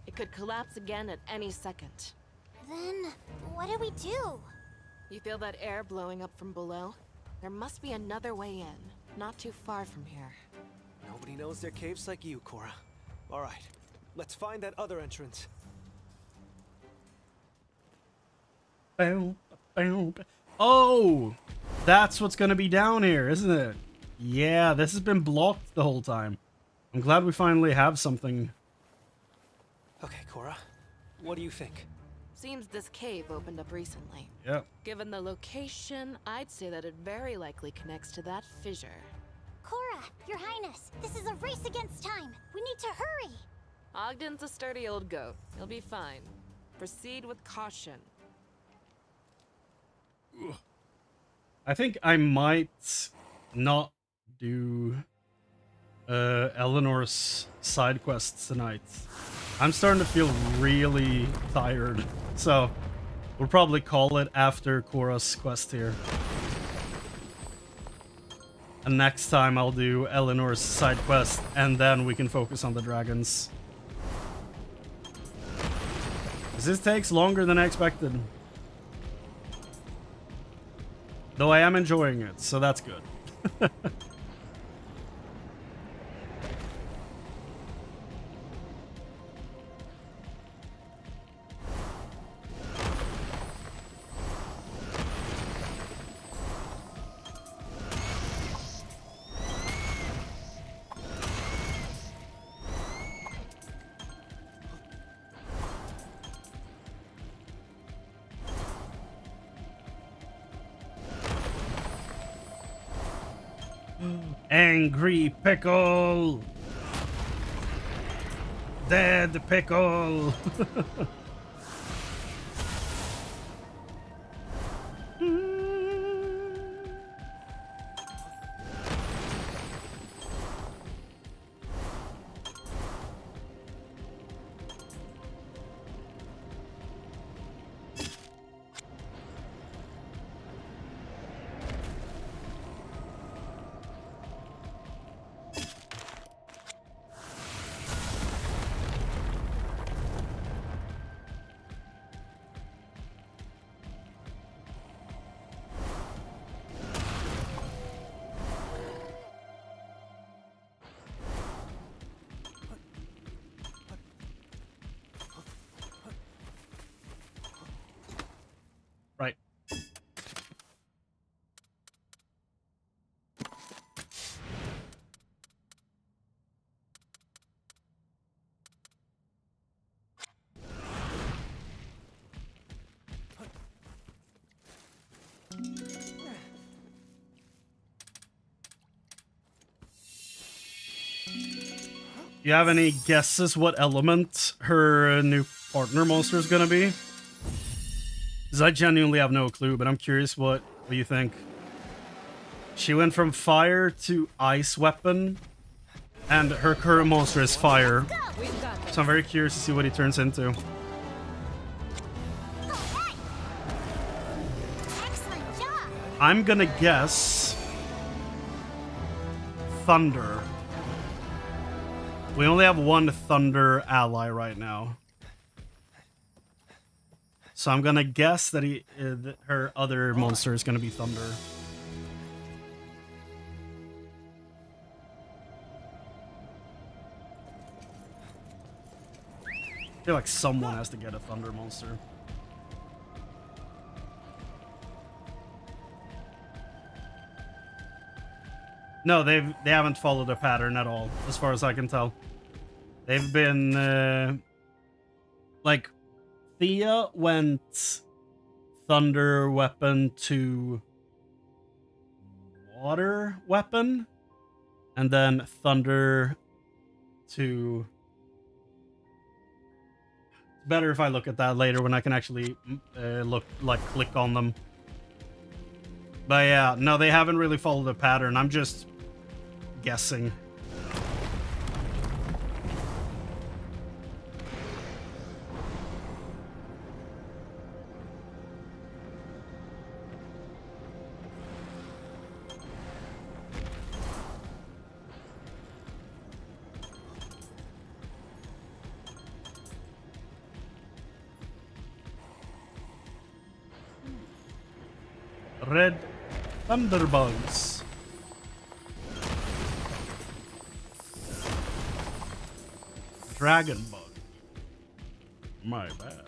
It could collapse again at any second. Then, what do we do? You feel that air blowing up from below? There must be another way in, not too far from here. Nobody knows their caves like you, Cora. All right, let's find that other entrance. Oh, that's what's gonna be down here, isn't it? Yeah, this has been blocked the whole time. I'm glad we finally have something. Okay, Cora, what do you think? Seems this cave opened up recently. Yep. Given the location, I'd say that it very likely connects to that fissure. Cora, Your Highness, this is a race against time. We need to hurry. Ogden's a sturdy old goat. He'll be fine. Proceed with caution. I think I might not do Eleanor's side quests tonight. I'm starting to feel really tired, so we'll probably call it after Cora's quest here. And next time I'll do Eleanor's side quest, and then we can focus on the dragons. 'Cause this takes longer than I expected. Though I am enjoying it, so that's good. Angry pickle! Dead pickle! Right. You have any guesses what element her new partner monster is gonna be? Because I genuinely have no clue, but I'm curious what you think. She went from fire to ice weapon, and her current monster is fire. So I'm very curious to see what he turns into. Excellent job. I'm gonna guess thunder. We only have one thunder ally right now. So I'm gonna guess that her other monster is gonna be thunder. I feel like someone has to get a thunder monster. No, they haven't followed a pattern at all, as far as I can tell. They've been like Thea went thunder weapon to water weapon, and then thunder to. It's better if I look at that later when I can actually click on them. But yeah, no, they haven't really followed a pattern. I'm just guessing. Red Thunderbugs. Dragon bug. My bad.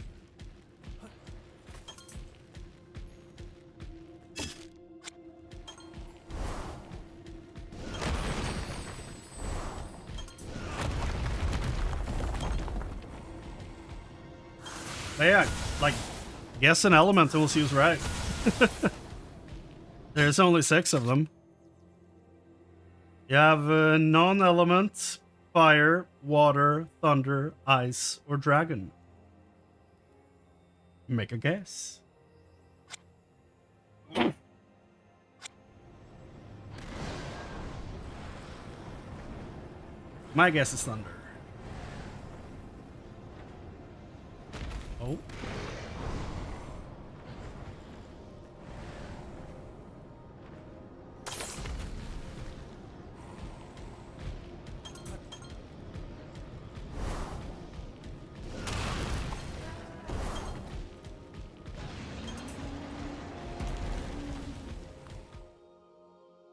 But yeah, like, guess an element and we'll see who's right. There's only 6 of them. You have non-element, fire, water, thunder, ice, or dragon. Make a guess. My guess is thunder. Oh.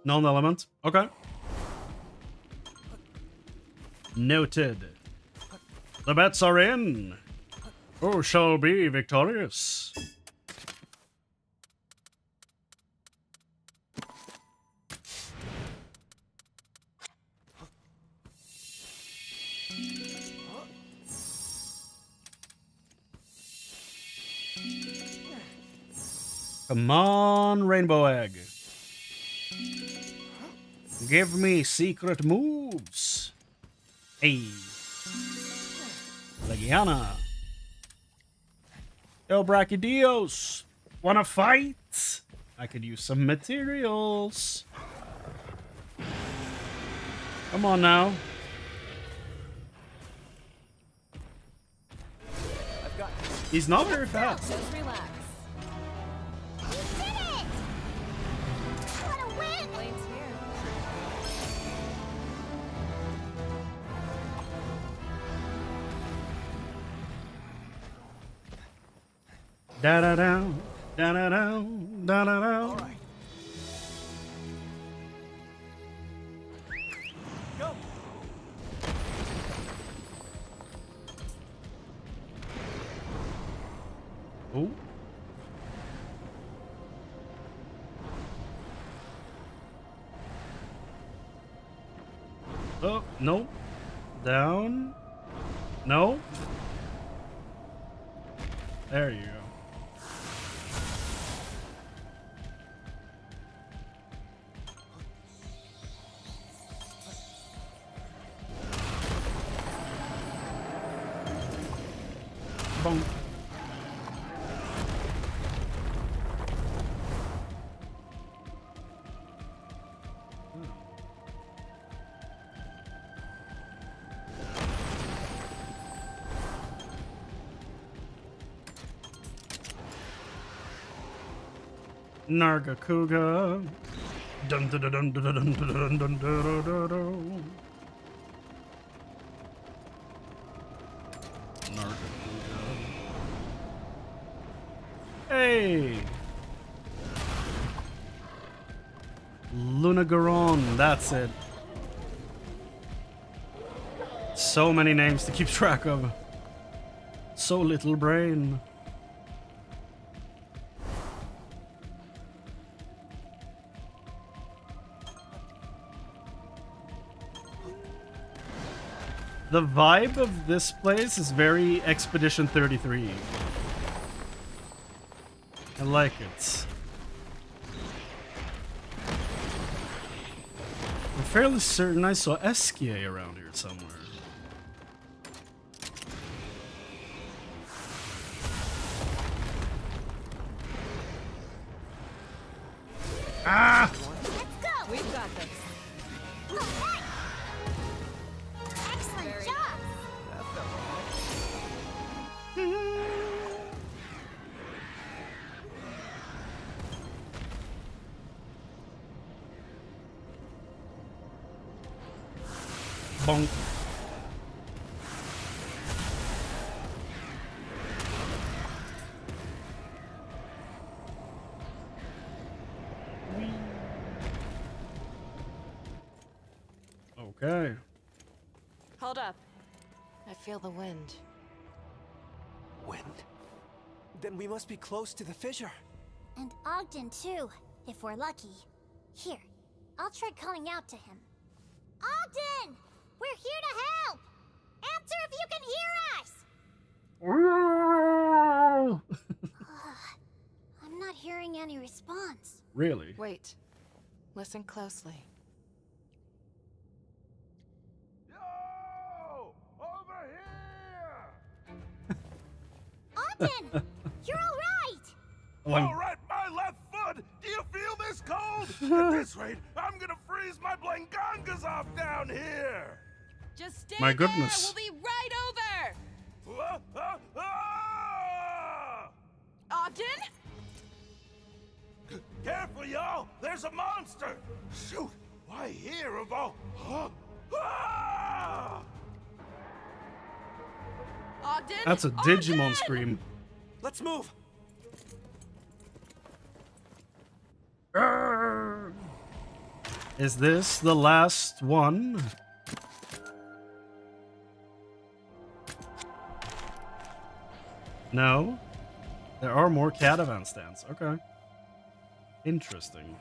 Non-element. Okay. Noted. The bets are in. Who shall be victorious? Come on, Rainbow Egg. Give me secret moves. Hey. Legiana. Yo, Brachydios. Wanna fight? I could use some materials. Come on now. He's not very fast. Just relax. You did it! What a win! Lane's here. Da da da da da da da da da. All right. Go. Oh. Oh, no. Down. No. There you go. Bonk. Nargacuga. Dun dun dun dun dun dun dun dun dun dun dun. Nargacuga. Hey. Lunagaron, that's it. So many names to keep track of. So little brain. The vibe of this place is very Expedition 33. I like it. I'm fairly certain I saw Eskia around here somewhere. Ah! Let's go! We've got this. Alright! Excellent job! Bonk. Okay. Hold up. I feel the wind. Wind? Then we must be close to the fissure. And Ogden too, if we're lucky. Here, I'll try calling out to him. Ogden! We're here to help! Answer if you can hear us! I'm not hearing any response. Really? Wait. Listen closely. Yo! Over here! Ogden! You're alright! Oh, I'm- All right, my left foot! Do you feel this cold? At this rate, I'm gonna freeze my blangangas off down here! Just stay My there. goodness. We'll be right over. Ah, ah, ah! Ogden? Careful, y'all! There's a monster! Shoot! Why here of all... Huh? Ah! Ogden? That's a Digimon Ogden! scream. Let's move! Is this the last one? No. There are more caravan stands. Okay. Interesting.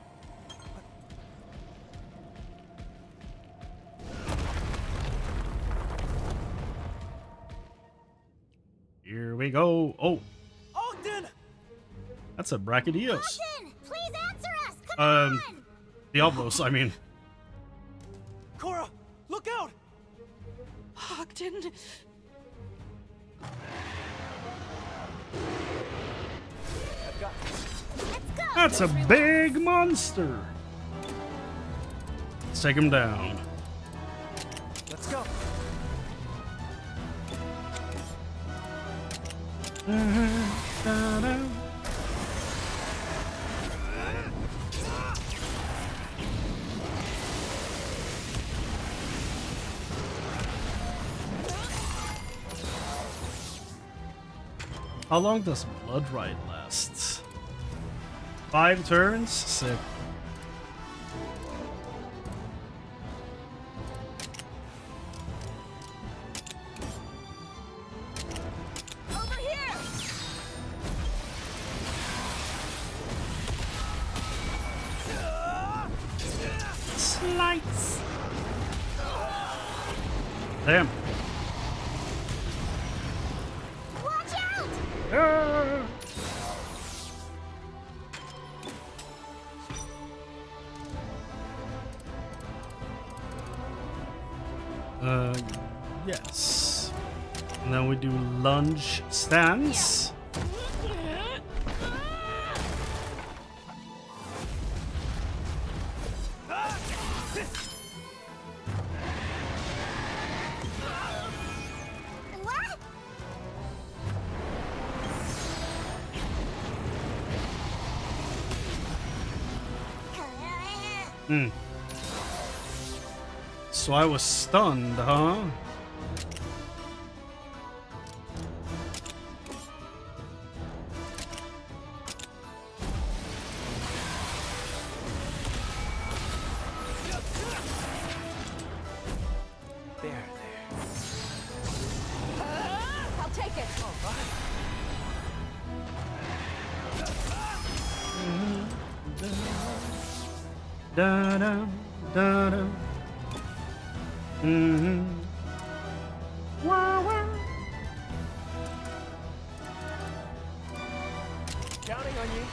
Here we go. Oh, Ogden! that's a Brachydios. Ogden, please answer us. Come on. Diablos, I mean. Cora, look out! Ogden. I've got this. Let's go. That's a big monster. Let's take him down. Let's go. How long does Blood Rite last? 5 turns? Sick. Over here! Slice. Damn. Watch out. Ah. Yes. And then we do lunge stance. What? So I was stunned, huh? There. I'll take it. Da da da da. Wow, wow. Counting on you.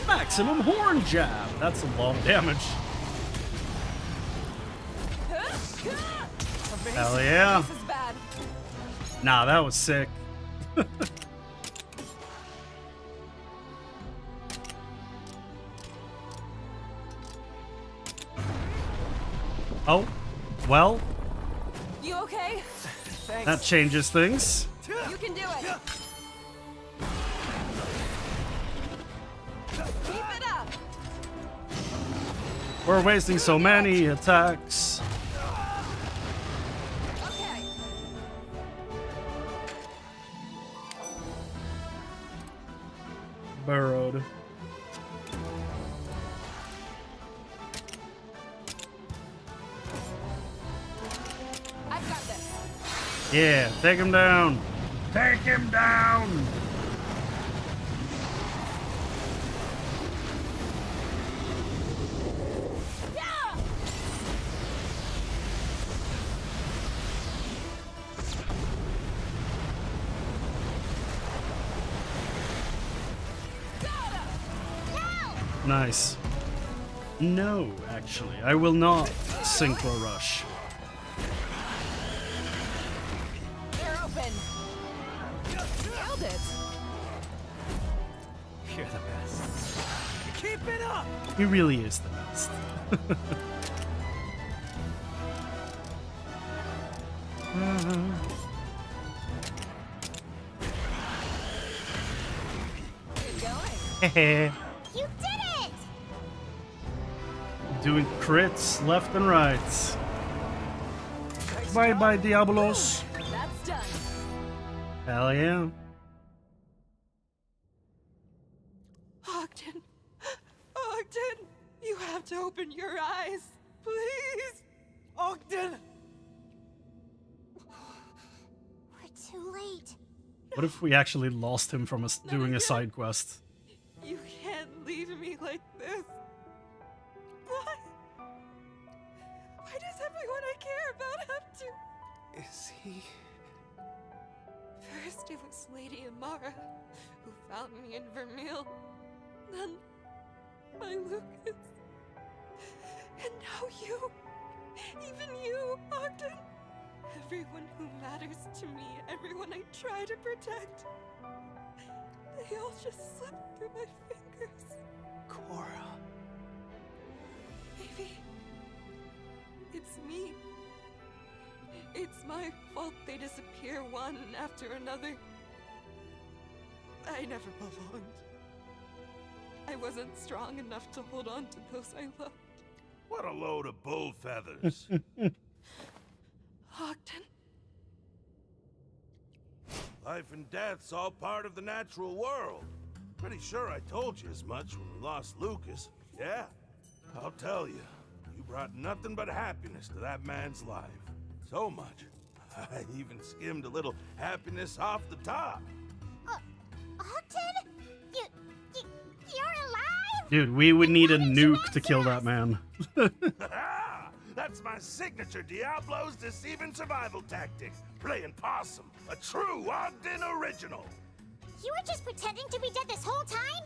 Maximum horn jab. That's a lot of damage. Hell yeah. This is bad. Nah, that was sick. Oh, well, You okay? Thanks. that changes things. You can do it. Keep it up. We're wasting so many attacks. Okay. Burrowed. I've got this. Yeah, take him down. Take him down. Yeah! Got him! Nice. No, actually, I will not synchro rush. They're open. Nailed it. You're the best. Keep it up! He really is the best. Keep going. Hehe. You did it! Doing crits left and right. Bye bye, Diabolos. That's done. Hell yeah. Ogden. Ogden, you have to open your eyes. Please. Ogden! We're too late. What if we actually lost him from doing a side quest? You can't leave me like this. Why does everyone I care about have to? Is he... First it was Lady Amara, who found me in Vermeil. Then, my Lucas. And now you. Even you, Ogden. Everyone who matters to me, everyone I try to protect. They all just slipped through my fingers. Cora... Maybe it's me. It's my fault they disappear one after another. I never belonged. I wasn't strong enough to hold on to those I loved. What a load of bull feathers. Ogden. Life and death's all part of the natural world. Pretty sure I told you as much when we lost Lucas. Yeah, I'll tell you. You brought nothing but happiness to that man's life. So much. I even skimmed a little happiness off the top. Ogden? You're alive? Dude, we would need a nuke to kill that man. That's my signature Diablo's deceiving survival tactic. Playing possum. A true Ogden original. You were just pretending to be dead this whole time?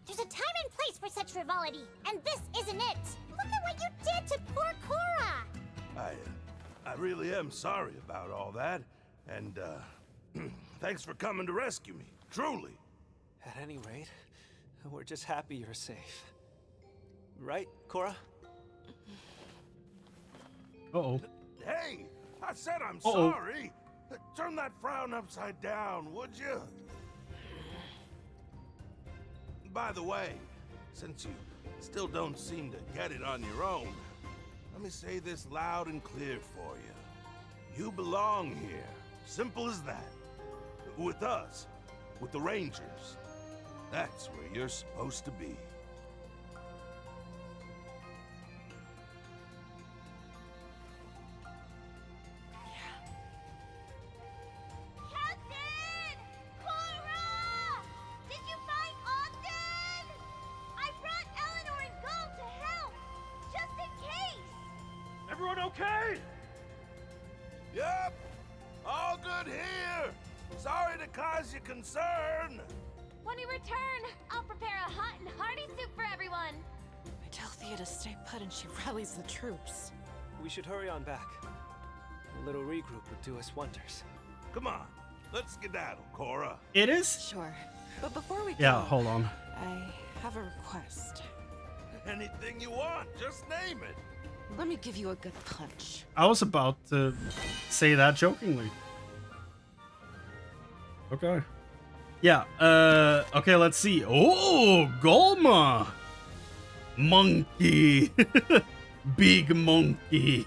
There's a time and place for such frivolity, and this isn't it. Look at what you did to poor Cora. I really am sorry about all that. And, thanks for coming to rescue me. Truly. At any rate, we're just happy you're safe. Right, Cora? Uh-oh. Hey, I said I'm Uh-oh. sorry. Turn that frown upside down, would you? By the way, since you still don't seem to get it on your own, let me say this loud and clear for you. You belong here. Simple as that. With us. With the Rangers. That's where you're supposed to be. Captain! Cora! Did you find Ogden? I brought Eleanor and Gull to help, just in case. Everyone okay? Yep. All good here. Sorry to cause you concern. When we return, I'll prepare a hot and hearty soup for everyone. I tell Thea to stay put and she rallies the troops. We should hurry on back. A little regroup would do us wonders. Come on. Let's skedaddle, Cora. It is? Sure. But before we go, Yeah, hold on. I have a request. Anything you want, just name it. Let me give you a good punch. I was about to say that jokingly. Okay. Yeah, okay, let's see. Oh, Golma! Monkey! Big monkey.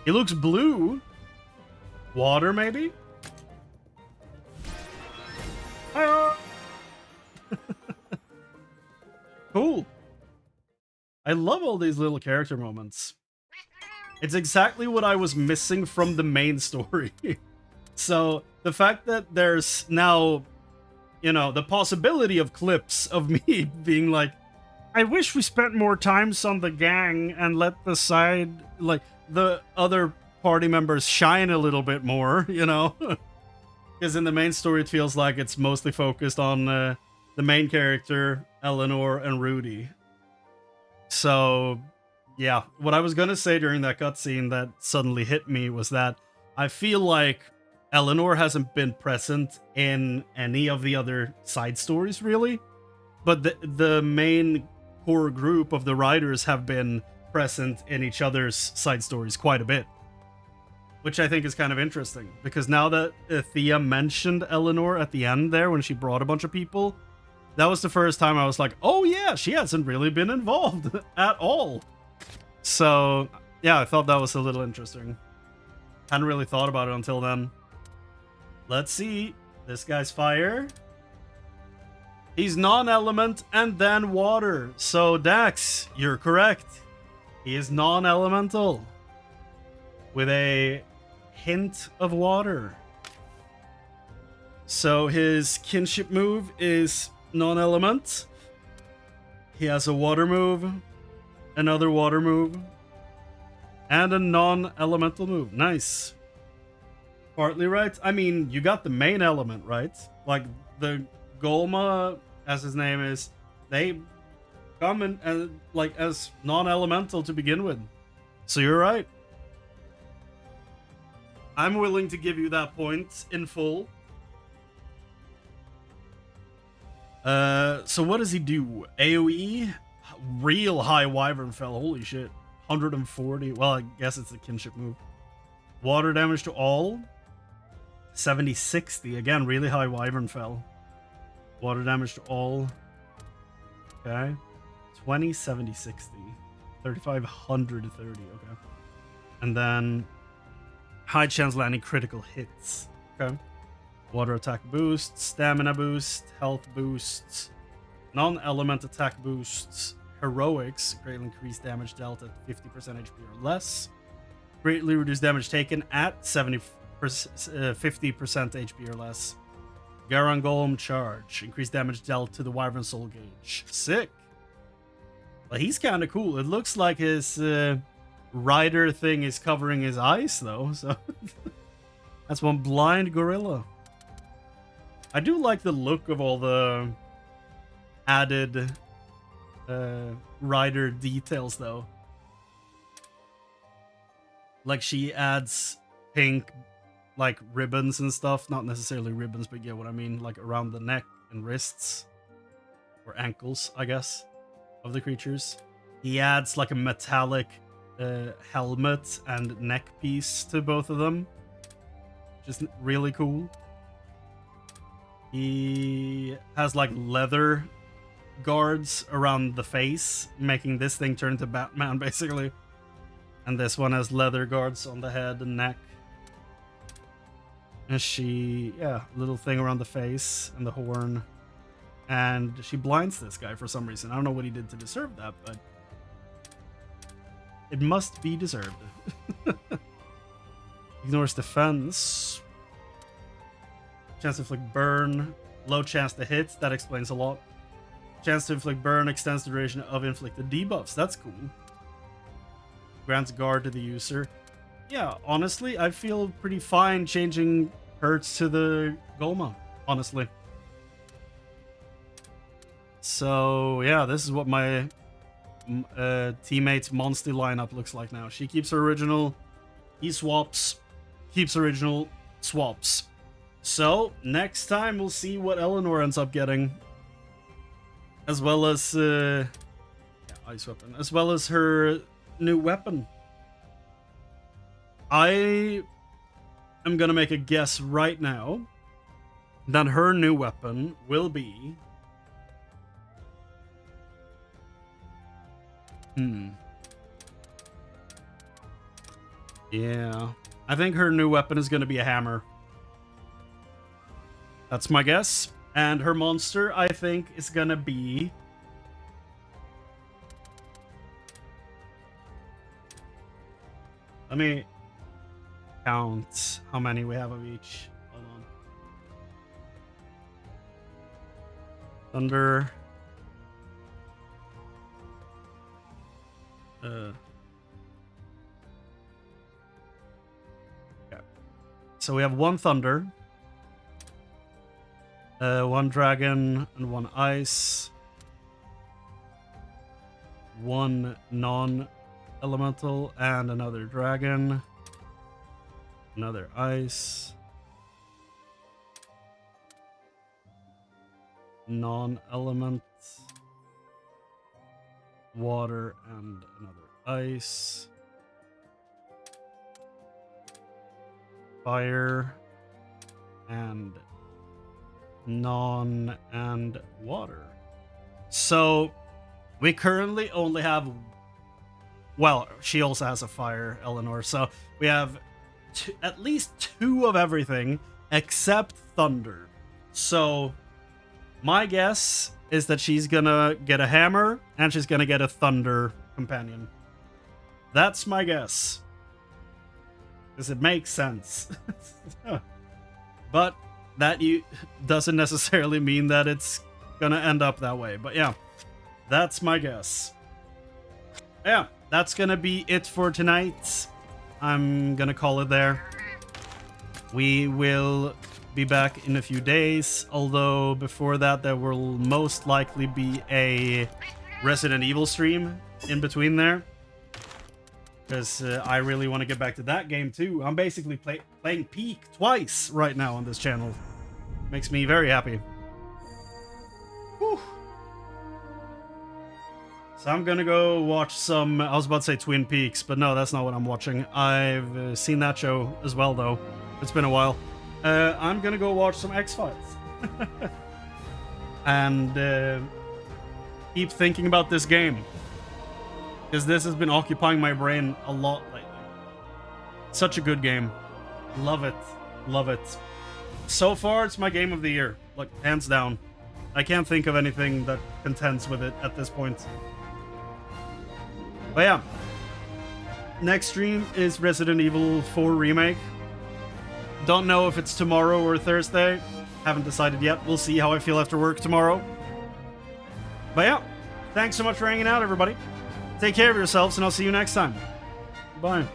He looks blue. Water, maybe? Hi-oh! Cool. I love all these little character moments. It's exactly what I was missing from the main story. So, the fact that there's now, you know, the possibility of clips of me being like, I wish we spent more times on the gang and let the side, like, the other party members shine a little bit more, you know? Because in the main story, it feels like it's mostly focused on the main character, Eleanor, and Rudy. So, yeah, what I was gonna say during that cutscene that suddenly hit me was that I feel like Eleanor hasn't been present in any of the other side stories, really. But the main core group of the writers have been present in each other's side stories quite a bit. Which I think is kind of interesting, because now that Thea mentioned Eleanor at the end there when she brought a bunch of people, that was the first time I was like, oh yeah, she hasn't really been involved at all. So, yeah, I thought that was a little interesting. Hadn't really thought about it until then. Let's see. This guy's fire. He's non-element and then water. So, Dax, you're correct. He is non-elemental. With a hint of water. So, his kinship move is non-element. He has a water move. Another water move. And a non-elemental move. Nice. Partly right. I mean, you got the main element, right? Like, the Golma, as his name is, they come in like as non-elemental to begin with. So you're right. I'm willing to give you that point in full. So what does he do? AoE? Real high Wyvern Fell. Holy shit. 140. Well, I guess it's a kinship move. Water damage to all. 70-60. Again, really high Wyvern Fell. Water damage to all. Okay. 20, 70, 60. 3500 to 30. Okay. And then high chance landing critical hits. Okay. Water attack boost, stamina boost, health boosts, non-element attack boosts, heroics, greatly increased damage dealt at 50% HP or less, greatly reduced damage taken at 50% HP or less. Garan Golem charge, increased damage dealt to the Wyvern Soul gauge. Sick. Well, he's kind of cool. It looks like his rider thing is covering his eyes though, so that's one blind gorilla. I do like the look of all the added rider details though. Like she adds pink like ribbons and stuff, not necessarily ribbons, but you get what I mean, like around the neck and wrists or ankles, I guess, of the creatures. He adds like a metallic helmet and neck piece to both of them. Just really cool. He has like leather guards around the face, making this thing turn to Batman basically. And this one has leather guards on the head and neck. And she, yeah, little thing around the face and the horn. And she blinds this guy for some reason. I don't know what he did to deserve that, but it must be deserved. Ignores defense. Chance to inflict burn. Low chance to hit. That explains a lot. Chance to inflict burn extends the duration of inflicted debuffs. That's cool. Grants guard to the user. Yeah, honestly, I feel pretty fine changing hurts to the Golma, honestly. So, yeah, this is what my teammate's Monstie lineup looks like now. She keeps her original. He swaps. Keeps original. Swaps. So, next time we'll see what Eleanor ends up getting. As well as, yeah, ice weapon. As well as her new weapon. I am gonna make a guess right now that her new weapon will be... Yeah. I think her new weapon is gonna be a hammer. That's my guess. And her monster, I think, is gonna be... Let me count how many we have of each. Hold on. Thunder. Yeah. So we have one thunder. One dragon and one ice. One non-elemental and another dragon. Another ice. Non-element. Water and another ice. Fire. And non and water. So we currently only have well, she also has a fire, Eleanor. So we have at least 2 of everything except thunder. So my guess is that she's gonna get a hammer and she's gonna get a thunder companion. That's my guess. Because it makes sense. But that doesn't necessarily mean that it's gonna end up that way. But yeah, that's my guess. Yeah, that's gonna be it for tonight. I'm gonna call it there. We will be back in a few days, although before that there will most likely be a Resident Evil stream in between there. Because I really want to get back to that game too. I'm basically playing Peak twice right now on this channel. Makes me very happy. Whew. So I'm gonna go watch some, I was about to say Twin Peaks, but no, that's not what I'm watching. I've seen that show as well though. It's been a while. I'm gonna go watch some X-Files. And keep thinking about this game. Because this has been occupying my brain a lot lately. Such a good game. Love it. Love it. So far, it's my game of the year. Like, hands down. I can't think of anything that contends with it at this point. But yeah. Next stream is Resident Evil 4 Remake. Don't know if it's tomorrow or Thursday. Haven't decided yet. We'll see how I feel after work tomorrow. But yeah. Thanks so much for hanging out, everybody. Take care of yourselves, and I'll see you next time. Bye.